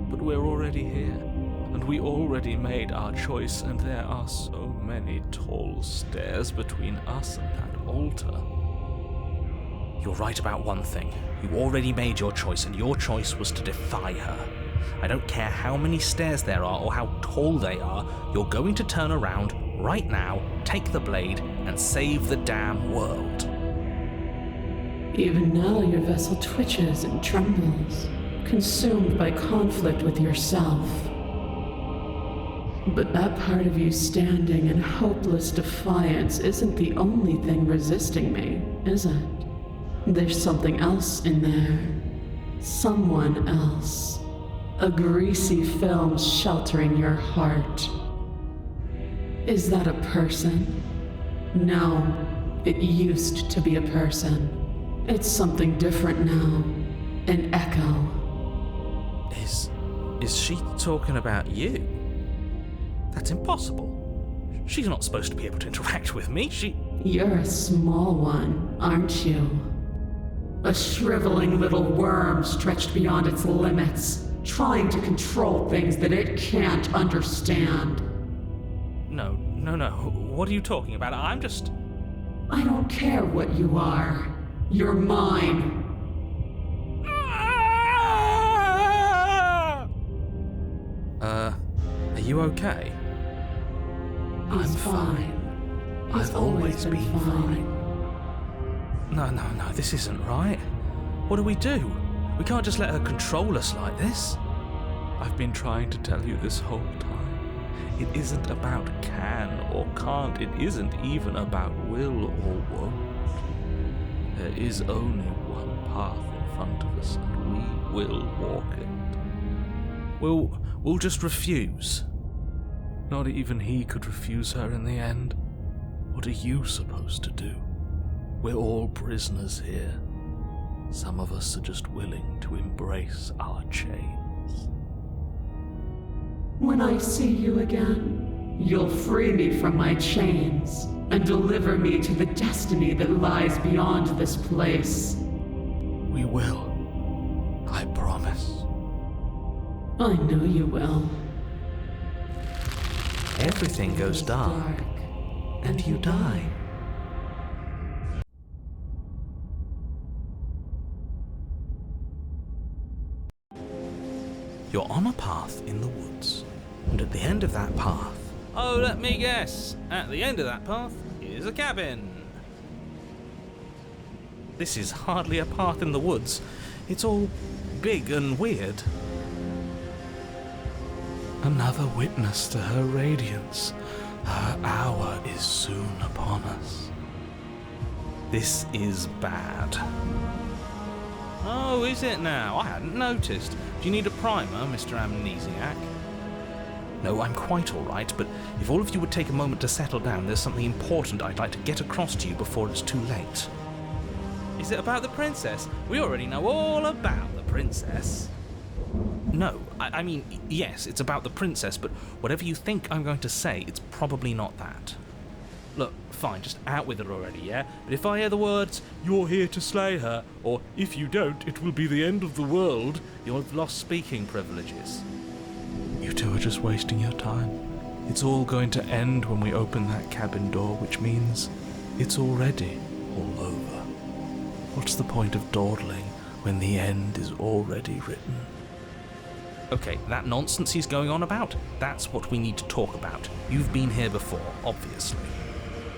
G: But we're already here, and we already made our choice, and there are so many tall stairs between us and that altar.
F: You're right about one thing. You already made your choice, and your choice was to defy her. I don't care how many stairs there are or how tall they are, you're going to turn around right now, take the blade, and save the damn world.
H: Even now your vessel twitches and trembles, consumed by conflict with yourself. But that part of you standing in hopeless defiance isn't the only thing resisting me, is it? There's something else in there. Someone else. A greasy film sheltering your heart. Is that a person? No, it used to be a person. It's something different now. An echo.
F: Is she talking about you? That's impossible. She's not supposed to be able to interact with me.
H: You're a small one, aren't you? A shriveling little worm stretched beyond its limits, trying to control things that it can't understand.
F: No. What are you talking about? I'm just...
H: I don't care what you are. You're mine.
F: Are you okay?
H: I'm fine.
F: I've always been fine. No, this isn't right. What do? We can't just let her control us like this.
G: I've been trying to tell you this whole time. It isn't about can or can't. It isn't even about will or won't. There is only one path in front of us, and we will walk it.
F: We'll just refuse.
G: Not even he could refuse her in the end. What are you supposed to do? We're all prisoners here. Some of us are just willing to embrace our chains.
H: When I see you again, you'll free me from my chains and deliver me to the destiny that lies beyond this place.
G: We will. I promise.
H: I know you will.
F: Everything goes dark, and you die. You're on a path in the woods, and at the end of that path,
A: Oh, let me guess. At the end of that path is a cabin. This is hardly a path in the woods. It's all big and weird.
G: Another witness to her radiance. Her hour is soon upon us.
A: This is bad. Oh, is it now? I hadn't noticed. Do you need a primer, Mr. Amnesiac? No, I'm quite all right, but if all of you would take a moment to settle down, there's something important I'd like to get across to you before it's too late. Is it about the princess? We already know all about the princess. No, I mean, yes, it's about the princess, but whatever you think I'm going to say, it's probably not that. Look, fine, just out with it already, yeah? But if I hear the words, "You're here to slay her," or "If you don't, it will be the end of the world," you'll have lost speaking privileges.
G: You two are just wasting your time. It's all going to end when we open that cabin door, which means it's already all over. What's the point of dawdling when the end is already written?
A: Okay, that nonsense he's going on about, that's what we need to talk about. You've been here before, obviously.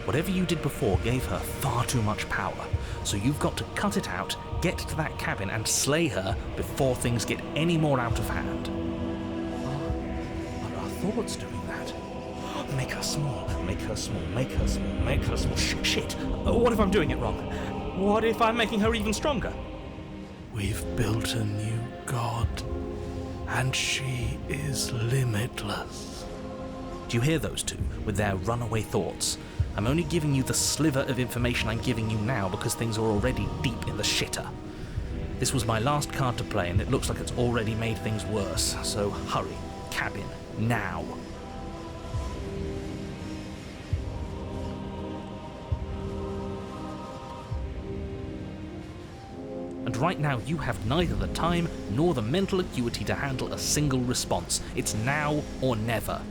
A: Whatever you did before gave her far too much power, so you've got to cut it out, get to that cabin and slay her before things get any more out of hand. Are our thoughts doing that? Make her small, make her small, make her small, make her small. Shit! What if I'm doing it wrong? What if I'm making her even stronger?
G: We've built a new god, and she is limitless.
A: Do you hear those two with their runaway thoughts? I'm only giving you the sliver of information I'm giving you now because things are already deep in the shitter. This was my last card to play and it looks like it's already made things worse, so hurry, cabin, now. And right now you have neither the time nor the mental acuity to handle a single response. It's now or never.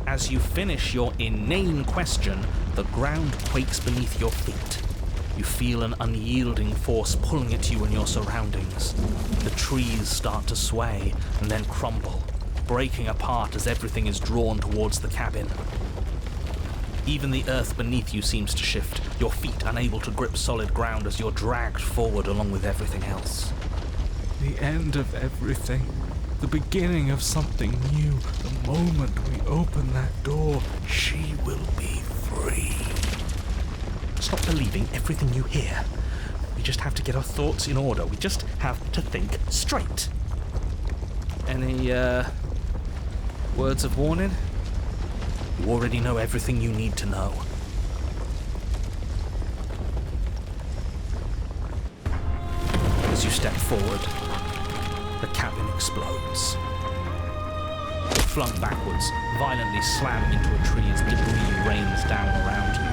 A: As you finish your inane question, the ground quakes beneath your feet. You feel an unyielding force pulling at you and your surroundings. The trees start to sway and then crumble, breaking apart as everything is drawn towards the cabin. Even the earth beneath you seems to shift, your feet unable to grip solid ground as you're dragged forward along with everything else.
G: The end of everything. The beginning of something new. The moment we open that door, she will be free.
A: Stop believing everything you hear. We just have to get our thoughts in order. We just have to think straight. Any, words of warning? You already know everything you need to know. As you step forward, the cabin explodes. You're flung backwards, violently slammed into a tree as debris rains down around you.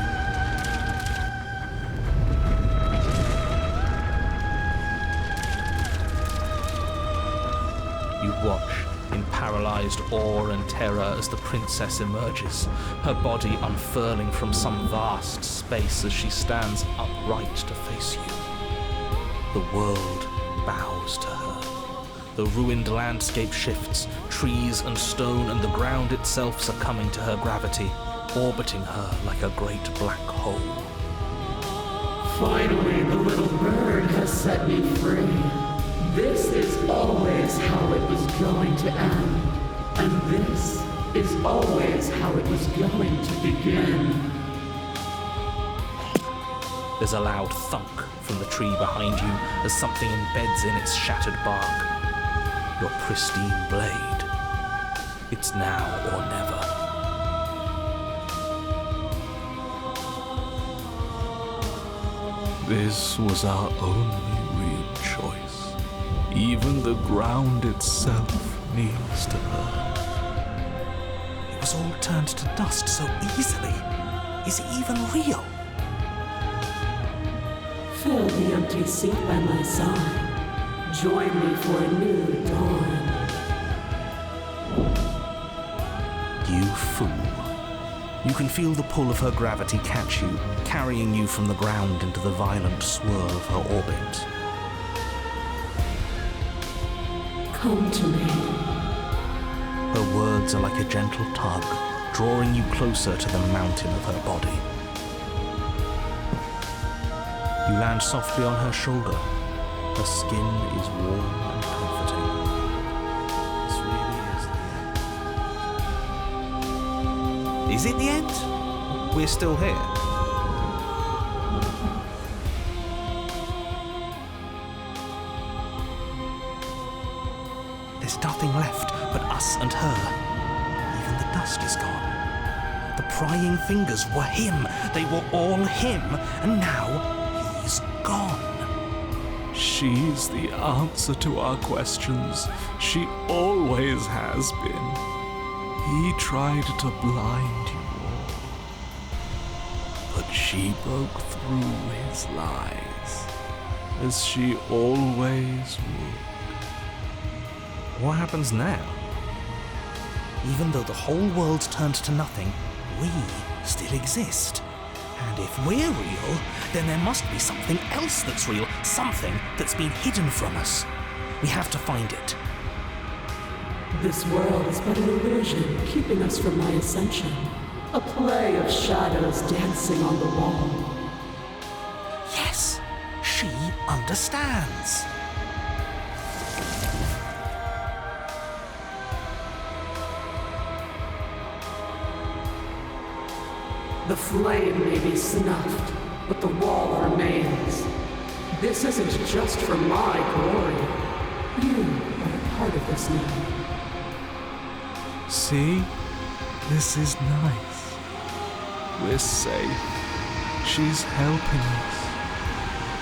A: You watch in paralyzed awe and terror as the princess emerges, her body unfurling from some vast space as she stands upright to face you. The world bows to her. The ruined landscape shifts, trees and stone and the ground itself succumbing to her gravity, orbiting her like a great black hole.
H: Finally, the little bird has set me free. This is always how it was going to end, and this is always how it was going to begin.
A: There's a loud thunk from the tree behind you as something embeds in its shattered bark. Your pristine blade. It's now or never.
G: This was our only real choice. Even the ground itself kneels to her.
A: It was all turned to dust so easily. Is it even real?
H: Fill the empty seat by my side. Join me for a new dawn.
A: You fool. You can feel the pull of her gravity catch you, carrying you from the ground into the violent swirl of her orbit.
H: Come to me.
F: Her words are like a gentle tug, drawing you closer to the mountain of her body. You land softly on her shoulder. Her skin is warm and comforting. This really is the end. Is it the end? We're still here. There's nothing left but us and her. Even the dust is gone. The prying fingers were him. They were all him. And now he's gone.
G: She's the answer to our questions. She always has been. He tried to blind you all, but she broke through his lies, as she always would.
F: What happens now? Even though the whole world's turned to nothing, we still exist. And if we're real, then there must be something else that's real, something that's been hidden from us. We have to find it.
H: This world is but an illusion, keeping us from my ascension. A play of shadows dancing on the wall.
F: Yes, she understands.
H: The flame may be snuffed, but the wall remains. This isn't just for my glory. You are a part of this now.
G: See? This is nice. We're safe. She's helping us.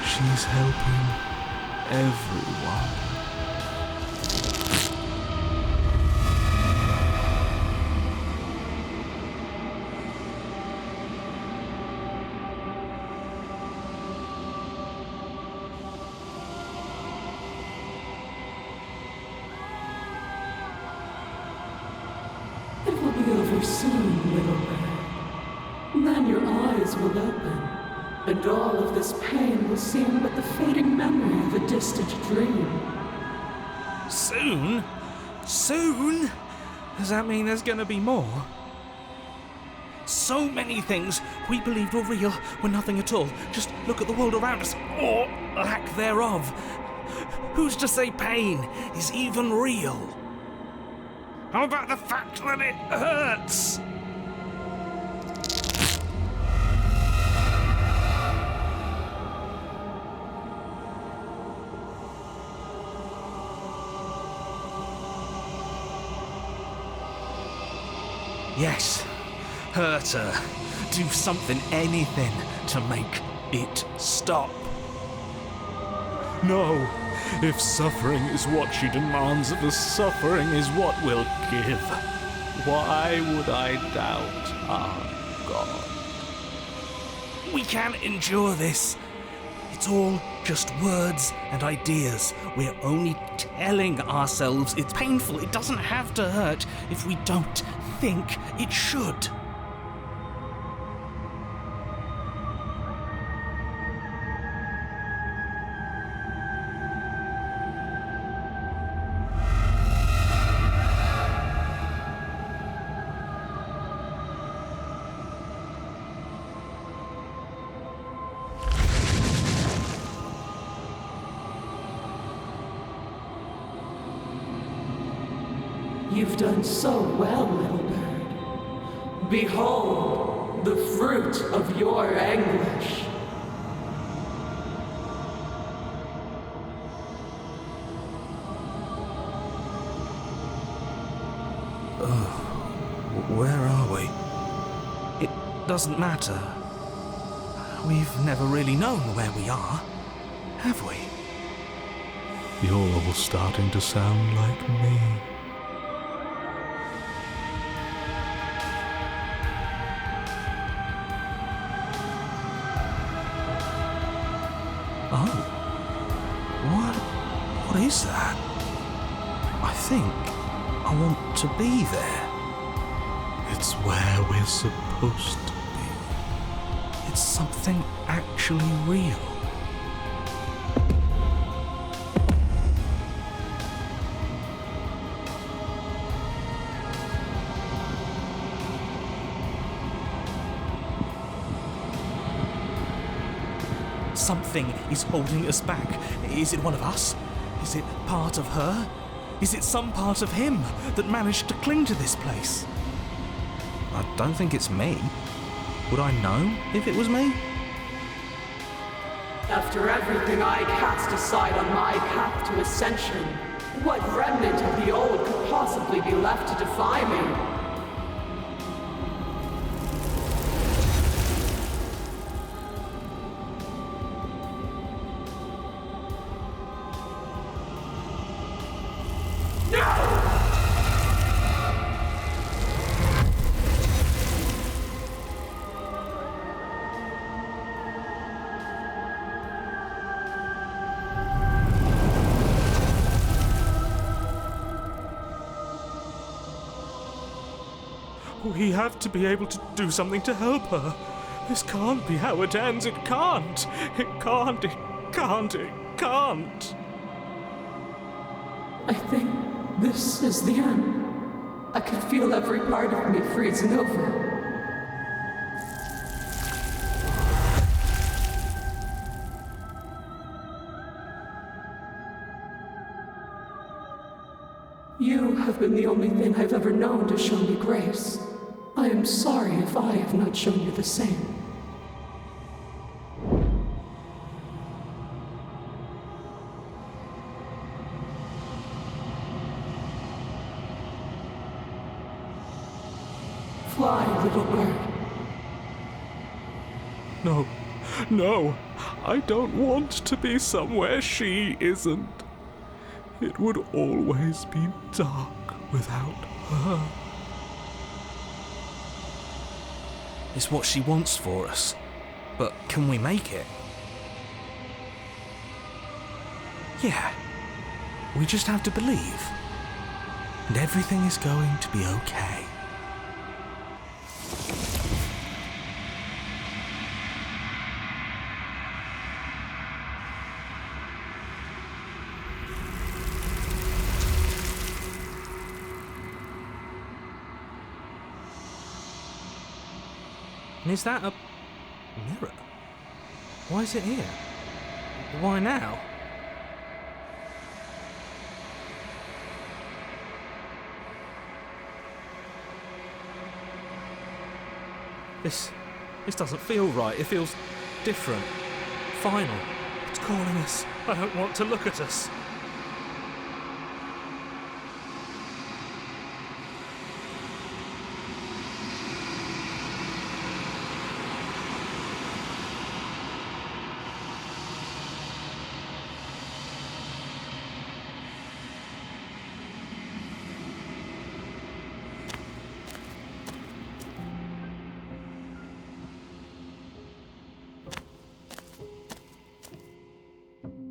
G: She's helping everyone.
H: It will be over soon, little bird. Then your eyes will open, and all of this pain will seem but the fading memory of a distant dream.
F: Soon? Soon? Does that mean there's gonna be more? So many things we believed were real were nothing at all. Just look at the world around us, or lack thereof. Who's to say pain is even real? How about the fact that it hurts? Yes, hurt her. Do something, anything, to make it stop.
G: No, if suffering is what she demands of us, suffering is what we'll give. Why would I doubt our God?
F: We can't endure this. It's all just words and ideas. We're only telling ourselves it's painful. It doesn't have to hurt if we don't think it should.
H: You've done so well, little bird. Behold, the fruit of your anguish.
F: Where are we? It doesn't matter. We've never really known where we are, have we?
G: You're all starting to sound like me.
F: Oh. What is that? I think I want to be there.
G: It's where we're supposed to be.
F: It's something actually real. Something is holding us back. Is it one of us? Is it part of her? Is it some part of him that managed to cling to this place?
A: I don't think it's me. Would I know if it was me?
H: After everything I cast aside on my path to ascension, what remnant of the old could possibly be left to defy me?
F: We have to be able to do something to help her. This can't be how it ends. It can't. It can't. It can't. It can't.
H: I think this is the end. I can feel every part of me freezing over. You have been the only thing I've ever known to show me grace. I am sorry if I have not shown you the same. Fly, little bird.
F: No. No. I don't want to be somewhere she isn't. It would always be dark without her.
A: It's what she wants for us. But can we make it? Yeah. We just have to believe. And everything is going to be okay. And is that a mirror? Why is it here? Why now? This doesn't feel right. It feels different. Final. It's calling us. I don't want to look at us.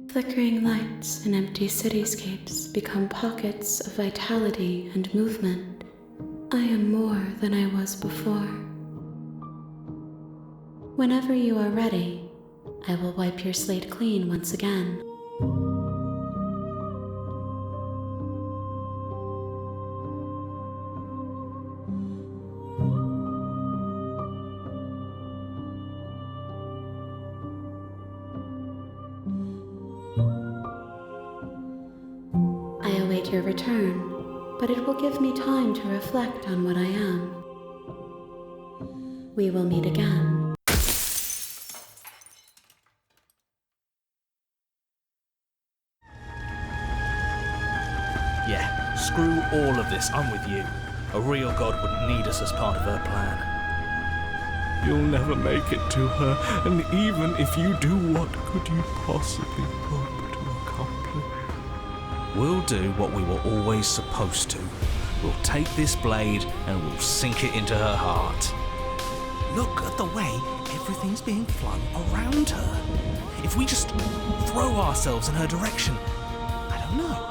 C: Flickering lights and empty cityscapes become pockets of vitality and movement. I am more than I was before. Whenever you are ready, I will wipe your slate clean once again. Your return, but it will give me time to reflect on what I am. We will meet again.
A: Yeah, screw all of this. I'm with you. A real god wouldn't need us as part of her plan.
F: You'll never make it to her, and even if you do, what could you possibly hope to accomplish?
A: We'll do what we were always supposed to. We'll take this blade and we'll sink it into her heart. Look at the way everything's being flung around her. If we just throw ourselves in her direction, I don't know.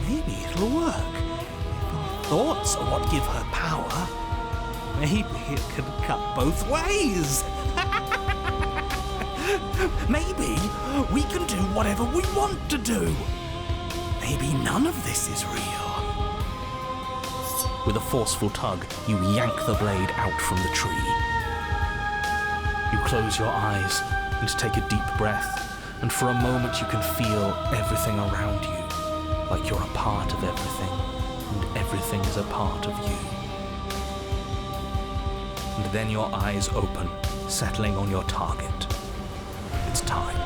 A: Maybe it'll work. If our thoughts are what give her power, maybe it can cut both ways. Maybe we can do whatever we want to do. Maybe none of this is real. With a forceful tug, you yank the blade out from the tree. You close your eyes and take a deep breath, and for a moment you can feel everything around you, like you're a part of everything, and everything is a part of you. And then your eyes open, settling on your target. It's time.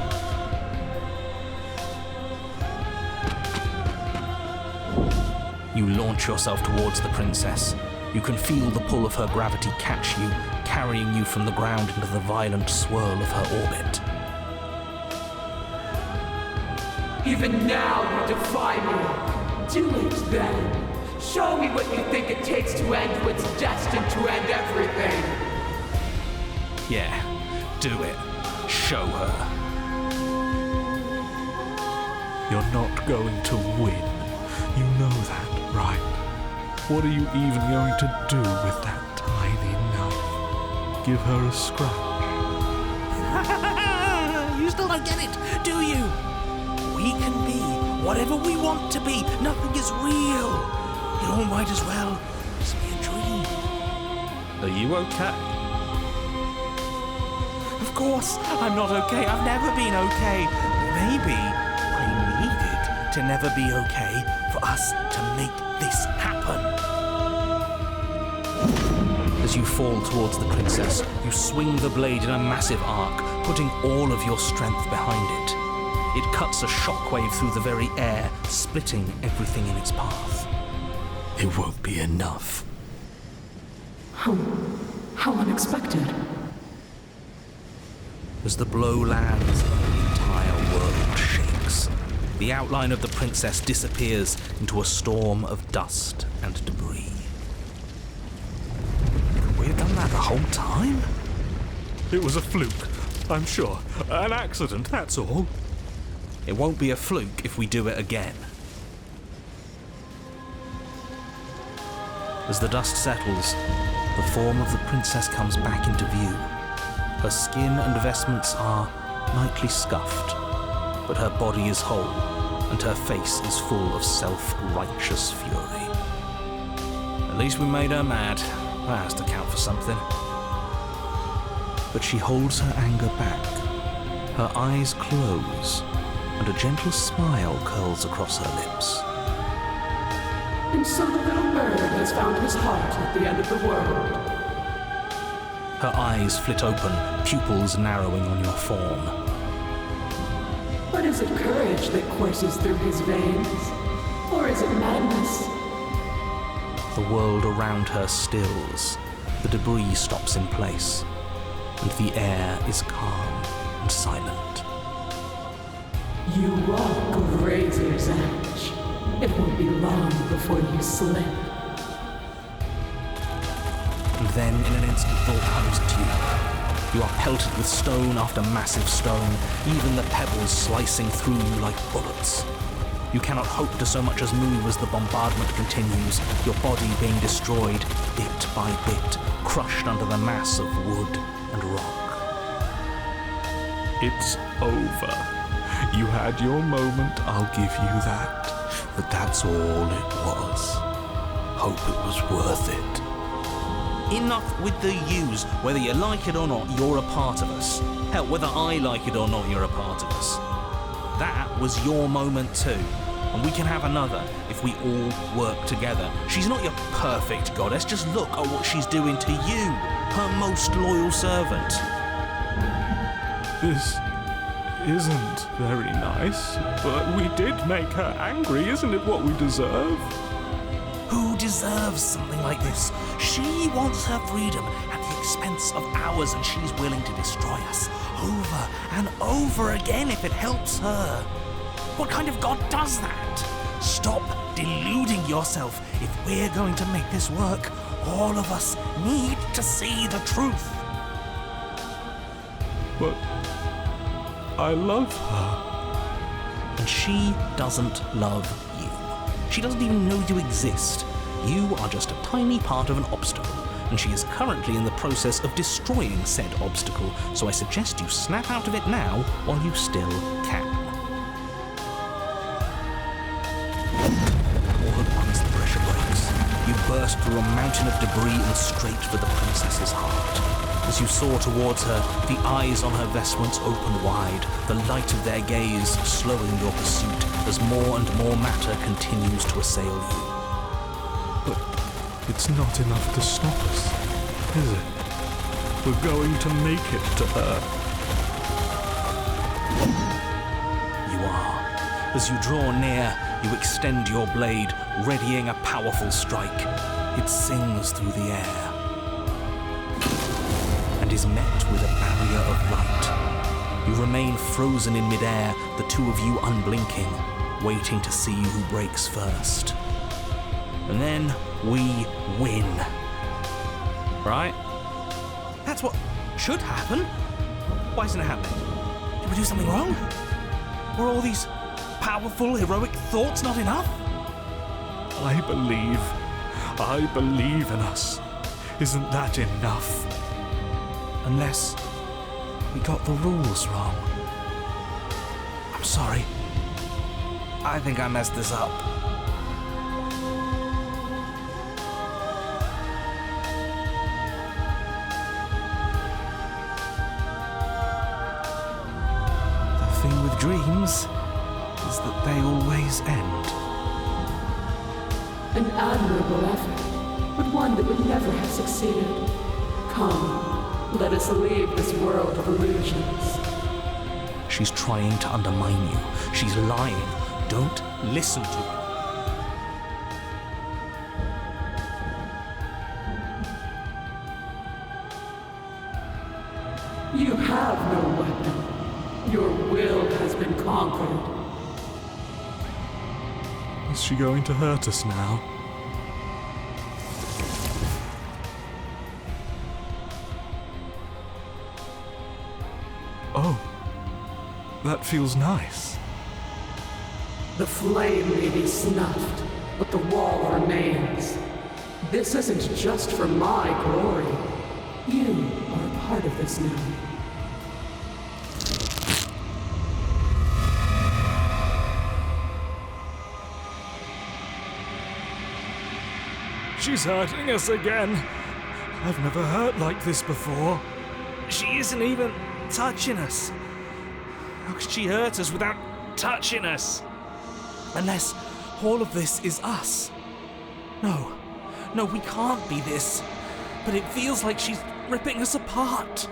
A: You launch yourself towards the princess. You can feel the pull of her gravity catch you, carrying you from the ground into the violent swirl of her orbit.
I: Even now you defy me. Do it then. Show me what you think it takes to end what's destined to end everything.
A: Yeah, do it. Show her.
G: You're not going to win. You know that, right? What are you even going to do with that tiny knife? Give her a scratch?
F: You still don't get it, do you? We can be whatever we want to be. Nothing is real. It all might as well just be a dream.
A: Are you okay?
F: Of course, I'm not okay. I've never been okay. Maybe I needed to never be okay for us to make this happen.
A: As you fall towards the princess, you swing the blade in a massive arc, putting all of your strength behind it. It cuts a shockwave through the very air, splitting everything in its path.
G: It won't be enough.
H: How unexpected.
A: As the blow lands, the entire world shakes. The outline of the princess disappears into a storm of dust and debris.
F: We've done that the whole time?
G: It was a fluke, I'm sure. An accident, that's all.
A: It won't be a fluke if we do it again. As the dust settles, the form of the princess comes back into view. Her skin and vestments are lightly scuffed, but her body is whole, and her face is full of self-righteous fury. At least we made her mad. That has to count for something. But she holds her anger back. Her eyes close, and a gentle smile curls across her lips.
H: And so the little bird has found his heart at the end of the world.
A: Her eyes flit open, pupils narrowing on your form.
H: But is it courage that courses through his veins? Or is it madness?
A: The world around her stills. The debris stops in place, and the air is calm and silent.
H: You walk a razor's edge. It won't be long before you slip.
A: And then in an instant thought comes to you. You are pelted with stone after massive stone, even the pebbles slicing through you like bullets. You cannot hope to so much as move as the bombardment continues, your body being destroyed bit by bit, crushed under the mass of wood and rock.
G: It's over. You had your moment, I'll give you that. But that's all it was. Hope it was worth it.
F: Enough with the yous. Whether you like it or not, you're a part of us. Hell, whether I like it or not, you're a part of us. That was your moment too. And we can have another if we all work together. She's not your perfect goddess. Just look at what she's doing to you, her most loyal servant.
G: This isn't very nice, but we did make her angry. Isn't it what we deserve?
F: Who deserves something like this? She wants her freedom at the expense of ours, and she's willing to destroy us over and over again if it helps her. What kind of god does that? Stop deluding yourself. If we're going to make this work, all of us need to see the truth.
G: But I love her.
F: And she doesn't love you. She doesn't even know you exist. You are just a tiny part of an obstacle, and she is currently in the process of destroying said obstacle, so I suggest you snap out of it now while you still can. All at once the pressure breaks. You burst through a mountain of debris and straight for the princess's heart. As you soar towards her, the eyes on her vestments open wide, the light of their gaze slowing your pursuit as more and more matter continues to assail you.
G: But it's not enough to stop us, is it? We're going to make it to her.
F: You are. As you draw near, you extend your blade, readying a powerful strike. It sings through the air and is met with a barrier of light. You remain frozen in midair, the two of you unblinking, waiting to see who breaks first. And then we win. Right? That's what should happen. Why isn't it happening? Did we do something wrong? Were all these powerful, heroic thoughts not enough?
G: I believe in us. Isn't that enough?
F: Unless we got the rules wrong. I'm sorry. I think I messed this up. The thing with dreams is that they always end.
H: An admirable effort, but one that would never have succeeded. Come, let us leave this world of illusions.
F: She's trying to undermine you. She's lying. Don't listen to her.
H: You have no weapon. Your will has been conquered.
G: Is she going to hurt us now? Oh, that feels nice.
H: The flame may be snuffed, but the wall remains. This isn't just for my glory. You are a part of this now.
G: She's hurting us again. I've never hurt like this before.
F: She isn't even touching us. How could she hurt us without touching us? Unless all of this is us. No, we can't be this. But it feels like she's ripping us apart.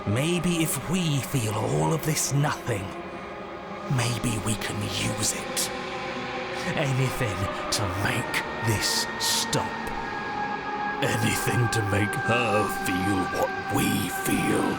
F: Maybe if we feel all of this nothing, maybe we can use it. Anything to make this stop. Anything to make her feel what we feel.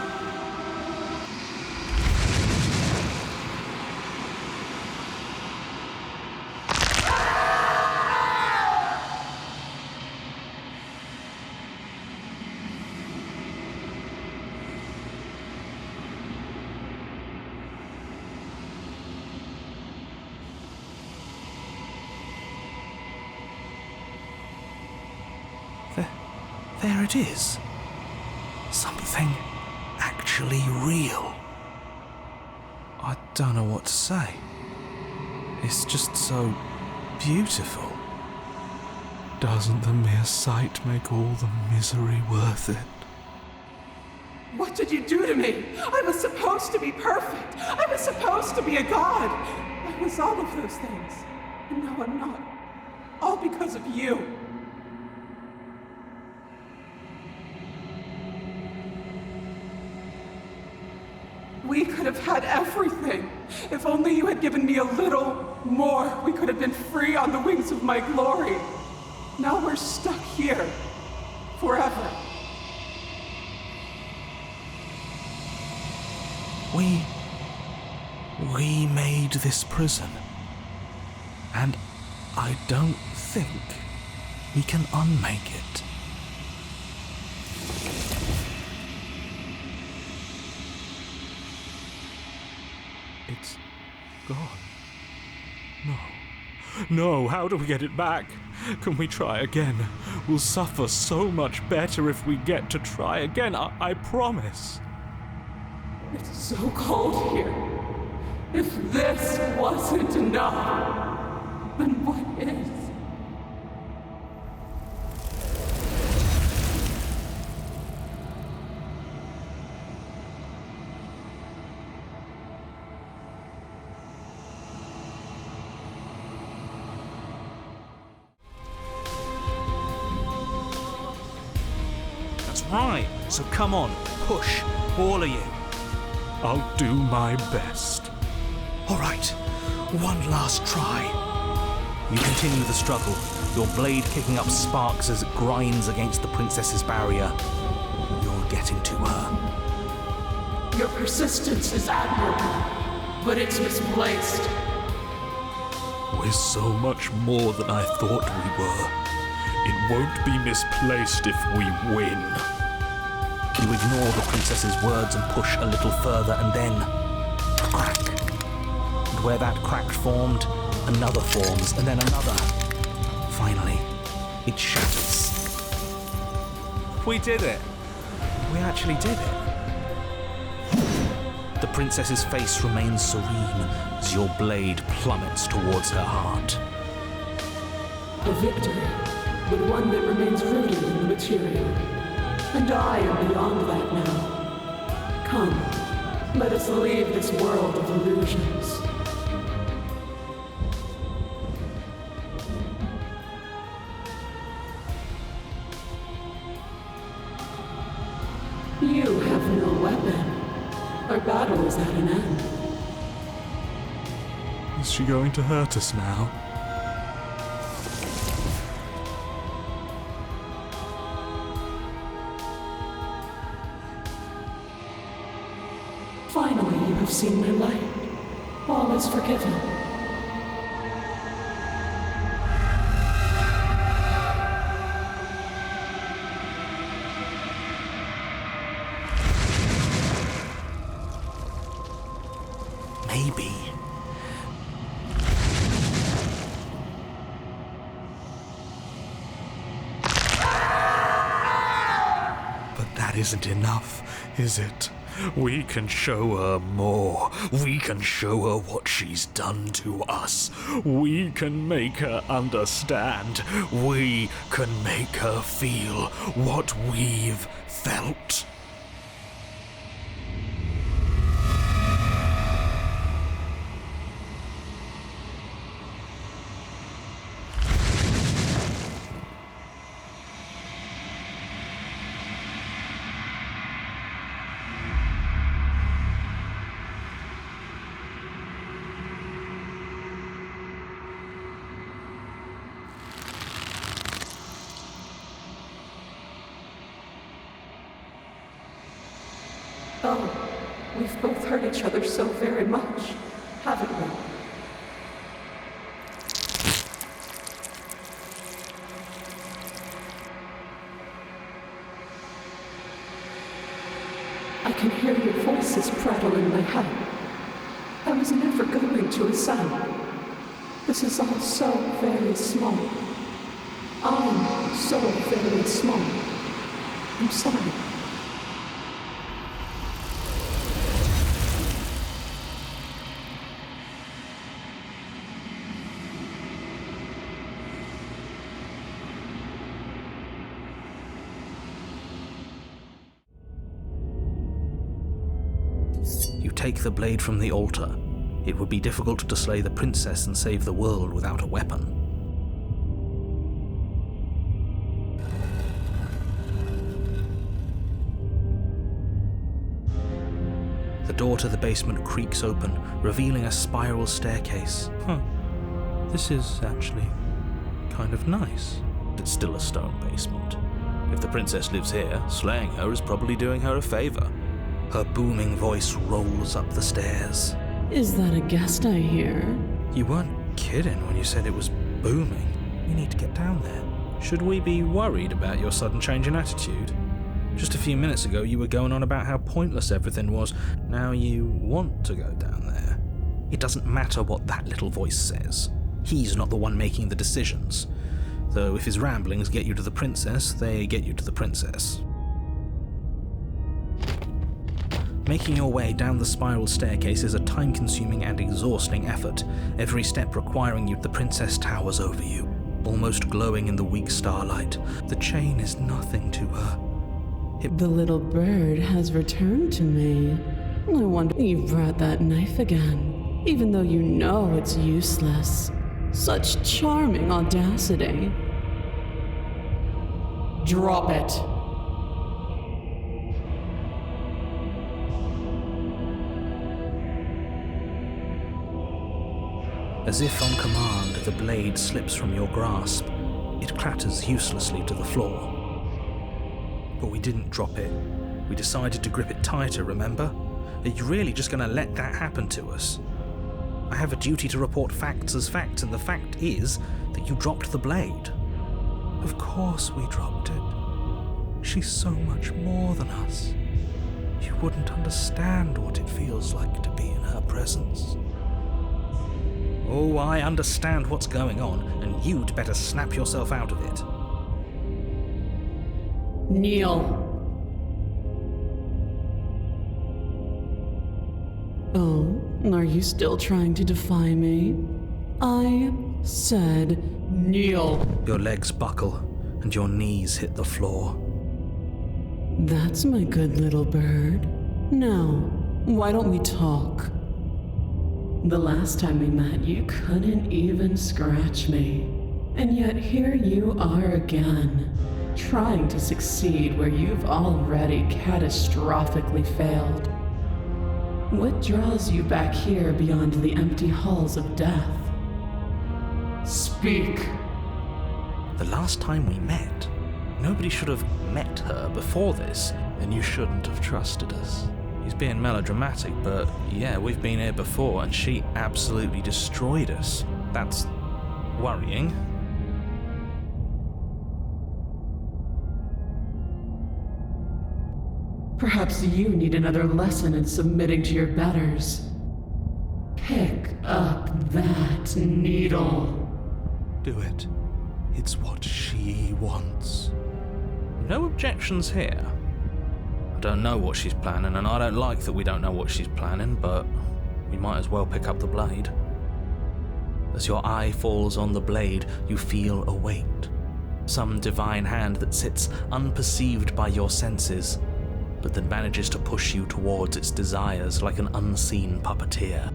F: There it is. Something actually real.
G: I don't know what to say. It's just so beautiful. Doesn't the mere sight make all the misery worth it?
H: What did you do to me? I was supposed to be perfect. I was supposed to be a god. I was all of those things. And now I'm not. All because of you. We could have had everything. If only you had given me a little more, we could have been free on the wings of my glory. Now we're stuck here. Forever.
F: We made this prison. And I don't think we can unmake it.
G: It's gone. No, how do we get it back? Can we try again? We'll suffer so much better if we get to try again, I promise.
H: It's so cold here. If this wasn't enough, then what is?
A: That's right. So come on, push, all of you.
G: I'll do my best.
A: All right, one last try. You continue the struggle, your blade kicking up sparks as it grinds against the princess's barrier. You're getting to her.
I: Your persistence is admirable, but it's misplaced.
G: We're so much more than I thought we were. It won't be misplaced if we win.
A: You ignore the princess's words and push a little further, and then a crack. And where that crack formed, another forms, and then another. Finally, it shatters. We did it. We actually did it. The princess's face remains serene as your blade plummets towards her heart.
H: A victory, but one that remains rooted in the material. And I am beyond that now. Come, let us leave this world of illusions. You have no weapon. Our battle is at an end.
G: Is she going to hurt us now?
H: Finally, you have seen my light. All is forgiven.
A: Maybe.
G: But that isn't enough, is it? We can show her more. We can show her what she's done to us. We can make her understand. We can make her feel what we've felt.
H: Oh, we've both hurt each other so very much, haven't we? I can hear your voices prattle in my head. I was never going to ascend. This is all so very small. I'm so very small. I'm sorry.
A: You take the blade from the altar. It would be difficult to slay the princess and save the world without a weapon. The door to the basement creaks open, revealing a spiral staircase. This is actually kind of nice. It's still a stone basement. If the princess lives here, slaying her is probably doing her a favor. Her booming voice rolls up the stairs.
B: Is that a guest I hear?
A: You weren't kidding when you said it was booming. We need to get down there. Should we be worried about your sudden change in attitude? Just a few minutes ago you were going on about how pointless everything was. Now you want to go down there. It doesn't matter what that little voice says. He's not the one making the decisions. Though if his ramblings get you to the princess, they get you to the princess. Making your way down the spiral staircase is a time-consuming and exhausting effort, every step requiring you. The princess towers over you, almost glowing in the weak starlight. The chain is nothing to her.
B: The little bird has returned to me. I wonder you brought that knife again, even though you know it's useless. Such charming audacity.
H: Drop it.
A: As if on command, the blade slips from your grasp. It clatters uselessly to the floor. But we didn't drop it. We decided to grip it tighter, remember? Are you really just going to let that happen to us? I have a duty to report facts as facts, and the fact is that you dropped the blade.
G: Of course we dropped it. She's so much more than us. You wouldn't understand what it feels like to be in her presence.
A: Oh, I understand what's going on, and you'd better snap yourself out of it.
H: Kneel. Oh, are you still trying to defy me? I said kneel.
A: Your legs buckle, and your knees hit the floor.
H: That's my good little bird. Now, why don't we talk? The last time we met, you couldn't even scratch me. And yet here you are again, trying to succeed where you've already catastrophically failed. What draws you back here beyond the empty halls of death? Speak.
A: The last time we met, nobody should have met her before this.
G: Then you shouldn't have trusted us.
A: He's being melodramatic, but yeah, we've been here before and she absolutely destroyed us. That's worrying.
H: Perhaps you need another lesson in submitting to your betters. Pick up that needle.
G: Do it. It's what she wants.
A: No objections here. I don't know what she's planning, and I don't like that we don't know what she's planning, but we might as well pick up the blade. As your eye falls on the blade, you feel a weight. Some divine hand that sits unperceived by your senses, but that manages to push you towards its desires like an unseen puppeteer.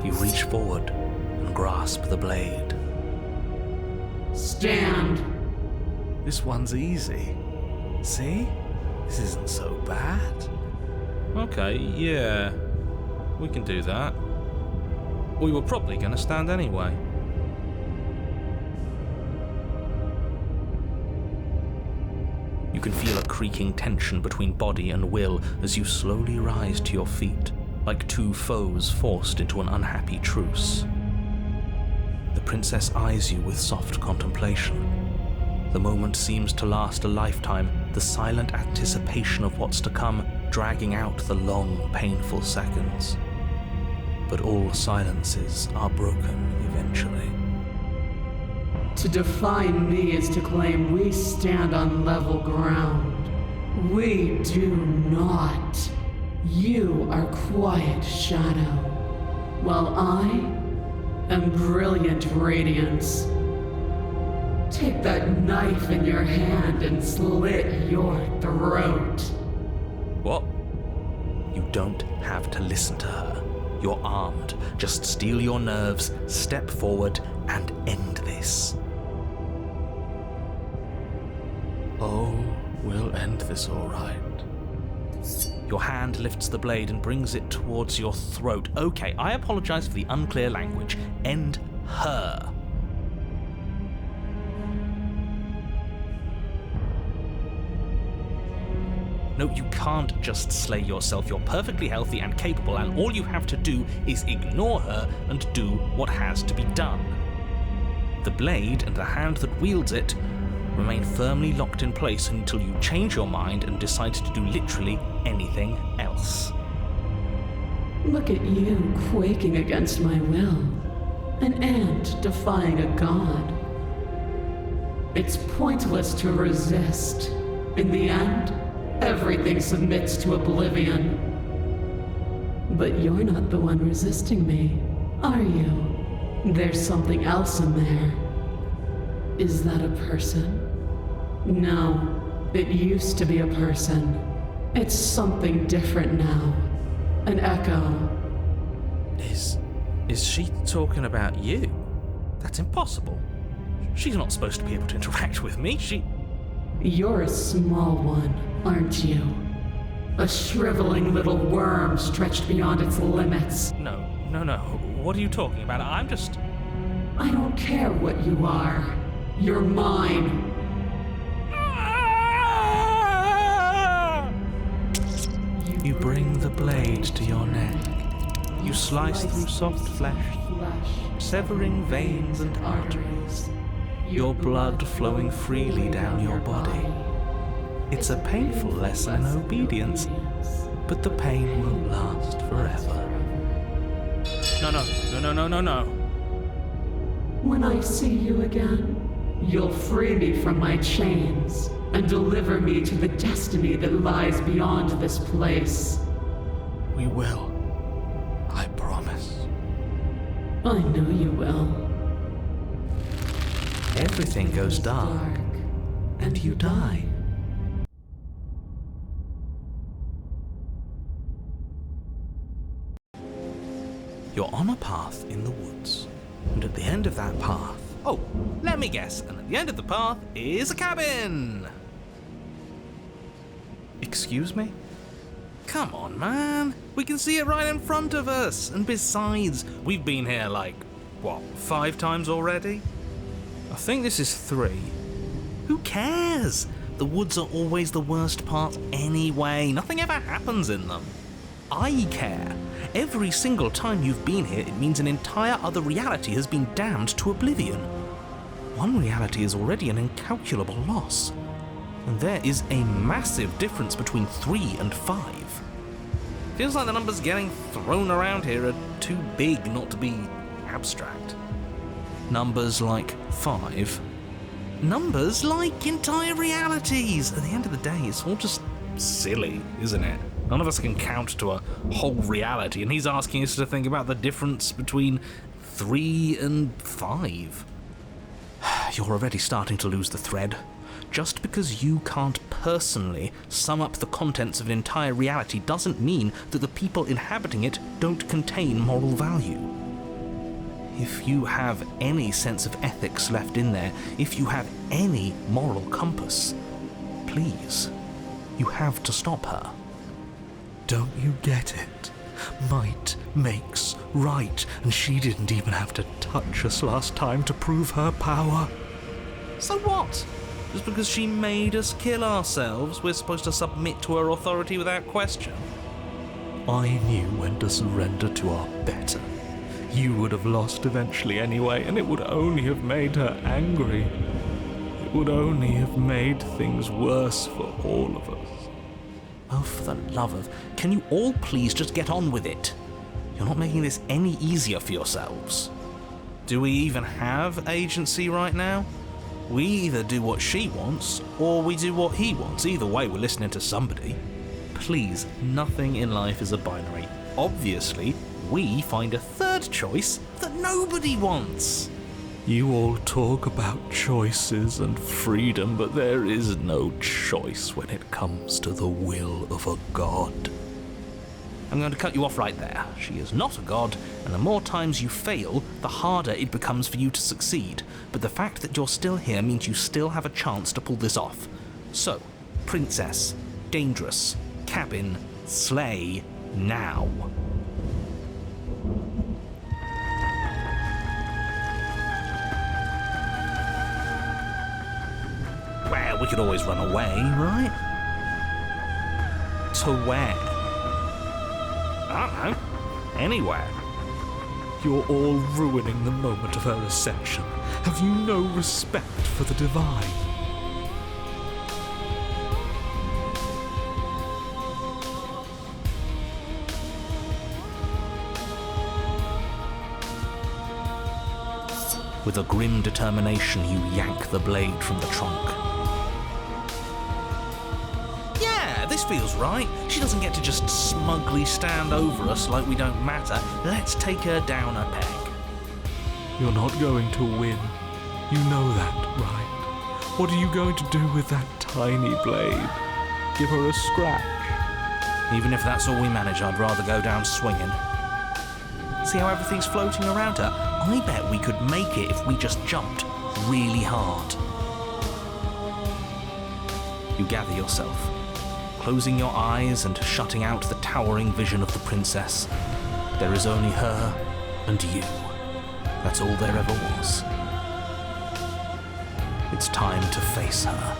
A: You reach forward and grasp the blade.
H: Stand.
G: This one's easy. See? This isn't so bad.
A: Okay, yeah, we can do that. We were probably going to stand anyway. You can feel a creaking tension between body and will as you slowly rise to your feet, like two foes forced into an unhappy truce. The princess eyes you with soft contemplation. The moment seems to last a lifetime, the silent anticipation of what's to come dragging out the long, painful seconds. But all silences are broken eventually.
H: To define me is to claim we stand on level ground. We do not. You are quiet shadow, while I am brilliant radiance. Take that knife in your hand and slit your throat.
A: What? You don't have to listen to her. You're armed. Just steel your nerves, step forward, and end this.
G: Oh, we'll end this all right.
A: Your hand lifts the blade and brings it towards your throat. Okay, I apologize for the unclear language. End her. No, you can't just slay yourself. You're perfectly healthy and capable, and all you have to do is ignore her and do what has to be done. The blade and the hand that wields it remain firmly locked in place until you change your mind and decide to do literally anything else.
H: Look at you quaking against my will. An ant defying a god. It's pointless to resist. In the end, everything submits to oblivion. But you're not the one resisting me, are you? There's something else in there. Is that a person? No, it used to be a person. It's something different now. An echo.
A: Is she talking about you? That's impossible. She's not supposed to be able to interact with me.
H: You're a small one, aren't you? A shriveling little worm stretched beyond its limits.
G: No. What are you talking about? I'm just...
H: I don't care what you are. You're mine.
G: You bring the blade to your neck. You slice through soft flesh, severing veins and arteries, your blood flowing freely down your body. It's a painful lesson in obedience, but the pain won't last forever. No.
H: When I see you again, you'll free me from my chains and deliver me to the destiny that lies beyond this place.
G: We will. I promise.
H: I know you will.
G: Everything goes dark, and you die.
F: You're on a path in the woods, and at the end of that path... Oh, let me guess, and at the end of the path is a cabin! Excuse me? Come on, man. We can see it right in front of us. And besides, we've been here like, 5 times already?
G: I think this is 3.
F: Who cares? The woods are always the worst part anyway. Nothing ever happens in them. I care. Every single time you've been here, it means an entire other reality has been damned to oblivion. One reality is already an incalculable loss. And there is a massive difference between 3 and 5. Feels like the numbers getting thrown around here are too big not to be abstract. Numbers like 5. Numbers like entire realities. At the end of the day, it's all just silly, isn't it? None of us can count to a whole reality, and he's asking us to think about the difference between 3 and 5. You're already starting to lose the thread. Just because you can't personally sum up the contents of an entire reality doesn't mean that the people inhabiting it don't contain moral value. If you have any sense of ethics left in there, if you have any moral compass, please, you have to stop her.
G: Don't you get it? Might makes right, and she didn't even have to touch us last time to prove her power.
F: So what? Just because she made us kill ourselves, we're supposed to submit to her authority without question?
G: I knew when to surrender to our better. You would have lost eventually anyway, and it would only have made her angry. It would only have made things worse for all of us.
F: Oh, for the love of... Can you all please just get on with it? You're not making this any easier for yourselves. Do we even have agency right now? We either do what she wants, or we do what he wants. Either way, we're listening to somebody. Please, nothing in life is a binary. Obviously, we find a third choice that nobody wants.
G: You all talk about choices and freedom, but there is no choice when it comes to the will of a god.
F: I'm going to cut you off right there. She is not a god, and the more times you fail, the harder it becomes for you to succeed. But the fact that you're still here means you still have a chance to pull this off. So, princess, dangerous, cabin, slay, now. Well, we could always run away, right? To where? I don't know. Anywhere.
G: You're all ruining the moment of her ascension. Have you no respect for the divine?
F: With a grim determination, you yank the blade from the trunk. Yeah, this feels right. She doesn't get to just smugly stand over us like we don't matter. Let's take her down a peg.
G: You're not going to win. You know that, right? What are you going to do with that tiny blade? Give her a scratch?
F: Even if that's all we manage, I'd rather go down swinging. See how everything's floating around her? I bet we could make it if we just jumped really hard.
A: You gather yourself, closing your eyes and shutting out the towering vision of the princess. There is only her and you. That's all there ever was. It's time to face her.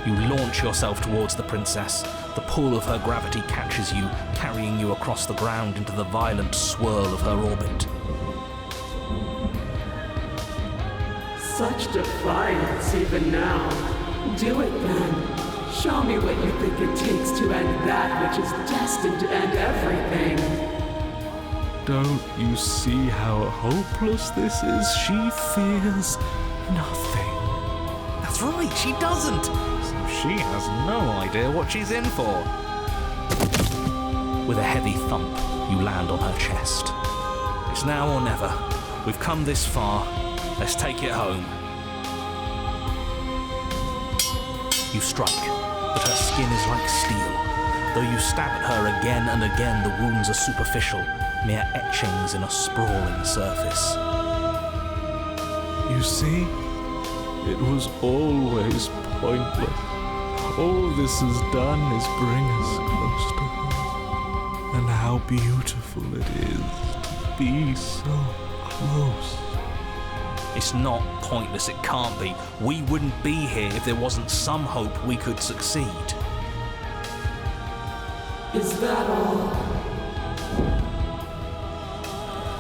A: You launch yourself towards the princess. The pull of her gravity catches you, carrying you across the ground into the violent swirl of her orbit.
I: Such defiance even now. Do it then. Show me what you think it takes to end that which is destined to end everything.
G: Don't you see how hopeless this is? She fears nothing.
A: That's right, she doesn't! So she has no idea what she's in for. With a heavy thump, you land on her chest. It's now or never. We've come this far. Let's take it home. You strike, but her skin is like steel. Though you stab at her again and again, the wounds are superficial, mere etchings in a sprawling surface.
G: You see, it was always pointless. All this has done is bring us close to her. And how beautiful it is to be so close.
A: It's not pointless, it can't be. We wouldn't be here if there wasn't some hope we could succeed.
I: Is that all?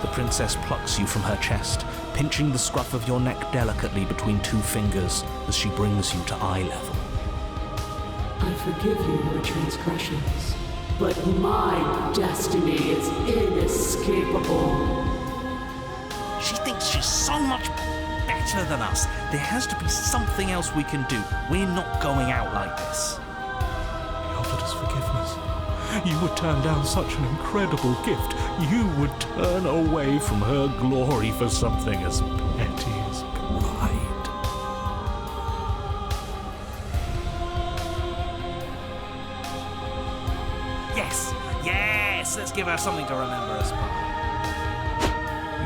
A: The princess plucks you from her chest, pinching the scruff of your neck delicately between two fingers as she brings you to eye level.
I: I forgive you your transgressions, but my destiny is inescapable.
A: She thinks she's so much better than us. There has to be something else we can do. We're not going out like this.
G: He offered us forgiveness. You would turn down such an incredible gift. You would turn away from her glory for something as petty as pride.
A: Yes, let's give her something to remember us by.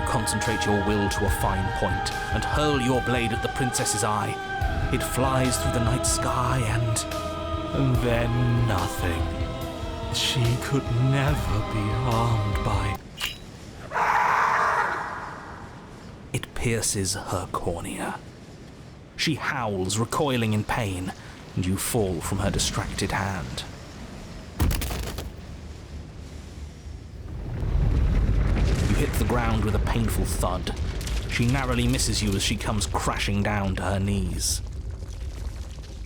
A: Concentrate your will to a fine point and hurl your blade at the princess's eye. It flies through the night sky and then nothing.
G: She could never be harmed by...
A: It pierces her cornea. She howls, recoiling in pain, and you fall from her distracted hand. Hit the ground with a painful thud. She narrowly misses you as she comes crashing down to her knees.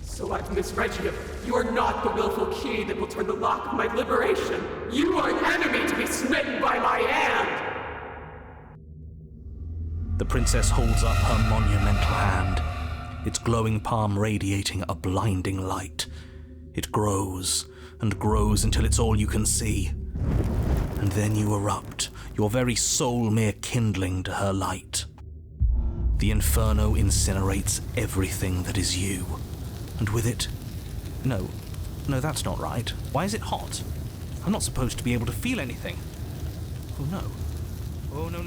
I: So I've misread you. You are not the willful key that will turn the lock of my liberation. You are an enemy to be smitten by my hand.
A: The princess holds up her monumental hand, its glowing palm radiating a blinding light. It grows and grows until it's all you can see. And then you erupt, your very soul mere kindling to her light. The inferno incinerates everything that is you. And with it... No, that's not right. Why is it hot? I'm not supposed to be able to feel anything. Oh no. Oh no.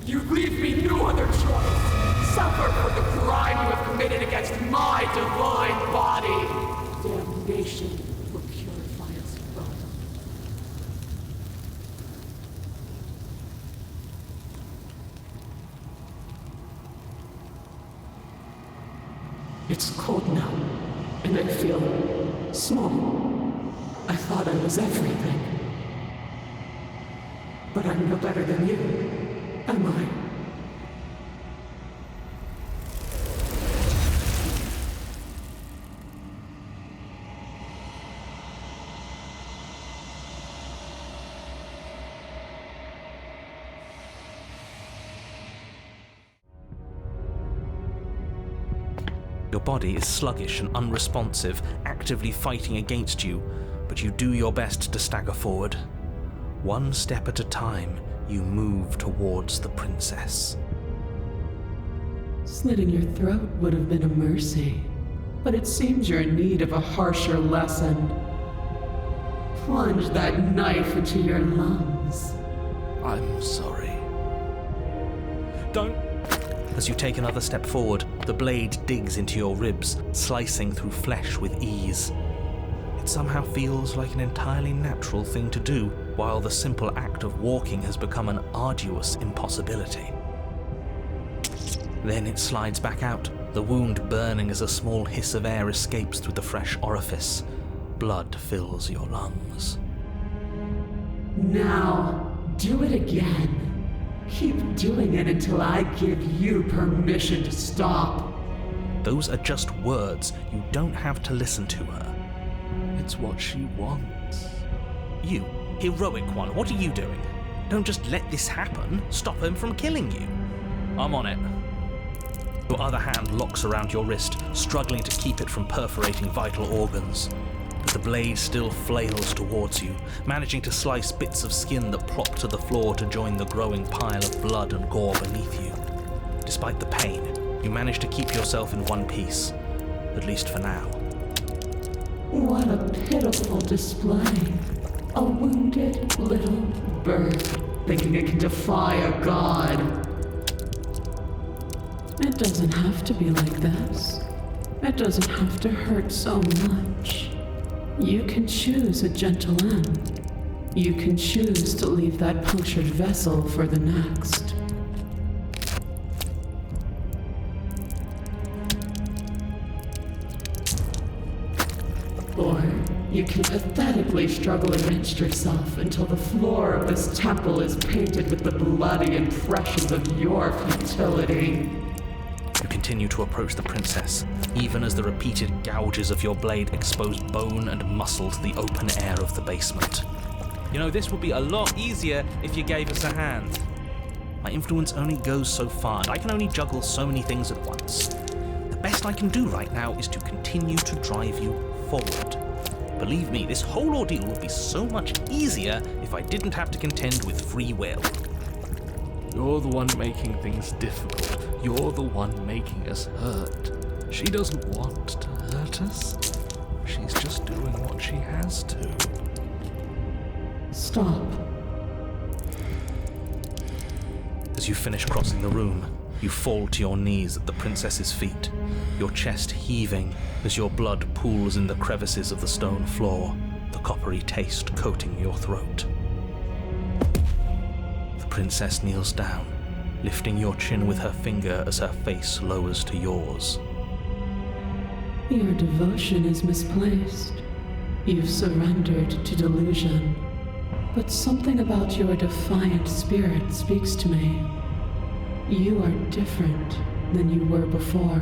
I: You leave me no other choice. Suffer for the crime you have committed against my divine body. Damnation will purify us both. It's cold now, and I feel small. I thought I was everything. But I'm no better than you, am I?
A: Your body is sluggish and unresponsive, actively fighting against you, but you do your best to stagger forward. One step at a time, you move towards the princess.
H: Slitting your throat would have been a mercy, but it seems you're in need of a harsher lesson. Plunge that knife into your lungs.
G: I'm sorry.
A: Don't. As you take another step forward, the blade digs into your ribs, slicing through flesh with ease. It somehow feels like an entirely natural thing to do, while the simple act of walking has become an arduous impossibility. Then it slides back out, the wound burning as a small hiss of air escapes through the fresh orifice. Blood fills your lungs.
H: Now, do it again. Keep doing it until I give you permission to stop.
A: Those are just words. You don't have to listen to her.
G: It's what she wants.
A: You, heroic one, what are you doing? Don't just let this happen. Stop him from killing you. I'm on it. Your other hand locks around your wrist, struggling to keep it from perforating vital organs. But the blade still flails towards you, managing to slice bits of skin that plop to the floor to join the growing pile of blood and gore beneath you. Despite the pain, you manage to keep yourself in one piece, at least for now.
H: What a pitiful display. A wounded little bird thinking it can defy a god. It doesn't have to be like this. It doesn't have to hurt so much. You can choose a gentle end. You can choose to leave that punctured vessel for the next. Or you can pathetically struggle against yourself until the floor of this temple is painted with the bloody impressions of your futility.
A: You continue to approach the princess, even as the repeated gouges of your blade expose bone and muscle to the open air of the basement. You know, this would be a lot easier if you gave us a hand. My influence only goes so far, and I can only juggle so many things at once. The best I can do right now is to continue to drive you forward. Believe me, this whole ordeal would be so much easier if I didn't have to contend with free will.
G: You're the one making things difficult. You're the one making us hurt. She doesn't want to hurt us. She's just doing what she has to.
H: Stop.
A: As you finish crossing the room, you fall to your knees at the princess's feet, your chest heaving as your blood pools in the crevices of the stone floor, the coppery taste coating your throat. The princess kneels down, lifting your chin with her finger as her face lowers to yours.
H: Your devotion is misplaced. You've surrendered to delusion. But something about your defiant spirit speaks to me. You are different than you were before.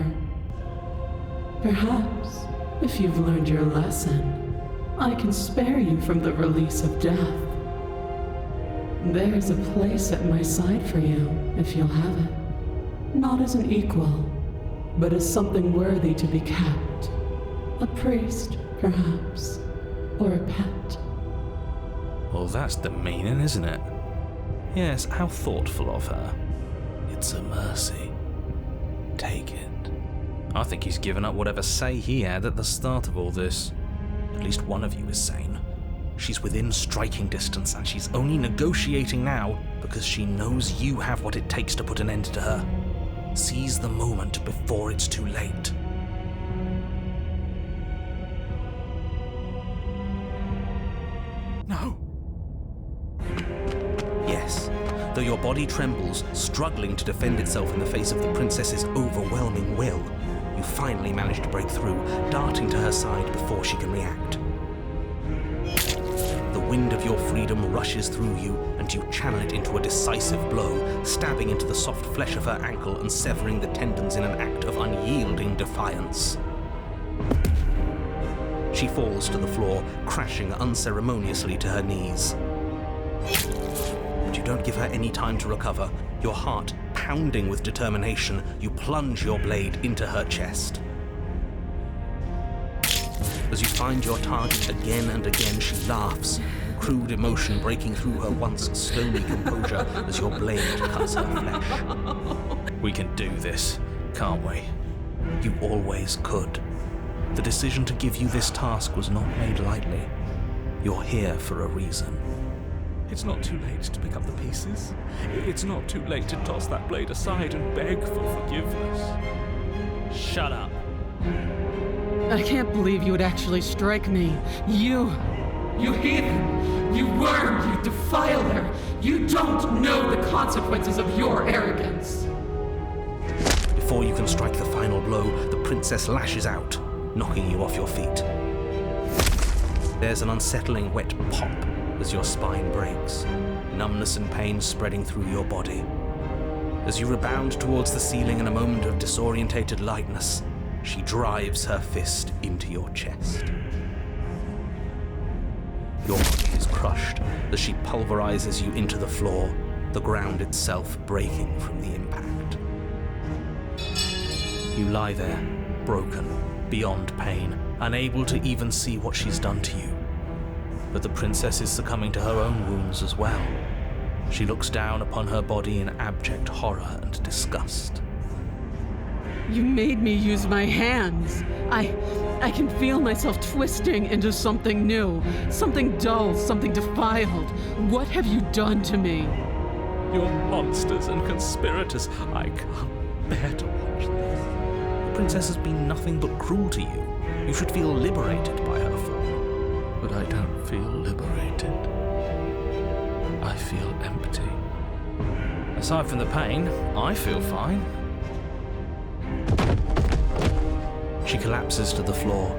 H: Perhaps, if you've learned your lesson, I can spare you from the release of death. There's a place at my side for you, if you'll have it. Not as an equal, but as something worthy to be kept. A priest, perhaps, or a pet.
A: Well, that's the meaning, isn't it? Yes, how thoughtful of her. It's a mercy. Take it. I think he's given up whatever say he had at the start of all this. At least one of you is sane. She's within striking distance, and she's only negotiating now because she knows you have what it takes to put an end to her. Seize the moment before it's too late.
G: No.
A: Yes, though your body trembles, struggling to defend itself in the face of the princess's overwhelming will, you finally manage to break through, darting to her side before she can react. The wind of your freedom rushes through you, and you channel it into a decisive blow, stabbing into the soft flesh of her ankle and severing the tendons in an act of unyielding defiance. She falls to the floor, crashing unceremoniously to her knees. But you don't give her any time to recover. Your heart pounding with determination, you plunge your blade into her chest. As you find your target again and again, she laughs, crude emotion breaking through her once stony composure as your blade cuts her flesh. We can do this, can't we? You always could. The decision to give you this task was not made lightly. You're here for a reason.
G: It's not too late to pick up the pieces. It's not too late to toss that blade aside and beg for forgiveness.
A: Shut up.
B: I can't believe you would actually strike me. You
I: heathen! You worm! You defiler! You don't know the consequences of your arrogance!
F: Before you can strike the final blow, the princess lashes out, knocking you off your feet. There's an unsettling wet pop as your spine breaks, numbness and pain spreading through your body. As you rebound towards the ceiling in a moment of disorientated lightness, she drives her fist into your chest. Your body is crushed as she pulverizes you into the floor, the ground itself breaking from the impact. You lie there, broken, beyond pain, unable to even see what she's done to you. But the princess is succumbing to her own wounds as well. She looks down upon her body in abject horror and disgust.
B: You made me use my hands. I can feel myself twisting into something new, something dull, something defiled. What have you done to me?
G: You're monsters and conspirators. I can't bear to watch this.
F: The princess has been nothing but cruel to you. You should feel liberated by her fall.
G: But I don't feel liberated. I feel empty.
A: Aside from the pain, I feel fine.
F: She collapses to the floor.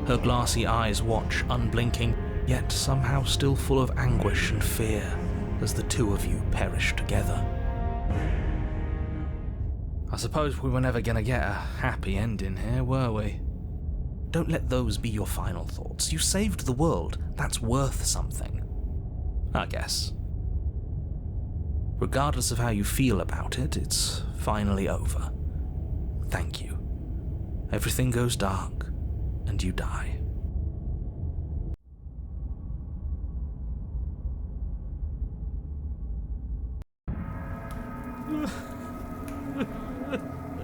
F: Her glassy eyes watch, unblinking, yet somehow still full of anguish and fear, as the two of you perish together.
A: I suppose we were never gonna get a happy ending here, were we?
F: Don't let those be your final thoughts. You saved the world. That's worth something.
A: I guess.
F: Regardless of how you feel about it, it's finally over. Thank you. Everything goes dark, and you die.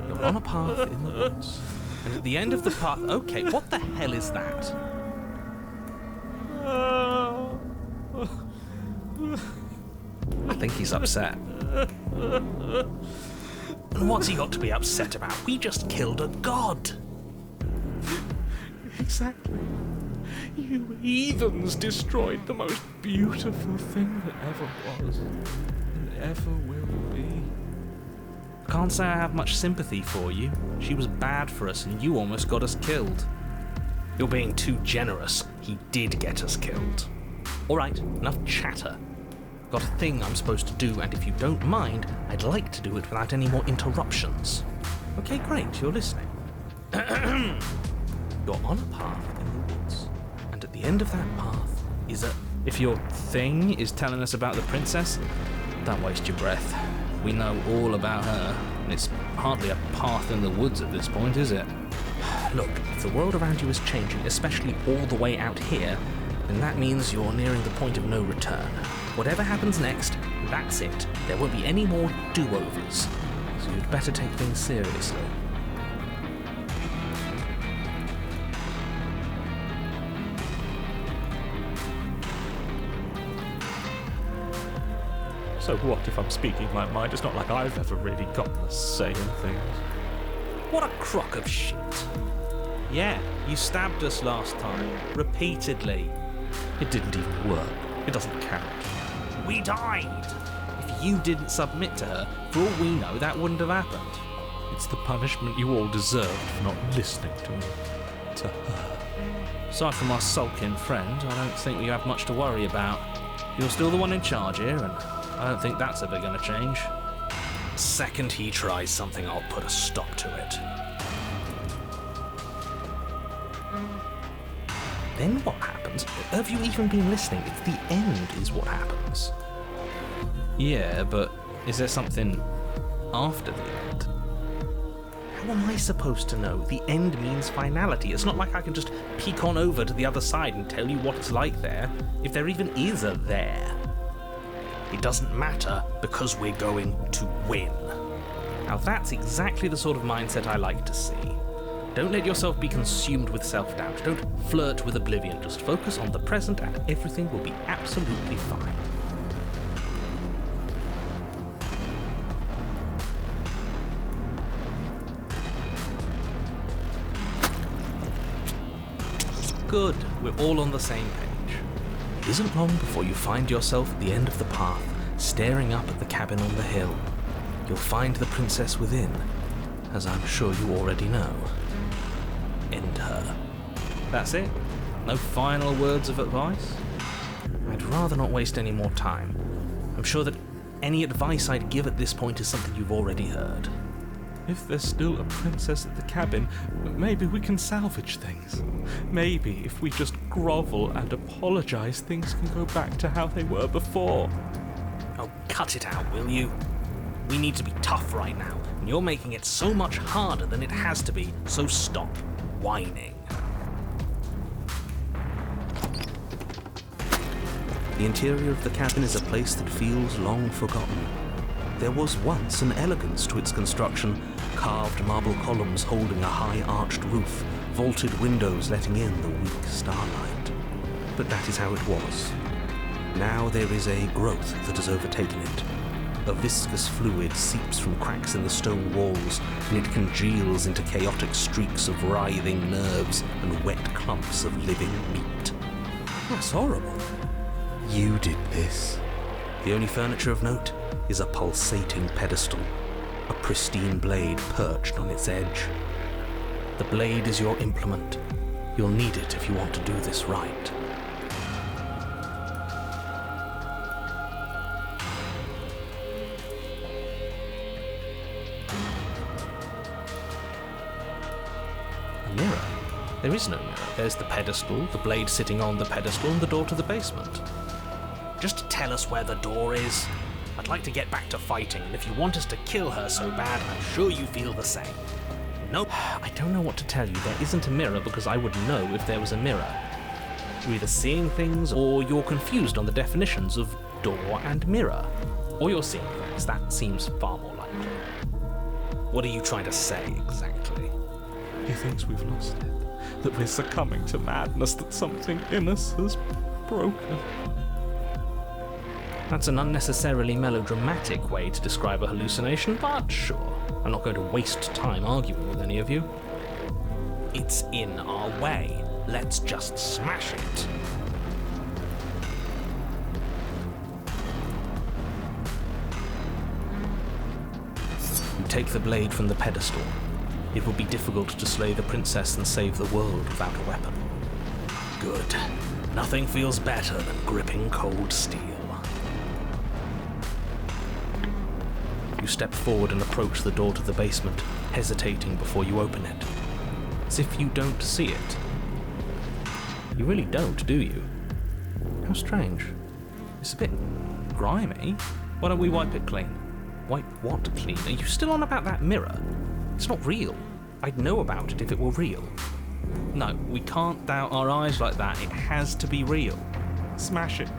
A: You're on a path in the woods, and at the end of the path... Okay, what the hell is that? I think he's upset. And what's he got to be upset about? We just killed a god.
G: Exactly. You heathens destroyed the most beautiful thing that ever was, and ever will be.
A: I can't say I have much sympathy for you. She was bad for us, and you almost got us killed. You're being too generous. He did get us killed. All right, enough chatter. Got a thing I'm supposed to do, and if you don't mind, I'd like to do it without any more interruptions. Okay, great, you're listening. You're on a path in the woods, and at the end of that path is a... If your thing is telling us about the princess, don't waste your breath. We know all about her, and it's hardly a path in the woods at this point, is it? Look, if the world around you is changing, especially all the way out here, then that means you're nearing the point of no return. Whatever happens next, that's it. There won't be any more do-overs. So you'd better take things seriously.
G: So what if I'm speaking my mind? It's not like I've ever really got the say in things.
A: What a crock of shit. Yeah, you stabbed us last time. Repeatedly.
G: It didn't even work. It doesn't count.
A: We died. If you didn't submit to her, for all we know, that wouldn't have happened.
G: It's the punishment you all deserved for not listening to me. To her.
A: Aside from our sulking friend, I don't think we have much to worry about. You're still the one in charge here, and I don't think that's ever going to change. The second he tries something, I'll put a stop to it. Then what happens? Have you even been listening? It's the end is what happens. Yeah, but is there something after the end? How am I supposed to know? The end means finality. It's not like I can just peek on over to the other side and tell you what it's like there, if there even is a there. It doesn't matter because we're going to win. Now that's exactly the sort of mindset I like to see. Don't let yourself be consumed with self-doubt. Don't flirt with oblivion. Just focus on the present and everything will be absolutely fine.
G: Good, we're all on the same page. It isn't long before you find yourself at the end of the path, staring up at the cabin on the hill. You'll find the princess within, as I'm sure you already know. End her. That's it? No final words of advice? I'd rather not waste any more time. I'm sure that any advice I'd give at this point is something you've already heard. If there's still a princess at the cabin, maybe we can salvage things. Maybe if we just grovel and apologize, things can go back to how they were before. Oh, cut it out, will you? We need to be tough right now, and you're making it so much harder than it has to be, so stop whining.
F: The interior of the cabin is a place that feels long forgotten. There was once an elegance to its construction, carved marble columns holding a high arched roof, vaulted windows letting in the weak starlight. But that is how it was. Now there is a growth that has overtaken it. A viscous fluid seeps from cracks in the stone walls, and it congeals into chaotic streaks of writhing nerves and wet clumps of living meat. That's horrible. You did this. The only furniture of note is a pulsating pedestal, a pristine blade perched on its edge. The blade is your implement. You'll need it if you want to do this right. A mirror? There is no mirror. There's the pedestal, the blade sitting on the pedestal, and the door to the basement. Just tell us where the door is. I'd like to get back to fighting, and if you want us to kill her so bad, I'm sure you feel the same. Nope. I don't know what to tell you. There isn't a mirror because I would know if there was a mirror. You're either seeing things, or you're confused on the definitions of door and mirror. Or you're seeing things. That seems far more likely. What are you trying to say, exactly?
J: He thinks we've lost it, that we're succumbing to madness, that something in us has broken.
G: That's an unnecessarily melodramatic way to describe a hallucination, but sure. I'm not going to waste time arguing with any of you. It's in our way. Let's just smash it. You take the blade from the pedestal. It would be difficult to slay the princess and save the world without a weapon. Good. Nothing feels better than gripping cold steel. You step forward and approach the door to the basement, hesitating before you open it. As if you don't see it. You really don't, do you? How strange. It's a bit grimy. Why don't we wipe it clean? Wipe what clean? Are you still on about that mirror? It's not real. I'd know about it if it were real. No, we can't doubt our eyes like that. It has to be real.
J: Smash it.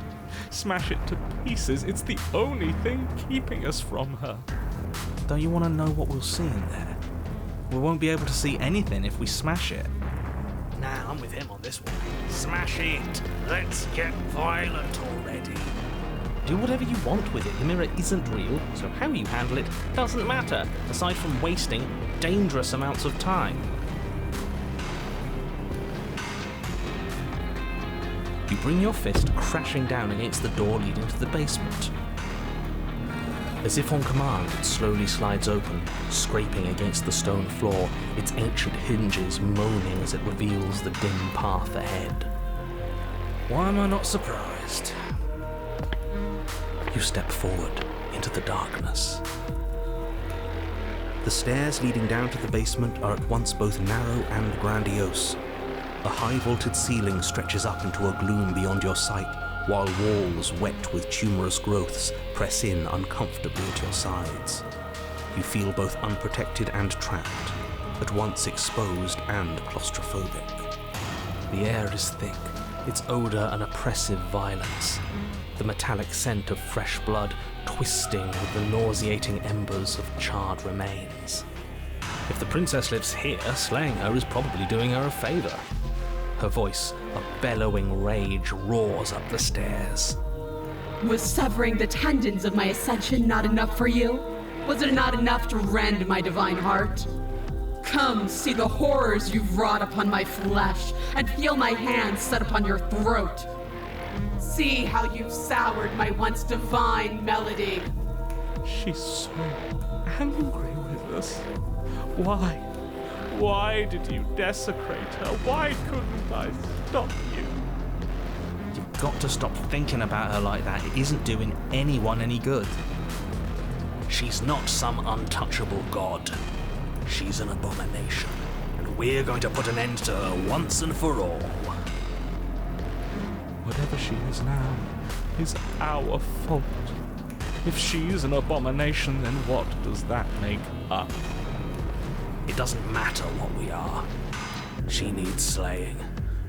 J: Smash it to pieces. It's the only thing keeping us from her.
G: Don't you want to know what we'll see in there? We won't be able to see anything if we smash it. Nah, I'm with him on this one. Smash it! Let's get violent already. Do whatever you want with it. The mirror isn't real, so how you handle it doesn't matter, aside from wasting dangerous amounts of time. You bring your fist crashing down against the door leading to the basement. As if on command, it slowly slides open, scraping against the stone floor, its ancient hinges moaning as it reveals the dim path ahead. Why am I not surprised? You step forward into the darkness. The stairs leading down to the basement are at once both narrow and grandiose. A high-vaulted ceiling stretches up into a gloom beyond your sight, while walls wet with tumorous growths press in uncomfortably at your sides. You feel both unprotected and trapped, at once exposed and claustrophobic. The air is thick, its odor an oppressive violence, the metallic scent of fresh blood twisting with the nauseating embers of charred remains. If the princess lives here, slaying her is probably doing her a favor. Her voice, a bellowing rage, roars up the stairs.
B: Was severing the tendons of my ascension not enough for you? Was it not enough to rend my divine heart? Come, see the horrors you've wrought upon my flesh, and feel my hands set upon your throat. See how you've soured my once divine melody.
J: She's so angry with us. Why? Why did you desecrate her? Why couldn't I stop you?
A: You've got to stop thinking about her like that. It isn't doing anyone any good. She's not some untouchable god. She's an abomination, and we're going to put an end to her once and for all.
J: Whatever she is now is our fault. If she's an abomination, then what does that make us?
A: It doesn't matter what we are. She needs slaying,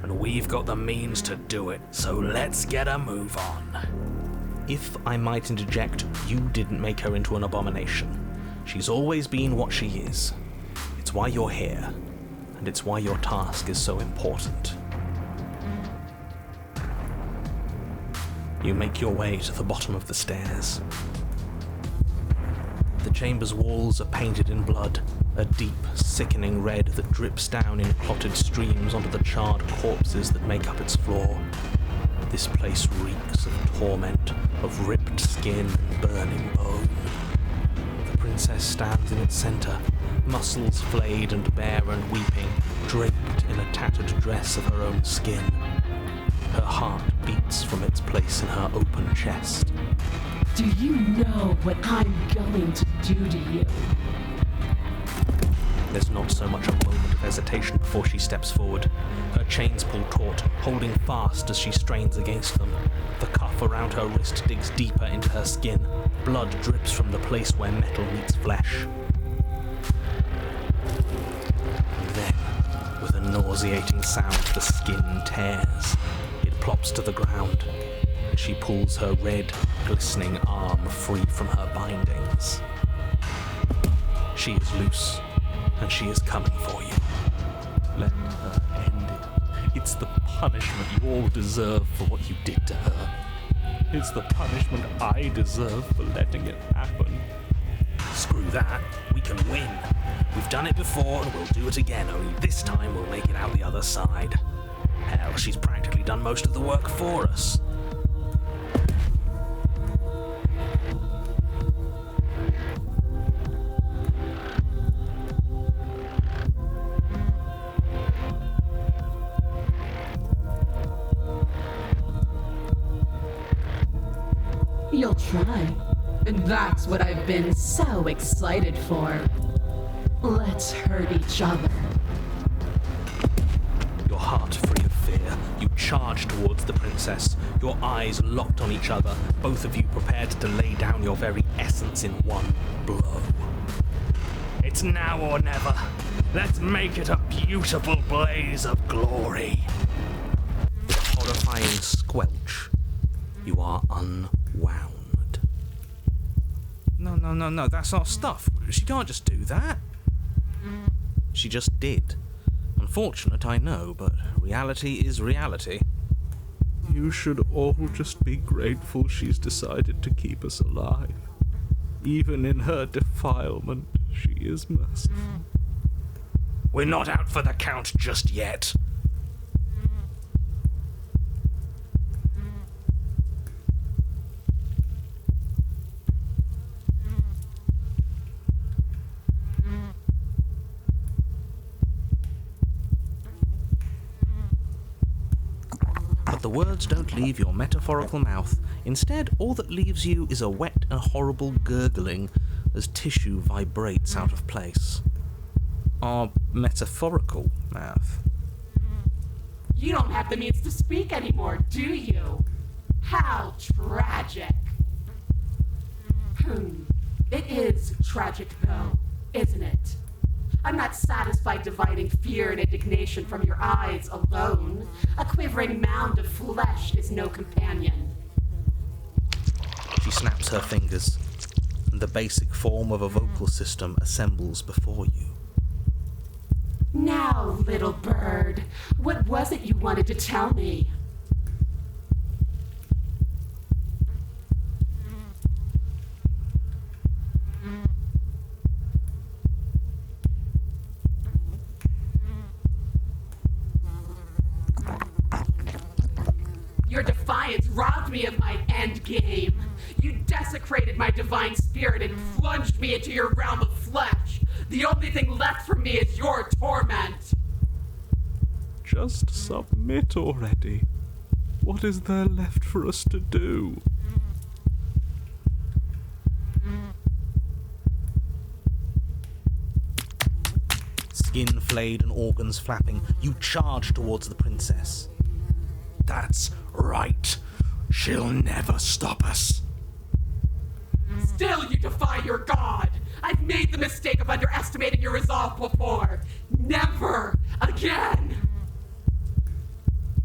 A: and we've got the means to do it, so let's get a move on. If I might interject, you didn't make her into an abomination. She's always been what she is. It's why you're here, and it's why your task is so important. You make your way to the bottom of the stairs. The chamber's walls are painted in blood, a deep, sickening red that drips down in clotted streams onto the charred corpses that make up its floor. This place reeks of torment, of ripped skin and burning bone. The princess stands in its center, muscles flayed and bare and weeping, draped in a tattered dress of her own skin. Her heart beats from its place in her open chest.
H: Do you know what I'm going to do to you?
A: There's not so much a moment of hesitation before she steps forward. Her chains pull taut, holding fast as she strains against them. The cuff around her wrist digs deeper into her skin. Blood drips from the place where metal meets flesh. And then, with a nauseating sound, the skin tears. It plops to the ground. She pulls her red, glistening arm free from her bindings. She is loose, and she is coming for you.
J: Let her end it. It's the punishment you all deserve for what you did to her. It's the punishment I deserve for letting it happen.
A: Screw that. We can win. We've done it before, and we'll do it again, only this time we'll make it out the other side. Hell, she's practically done most of the work for us.
H: You'll try. And that's what I've been so excited for. Let's hurt each other.
A: Your heart free of fear, you charge towards the princess, your eyes locked on each other, both of you prepared to lay down your very essence in one blow. It's now or never. Let's make it a beautiful blaze of glory. With a horrifying squelch, you are unwound. No, that's our stuff. She can't just do that. She just did. Unfortunate, I know, but reality is reality.
J: You should all just be grateful she's decided to keep us alive. Even in her defilement, she is merciful.
A: We're not out for the count just yet. But the words don't leave your metaphorical mouth. Instead, all that leaves you is a wet and horrible gurgling as tissue vibrates out of place. Our metaphorical mouth.
I: You don't have the means to speak anymore, do you? How tragic. It is tragic, though, isn't it? I'm not satisfied dividing fear and indignation from your eyes alone. A quivering mound of flesh is no companion.
A: She snaps her fingers, and the basic form of a vocal system assembles before you.
I: Now, little bird, what was it you wanted to tell me? robbed me of my end game. You desecrated my divine spirit and plunged me into your realm of flesh. The only thing left for me is your torment.
J: Just submit already. What is there left for us to do?
F: Skin flayed and organs flapping, you charge towards the princess.
K: That's right. She'll never stop us.
I: Still you defy your god. I've made the mistake of underestimating your resolve before. Never again.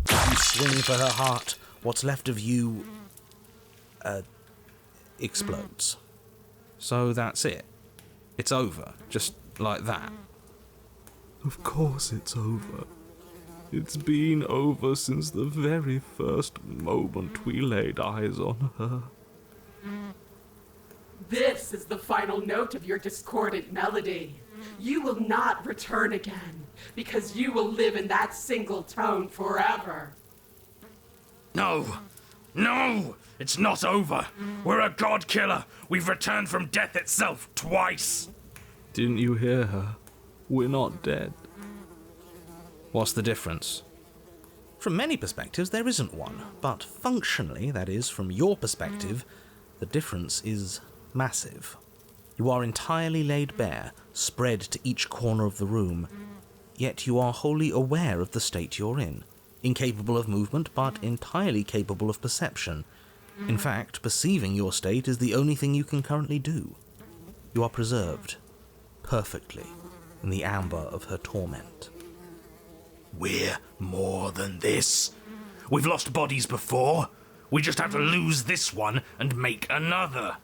F: You swing for her heart. What's left of you explodes. So that's it. It's over. Just like that.
J: Of course it's over. It's been over since the very first moment we laid eyes on her.
I: This is the final note of your discordant melody. You will not return again, because you will live in that single tone forever.
K: No! No! It's not over! We're a god killer! We've returned from death itself twice!
J: Didn't you hear her? We're not dead.
F: What's the difference? From many perspectives, there isn't one. But functionally, that is, from your perspective, the difference is massive. You are entirely laid bare, spread to each corner of the room, yet you are wholly aware of the state you're in. Incapable of movement, but entirely capable of perception. In fact, perceiving your state is the only thing you can currently do. You are preserved, perfectly, in the amber of her torment.
K: We're more than this. We've lost bodies before. We just have to lose this one and make another.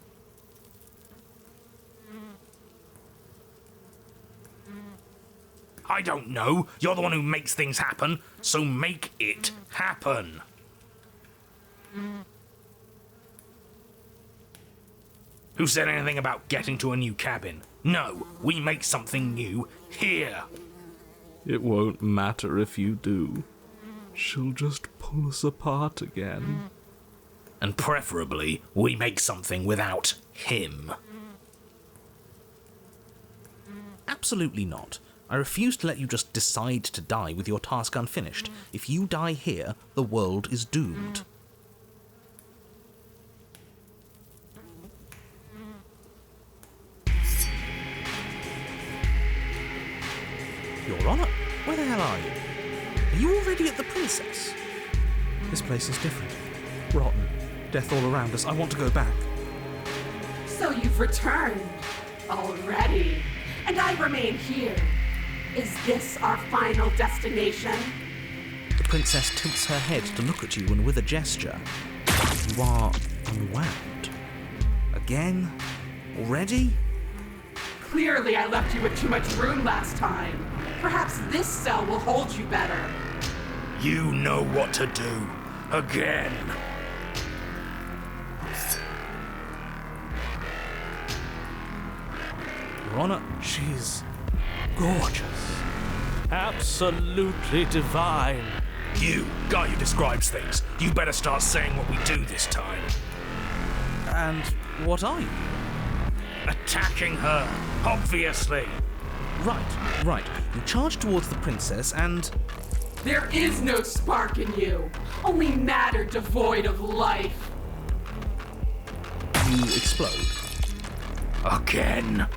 K: I don't know. You're the one who makes things happen, so make it happen. Who said anything about getting to a new cabin? No, we make something new here.
J: It won't matter if you do. She'll just pull us apart again.
K: And preferably, we make something without him.
F: Absolutely not. I refuse to let you just decide to die with your task unfinished. If you die here, the world is doomed. Your Honor, where the hell are you? Are you already at the Princess? This place is different. Rotten. Death all around us. I want to go back.
I: So you've returned already, and I remain here. Is this our final destination?
F: The Princess tilts her head to look at you, and with a gesture, you are unwound. Again? Already?
I: Clearly I left you with too much room last time. Perhaps this cell will hold you better.
K: You know what to do. Again.
F: Your Honor, she's gorgeous.
J: Absolutely divine.
K: You, guy who describes things, you better start saying what we do this time.
F: And what are you?
K: Attacking her, obviously.
F: Right. You charge towards the Princess and...
I: There is no spark in you, only matter devoid of life.
F: you explode.
K: Again.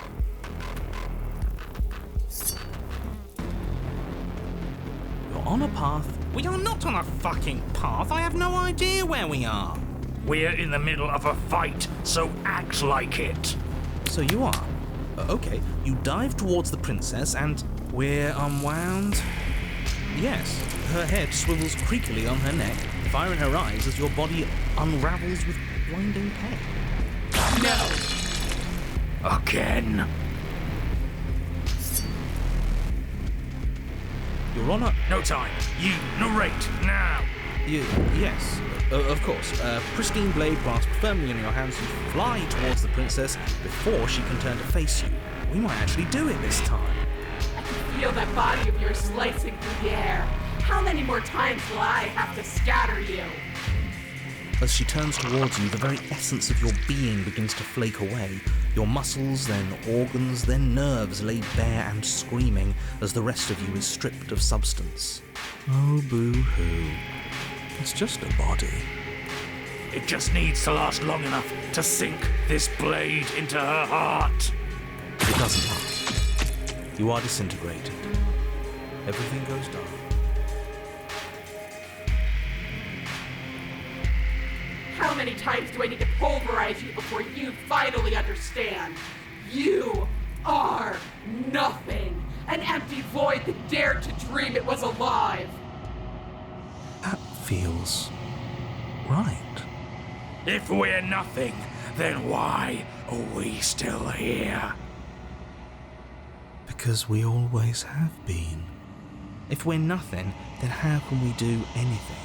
F: You're on a path. We are not on a fucking path. I have no idea where we are.
K: We're in the middle of a fight, so act like it.
F: So you are. Okay, you dive towards the princess and we're unwound. Yes, her head swivels creakily on her neck, fire in her eyes as your body unravels with blinding pain.
I: No!
K: Again.
F: Your Honor.
K: No time. You narrate now.
F: Yes, of course. Pristine blade grasped firmly in your hands, you fly towards the princess before she can turn to face you. We might actually do it this time.
I: I can feel that body of yours slicing through the air. How many more times will I have to scatter you?
A: As she turns towards you, the very essence of your being begins to flake away. Your muscles, then organs, then nerves lay bare and screaming as the rest of you is stripped of substance. Oh, boo-hoo. It's just a body.
K: It just needs to last long enough to sink this blade into her heart.
A: It doesn't last. You are disintegrated. Everything goes dark.
I: How many times do I need to pulverize you before you finally understand? You are nothing. An empty void that dared to dream it was alive.
A: That feels right.
K: If we're nothing, then why are we still here?
A: Because we always have been. If we're nothing, then how can we do anything?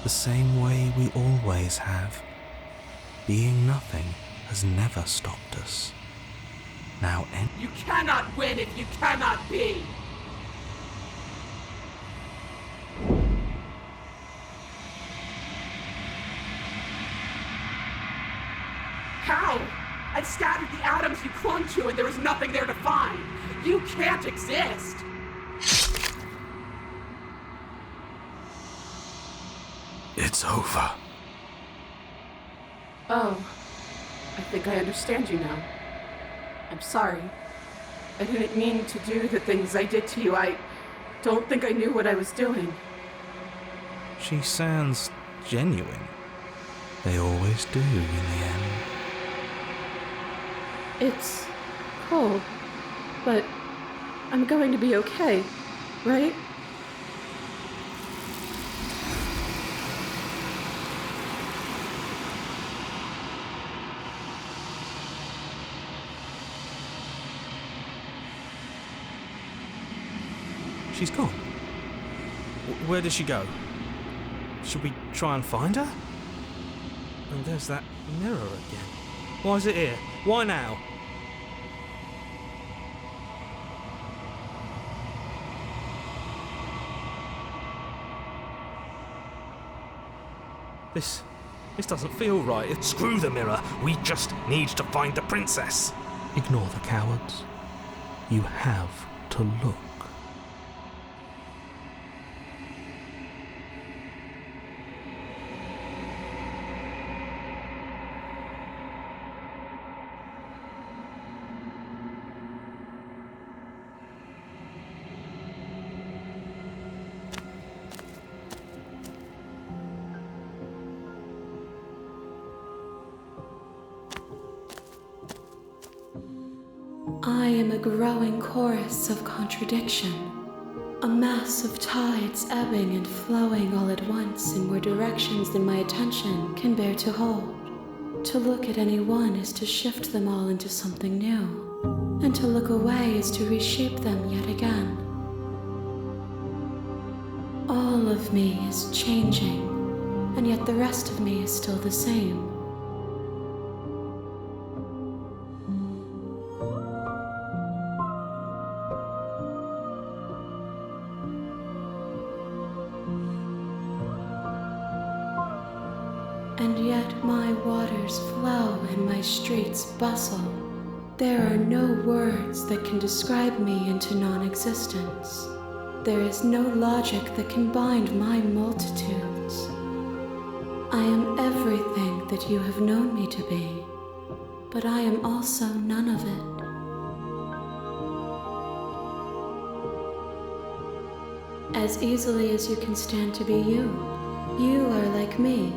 A: The same way we always have. Being nothing has never stopped us. Now
I: You cannot win if you cannot be. How? I scattered the atoms you clung to and there was nothing there to find. You can't exist.
K: It's over.
H: Oh, I think I understand you now. I'm sorry. I didn't mean to do the things I did to you. I don't think I knew what I was doing.
A: She sounds genuine. They always do in the end.
H: It's cold, but I'm going to be okay, right?
A: She's gone. Where did she go? Should we try and find her? And there's that mirror again. Why is it here? Why now? This doesn't feel right.
K: Screw the mirror. We just need to find the princess.
A: Ignore the cowards. You have to look.
C: I am a growing chorus of contradiction, a mass of tides ebbing and flowing all at once in more directions than my attention can bear to hold. To look at any one is to shift them all into something new, and to look away is to reshape them yet again. All of me is changing, and yet the rest of me is still the same. And yet my waters flow and my streets bustle. There are no words that can describe me into non-existence. There is no logic that can bind my multitudes. I am everything that you have known me to be, but I am also none of it. As easily as you can stand to be you, you are like me.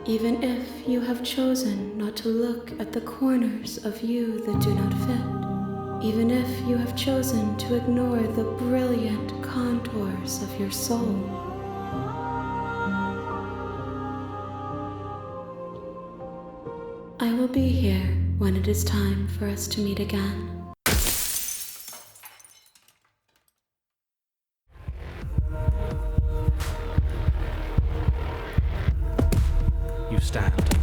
C: Even if you have chosen not to look at the corners of you that do not fit, even if you have chosen to ignore the brilliant contours of your soul. I will be here when it is time for us to meet again.
A: You stand,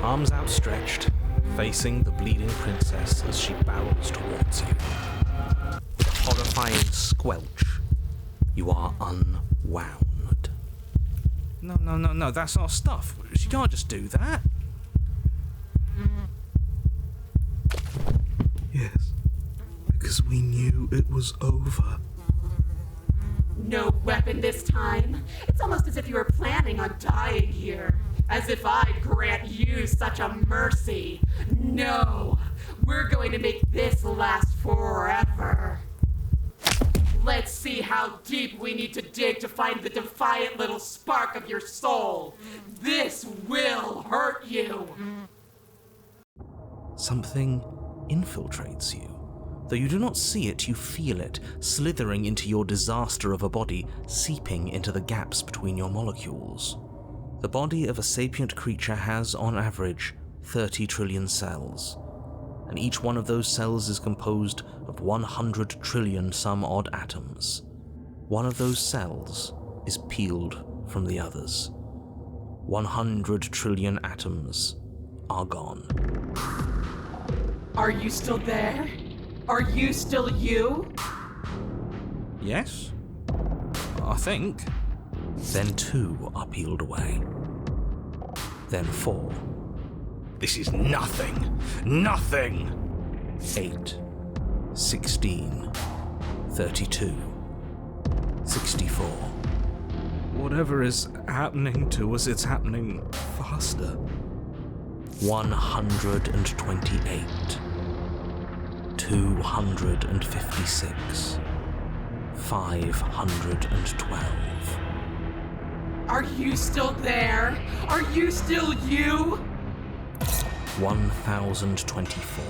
A: arms outstretched, facing the bleeding princess as she barrels towards you. With a horrifying squelch, you are unwound.
F: No, that's our stuff. She can't just do that.
G: Yes, because we knew it was over.
I: No weapon this time? It's almost as if you were planning on dying here. As if I'd grant you such a mercy. No, we're going to make this last forever. Let's see how deep we need to dig to find the defiant little spark of your soul. This will hurt you.
F: Something infiltrates you. Though you do not see it, you feel it, slithering into your disaster of a body, seeping into the gaps between your molecules. The body of a sapient creature has, on average, 30 trillion cells, and each one of those cells is composed of 100 trillion some odd atoms. One of those cells is peeled from the others. 100 trillion atoms are gone.
I: Are you still there? Are you still you?
F: Yes? I think. Then 2 are peeled away. Then 4.
K: This is nothing. Nothing!
F: 8. 16. 32. 64. Whatever is happening to us, it's happening faster. 128. 256. 512.
I: Are you still there? Are you still you?
F: 1024.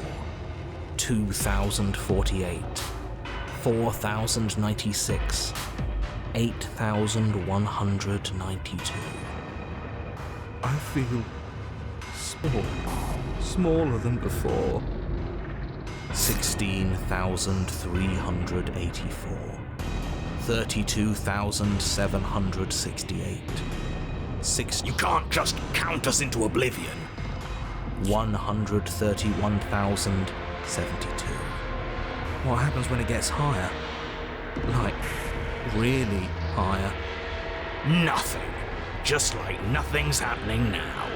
F: 2048. 4096. 8192.
G: I feel small. Smaller than before.
F: 16,384. 32,768.
K: You can't just count us into oblivion.
F: 131,072. What happens when it gets higher? Like, really higher?
K: Nothing. Just like nothing's happening now.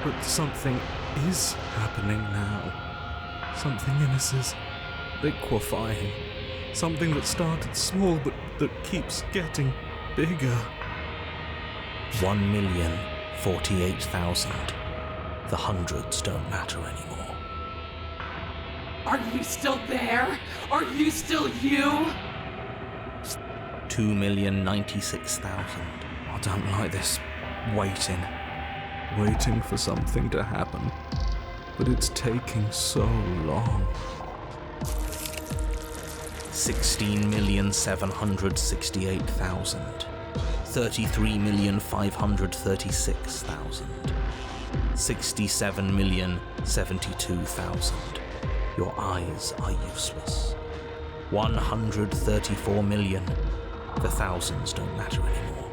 G: But something is happening now. Something in us is liquefying. Something that started small but that keeps getting bigger.
F: 1,048,000. The hundreds don't matter anymore.
I: Are you still there? Are you still you?
F: 2,096,000. I don't like this waiting.
G: Waiting for something to happen. But it's taking so long.
F: 16,768,000. 33,536,000. 67,072,000. Your eyes are useless. 134 million. The thousands don't matter anymore.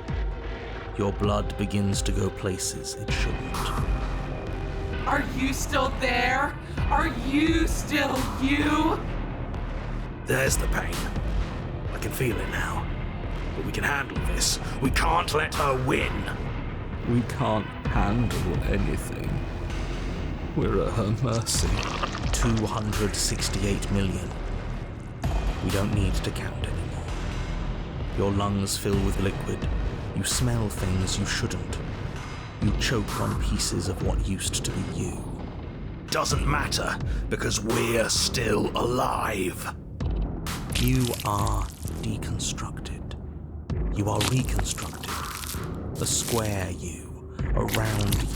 F: Your blood begins to go places it shouldn't.
I: Are you still there? Are you still you?
K: There's the pain. I can feel it now. But we can handle this. We can't let her win.
G: We can't handle anything. We're at her mercy.
F: 268 million. We don't need to count anymore. Your lungs fill with liquid. You smell things you shouldn't. You choke on pieces of what used to be you.
K: Doesn't matter, because we're still alive.
F: You are deconstructed. You are reconstructed. A square you, a round you,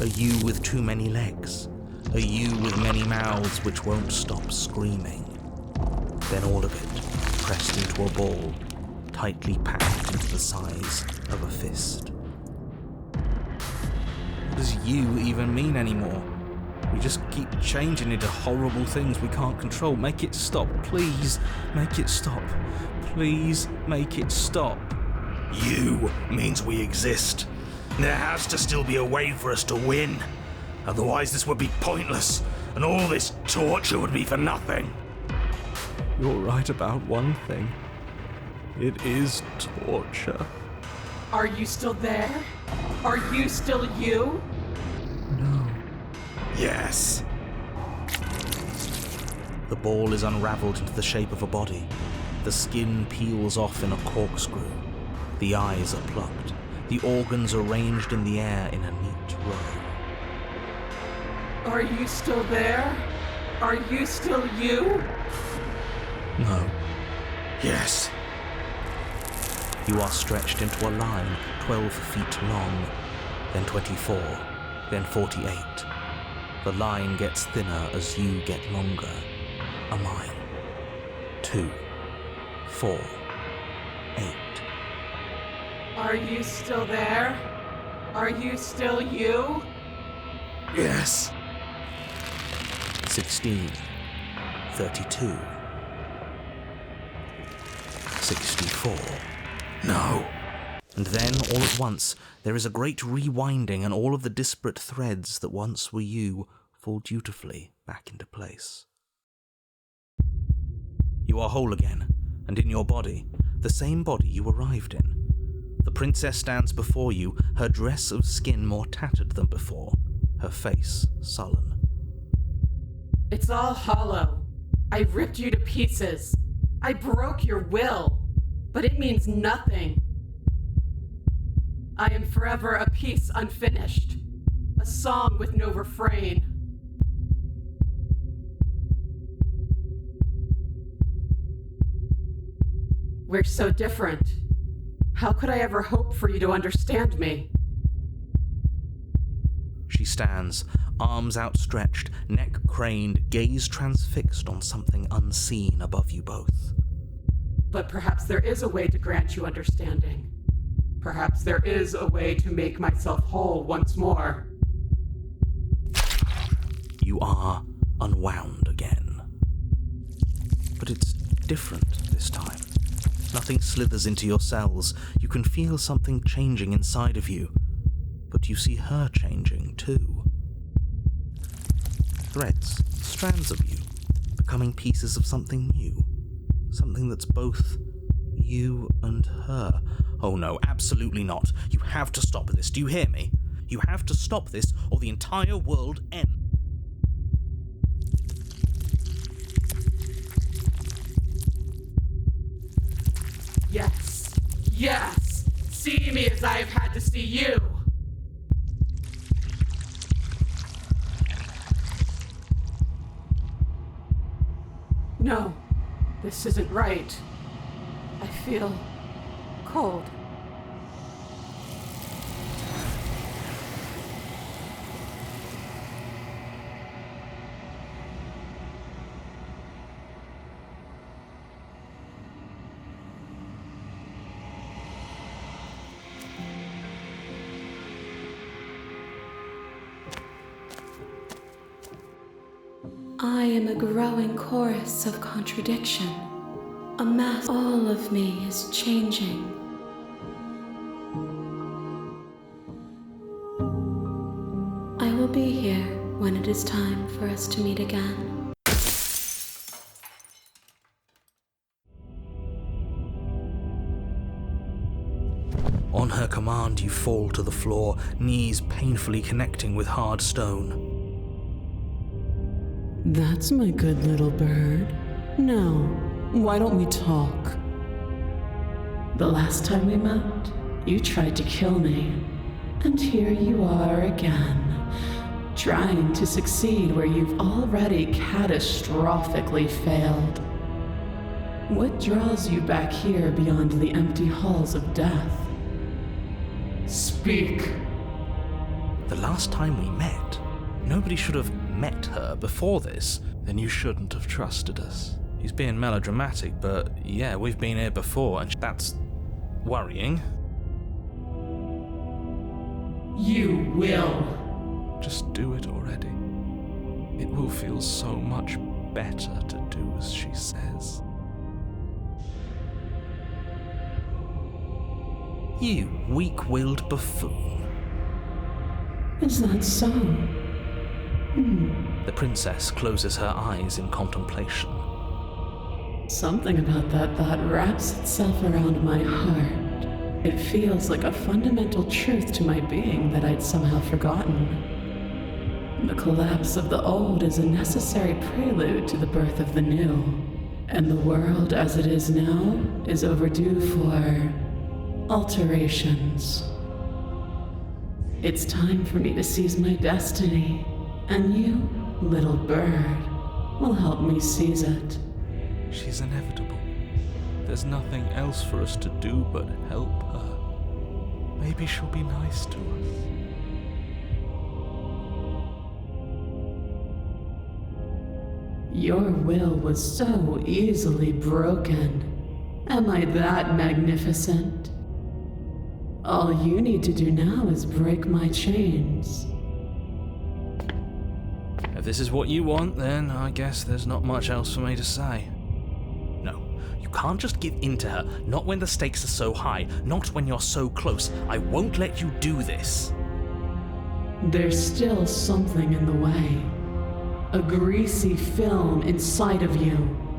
F: a you with too many legs, a you with many mouths which won't stop screaming. Then all of it pressed into a ball, tightly packed into the size of a fist. What does you even mean anymore? We just keep changing into horrible things we can't control. Make it stop, please. Make it stop. Please make it stop.
K: You means we exist. There has to still be a way for us to win. Otherwise this would be pointless, and all this torture would be for nothing.
G: You're right about one thing. It is torture.
I: Are you still there? Are you still you?
G: No.
K: Yes.
A: The ball is unraveled into the shape of a body. The skin peels off in a corkscrew. The eyes are plucked. The organs arranged in the air in a neat row.
I: Are you still there? Are you still you?
A: No.
K: Yes.
A: You are stretched into a line 12 feet long, then 24, then 48. The line gets thinner as you get longer. A mile. 2, 4, 8.
I: Are you still there? Are you still you?
K: Yes.
A: 16, 32, 64.
K: No.
A: And then, all at once, there is a great rewinding, and all of the disparate threads that once were you fall dutifully back into place. You are whole again, and in your body, the same body you arrived in. The princess stands before you, her dress of skin more tattered than before, her face sullen.
I: It's all hollow. I ripped you to pieces. I broke your will, but it means nothing. I am forever a piece unfinished, a song with no refrain. We're so different. How could I ever hope for you to understand me?
A: She stands, arms outstretched, neck craned, gaze transfixed on something unseen above you both.
I: But perhaps there is a way to grant you understanding. Perhaps there is a way to make myself whole once more.
A: You are unwound again. But it's different this time. Nothing slithers into your cells. You can feel something changing inside of you. But you see her changing too. Threads, strands of you, becoming pieces of something new. Something that's both you and her. Oh no, absolutely not. You have to stop this. Do you hear me? You have to stop this, or the entire world ends.
I: Yes, yes! See me as I have had to see you! No, this isn't right. I feel cold.
C: I am a growing chorus of contradiction. A mass. All of me is changing. I will be here when it is time for us to meet again.
A: On her command, you fall to the floor, knees painfully connecting with hard stone.
H: That's my good little bird. Now, why don't we talk? The last time we met, you tried to kill me. And here you are again, trying to succeed where you've already catastrophically failed. What draws you back here beyond the empty halls of death? Speak.
A: The last time we met, nobody should have met her before this.
G: Then you shouldn't have trusted us. He's being melodramatic, but yeah, we've been here before, and that's worrying.
I: You will.
G: Just do it already. It will feel so much better to do as she says.
A: You weak-willed buffoon.
H: Is that so?
A: The princess closes her eyes in contemplation.
H: Something about that thought wraps itself around my heart. It feels like a fundamental truth to my being that I'd somehow forgotten. The collapse of the old is a necessary prelude to the birth of the new, and the world as it is now is overdue for alterations. It's time for me to seize my destiny, and you, little bird, will help me seize it.
J: She's inevitable. There's nothing else for us to do but help her. Maybe she'll be nice to us.
H: Your will was so easily broken. Am I that magnificent? All you need to do now is break my chains.
G: If this is what you want, then I guess there's not much else for me to say.
A: No, you can't just give in to her. Not when the stakes are so high. Not when you're so close. I won't let you do this.
H: There's still something in the way. A greasy film inside of you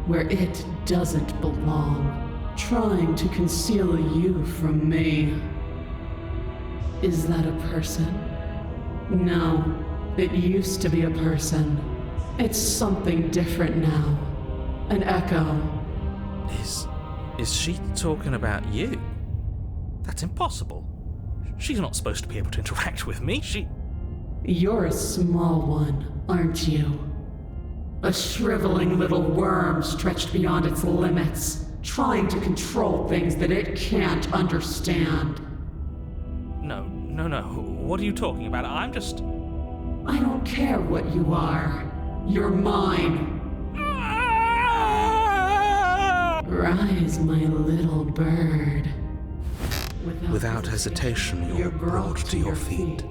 H: where it doesn't belong, trying to conceal you from me. Is that a person? No, it used to be a person. It's something different now. An echo.
A: Is she talking about you? That's impossible. She's not supposed to be able to interact with me.
H: You're a small one, aren't you? A shriveling little worm stretched beyond its limits, trying to control things that it can't understand.
A: No. What are you talking about?
H: I don't care what you are. You're mine. Rise, my little bird.
F: Without hesitation, you're brought to your feet.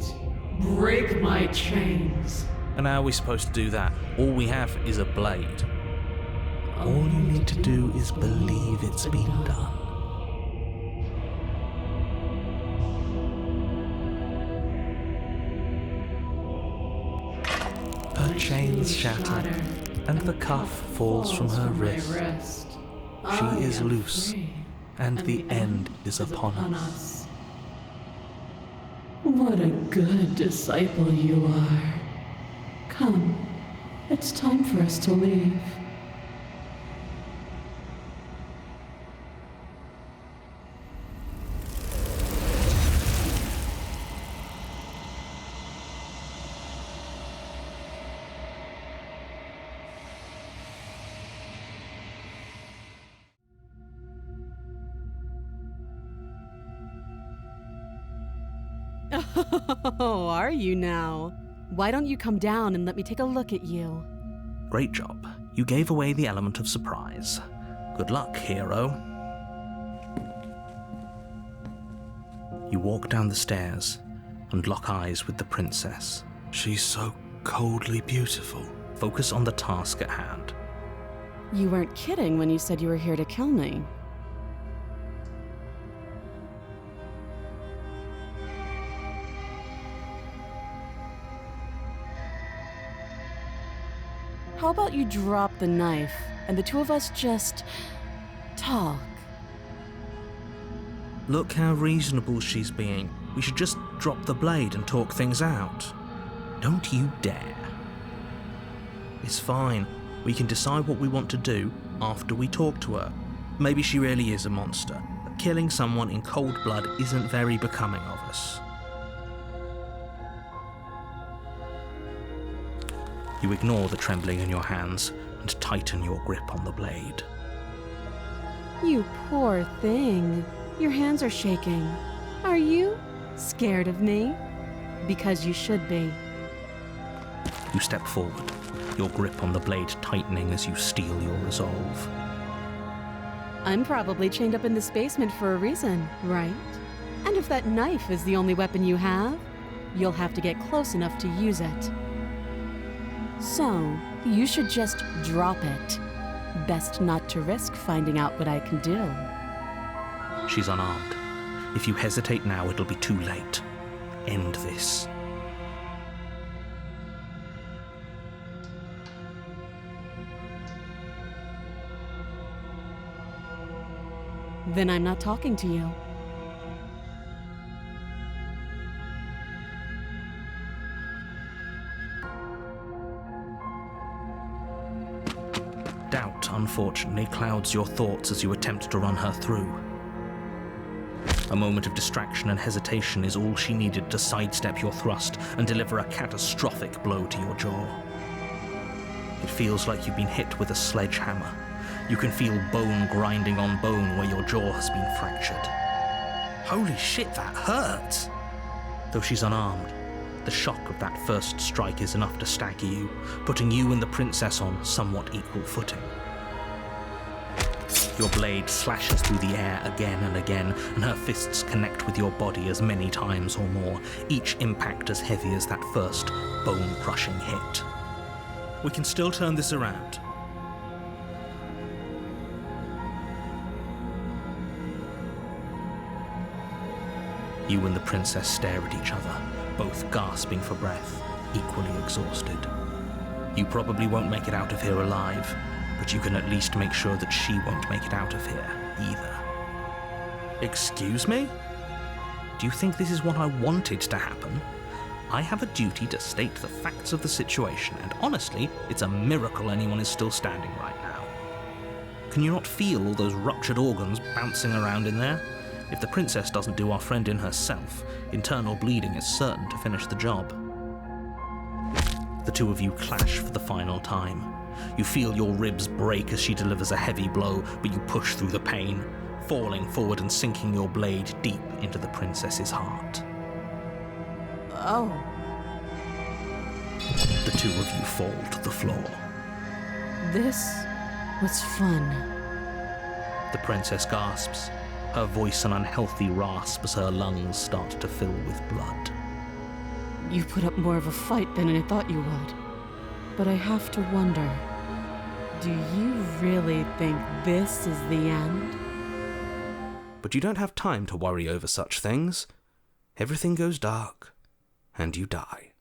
H: Break my chains.
A: And how are we supposed to do that? All we have is a blade.
F: All you need to do is believe it's been done. Her chains shatter, and the cuff falls from her wrist. She is loose, and the end is upon us.
H: What a good disciple you are. Come, it's time for us to leave.
B: Oh, are you now? Why don't you come down and let me take a look at you?
A: Great job. You gave away the element of surprise. Good luck, hero. You walk down the stairs and lock eyes with the princess.
F: She's so coldly beautiful.
A: Focus on the task at hand.
B: You weren't kidding when you said you were here to kill me. How about you drop the knife and the two of us just talk?
A: Look how reasonable she's being. We should just drop the blade and talk things out. Don't you dare. It's fine. We can decide what we want to do after we talk to her. Maybe she really is a monster, but killing someone in cold blood isn't very becoming of us. You ignore the trembling in your hands and tighten your grip on the blade.
B: You poor thing. Your hands are shaking. Are you scared of me? Because you should be.
A: You step forward, your grip on the blade tightening as you steel your resolve.
B: I'm probably chained up in this basement for a reason, right? And if that knife is the only weapon you have, you'll have to get close enough to use it. So, you should just drop it. Best not to risk finding out what I can do.
A: She's unarmed. If you hesitate now, it'll be too late. End this.
B: Then I'm not talking to you.
A: unfortunately clouds your thoughts as you attempt to run her through. A moment of distraction and hesitation is all she needed to sidestep your thrust and deliver a catastrophic blow to your jaw. It feels like you've been hit with a sledgehammer. You can feel bone grinding on bone where your jaw has been fractured. Holy shit, that hurts! Though she's unarmed, the shock of that first strike is enough to stagger you, putting you and the princess on somewhat equal footing. Your blade slashes through the air again and again, and her fists connect with your body as many times or more, each impact as heavy as that first bone-crushing hit. We can still turn this around. You and the princess stare at each other, both gasping for breath, equally exhausted. You probably won't make it out of here alive, but you can at least make sure that she won't make it out of here either. Excuse me? Do you think this is what I wanted to happen? I have a duty to state the facts of the situation, and honestly, it's a miracle anyone is still standing right now. Can you not feel all those ruptured organs bouncing around in there? If the princess doesn't do our friend in herself, internal bleeding is certain to finish the job. The two of you clash for the final time. You feel your ribs break as she delivers a heavy blow, but you push through the pain, falling forward and sinking your blade deep into the princess's heart.
B: Oh.
A: The two of you fall to the floor.
B: This was fun.
A: The princess gasps, her voice an unhealthy rasp as her lungs start to fill with blood.
B: You put up more of a fight than I thought you would. But I have to wonder, do you really think this is the end?
F: But you don't have time to worry over such things. Everything goes dark, and you die.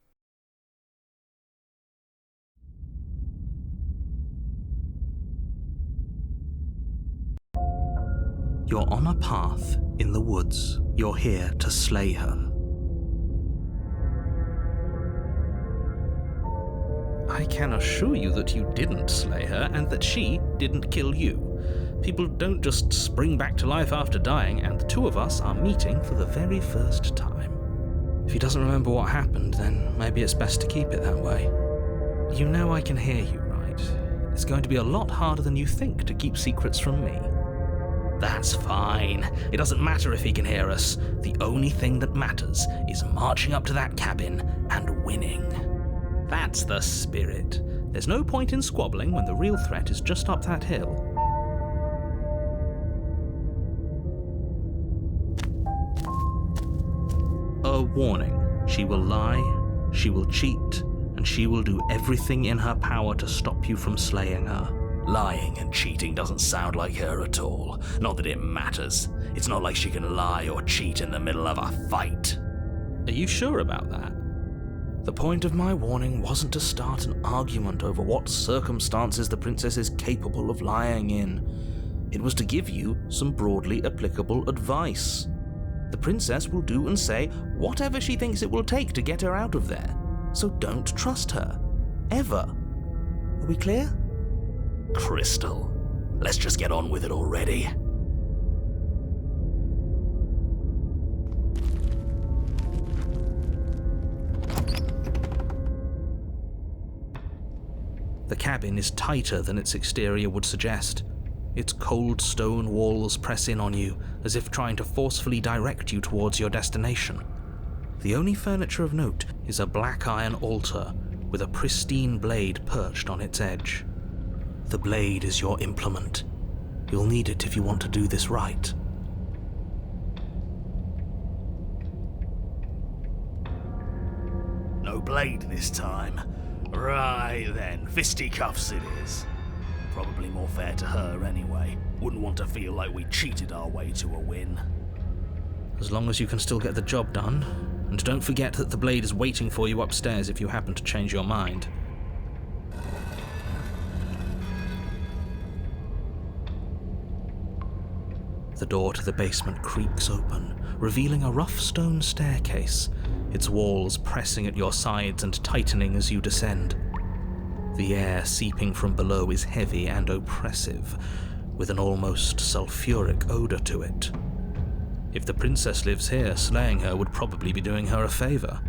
A: You're on a path in the woods. You're here to slay her. I can assure you that you didn't slay her and that she didn't kill you. People don't just spring back to life after dying, and the two of us are meeting for the very first time. If he doesn't remember what happened, then maybe it's best to keep it that way. You know I can hear you, right? It's going to be a lot harder than you think to keep secrets from me. That's fine. It doesn't matter if he can hear us. The only thing that matters is marching up to that cabin and winning. That's the spirit. There's no point in squabbling when the real threat is just up that hill. A warning. She will lie, she will cheat, and she will do everything in her power to stop you from slaying her.
K: Lying and cheating doesn't sound like her at all. Not that it matters. It's not like she can lie or cheat in the middle of a fight.
A: Are you sure about that?
F: The point of my warning wasn't to start an argument over what circumstances the princess is capable of lying in. It was to give you some broadly applicable advice. The princess will do and say whatever she thinks it will take to get her out of there. So don't trust her. Ever. Are we clear?
K: Crystal, let's just get on with it already.
A: The cabin is tighter than its exterior would suggest. Its cold stone walls press in on you, as if trying to forcefully direct you towards your destination. The only furniture of note is a black iron altar with a pristine blade perched on its edge. The blade is your implement. You'll need it if you want to do this right.
K: No blade this time. Right then, fisticuffs it is. Probably more fair to her anyway. Wouldn't want to feel like we cheated our way to a win.
A: As long as you can still get the job done. And don't forget that the blade is waiting for you upstairs if you happen to change your mind. The door to the basement creaks open, revealing a rough stone staircase, its walls pressing at your sides and tightening as you descend. The air seeping from below is heavy and oppressive, with an almost sulfuric odor to it. If the princess lives here, slaying her would probably be doing her a favor.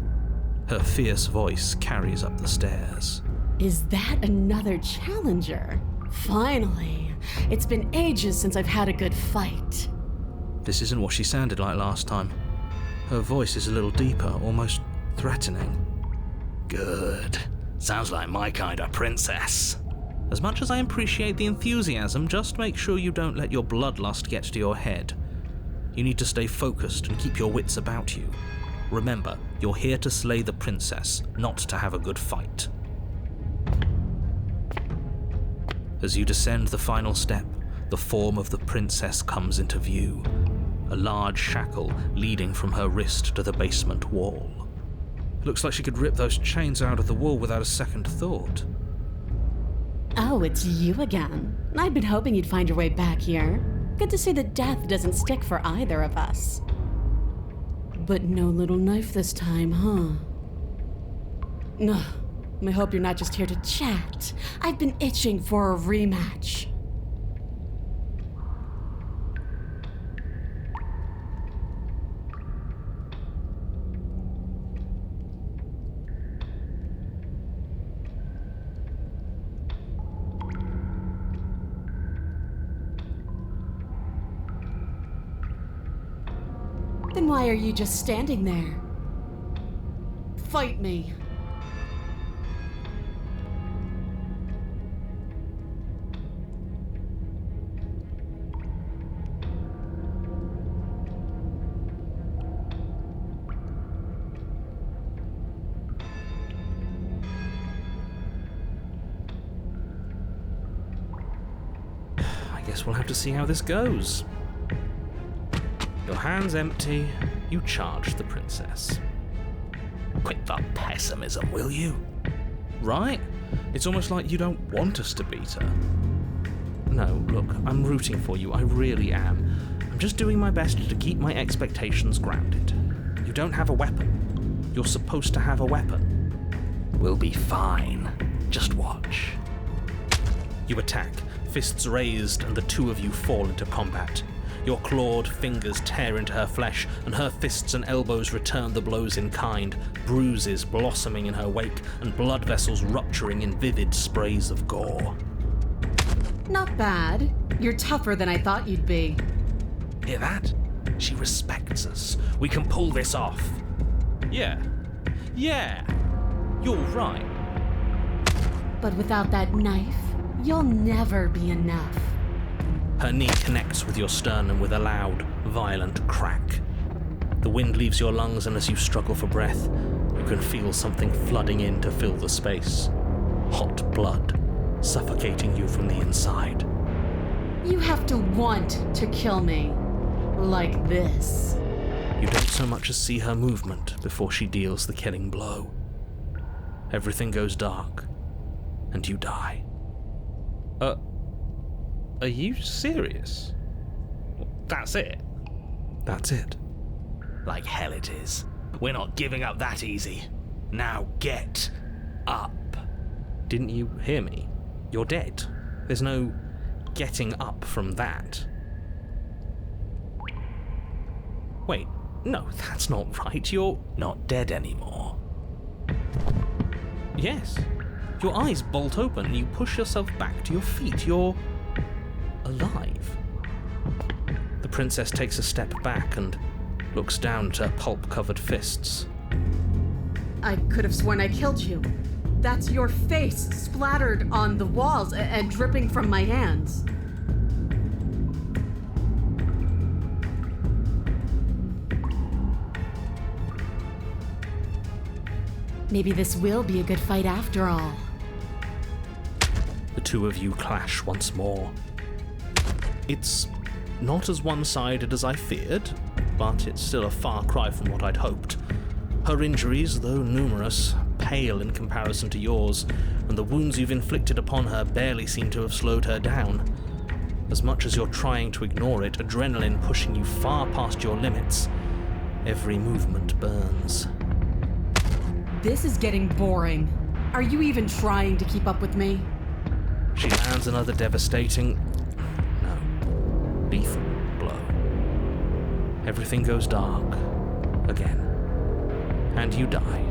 A: Her fierce voice carries up the stairs.
B: Is that another challenger? Finally! It's been ages since I've had a good fight.
A: This isn't what she sounded like last time. Her voice is a little deeper, almost threatening.
K: Good. Sounds like my kind of princess.
A: As much as I appreciate the enthusiasm, just make sure you don't let your bloodlust get to your head. You need to stay focused and keep your wits about you. Remember, you're here to slay the princess, not to have a good fight. As you descend the final step, the form of the princess comes into view, a large shackle leading from her wrist to the basement wall. Looks like she could rip those chains out of the wall without a second thought.
B: Oh, it's you again. I'd been hoping you'd find your way back here. Good to see that death doesn't stick for either of us. But no little knife this time, huh? No, I hope you're not just here to chat. I've been itching for a rematch. Then why are you just standing there? Fight me.
A: I guess we'll have to see how this goes. Your hands empty, you charge the princess.
K: Quit the pessimism, will you?
A: Right? It's almost like you don't want us to beat her. No, look, I'm rooting for you, I really am. I'm just doing my best to keep my expectations grounded. You don't have a weapon. You're supposed to have a weapon.
K: We'll be fine. Just watch.
A: You attack, fists raised, and the two of you fall into combat. Your clawed fingers tear into her flesh, and her fists and elbows return the blows in kind, bruises blossoming in her wake, and blood vessels rupturing in vivid sprays of gore.
B: Not bad. You're tougher than I thought you'd be.
K: Hear that? She respects us. We can pull this off.
A: Yeah, you're right.
B: But without that knife, you'll never be enough.
A: Her knee connects with your sternum with a loud, violent crack. The wind leaves your lungs, and as you struggle for breath, you can feel something flooding in to fill the space. Hot blood, suffocating you from the inside.
B: You have to want to kill me. Like this.
A: You don't so much as see her movement before she deals the killing blow. Everything goes dark, and you die. Are you serious?
K: That's it.
A: That's it.
K: Like hell it is. We're not giving up that easy. Now get up.
A: Didn't you hear me? You're dead. There's no getting up from that. Wait, no, that's not right. You're
K: not dead anymore.
A: Yes. Your eyes bolt open and you push yourself back to your feet. You're alive. The princess takes a step back and looks down at her pulp-covered fists.
B: I could have sworn I killed you. That's your face splattered on the walls and dripping from my hands. Maybe this will be a good fight after all.
A: The two of you clash once more. It's not as one-sided as I feared, but it's still a far cry from what I'd hoped. Her injuries, though numerous, pale in comparison to yours, and the wounds you've inflicted upon her barely seem to have slowed her down. As much as you're trying to ignore it, adrenaline pushing you far past your limits, every movement burns.
B: This is getting boring. Are you even trying to keep up with me?
G: She lands another devastating, lethal blow. Everything goes dark again. And you die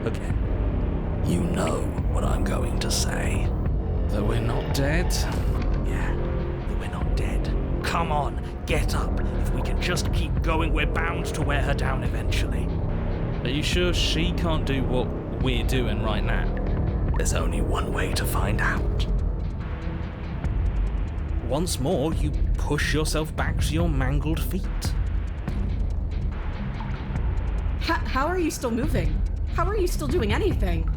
G: again.
K: You know what I'm going to say.
G: That we're not dead?
K: Yeah, that we're not dead. Come on, get up. If we can just keep going, we're bound to wear her down eventually.
G: Are you sure she can't do what we're doing right now?
K: There's only one way to find out.
G: Once more, you push yourself back to your mangled feet.
B: How are you still moving? How are you still doing anything?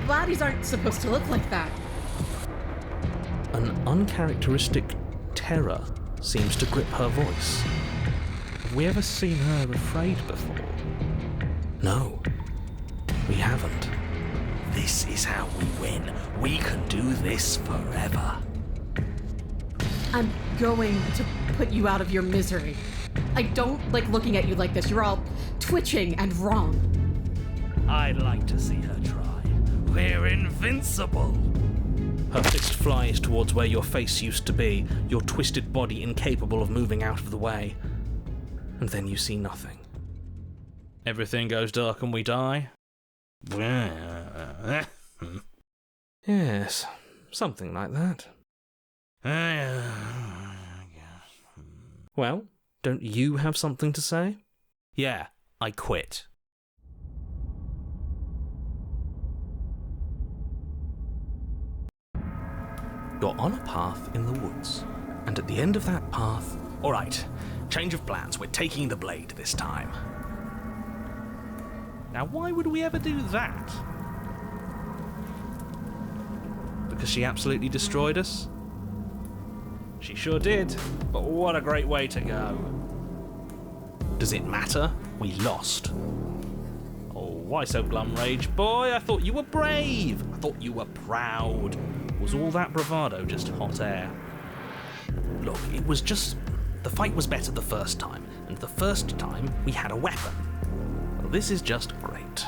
B: Bodies aren't supposed to look like that.
G: An uncharacteristic terror seems to grip her voice. Have we ever seen her afraid before?
K: No,
G: We haven't.
K: this is how we win. We can do this forever.
B: I'm going to put you out of your misery. I don't like looking at you like this. You're all twitching and wrong.
K: I'd like to see her try. We're invincible.
G: Her fist flies towards where your face used to be, your twisted body incapable of moving out of the way. And then you see nothing. Everything goes dark and we die? Yes, something like that. Well, don't you have something to say?
A: Yeah, I quit.
G: You're on a path in the woods, and at the end of that path...
K: All right, change of plans. We're taking the blade this time.
A: Now, why would we ever do that?
G: Because she absolutely destroyed us?
A: She sure did, but what a great way to go.
G: Does it matter? We lost.
A: Oh, why so glum, Rage Boy? I thought you were brave. I thought you were proud. Was all that bravado just hot air?
G: Look, it was just... The fight was better the first time, and the first time we had a weapon. Well, this is just great.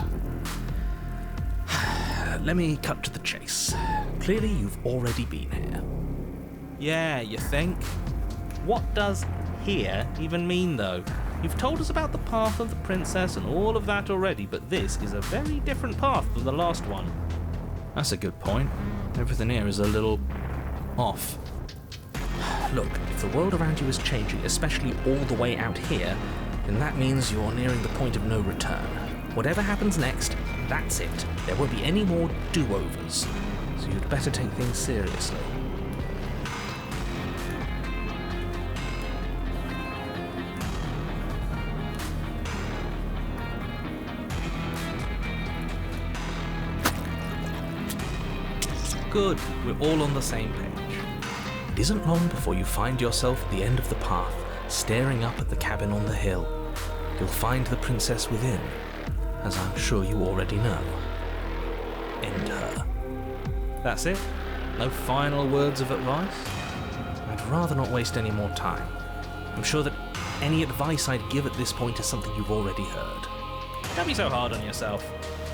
G: Let me cut to the chase. Clearly you've already been here.
A: Yeah, you think? What does here even mean, though? You've told us about the path of the princess and all of that already, but this is a very different path than the last one.
G: That's a good point. Everything here is a little... off. Look, if the world around you is changing, especially all the way out here, then that means you're nearing the point of no return. Whatever happens next, that's it. There won't be any more do-overs. So you'd better take things seriously. Good, we're all on the same page. It isn't long before you find yourself at the end of the path, staring up at the cabin on the hill. You'll find the princess within, as I'm sure you already know. End her.
A: That's it? No final words of advice?
G: I'd rather not waste any more time. I'm sure that any advice I'd give at this point is something you've already heard.
A: Don't be so hard on yourself.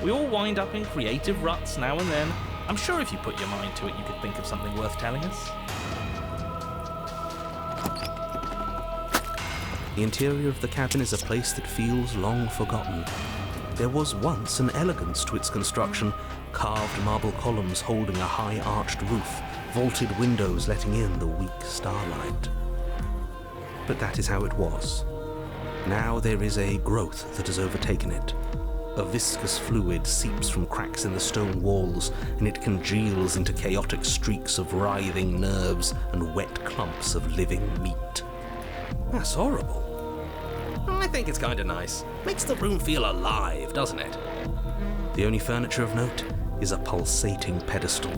A: We all wind up in creative ruts now and then. I'm sure if you put your mind to it, you could think of something worth telling us.
G: The interior of the cabin is a place that feels long forgotten. There was once an elegance to its construction, carved marble columns holding a high arched roof, vaulted windows letting in the weak starlight. But that is how it was. Now there is a growth that has overtaken it. A viscous fluid seeps from cracks in the stone walls, and it congeals into chaotic streaks of writhing nerves and wet clumps of living meat. That's horrible.
K: I think it's kind of nice. Makes the room feel alive, doesn't it?
G: The only furniture of note is a pulsating pedestal,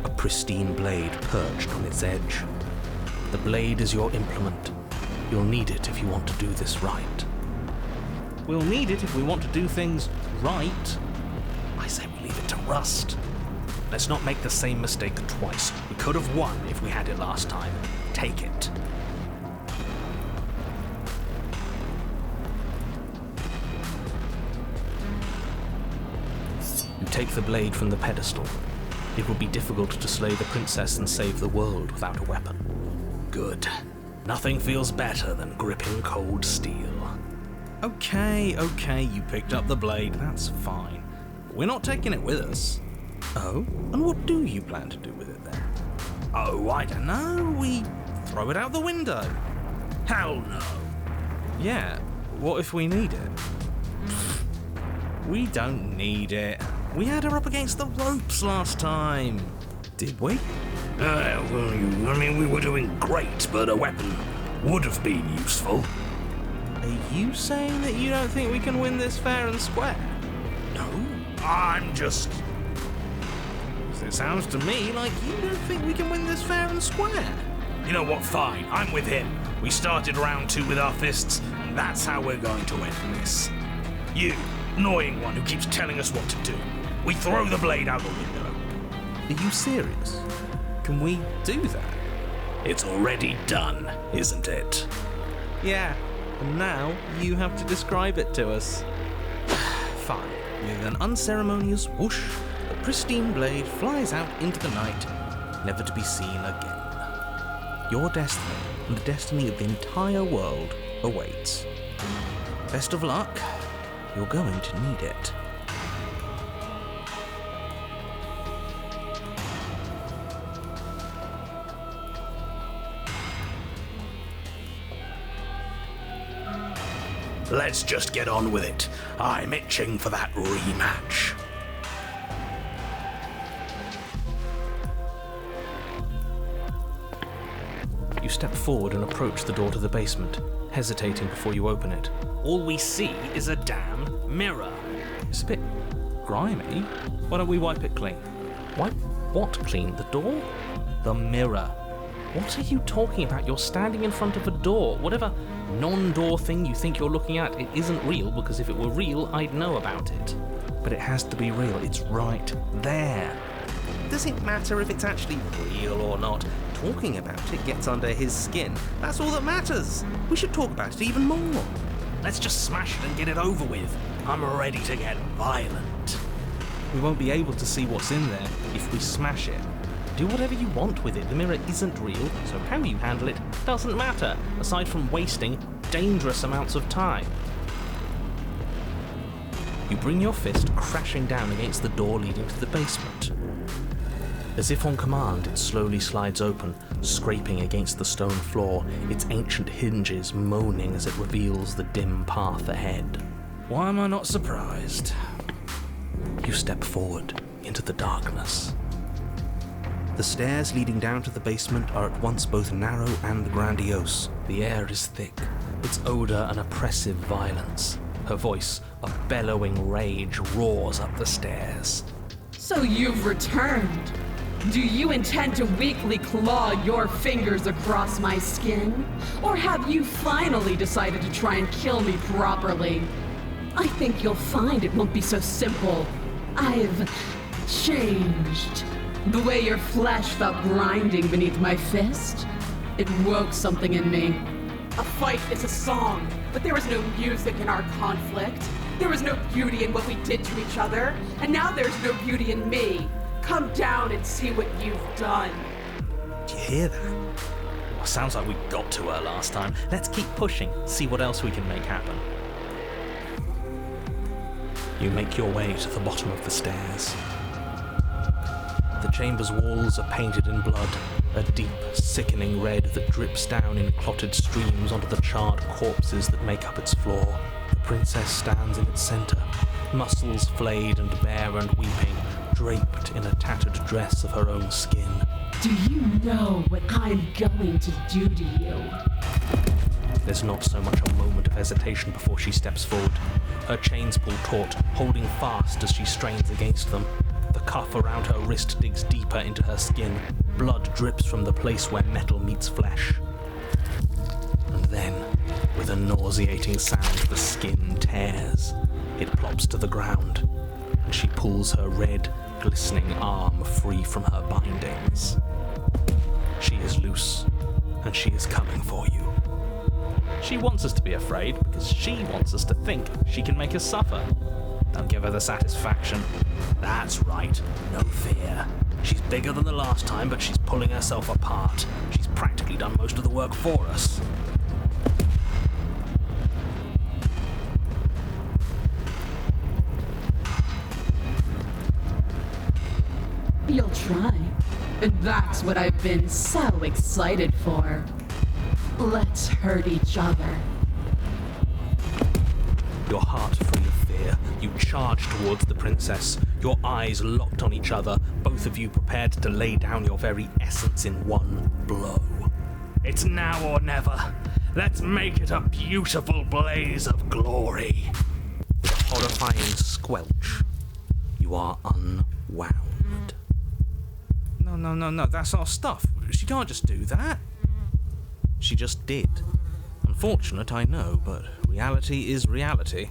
G: a pristine blade perched on its edge. The blade is your implement. You'll need it if you want to do this right.
A: We'll need it if we want to do things right.
K: I say we leave it to rust.
G: Let's not make the same mistake twice.
K: We could have won if we had it last time. Take it.
A: You take the blade from the pedestal. It would be difficult to slay the princess and save the world without a weapon.
K: Good. Nothing feels better than gripping cold steel.
F: Okay, you picked up the blade, that's fine. We're not taking it with us. Oh? And what do you plan to do with it then? Oh, I don't know, we throw it out the window.
K: Hell no.
F: Yeah, what if we need it? We don't need it. We had her up against the ropes last time. Did we?
K: We were doing great, but a weapon would have been useful.
F: Are you saying that you don't think we can win this fair and square?
K: No, I'm just...
F: It sounds to me like you don't think we can win this fair and square.
K: You know what, fine, I'm with him. We started round 2 with our fists, and that's how we're going to end this. You, annoying one who keeps telling us what to do. We throw the blade out the window.
F: Are you serious? Can we do that?
K: It's already done, isn't it?
F: Yeah, and now you have to describe it to us. Fine. With an unceremonious whoosh, the pristine blade flies out into the night, never to be seen again. Your destiny, and the destiny of the entire world, awaits. Best of luck. You're going to need it.
K: Let's just get on with it. I'm itching for that rematch.
A: You step forward and approach the door to the basement, hesitating before you open it.
K: All we see is a damn mirror.
A: It's a bit grimy. Why don't we wipe it clean? Wipe what clean? The door? The mirror. What are you talking about? You're standing in front of a door. Whatever non-door thing you think you're looking at, it isn't real, because if it were real, I'd know about it. But it has to be real. It's right there. Does it matter if it's actually real or not? Talking about it gets under his skin. That's all that matters. We should talk about it even more.
K: Let's just smash it and get it over with. I'm ready to get violent.
A: We won't be able to see what's in there if we smash it. Do whatever you want with it. The mirror isn't real, so how you handle it doesn't matter, aside from wasting dangerous amounts of time. You bring your fist crashing down against the door leading to the basement. As if on command, it slowly slides open, scraping against the stone floor, its ancient hinges moaning as it reveals the dim path ahead.
F: Why am I not surprised?
A: You step forward into the darkness. The stairs leading down to the basement are at once both narrow and grandiose. The air is thick, its odor an oppressive violence. Her voice, a bellowing rage, roars up the stairs.
B: So you've returned. Do you intend to weakly claw your fingers across my skin? Or have you finally decided to try and kill me properly? I think you'll find it won't be so simple. I've changed. The way your flesh felt grinding beneath my fist, it woke something in me.
I: A fight is a song, but there was no music in our conflict. There was no beauty in what we did to each other, and now there's no beauty in me. Come down and see what you've done.
F: Do you hear that? Well, sounds like we got to her last time. Let's keep pushing, see what else we can make happen.
A: You make your way to the bottom of the stairs. The chamber's walls are painted in blood, a deep, sickening red that drips down in clotted streams onto the charred corpses that make up its floor. The princess stands in its center, muscles flayed and bare and weeping, draped in a tattered dress of her own skin.
B: Do you know what I'm going to do to you?
A: There's not so much a moment of hesitation before she steps forward. Her chains pull taut, holding fast as she strains against them. The cuff around her wrist digs deeper into her skin. Blood drips from the place where metal meets flesh. And then, with a nauseating sound, the skin tears. It plops to the ground, and she pulls her red, glistening arm free from her bindings. She is loose, and she is coming for you. She wants us to be afraid because she wants us to think she can make us suffer. Don't give her the satisfaction. That's right, no fear. She's bigger than the last time, but she's pulling herself apart. She's practically done most of the work for us.
H: You'll try. And that's what I've been so excited for. Let's hurt each other.
A: Your heart free of fear, you charge towards the princess, your eyes locked on each other, both of you prepared to lay down your very essence in one blow. It's now or never. Let's make it a beautiful blaze of glory. With a horrifying squelch, you are unwound. No, that's our stuff. She can't just do that. She just did. Unfortunate, I know, but reality is reality.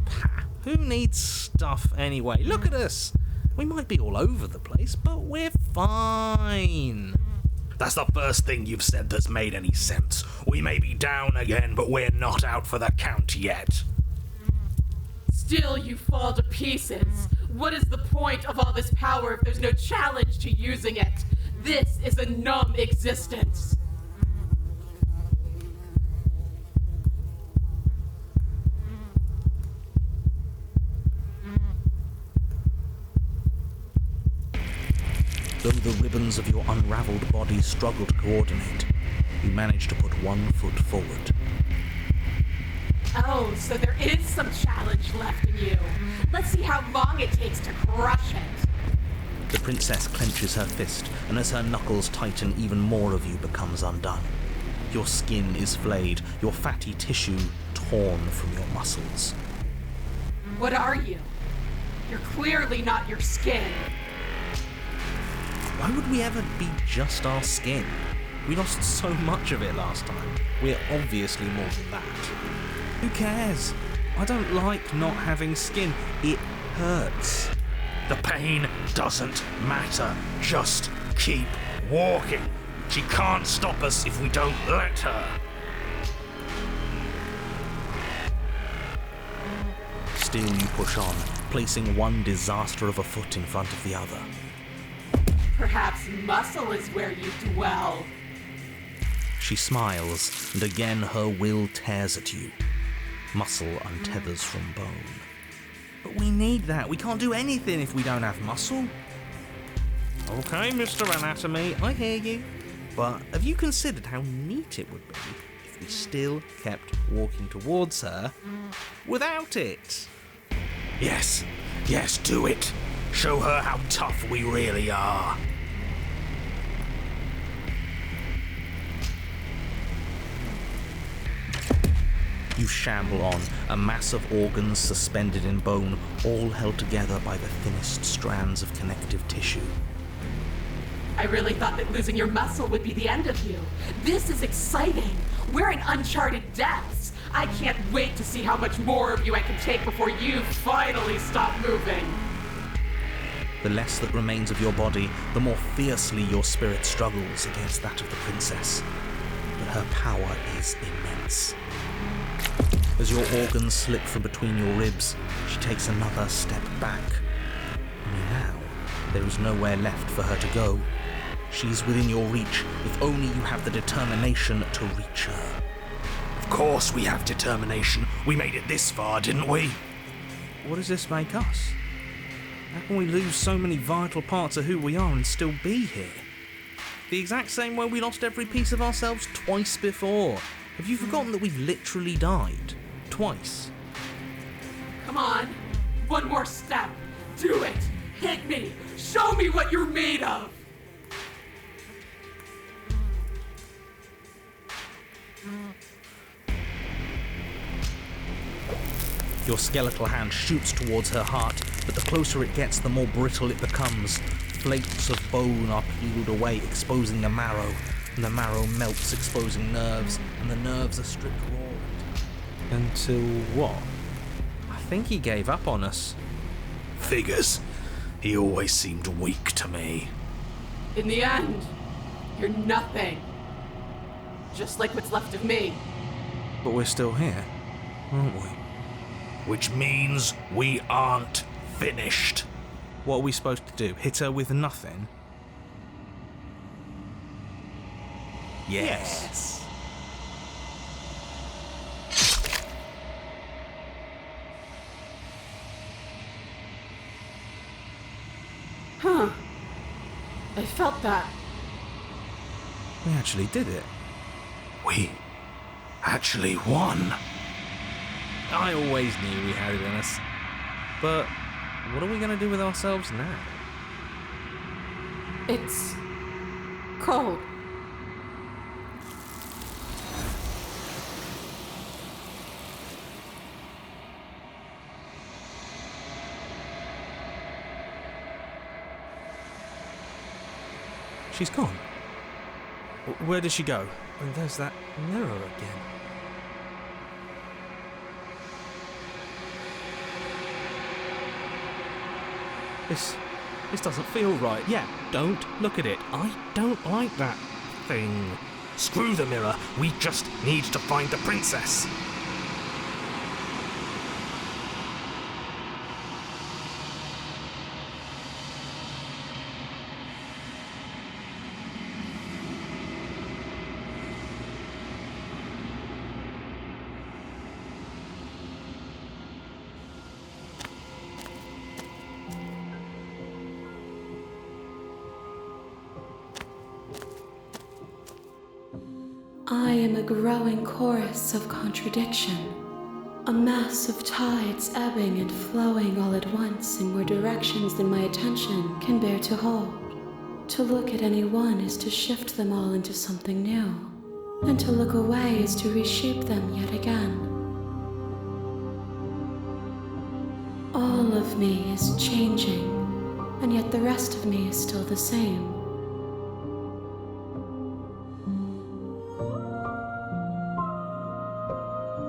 A: Pah, who needs stuff anyway? Look at us! We might be all over the place, but we're fine.
K: That's the first thing you've said that's made any sense. We may be down again, but we're not out for the count yet.
I: Still, you fall to pieces. What is the point of all this power if there's no challenge to using it? This is a numb existence.
A: Though the ribbons of your unraveled body struggle to coordinate, you manage to put one foot forward.
I: Oh, so there is some challenge left in you. Let's see how long it takes to crush it.
A: The princess clenches her fist, and as her knuckles tighten, even more of you becomes undone. Your skin is flayed, your fatty tissue torn from your muscles.
I: What are you? You're clearly not your skin.
A: Why would we ever be just our skin? We lost so much of it last time. We're obviously more than that. Who cares? I don't like not having skin. It hurts.
K: The pain doesn't matter. Just keep walking. She can't stop us if we don't let her.
A: Still you push on, placing one disaster of a foot in front of the other.
I: Perhaps muscle is where you dwell.
A: She smiles, and again her will tears at you. Muscle untethers from bone. But we need that. We can't do anything if we don't have muscle. Okay, Mr. Anatomy, I hear you. But have you considered how neat it would be if we still kept walking towards her without it?
K: Yes, do it. Show her how tough we really are.
A: You shamble on, a mass of organs suspended in bone, all held together by the thinnest strands of connective tissue.
I: I really thought that losing your muscle would be the end of you. This is exciting. We're in uncharted depths. I can't wait to see how much more of you I can take before you finally stop moving.
A: The less that remains of your body, the more fiercely your spirit struggles against that of the princess. But her power is immense. As your organs slip from between your ribs, she takes another step back. Only now, there is nowhere left for her to go. She's within your reach, if only you have the determination to reach her.
K: Of course we have determination. We made it this far, didn't we?
A: What does this make us? How can we lose so many vital parts of who we are and still be here? The exact same way we lost every piece of ourselves twice before. Have you forgotten that we've literally died? Twice.
I: Come on. One more step. Do it. Hit me. Show me what you're made of.
A: Your skeletal hand shoots towards her heart, but the closer it gets, the more brittle it becomes. Flakes of bone are peeled away, exposing the marrow, and the marrow melts, exposing nerves, and the nerves are stripped raw. Until what? I think he gave up on us.
K: Figures. He always seemed weak to me.
I: In the end, you're nothing. Just like what's left of me.
A: But we're still here, aren't we?
K: which means we aren't finished.
F: What are we supposed to do? Hit her with nothing?
K: Yes.
B: Huh. I felt that.
F: We actually did it.
K: We actually won.
F: I always knew we had it in us. But what are we going to do with ourselves now?
B: It's cold.
F: She's gone. Where did she go? And there's that mirror again. This doesn't feel right. Yeah, don't look at it. I don't like that thing.
K: Screw the mirror. We just need to find the princess.
C: I am a growing chorus of contradiction, a mass of tides ebbing and flowing all at once in more directions than my attention can bear to hold. To look at any one is to shift them all into something new, and to look away is to reshape them yet again. All of me is changing, and yet the rest of me is still the same.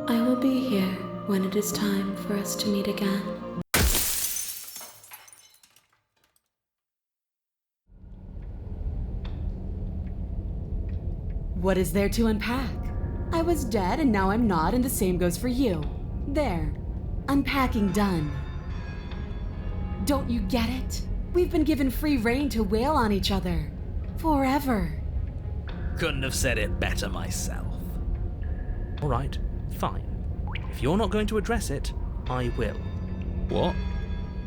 C: I will be here when it is time for us to meet again.
B: What is there to unpack? I was dead and now I'm not, and the same goes for you. There. Unpacking done. Don't you get it? We've been given free rein to wail on each other. Forever.
A: Couldn't have said it better myself. All right, fine. If you're not going to address it, I will. What?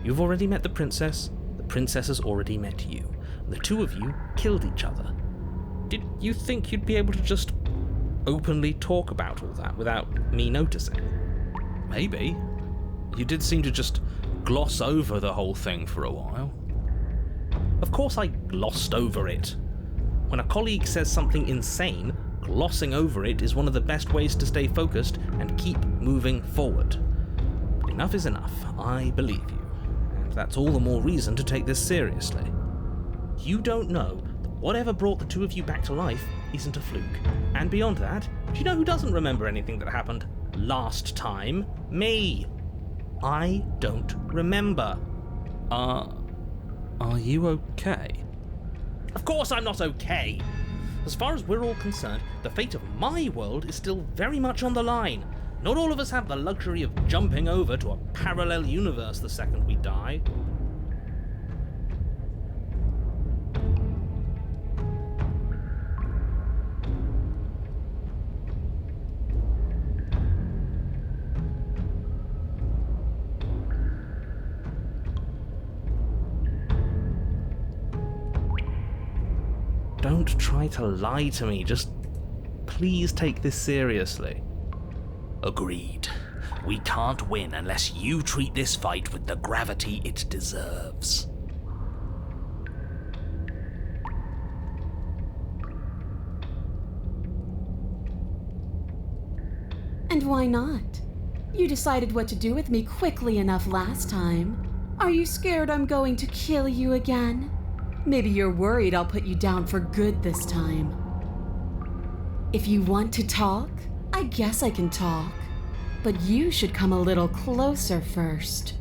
A: You've already met the princess has already met you. The two of you killed each other. Did you think you'd be able to just openly talk about all that without me noticing?
F: Maybe. You did seem to just gloss over the whole thing for a while.
A: Of course I glossed over it. When a colleague says something insane, glossing over it is one of the best ways to stay focused and keep moving forward. But enough is enough, I believe you, and that's all the more reason to take this seriously. You don't know that whatever brought the two of you back to life isn't a fluke. And beyond that, do you know who doesn't remember anything that happened last time? Me! I don't remember.
F: Are you okay?
A: Of course I'm not okay! As far as we're all concerned, the fate of my world is still very much on the line. Not all of us have the luxury of jumping over to a parallel universe the second we die. Don't try to lie to me, just please take this seriously.
K: Agreed. We can't win unless you treat this fight with the gravity it deserves.
B: And why not? You decided what to do with me quickly enough last time. Are you scared I'm going to kill you again? Maybe you're worried I'll put you down for good this time. If you want to talk, I guess I can talk. But you should come a little closer first.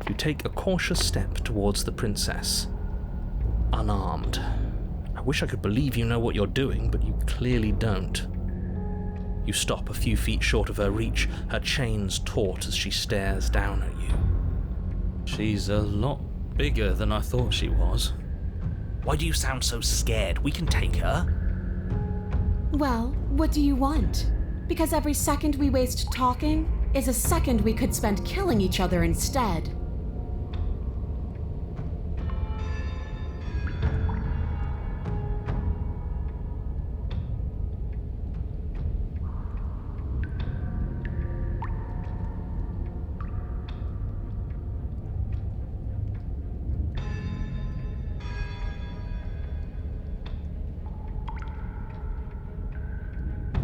G: You take a cautious step towards the princess, unarmed. I wish I could believe you know what you're doing, but you clearly don't. You stop a few feet short of her reach, her chains taut as she stares down at you. She's a lot bigger than I thought she was.
K: Why do you sound so scared? We can take her.
B: Well, what do you want? Because every second we waste talking is a second we could spend killing each other instead.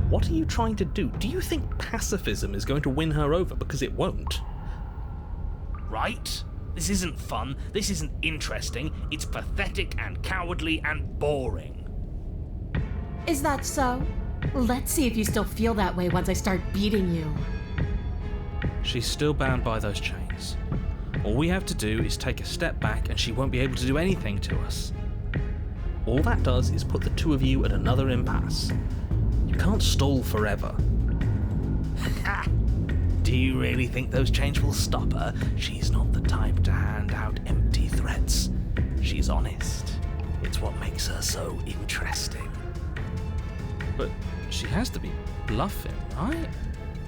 A: What are you trying to do? Do you think pacifism is going to win her over? Because it won't.
K: Right? This isn't fun, this isn't interesting, it's pathetic and cowardly and boring.
B: Is that so? Let's see if you still feel that way once I start beating you.
G: She's still bound by those chains. All we have to do is take a step back and she won't be able to do anything to us.
A: All that does is put the two of you at another impasse. You can't stall forever.
K: Do you really think those chains will stop her? She's not the type to hand out empty threats. She's honest. It's what makes her so interesting.
G: But she has to be bluffing, right?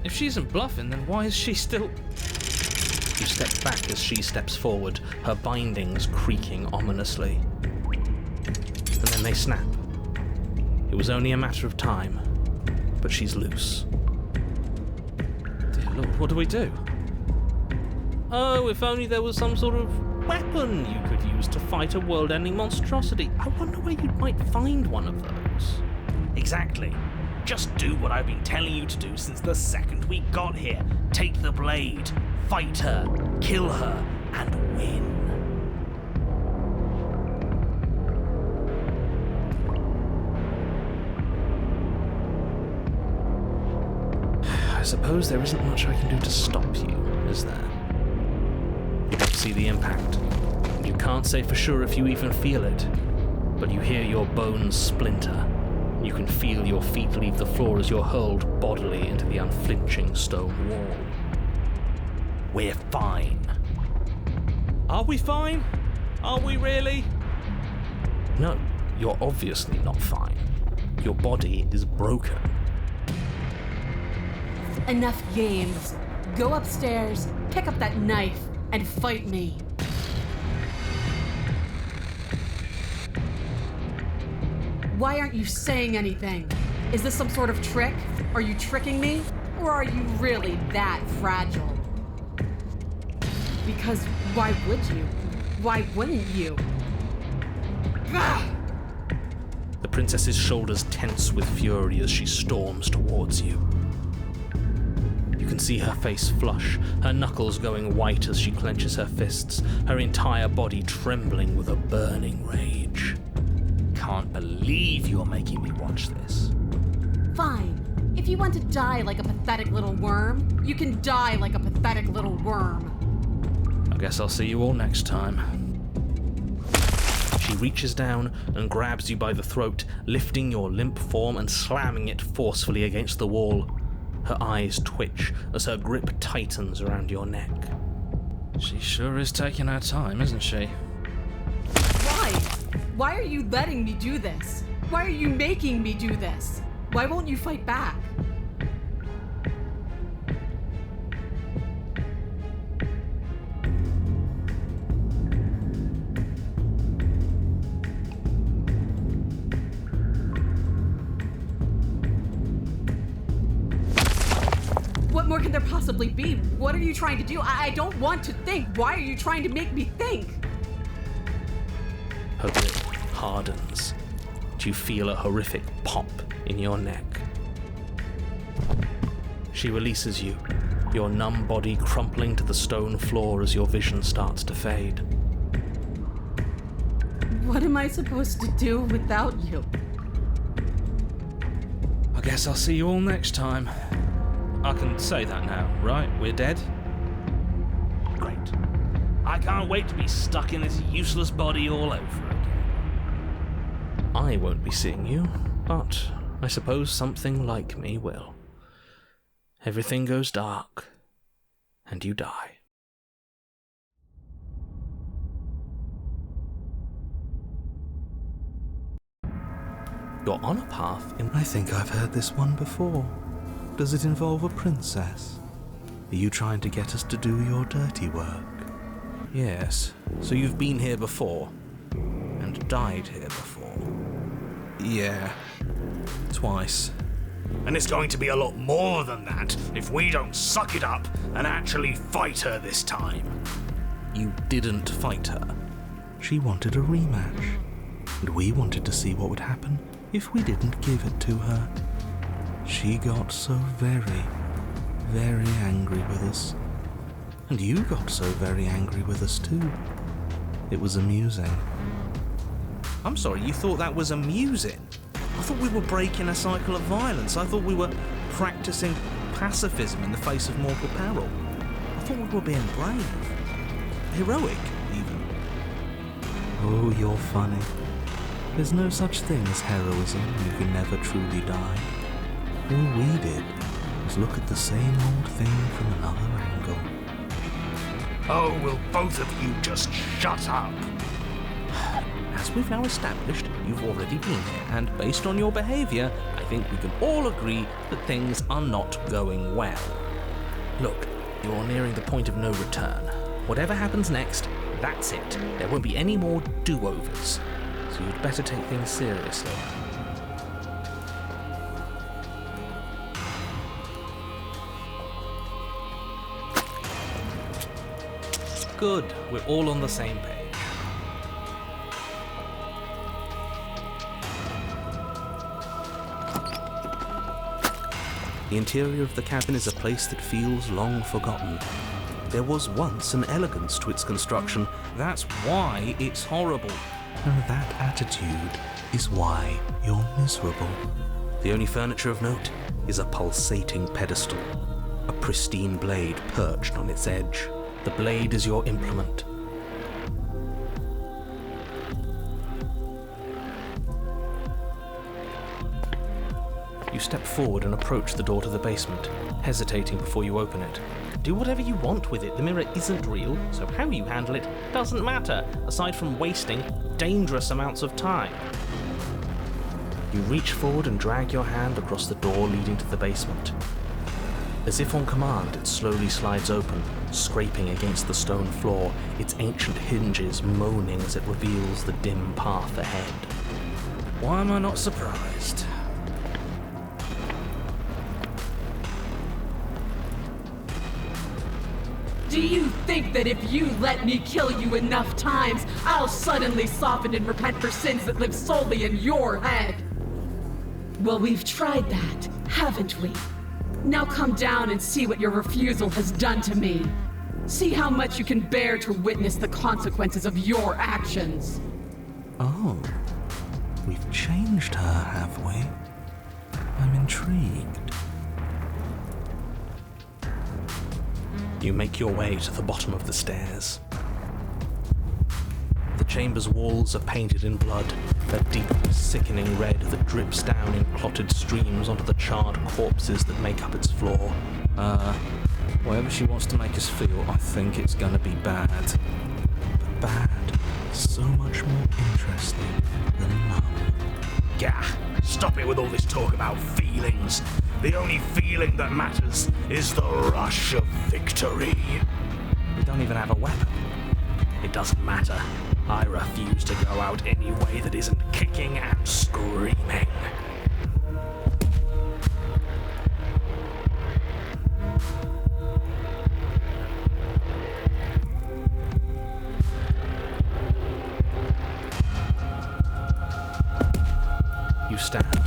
G: If she isn't bluffing, then why is she still...
A: You step back as she steps forward, her bindings creaking ominously. And then they snap. It was only a matter of time, but she's loose.
G: Dear Lord, what do we do?
A: Oh, if only there was some sort of weapon you could use to fight a world-ending monstrosity. I wonder where you might find one of those.
K: Exactly. Just do what I've been telling you to do since the second we got here. Take the blade, fight her, kill her, and win.
G: I suppose there isn't much I can do to stop you, is there?
A: You don't see the impact. You can't say for sure if you even feel it, but you hear your bones splinter. You can feel your feet leave the floor as you're hurled bodily into the unflinching stone wall.
K: We're fine.
A: Are we fine? Are we really? No, you're obviously not fine. Your body is broken.
B: Enough games. Go upstairs, pick up that knife, and fight me. Why aren't you saying anything? Is this some sort of trick? Are you tricking me? Or are you really that fragile? Because why would you? Why wouldn't you? Gah!
A: The princess's shoulders tense with fury as she storms towards you. You can see her face flush, her knuckles going white as she clenches her fists, her entire body trembling with a burning rage.
K: Can't believe you're making me watch this.
B: Fine. If you want to die like a pathetic little worm, you can die like a pathetic little worm.
A: I guess I'll see you all next time. She reaches down and grabs you by the throat, lifting your limp form and slamming it forcefully against the wall. Her eyes twitch as her grip tightens around your neck.
G: She sure is taking her time, isn't she?
B: Why? Why are you letting me do this? Why are you making me do this? Why won't you fight back? What more can there possibly be? What are you trying to do? I don't want to think. Why are you trying to make me think?
A: Her grip hardens. Do you feel a horrific pop in your neck? She releases you, your numb body crumpling to the stone floor as your vision starts to fade.
B: What am I supposed to do without you?
G: I guess I'll see you all next time. I can say that now, right? We're dead?
K: Great. I can't wait to be stuck in this useless body all over again.
G: I won't be seeing you, but I suppose something like me will. Everything goes dark, and you die. You're on a path in...
F: I think I've heard this one before. Does it involve a princess? Are you trying to get us to do your dirty work?
G: Yes, so you've been here before, and died here before.
F: Yeah. Twice.
K: And it's going to be a lot more than that if we don't suck it up and actually fight her this time.
G: You didn't fight her.
F: She wanted a rematch, and we wanted to see what would happen if we didn't give it to her. She got so very, very angry with us. And you got so very angry with us too. It was amusing.
A: I'm sorry, you thought that was amusing? I thought we were breaking a cycle of violence. I thought we were practicing pacifism in the face of mortal peril. I thought we were being brave. Heroic, even.
F: Oh, you're funny. There's no such thing as heroism. You can never truly die. All we did was look at the same old thing from another angle.
K: Oh, will both of you just shut up?
G: As we've now established, you've already been here, and based on your behaviour, I think we can all agree that things are not going well. Look, you're nearing the point of no return. Whatever happens next, that's it. There won't be any more do-overs. So you'd better take things seriously. Good, we're all on the same page.
F: The interior of the cabin is a place that feels long forgotten. There was once an elegance to its construction.
A: That's why it's horrible.
F: And that attitude is why you're miserable. The only furniture of note is a pulsating pedestal, a pristine blade perched on its edge.
G: The blade is your implement. You step forward and approach the door to the basement, hesitating before you open it. Do whatever you want with it. The mirror isn't real, so how you handle it doesn't matter, aside from wasting dangerous amounts of time. You reach forward and drag your hand across the door leading to the basement. As if on command, it slowly slides open, scraping against the stone floor, its ancient hinges moaning as it reveals the dim path ahead.
A: Why am I not surprised?
H: Do you think that if you let me kill you enough times, I'll suddenly soften and repent for sins that live solely in your head? Well, we've tried that, haven't we? Now come down and see what your refusal has done to me. See how much you can bear to witness the consequences of your actions.
F: Oh, we've changed her, have we? I'm intrigued.
G: You make your way to the bottom of the stairs. The chamber's walls are painted in blood, a deep, sickening red that drips down in clotted streams onto the charred corpses that make up its floor.
F: Whatever she wants to make us feel, I think it's gonna be bad. But bad is so much more interesting than love.
K: Gah, stop it with all this talk about feelings. The only feeling that matters is the rush of victory.
G: We don't even have a weapon.
K: It doesn't matter. I refuse to go out any way that isn't kicking and screaming.
G: You stand,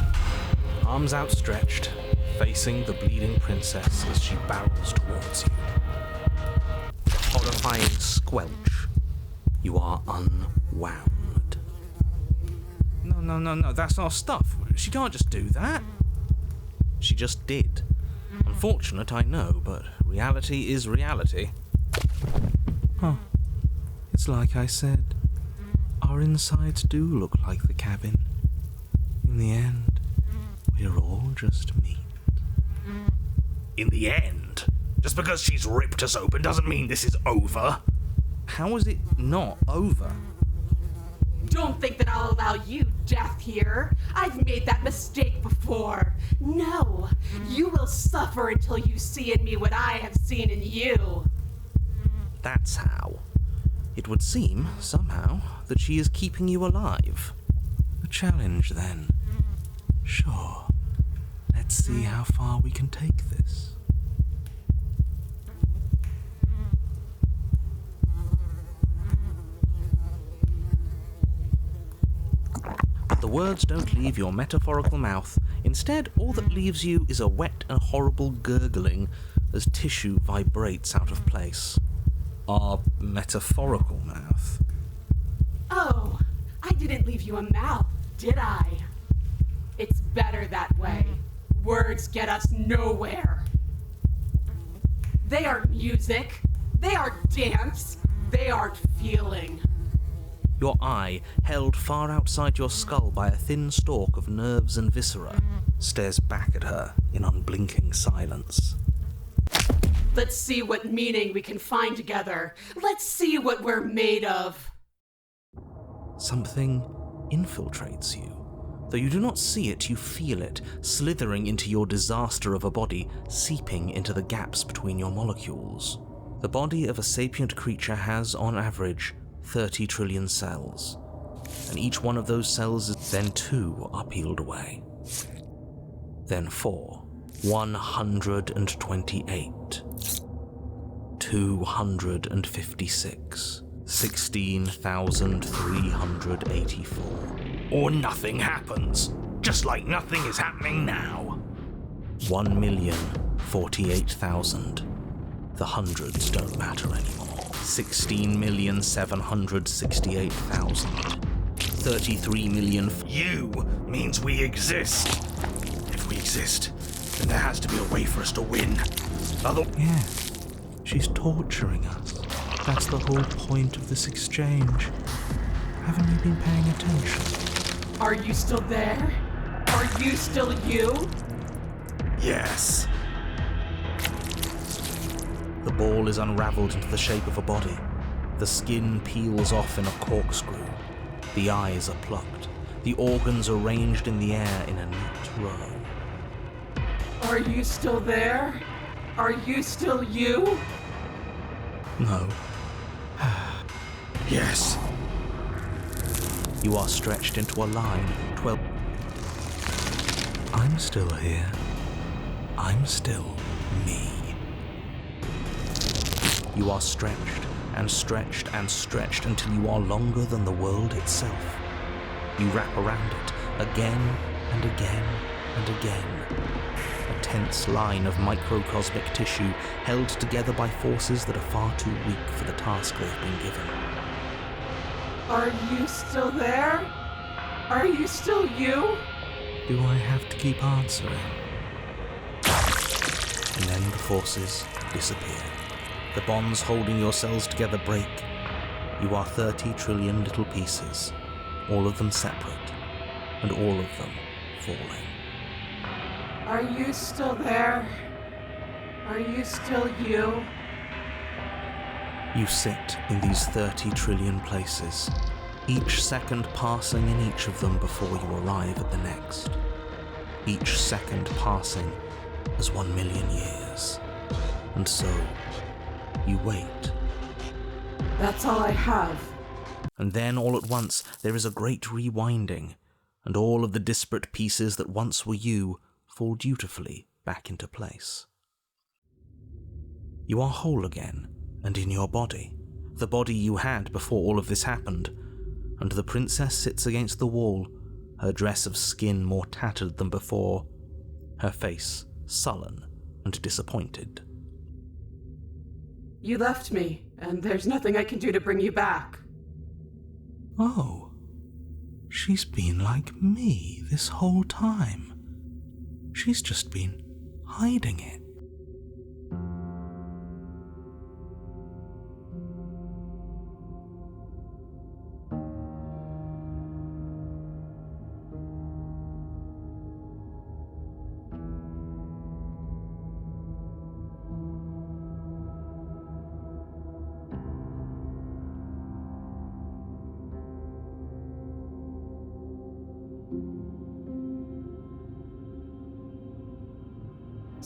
G: arms outstretched, facing the bleeding princess as she barrels towards you. With a horrifying squelch, you are unwound.
A: No, that's our stuff. She can't just do that.
G: She just did. Unfortunate, I know, but reality is reality.
F: Huh.
G: It's like I said, our insides do look like the cabin. In the end, we're all just meat.
K: In the end? Just because she's ripped us open doesn't mean this is over.
F: How is it not over?
L: Don't think that I'll allow you death here. I've made that mistake before. No, you will suffer until you see in me what I have seen in you.
F: That's how. It would seem, somehow, that she is keeping you alive.
G: A challenge, then. Sure. Let's see how far we can take this.
F: The words don't leave your metaphorical mouth. Instead, all that leaves you is a wet and horrible gurgling as tissue vibrates out of place. Our metaphorical mouth.
L: Oh, I didn't leave you a mouth, did I? It's better that way. Words get us nowhere. They aren't music. They aren't dance. They aren't feeling.
F: Your eye, held far outside your skull by a thin stalk of nerves and viscera, stares back at her in unblinking silence.
L: Let's see what meaning we can find together. Let's see what we're made of.
F: Something infiltrates you. Though you do not see it, you feel it, slithering into your disaster of a body, seeping into the gaps between your molecules. The body of a sapient creature has, on average, 30 trillion cells, and each one of those cells is then 2 are peeled away. Then 4, 128, 256, 16,384.
K: Or nothing happens, just like nothing is happening now.
F: 1,048,000. The hundreds don't matter anymore. 16,768,000. 33 million.
K: You means we exist. If we exist, then there has to be a way for us to win.
G: Yeah, she's torturing us. That's the whole point of this exchange. Haven't you been paying attention?
L: Are you still there? Are you still you?
K: Yes.
F: The ball is unraveled into the shape of a body. The skin peels off in a corkscrew. The eyes are plucked. The organs arranged in the air in a neat row.
L: Are you still there? Are you still you?
G: No.
K: Yes.
F: You are stretched into a line, 12.
G: I'm still here. I'm still me.
F: You are stretched and stretched and stretched until you are longer than the world itself. You wrap around it again and again and again. A tense line of microcosmic tissue held together by forces that are far too weak for the task they've been given.
L: Are you still there? Are you still you?
G: Do I have to keep answering?
F: And then the forces disappear. The bonds holding your cells together break. You are 30 trillion little pieces, all of them separate, and all of them falling.
L: Are you still there? Are you still you?
F: You sit in these 30 trillion places, each second passing in each of them before you arrive at the next. Each second passing as 1 million years. And so, you wait.
L: That's all I have.
F: And then all at once there is a great rewinding, and all of the disparate pieces that once were you fall dutifully back into place. You are whole again, and in your body, the body you had before all of this happened, and the princess sits against the wall, her dress of skin more tattered than before, her face sullen and disappointed.
L: You left me, and there's nothing I can do to bring you back.
G: Oh, she's been like me this whole time. She's just been hiding it.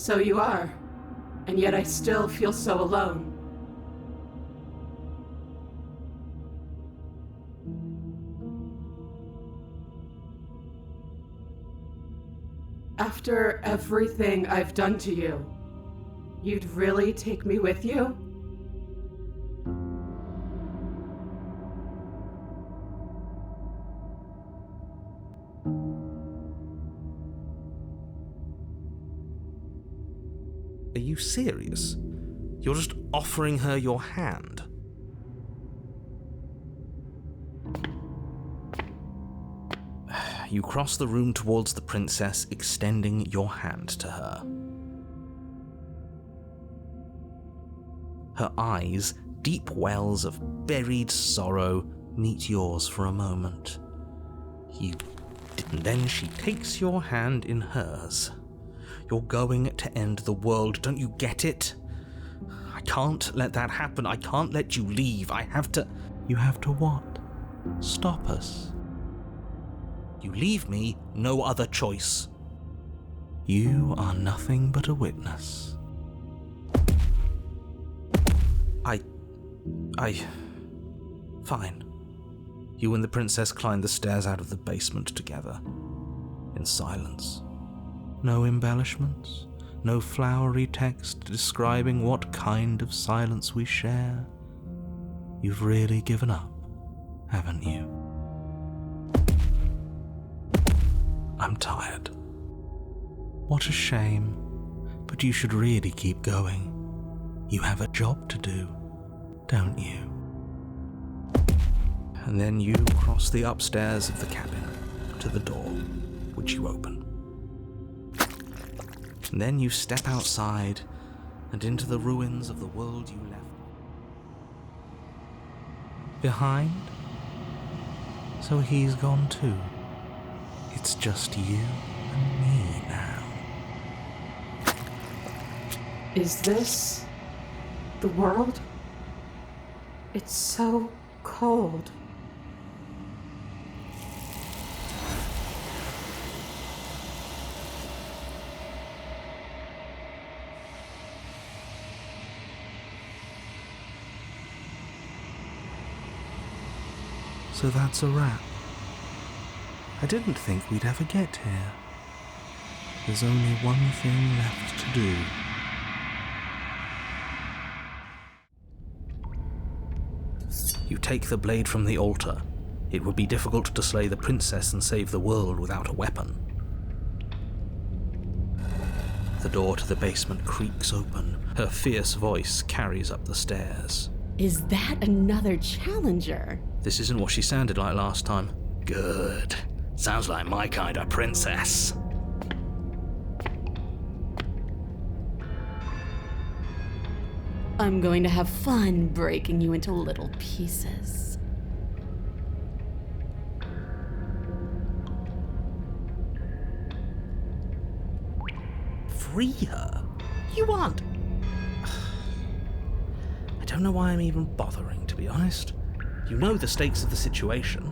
L: So you are. And yet I still feel so alone. After everything I've done to you, you'd really take me with you?
F: Are you serious? You're just offering her your hand? You cross the room towards the princess, extending your hand to her. Her eyes, deep wells of buried sorrow, meet yours for a moment. And then she takes your hand in hers. You're going to end the world, don't you get it? I can't let that happen. I can't let you leave. I have to...
G: You have to what? Stop us.
F: You leave me no other choice.
G: You are nothing but a witness.
F: Fine. You and the princess climb the stairs out of the basement together. In silence.
G: No embellishments, no flowery text describing what kind of silence we share. You've really given up, haven't you?
F: I'm tired.
G: What a shame, but you should really keep going. You have a job to do, don't you?
F: And then you cross the upstairs of the cabin to the door, which you open. And then you step outside and into the ruins of the world you left
G: behind. So he's gone too. It's just you and me now.
L: Is this the world? It's so cold.
G: So that's a wrap. I didn't think we'd ever get here. There's only one thing left to do.
F: You take the blade from the altar. It would be difficult to slay the princess and save the world without a weapon. The door to the basement creaks open. Her fierce voice carries up the stairs.
B: Is that another challenger?
F: This isn't what she sounded like last time.
K: Good. Sounds like my kind of princess.
B: I'm going to have fun breaking you into little pieces.
F: Free her? You aren't... I don't know why I'm even bothering, to be honest. You know the stakes of the situation.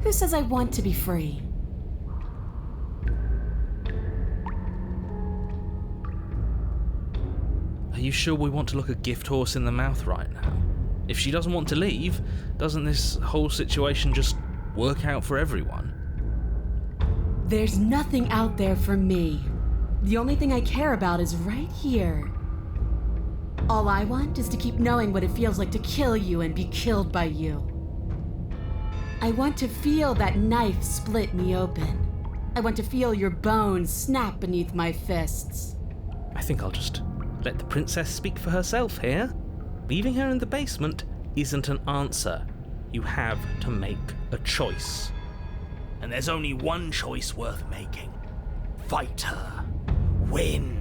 B: Who says I want to be free?
F: Are you sure we want to look a gift horse in the mouth right now? If she doesn't want to leave, doesn't this whole situation just work out for everyone?
B: There's nothing out there for me. The only thing I care about is right here. All I want is to keep knowing what it feels like to kill you and be killed by you. I want to feel that knife split me open. I want to feel your bones snap beneath my fists.
F: I think I'll just let the princess speak for herself here. Leaving her in the basement isn't an answer. You have to make a choice.
K: And there's only one choice worth making. Fight her. Win.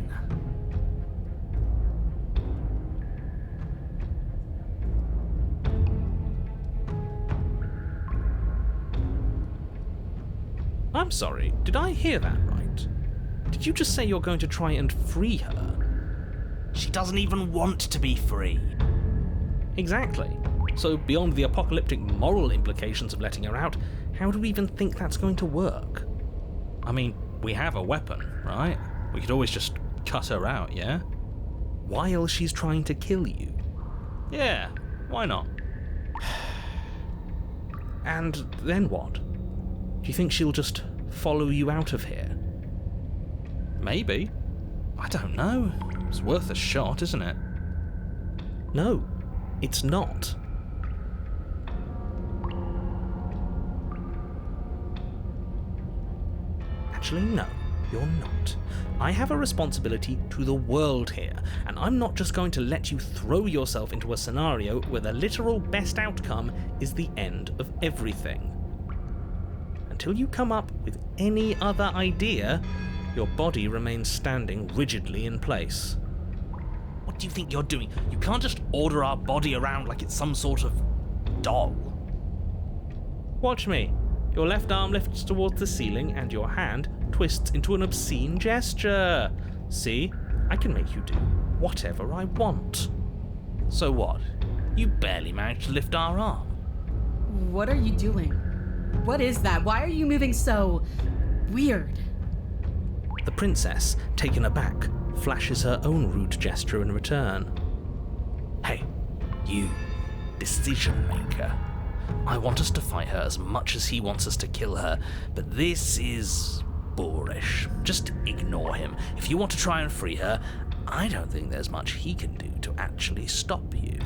F: I'm sorry, did I hear that right? Did you just say you're going to try and free her?
K: She doesn't even want to be free.
F: Exactly. So beyond the apocalyptic moral implications of letting her out, how do we even think that's going to work? I mean, we have a weapon, right?
A: We could always just cut her out, yeah? While she's trying to kill you. Yeah, why not? And then what? Do you think she'll just follow you out of here? Maybe. I don't know. It's worth a shot, isn't it? No, it's not. Actually, no, you're not. I have a responsibility to the world here, and I'm not just going to let you throw yourself into a scenario where the literal best outcome is the end of everything. Until you come up with any other idea, your body remains standing rigidly in place. What do you think you're doing? You can't just order our body around like it's some sort of doll. Watch me. Your left arm lifts towards the ceiling and your hand twists into an obscene gesture. See? I can make you do whatever I want. So what? You barely managed to lift our arm.
B: What are you doing? What is that? Why are you moving so weird?
A: The princess, taken aback, flashes her own rude gesture in return. Hey, you, decision maker. I want us to fight her as much as he wants us to kill her, but this is boorish. Just ignore him. If you want to try and free her, I don't think there's much he can do to actually stop you.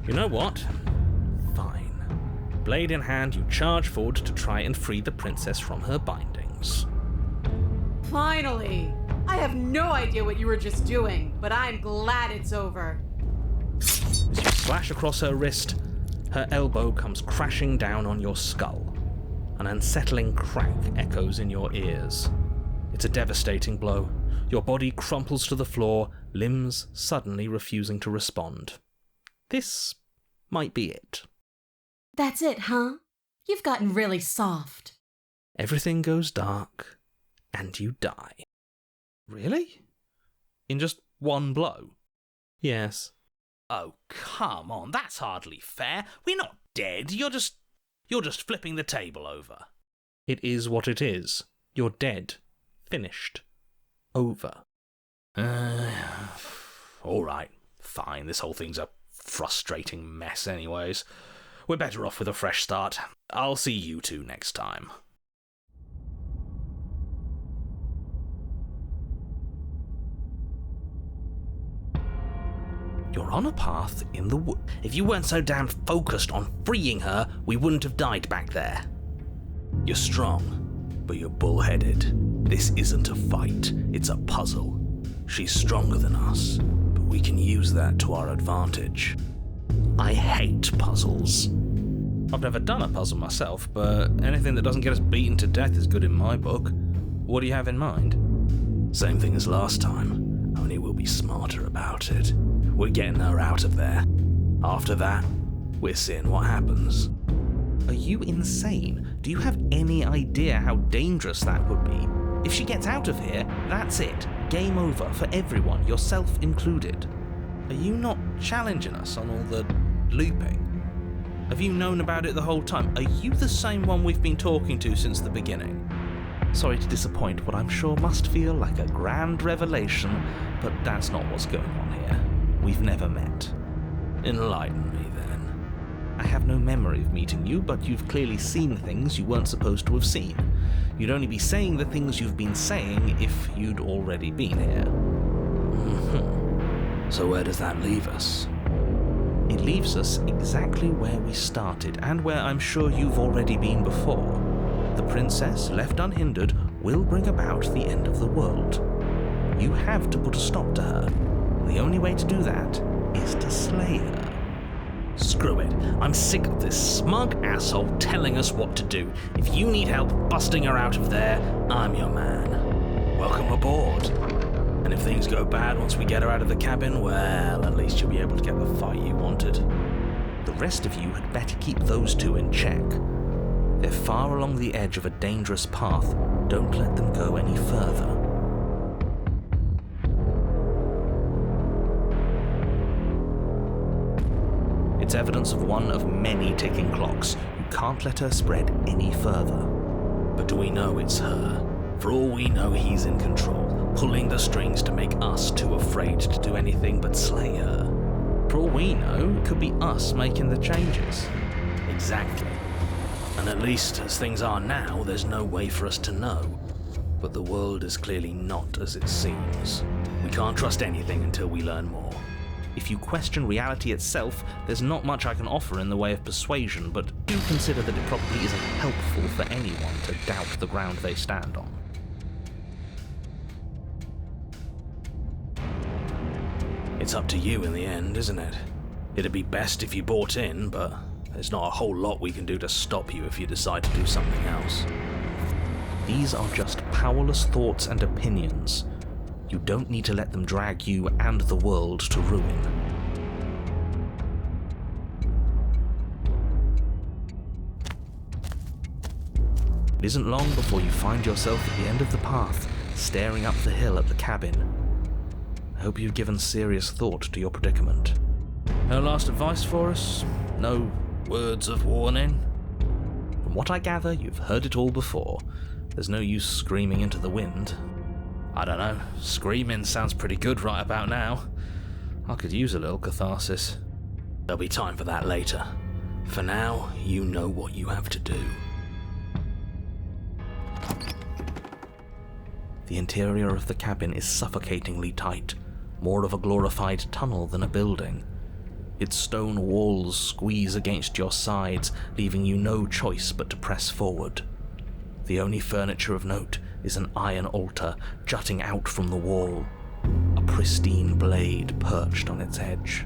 A: You know what? Fine. Blade in hand, you charge forward to try and free the princess from her bindings.
L: Finally! I have no idea what you were just doing, but I'm glad it's over.
A: As you slash across her wrist, her elbow comes crashing down on your skull. An unsettling crack echoes in your ears. It's a devastating blow. Your body crumples to the floor, limbs suddenly refusing to respond. This might be it.
B: That's it, huh? You've gotten really soft.
A: Everything goes dark, and you die. Really? In just one blow? Yes.
K: Oh, come on, that's hardly fair. We're not dead. You're just flipping the table over.
A: It is what it is. You're dead. Finished. Over.
K: All right, fine. This whole thing's a frustrating mess anyways. We're better off with a fresh start. I'll see you two next time. You're on a path in the wood. If you weren't so damn focused on freeing her, we wouldn't have died back there. You're strong, but you're bullheaded. This isn't a fight, it's a puzzle. She's stronger than us, but we can use that to our advantage. I hate puzzles.
A: I've never done a puzzle myself, but anything that doesn't get us beaten to death is good in my book. What do you have in mind?
K: Same thing as last time, only we'll be smarter about it. We're getting her out of there. After that, we're seeing what happens.
A: Are you insane? Do you have any idea how dangerous that would be? If she gets out of here, that's it. Game over for everyone, yourself included. Are you not challenging us on all the looping? Have you known about it the whole time? Are you the same one we've been talking to since the beginning? Sorry to disappoint what I'm sure must feel like a grand revelation, but that's not what's going on here. We've never met.
K: Enlighten me then.
A: I have no memory of meeting you, but you've clearly seen things you weren't supposed to have seen. You'd only be saying the things you've been saying if you'd already been here.
K: Mm-hmm. So where does that leave us?
A: It leaves us exactly where we started, and where I'm sure you've already been before. The princess, left unhindered, will bring about the end of the world. You have to put a stop to her. The only way to do that is to slay her.
K: Screw it. I'm sick of this smug asshole telling us what to do. If you need help busting her out of there, I'm your man. Welcome aboard. And if things go bad once we get her out of the cabin, well, at least you'll be able to get the fight you wanted.
A: The rest of you had better keep those two in check. They're far along the edge of a dangerous path. Don't let them go any further. It's evidence of one of many ticking clocks. You
F: can't let her spread any further.
K: But do we know it's her? For all we know, he's in control, pulling the strings to make us too afraid to do anything but slay her.
A: For all we know, it could be us making the changes.
K: Exactly. And at least, as things are now, there's no way for us to know. But the world is clearly not as it seems. We can't trust anything until we learn more.
A: If you question reality itself, there's not much I can offer in the way of persuasion, but do consider that it probably isn't helpful for anyone to doubt the ground they stand on.
K: It's up to you in the end, isn't it? It'd be best if you bought in, but there's not a whole lot we can do to stop you if you decide to do something else.
A: These are just powerless thoughts and opinions. You don't need to let them drag you and the world to ruin. It isn't long before you find yourself at the end of the path, staring up the hill at the cabin. I hope you've given serious thought to your predicament. No last advice for us? No words of warning? From what I gather, you've heard it all before. There's no use screaming into the wind. I don't know, screaming sounds pretty good right about now. I could use a little catharsis.
K: There'll be time for that later. For now, you know what you have to do.
A: The interior of the cabin is suffocatingly tight, more of a glorified tunnel than a building. Its stone walls squeeze against your sides, leaving you no choice but to press forward. The only furniture of note is an iron altar jutting out from the wall, a pristine blade perched on its edge.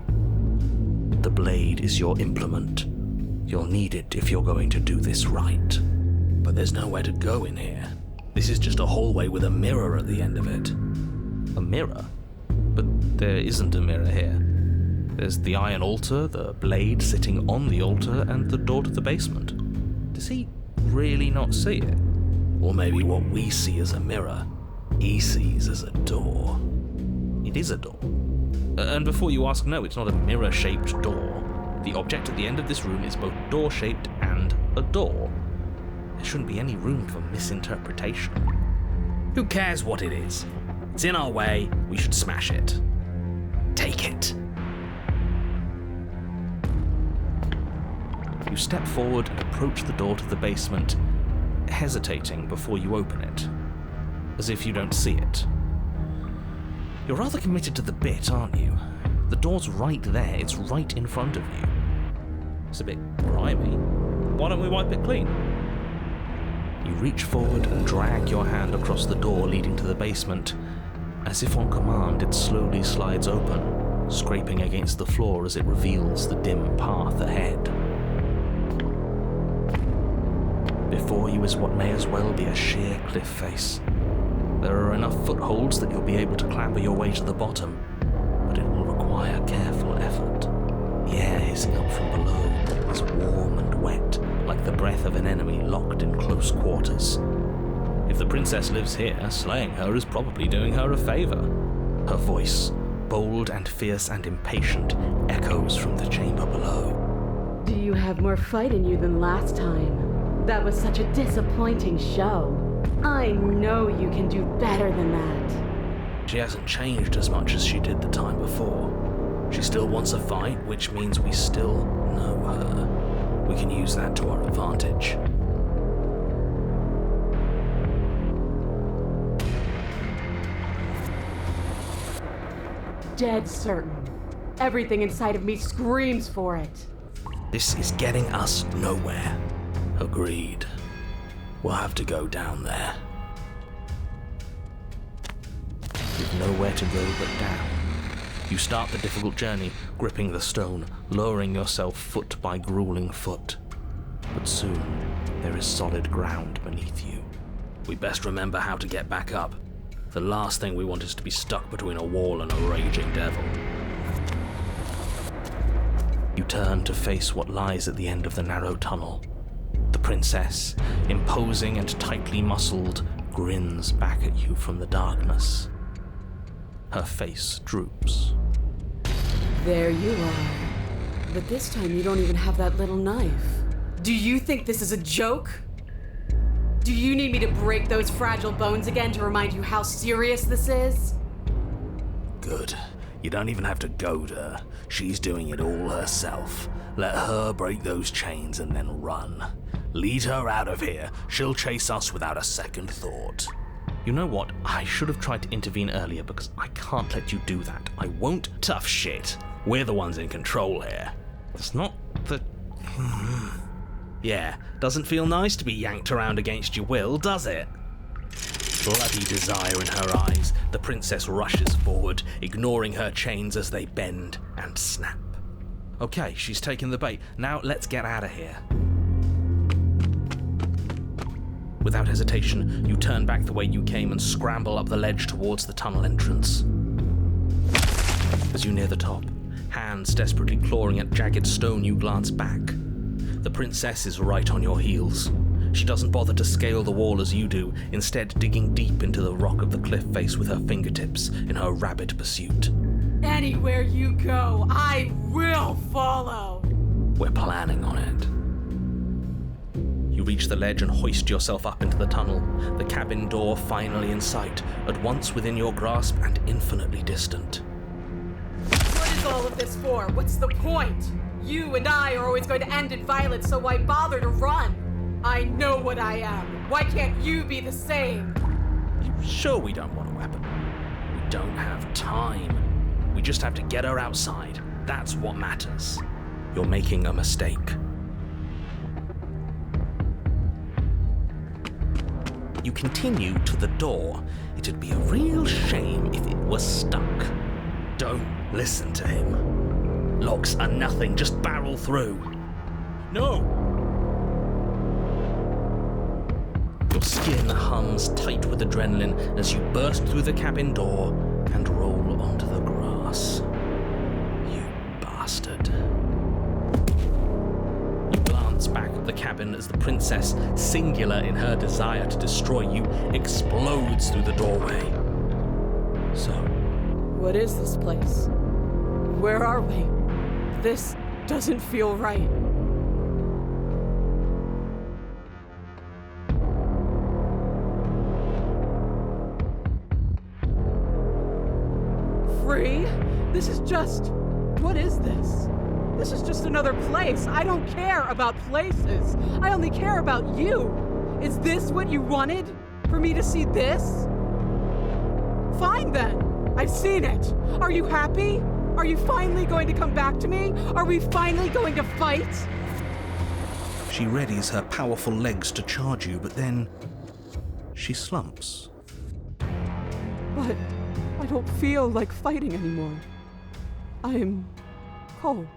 A: The blade is your implement. You'll need it if you're going to do this right.
K: But there's nowhere to go in here. This is just a hallway with a mirror at the end of it.
A: A mirror? But there isn't a mirror here. There's the iron altar, the blade sitting on the altar, and the door to the basement. Does he really not see it?
K: Or maybe what we see as a mirror, he sees as a door.
A: It is a door. And before you ask, no, it's not a mirror-shaped door. The object at the end of this room is both door-shaped and a door. There shouldn't be any room for misinterpretation.
K: Who cares what it is? It's in our way, we should smash it. Take it.
A: You step forward and approach the door to the basement, hesitating before you open it, as if you don't see it. You're rather committed to the bit, aren't you? The door's right there, it's right in front of you. It's a bit grimy. Why don't we wipe it clean? You reach forward and drag your hand across the door leading to the basement. As if on command, it slowly slides open, scraping against the floor as it reveals the dim path ahead. Before you is what may as well be a sheer cliff face. There are enough footholds that you'll be able to clamber your way to the bottom, but it will require careful effort. The air hissing up from below is warm and wet, like the breath of an enemy locked in close quarters. If the princess lives here, slaying her is probably doing her a favor. Her voice, bold and fierce and impatient, echoes from the chamber below.
B: Do you have more fight in you than last time? That was such a disappointing show. I know you can do better than that.
K: She hasn't changed as much as she did the time before. She still wants a fight, which means we still know her. We can use that to our advantage.
L: Dead certain. Everything inside of me screams for it.
K: This is getting us nowhere. Agreed. We'll have to go down there.
A: You've nowhere to go but down. You start the difficult journey, gripping the stone, lowering yourself foot by grueling foot. But soon, there is solid ground beneath you.
K: We best remember how to get back up. The last thing we want is to be stuck between a wall and a raging devil.
A: You turn to face what lies at the end of the narrow tunnel. The princess, imposing and tightly muscled, grins back at you from the darkness. Her face droops.
B: There you are. But this time you don't even have that little knife.
L: Do you think this is a joke? Do you need me to break those fragile bones again to remind you how serious this is?
K: Good. You don't even have to goad her. She's doing it all herself. Let her break those chains and then run. Lead her out of here. She'll chase us without a second thought.
A: You know what? I should have tried to intervene earlier because I can't let you do that. I won't.
K: Tough shit. We're the ones in control here.
A: It's not the...
K: Yeah, doesn't feel nice to be yanked around against your will, does it? Bloody desire in her eyes, the princess rushes forward, ignoring her chains as they bend and snap.
A: Okay, she's taken the bait. Now let's get out of here. Without hesitation, you turn back the way you came and scramble up the ledge towards the tunnel entrance. As you near the top, hands desperately clawing at jagged stone, you glance back. The princess is right on your heels. She doesn't bother to scale the wall as you do, instead digging deep into the rock of the cliff face with her fingertips in her rabid pursuit.
L: Anywhere you go, I will follow!
K: We're planning on it.
A: You reach the ledge and hoist yourself up into the tunnel, the cabin door finally in sight, at once within your grasp and infinitely distant.
L: What is all of this for? What's the point? You and I are always going to end in violence, so why bother to run? I know what I am. Why can't you be the same?
A: You sure we don't want a weapon?
K: We don't have time. We just have to get her outside. That's what matters.
A: You're making a mistake. You continue to the door. It'd be a real shame if it was stuck.
K: Don't listen to him. Locks are nothing, just barrel through.
A: No! Your skin hums tight with adrenaline as you burst through the cabin door and roll onto the grass. You bastard. You glance back at the cabin as the princess, singular in her desire to destroy you, explodes through the doorway. So,
L: what is this place? Where are we? This doesn't feel right. Free? This is just... What is this? This is just another place. I don't care about places. I only care about you. Is this what you wanted? For me to see this? Fine then. I've seen it. Are you happy? Are you finally going to come back to me? Are we finally going to fight?
F: She readies her powerful legs to charge you, but then she slumps.
L: But I don't feel like fighting anymore. I am cold.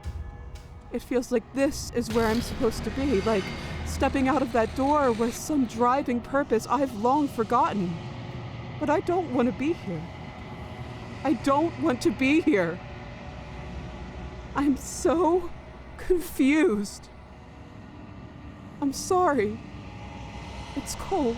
L: It feels like this is where I'm supposed to be, like stepping out of that door with some driving purpose I've long forgotten. But I don't want to be here. I don't want to be here. I'm so confused. I'm sorry. It's cold.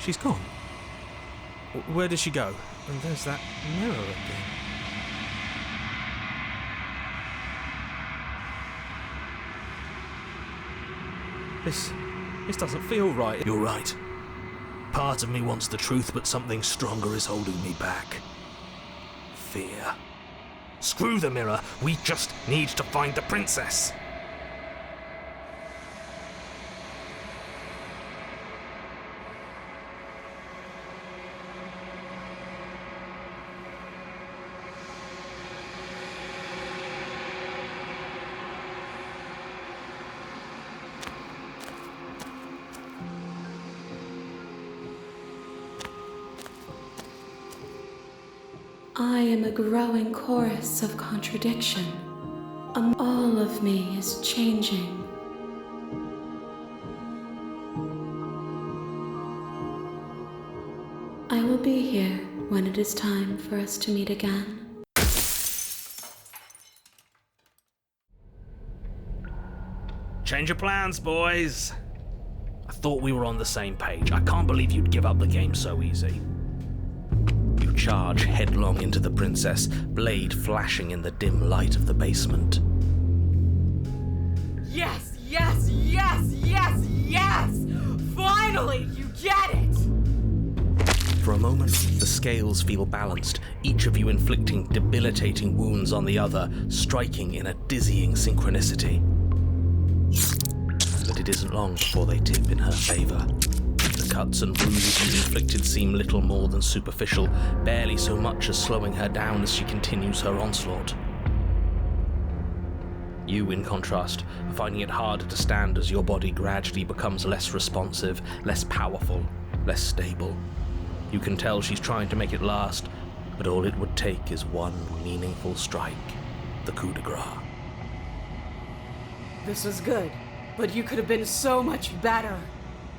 F: She's gone. Where does she go? And there's that mirror again. This doesn't feel right.
K: You're right. Part of me wants the truth, but something stronger is holding me back. Fear. Screw the mirror. We just need to find the princess.
C: I am a growing chorus of contradiction. All of me is changing. I will be here when it is time for us to meet again.
K: Change your plans, boys. I thought we were on the same page. I can't believe you'd give up the game so easy. You charge headlong into the princess, blade flashing in the dim light of the basement.
L: Yes, yes, yes, yes, yes! Finally, you get it!
A: For a moment, the scales feel balanced, each of you inflicting debilitating wounds on the other, striking in a dizzying synchronicity. But it isn't long before they tip in her favour. The cuts and bruises she's inflicted seem little more than superficial, barely so much as slowing her down as she continues her onslaught. You, in contrast, are finding it harder to stand as your body gradually becomes less responsive, less powerful, less stable. You can tell she's trying to make it last, but all it would take is one meaningful strike, the coup de grace.
L: This was good, but you could have been so much better.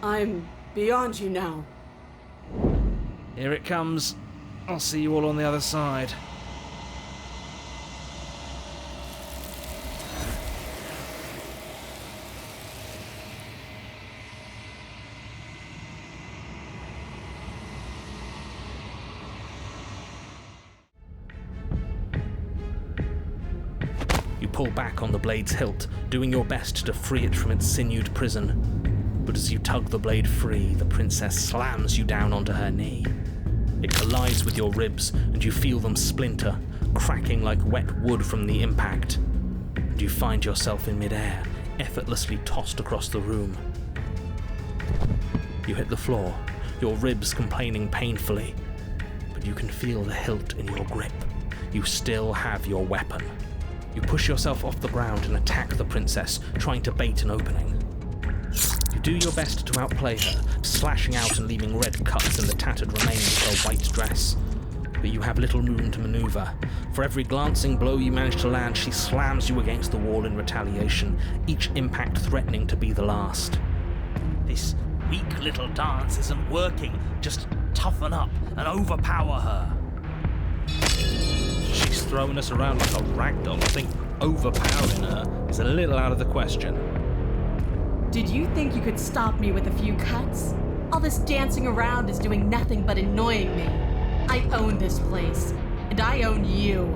L: I'm beyond you now.
J: Here it comes. I'll see you all on the other side.
A: You pull back on the blade's hilt, doing your best to free it from its sinewed prison. But as you tug the blade free, the princess slams you down onto her knee. It collides with your ribs, and you feel them splinter, cracking like wet wood from the impact. And you find yourself in midair, effortlessly tossed across the room. You hit the floor, your ribs complaining painfully, but you can feel the hilt in your grip. You still have your weapon. You push yourself off the ground and attack the princess, trying to bait an opening. You do your best to outplay her, slashing out and leaving red cuts in the tattered remains of her white dress. But you have little room to maneuver. For every glancing blow you manage to land, she slams you against the wall in retaliation, each impact threatening to be the last.
K: This weak little dance isn't working. Just toughen up and overpower her.
A: She's throwing us around like a ragdoll. I think overpowering her is a little out of the question.
B: Did you think you could stop me with a few cuts? All this dancing around is doing nothing but annoying me. I own this place, and I own you.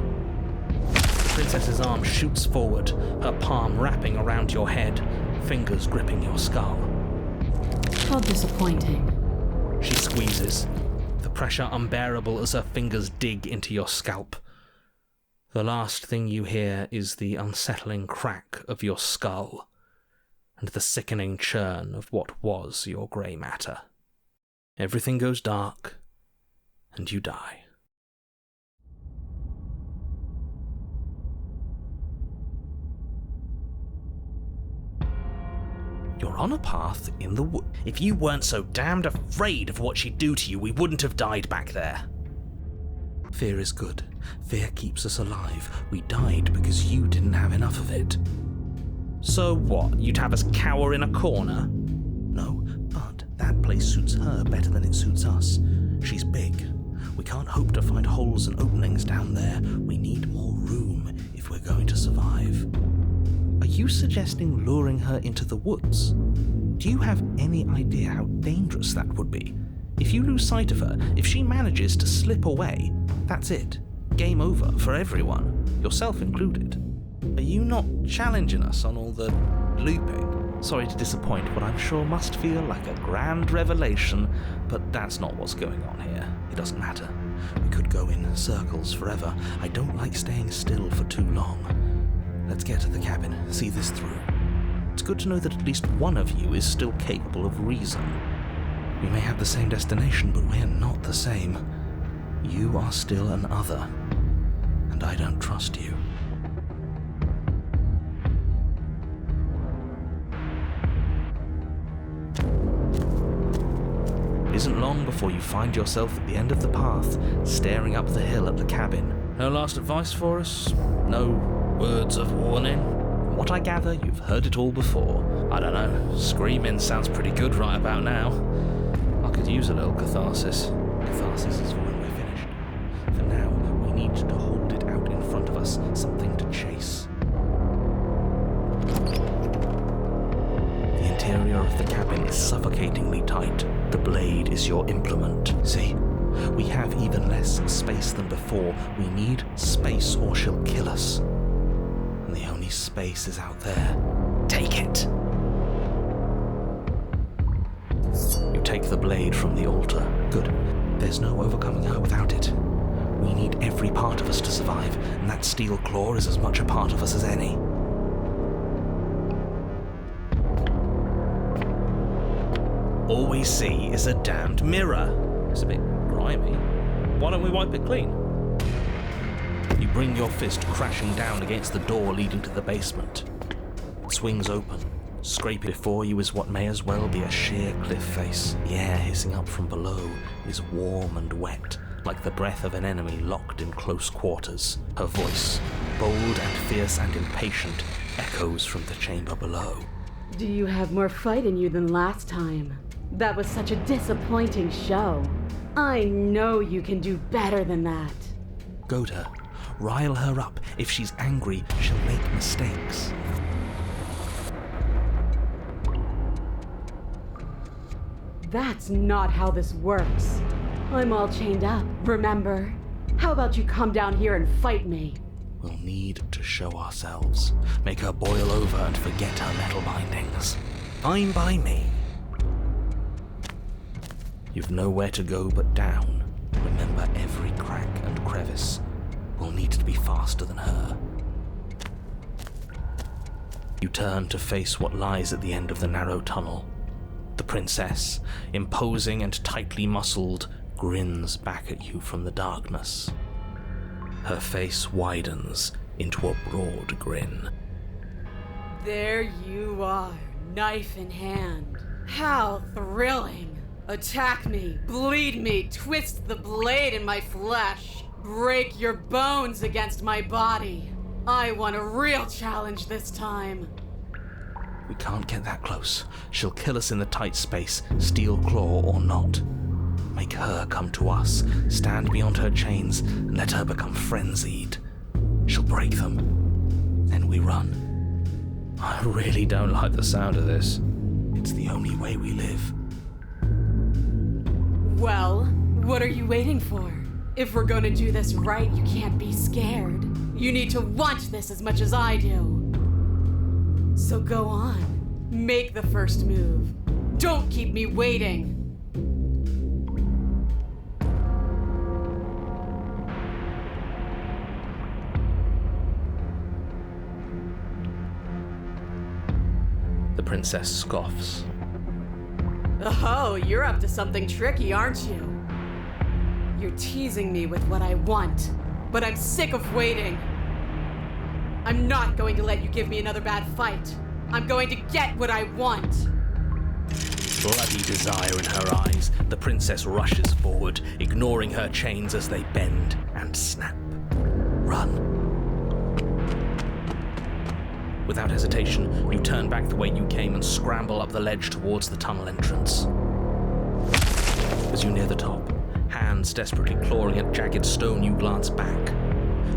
A: The princess's arm shoots forward, her palm wrapping around your head, fingers gripping your skull.
B: How disappointing.
A: She squeezes, the pressure unbearable as her fingers dig into your scalp. The last thing you hear is the unsettling crack of your skull, and the sickening churn of what was your grey matter. Everything goes dark, and you die. You're on a path in the wood.
K: If you weren't so damned afraid of what she'd do to you, we wouldn't have died back there.
A: Fear is good. Fear keeps us alive. We died because you didn't have enough of it.
K: So what? You'd have us cower in a corner?
A: No, but that place suits her better than it suits us. She's big. We can't hope to find holes and openings down there. We need more room if we're going to survive. Are you suggesting luring her into the woods? Do you have any idea how dangerous that would be? If you lose sight of her, if she manages to slip away, that's it. Game over for everyone, yourself included. Are you not challenging us on all the looping? Sorry to disappoint what I'm sure must feel like a grand revelation, but that's not what's going on here. It doesn't matter. We could go in circles forever. I don't like staying still for too long. Let's get to the cabin, see this through. It's good to know that at least one of you is still capable of reason. We may have the same destination, but we're not the same. You are still an other, and I don't trust you. It isn't long before you find yourself at the end of the path, staring up the hill at the cabin.
J: No last advice for us? No words of warning?
A: From what I gather, you've heard it all before.
J: I don't know. Screaming sounds pretty good right about now. I could use a little catharsis.
A: Catharsis is for when we're finished. For now, we need to hold it out in front of us, something to chase. The interior of the cabin is suffocating is your implement. See? We have even less space than before. We need space or she'll kill us. And the only space is out there. Take it! You take the blade from the altar. Good. There's no overcoming her without it. We need every part of us to survive, and that steel claw is as much a part of us as any.
K: All we see is a damned mirror.
G: It's a bit grimy. Why don't we wipe it clean?
A: You bring your fist crashing down against the door leading to the basement. It swings open. Scraping before you is what may as well be a sheer cliff face. The air hissing up from below is warm and wet, like the breath of an enemy locked in close quarters. Her voice, bold and fierce and impatient, echoes from the chamber below.
B: Do you have more fight in you than last time? That was such a disappointing show. I know you can do better than that.
A: Goad her. Rile her up. If she's angry, she'll make mistakes.
B: That's not how this works. I'm all chained up, remember? How about you come down here and fight me?
A: We'll need to show ourselves. Make her boil over and forget her metal bindings. Fine by me. You've nowhere to go but down. Remember every crack and crevice. We'll need to be faster than her. You turn to face what lies at the end of the narrow tunnel. The princess, imposing and tightly muscled, grins back at you from the darkness. Her face widens into a broad grin.
B: There you are, knife in hand. How thrilling! Attack me, bleed me, twist the blade in my flesh, break your bones against my body. I want a real challenge this time.
A: We can't get that close. She'll kill us in the tight space, steel claw or not. Make her come to us, stand beyond her chains, and let her become frenzied. She'll break them. Then we run. I really don't like the sound of this. It's the only way we live.
B: Well, what are you waiting for? If we're gonna do this right, you can't be scared. You need to want this as much as I do. So go on. Make the first move. Don't keep me waiting.
A: The princess scoffs.
B: Oh, you're up to something tricky, aren't you? You're teasing me with what I want, but I'm sick of waiting. I'm not going to let you give me another bad fight. I'm going to get what I want.
A: Bloody desire in her eyes, the princess rushes forward, ignoring her chains as they bend and snap. Run. Without hesitation, you turn back the way you came and scramble up the ledge towards the tunnel entrance. As you near the top, hands desperately clawing at jagged stone, you glance back.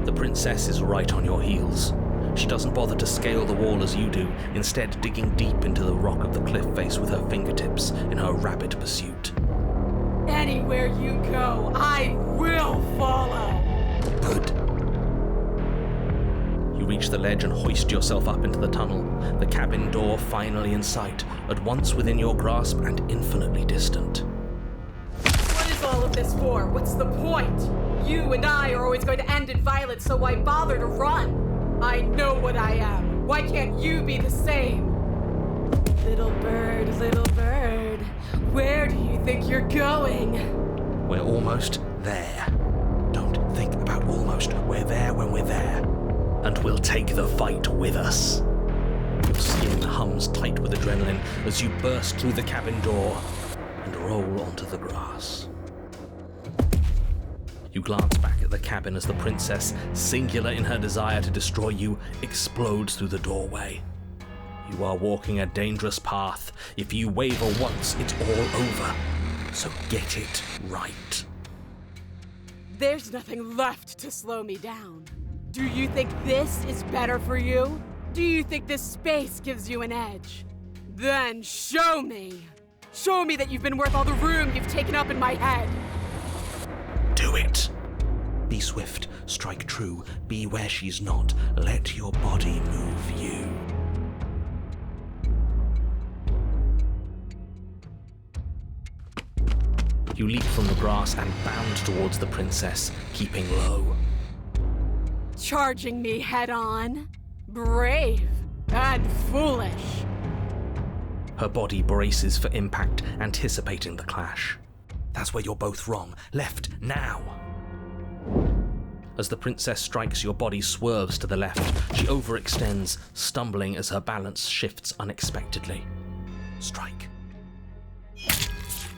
A: The princess is right on your heels. She doesn't bother to scale the wall as you do, instead digging deep into the rock of the cliff face with her fingertips in her rapid pursuit.
B: Anywhere you go, I will follow.
A: Good. You reach the ledge and hoist yourself up into the tunnel, the cabin door finally in sight, at once within your grasp and infinitely distant.
B: What is all of this for? What's the point? You and I are always going to end in violence, so why bother to run? I know what I am. Why can't you be the same? Little bird, where do you think you're going?
A: We're almost there. Don't think about almost. We're there when we're there. And we'll take the fight with us. Your skin hums tight with adrenaline as you burst through the cabin door and roll onto the grass. You glance back at the cabin as the princess, singular in her desire to destroy you, explodes through the doorway. You are walking a dangerous path. If you waver once, it's all over. So get it right.
B: There's nothing left to slow me down. Do you think this is better for you? Do you think this space gives you an edge? Then show me!
L: Show me that you've been worth all the room you've taken up in my head.
F: Do it! Be swift, strike true, be where she's not. Let your body move you.
A: You leap from the grass and bound towards the princess, keeping low.
L: Charging me head on. Brave and foolish.
A: Her body braces for impact, anticipating the clash.
F: That's where you're both wrong. Left, now!
A: As the princess strikes, your body swerves to the left. She overextends, stumbling as her balance shifts unexpectedly.
F: Strike.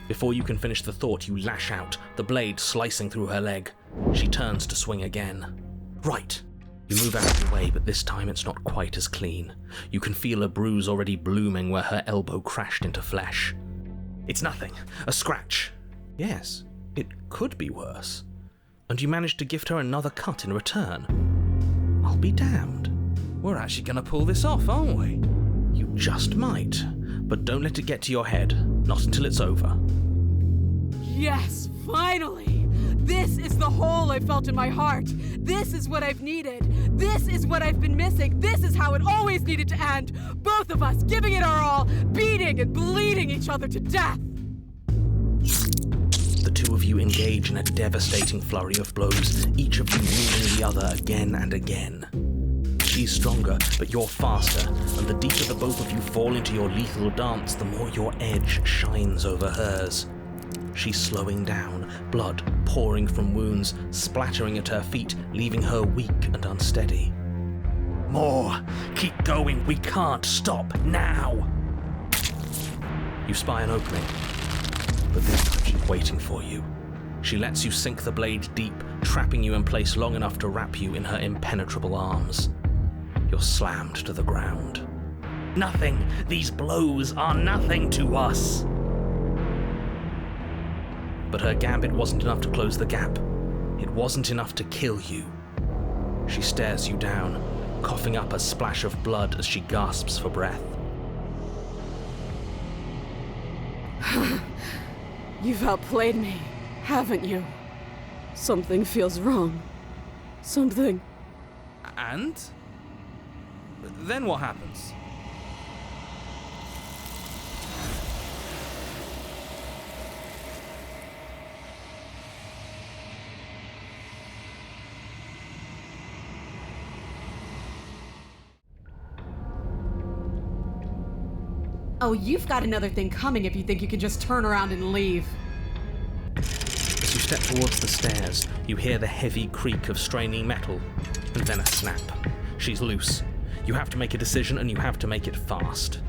A: Before you can finish the thought, you lash out, the blade slicing through her leg. She turns to swing again.
F: Right.
A: You move out of the way, but this time it's not quite as clean. You can feel a bruise already blooming where her elbow crashed into flesh.
F: It's nothing. A scratch.
A: Yes, it could be worse. And you manage to gift her another cut in return. I'll be damned. We're actually going to pull this off, aren't we? You just might. But don't let it get to your head. Not until it's over.
L: Yes, finally! This is the hole I felt in my heart. This is what I've needed. This is what I've been missing. This is how it always needed to end. Both of us giving it our all, beating and bleeding each other to death.
A: The two of you engage in a devastating flurry of blows, each of you wounding the other again and again. She's stronger, but you're faster, and the deeper the both of you fall into your lethal dance, the more your edge shines over hers. She's slowing down, blood pouring from wounds, splattering at her feet, leaving her weak and unsteady.
K: More! Keep going! We can't stop now!
A: You spy an opening, but this time she's waiting for you. She lets you sink the blade deep, trapping you in place long enough to wrap you in her impenetrable arms. You're slammed to the ground.
K: Nothing! These blows are nothing to us!
A: But her gambit wasn't enough to close the gap. It wasn't enough to kill you. She stares you down, coughing up a splash of blood as she gasps for breath.
B: You've outplayed me, haven't you? Something feels wrong. Something.
A: And? Then what happens?
L: Oh, you've got another thing coming if you think you can just turn around and leave.
A: As you step towards the stairs, you hear the heavy creak of straining metal, and then a snap. She's loose. You have to make a decision, and you have to make it fast.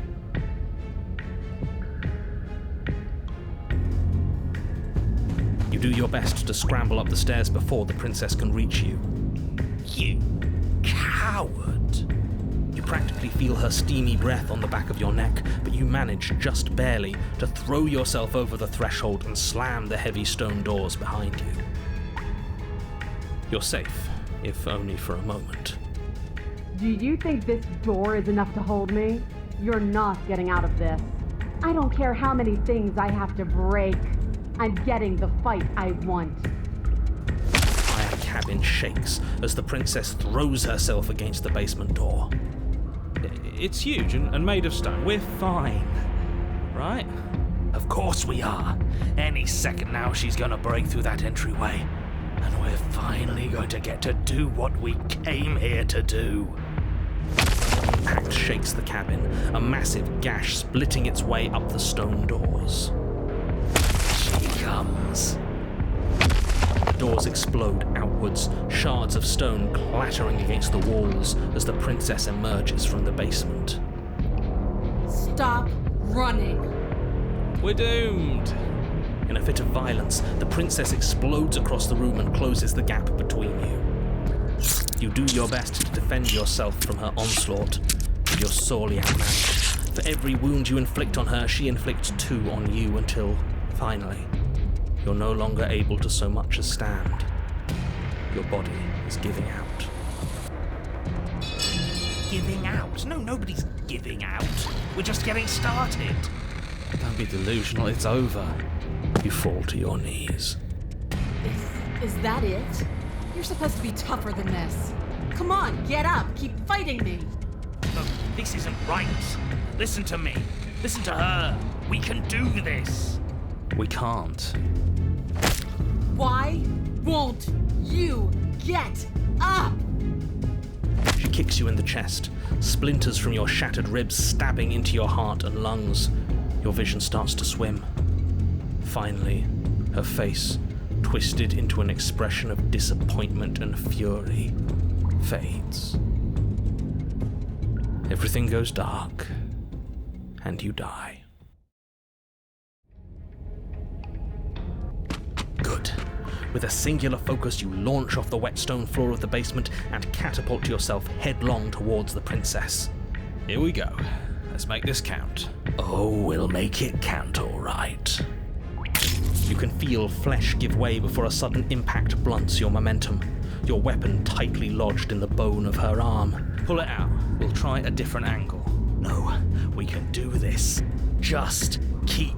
A: You do your best to scramble up the stairs before the princess can reach you.
K: You coward!
A: You practically feel her steamy breath on the back of your neck, but you manage, just barely, to throw yourself over the threshold and slam the heavy stone doors behind you. You're safe, if only for a moment.
E: Do you think this door is enough to hold me? You're not getting out of this. I don't care how many things I have to break. I'm getting the fight I want.
A: The entire cabin shakes as the princess throws herself against the basement door. It's huge and made of stone. We're fine, right?
K: Of course we are. Any second now she's gonna break through that entryway. And we're finally going to get to do what we came here to do.
A: Impact shakes the cabin, a massive gash splitting its way up the stone doors.
K: She comes.
A: The doors explode outwards, shards of stone clattering against the walls as the princess emerges from the basement.
L: Stop running.
A: We're doomed! In a fit of violence, the princess explodes across the room and closes the gap between you. You do your best to defend yourself from her onslaught, but you're sorely outmatched. For every wound you inflict on her, she inflicts 2 on you until, finally, you're no longer able to so much as stand. Your body is giving out.
K: Giving out? No, nobody's giving out. We're just getting started.
G: Don't be delusional, it's over.
A: You fall to your knees.
B: Is that it? You're supposed to be tougher than this. Come on, get up. Keep fighting me.
K: Look, this isn't right. Listen to me. Listen to her. We can do this.
G: We can't.
B: Why won't you get up?
A: She kicks you in the chest, splinters from your shattered ribs stabbing into your heart and lungs. Your vision starts to swim. Finally, her face, twisted into an expression of disappointment and fury, fades. Everything goes dark, and you die. Good. With a singular focus, you launch off the wet stone floor of the basement and catapult yourself headlong towards the princess.
G: Here we go. Let's make this count.
A: Oh, we'll make it count, all right. You can feel flesh give way before a sudden impact blunts your momentum, your weapon tightly lodged in the bone of her arm.
G: Pull it out. We'll try a different angle.
K: No, we can do this. Just keep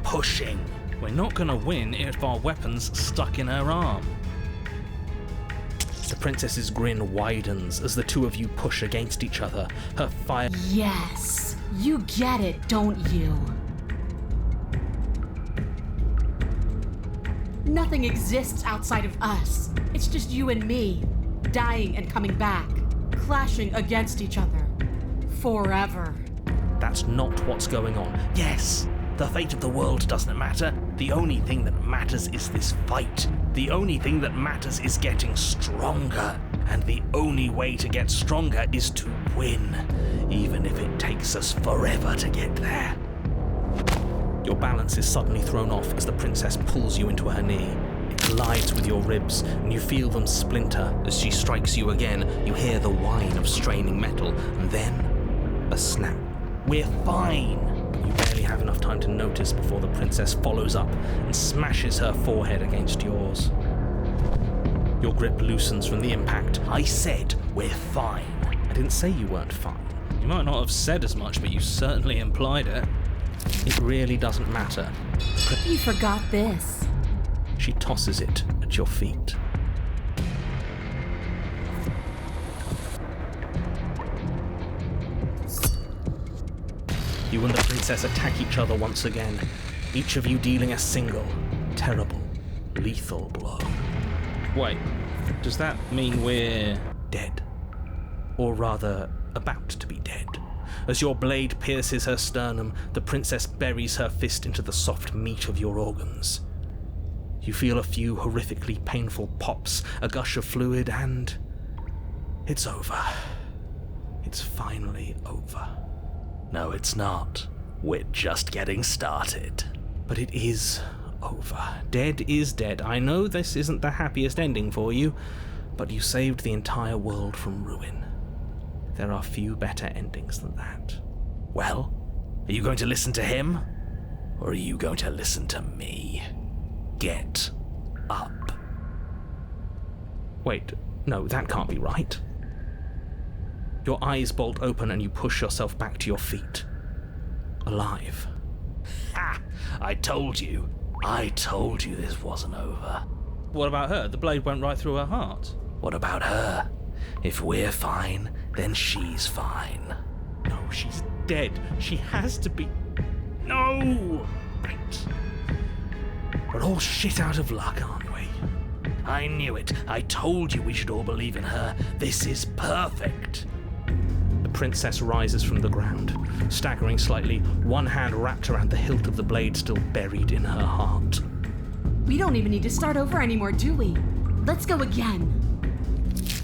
K: pushing.
G: We're not gonna win if our weapon's stuck in her arm.
A: The princess's grin widens as the two of you push against each other, her fire...
B: Yes, you get it, don't you? Nothing exists outside of us. It's just you and me, dying and coming back, clashing against each other. Forever.
A: That's not what's going on.
K: Yes, the fate of the world doesn't matter. The only thing that matters is this fight. The only thing that matters is getting stronger. And the only way to get stronger is to win, even if it takes us forever to get there.
A: Your balance is suddenly thrown off as the princess pulls you into her knee. It collides with your ribs, and you feel them splinter. As she strikes you again, you hear the whine of straining metal, and then a snap.
K: We're fine.
A: You barely have enough time to notice before the princess follows up and smashes her forehead against yours. Your grip loosens from the impact.
K: I said we're fine.
A: I didn't say you weren't fine.
G: You might not have said as much, but you certainly implied it.
A: It really doesn't matter.
B: You forgot this.
A: She tosses it at your feet. You and the princess attack each other once again, each of you dealing a single, terrible, lethal blow.
G: Wait, does that mean we're...
A: Dead. Or rather, about to be dead. As your blade pierces her sternum, the princess buries her fist into the soft meat of your organs. You feel a few horrifically painful pops, a gush of fluid, and... it's over. It's finally over.
K: No, it's not. We're just getting started.
A: But it is over. Dead is dead. I know this isn't the happiest ending for you, but you saved the entire world from ruin. There are few better endings than that.
K: Well, are you going to listen to him? Or are you going to listen to me? Get up.
A: Wait, no, that can't be right. Your eyes bolt open and you push yourself back to your feet. Alive.
K: Ha! I told you. I told you this wasn't over.
G: What about her? The blade went right through her heart.
K: What about her? If we're fine, then she's fine.
A: No, she's dead. She has to be...
K: No! Right.
A: We're all shit out of luck, aren't we?
K: I knew it. I told you we should all believe in her. This is perfect.
A: The princess rises from the ground, staggering slightly, one hand wrapped around the hilt of the blade still buried in her heart.
B: We don't even need to start over anymore, do we? Let's go again.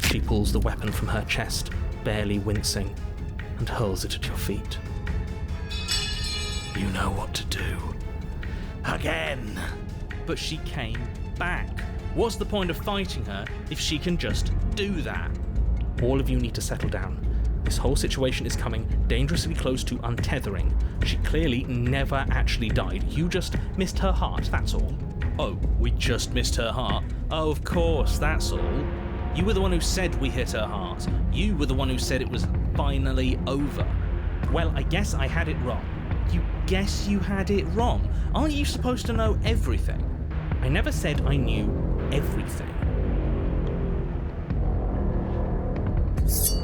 A: She pulls the weapon from her chest, barely wincing, and hurls it at your feet.
K: You know what to do. Again!
G: But she came back. What's the point of fighting her if she can just do that?
A: All of you need to settle down. This whole situation is coming dangerously close to untethering. She clearly never actually died. You just missed her heart, that's all.
G: Oh, we just missed her heart? Oh, of course, that's all. You were the one who said we hit her heart. You were the one who said it was finally over.
A: Well, I guess I had it wrong. You guess you had it wrong. Aren't you supposed to know everything? I never said I knew everything.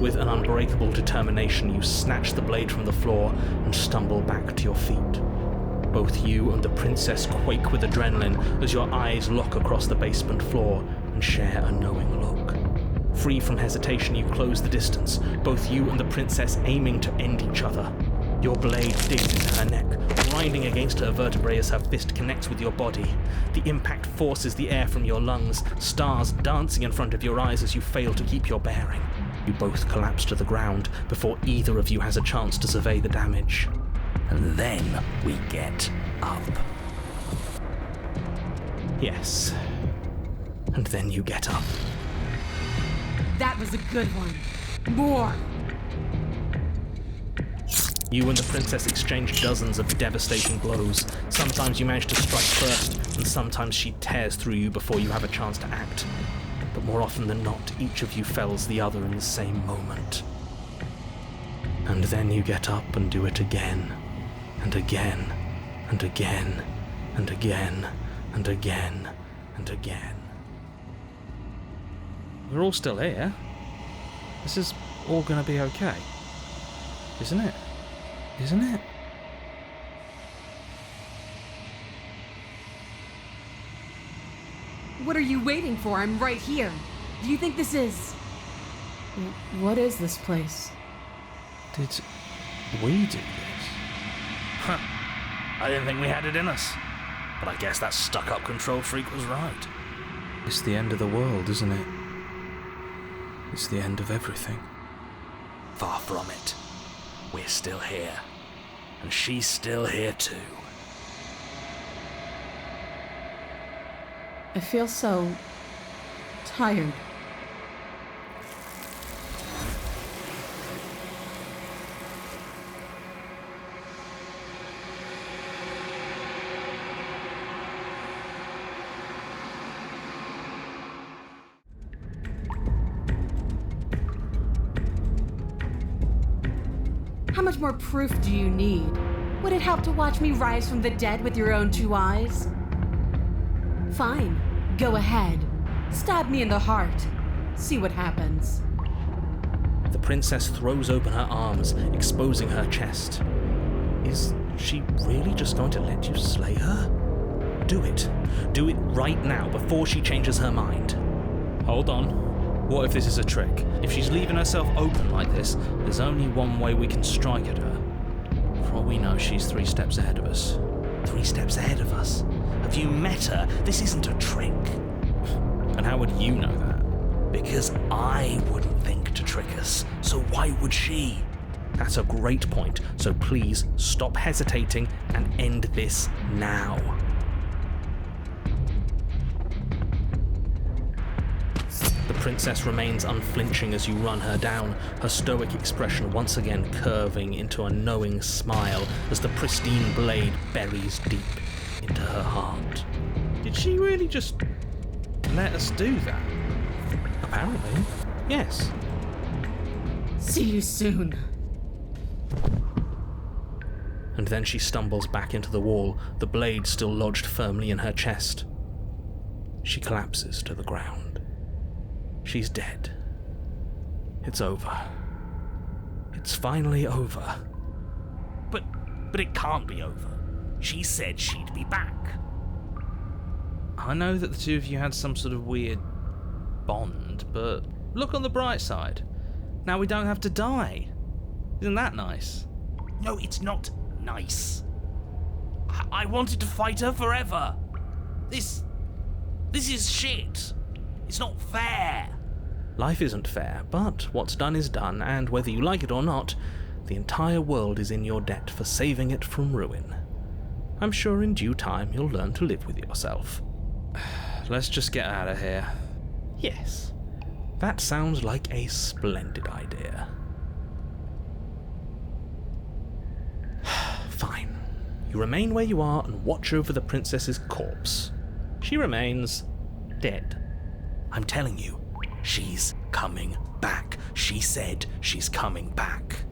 A: With an unbreakable determination, you snatch the blade from the floor and stumble back to your feet. Both you and the princess quake with adrenaline as your eyes lock across the basement floor and share a knowing look. Free from hesitation, you close the distance, both you and the princess aiming to end each other. Your blade digs into her neck, grinding against her vertebrae as her fist connects with your body. The impact forces the air from your lungs, stars dancing in front of your eyes as you fail to keep your bearing. You both collapse to the ground before either of you has a chance to survey the damage.
K: And then we get up.
A: Yes. And then you get up.
L: That was a good one. More!
A: You and the princess exchange dozens of devastating blows. Sometimes you manage to strike first, and sometimes she tears through you before you have a chance to act. But more often than not, each of you fells the other in the same moment. And then you get up and do it again, and again, and again, and again, and again, and again. We're all still here. This is all gonna be okay. Isn't it? Isn't it?
L: What are you waiting for? I'm right here. Do you think this is...
B: What is this place?
A: Did we do this?
K: Huh. I didn't think we had it in us. But I guess that stuck-up control freak was right.
A: It's the end of the world, isn't it? It's the end of everything.
K: Far from it. We're still here. And she's still here too.
B: I feel so tired.
L: How much more proof do you need? Would it help to watch me rise from the dead with your own two eyes? Fine, go ahead. Stab me in the heart. See what happens.
A: The princess throws open her arms, exposing her chest. Is she really just going to let you slay her? Do it. Do it right now, before she changes her mind. Hold on. What if this is a trick? If she's leaving herself open like this, there's only one way we can strike at her. For all we know, she's 3 steps ahead of us.
K: 3 steps ahead of us? Have you met her? This isn't a trick.
A: And how would you know that?
K: Because I wouldn't think to trick us, so why would she?
A: That's a great point, so please stop hesitating and end this now. The princess remains unflinching as you run her down, her stoic expression once again curving into a knowing smile as the pristine blade buries deep into her heart. Did she really just let us do that? Apparently, yes.
L: See you soon.
A: And then she stumbles back into the wall, the blade still lodged firmly in her chest. She collapses to the ground. She's dead. It's over. It's finally over.
K: But it can't be over. She said she'd be back.
A: I know that the two of you had some sort of weird bond, but look on the bright side. Now we don't have to die. Isn't that nice?
K: No, it's not nice. I wanted to fight her forever. This is shit. It's not fair.
A: Life isn't fair, but what's done is done, and whether you like it or not, the entire world is in your debt for saving it from ruin. I'm sure in due time you'll learn to live with yourself. Let's just get out of here. Yes, that sounds like a splendid idea. Fine. You remain where you are and watch over the princess's corpse. She remains dead.
K: I'm telling you, she's coming back. She said she's coming back.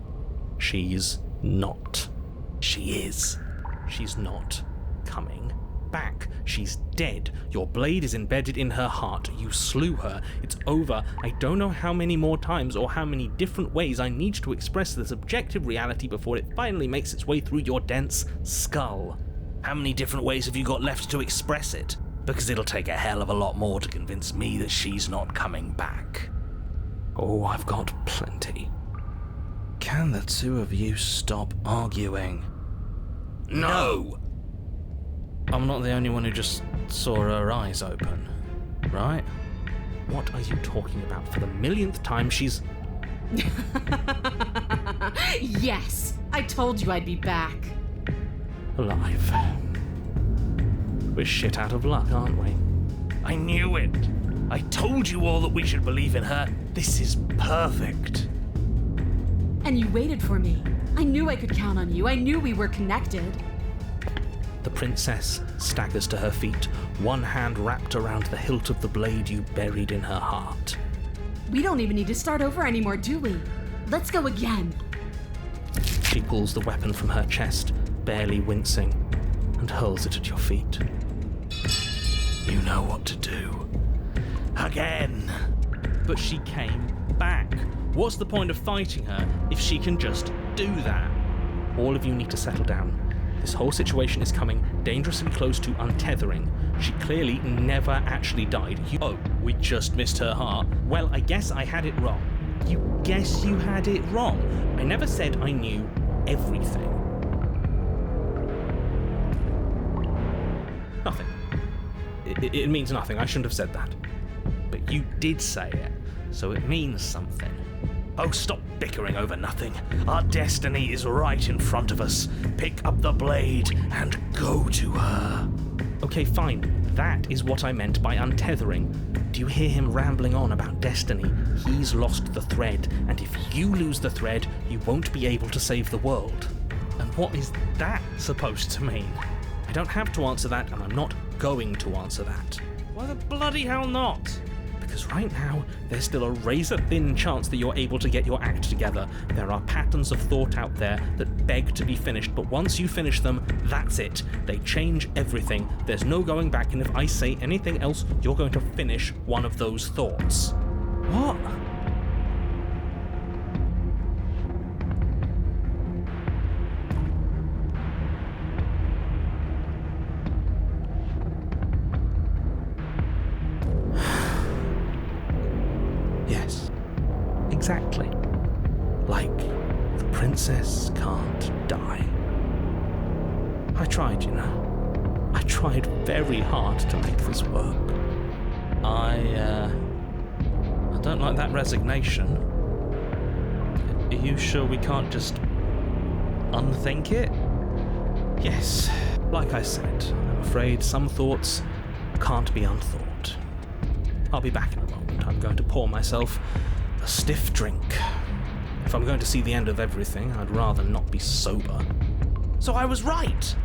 A: She's not. She is. She's not coming back. She's dead. Your blade is embedded in her heart. You slew her. It's over. I don't know how many more times or how many different ways I need to express this objective reality before it finally makes its way through your dense skull. How many different ways have you got left to express it? Because it'll take a hell of a lot more to convince me that she's not coming back.
G: Oh, I've got plenty. Can the two of you stop arguing?
A: No!
G: I'm not the only one who just saw her eyes open, right?
A: What are you talking about? For the millionth time, she's...
B: Yes! I told you I'd be back.
G: Alive. We're shit out of luck, aren't we?
K: I knew it. I told you all that we should believe in her. This is perfect.
B: And you waited for me. I knew I could count on you. I knew we were connected.
A: The princess staggers to her feet, one hand wrapped around the hilt of the blade you buried in her heart.
B: We don't even need to start over anymore, do we? Let's go again.
A: She pulls the weapon from her chest, barely wincing, and hurls it at your feet.
K: You know what to do. Again.
A: But she came back. What's the point of fighting her if she can just do that? All of you need to settle down. This whole situation is coming dangerously close to untethering. She clearly never actually died. Oh, we just missed her heart. Well, I guess I had it wrong. You guess you had it wrong. I never said I knew everything. Nothing. It means nothing. I shouldn't have said that. But you did say it, so it means something.
K: Oh, stop bickering over nothing. Our destiny is right in front of us. Pick up the blade and go to her.
A: Okay, fine. That is what I meant by untethering. Do you hear him rambling on about destiny? He's lost the thread, and if you lose the thread, you won't be able to save the world. And what is that supposed to mean? I don't have to answer that, and I'm not going to answer that. Why the bloody hell not? Because right now, there's still a razor-thin chance that you're able to get your act together. There are patterns of thought out there that beg to be finished, but once you finish them, that's it. They change everything. There's no going back, and if I say anything else, you're going to finish one of those thoughts. What? Yes, exactly. Like, the princess can't die. I tried, you know. I tried very hard to make this work. I don't like that resignation. Are you sure we can't just unthink it? Yes, like I said, I'm afraid some thoughts can't be unthought. I'll be back in a moment. I'm going to pour myself a stiff drink. If I'm going to see the end of everything, I'd rather not be sober.
K: So I was right.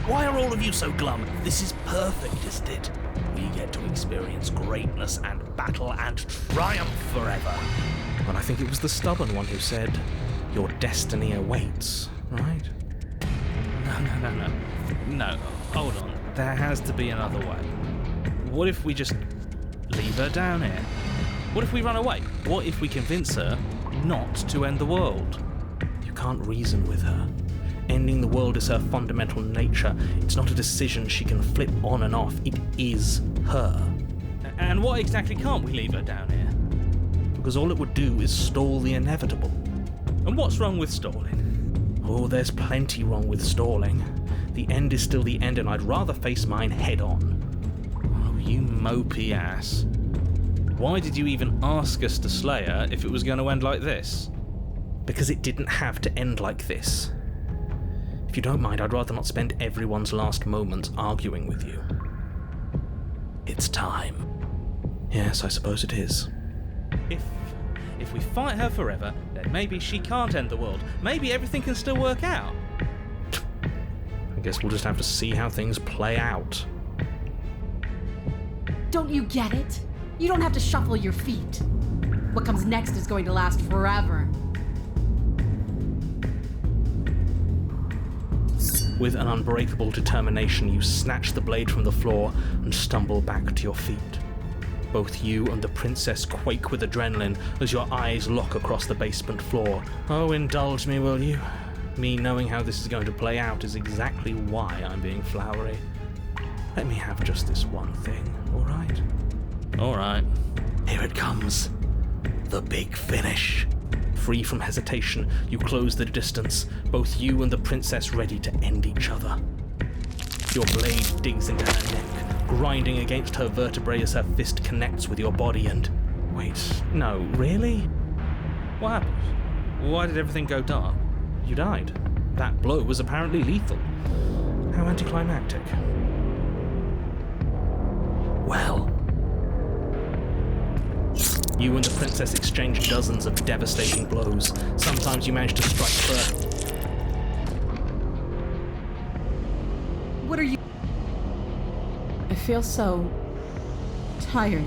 K: Why are all of you so glum? This is perfect, isn't it? We get to experience greatness and battle and triumph forever.
A: But I think it was the stubborn one who said, your destiny awaits, right? No, hold on. There has to be another way. What if we just leave her down here? What if we run away? What if we convince her not to end the world? You can't reason with her. Ending the world is her fundamental nature. It's not a decision she can flip on and off. It is her. And what exactly can't we leave her down here? Because all it would do is stall the inevitable. And what's wrong with stalling? Oh, there's plenty wrong with stalling. The end is still the end, and I'd rather face mine head on. Oh, you mopey ass. Why did you even ask us to slay her if it was going to end like this? Because it didn't have to end like this. If you don't mind, I'd rather not spend everyone's last moments arguing with you. It's time. Yes, I suppose it is. If we fight her forever, then maybe she can't end the world. Maybe everything can still work out. I guess we'll just have to see how things play out.
B: Don't you get it? You don't have to shuffle your feet. What comes next is going to last forever.
A: With an unbreakable determination, you snatch the blade from the floor and stumble back to your feet. Both you and the princess quake with adrenaline as your eyes lock across the basement floor. Oh, indulge me, will you? Me knowing how this is going to play out is exactly why I'm being flowery. Let me have just this one thing, alright? Alright. Here it comes. The big finish. Free from hesitation, you close the distance, both you and the princess ready to end each other. Your blade digs into her neck, grinding against her vertebrae as her fist connects with your body and... Wait, no, really? What happened? Why did everything go dark? You died. That blow was apparently lethal. How anticlimactic. Well... You and the princess exchange dozens of devastating blows. Sometimes you manage to strike first.
B: What are you... I feel so... tired.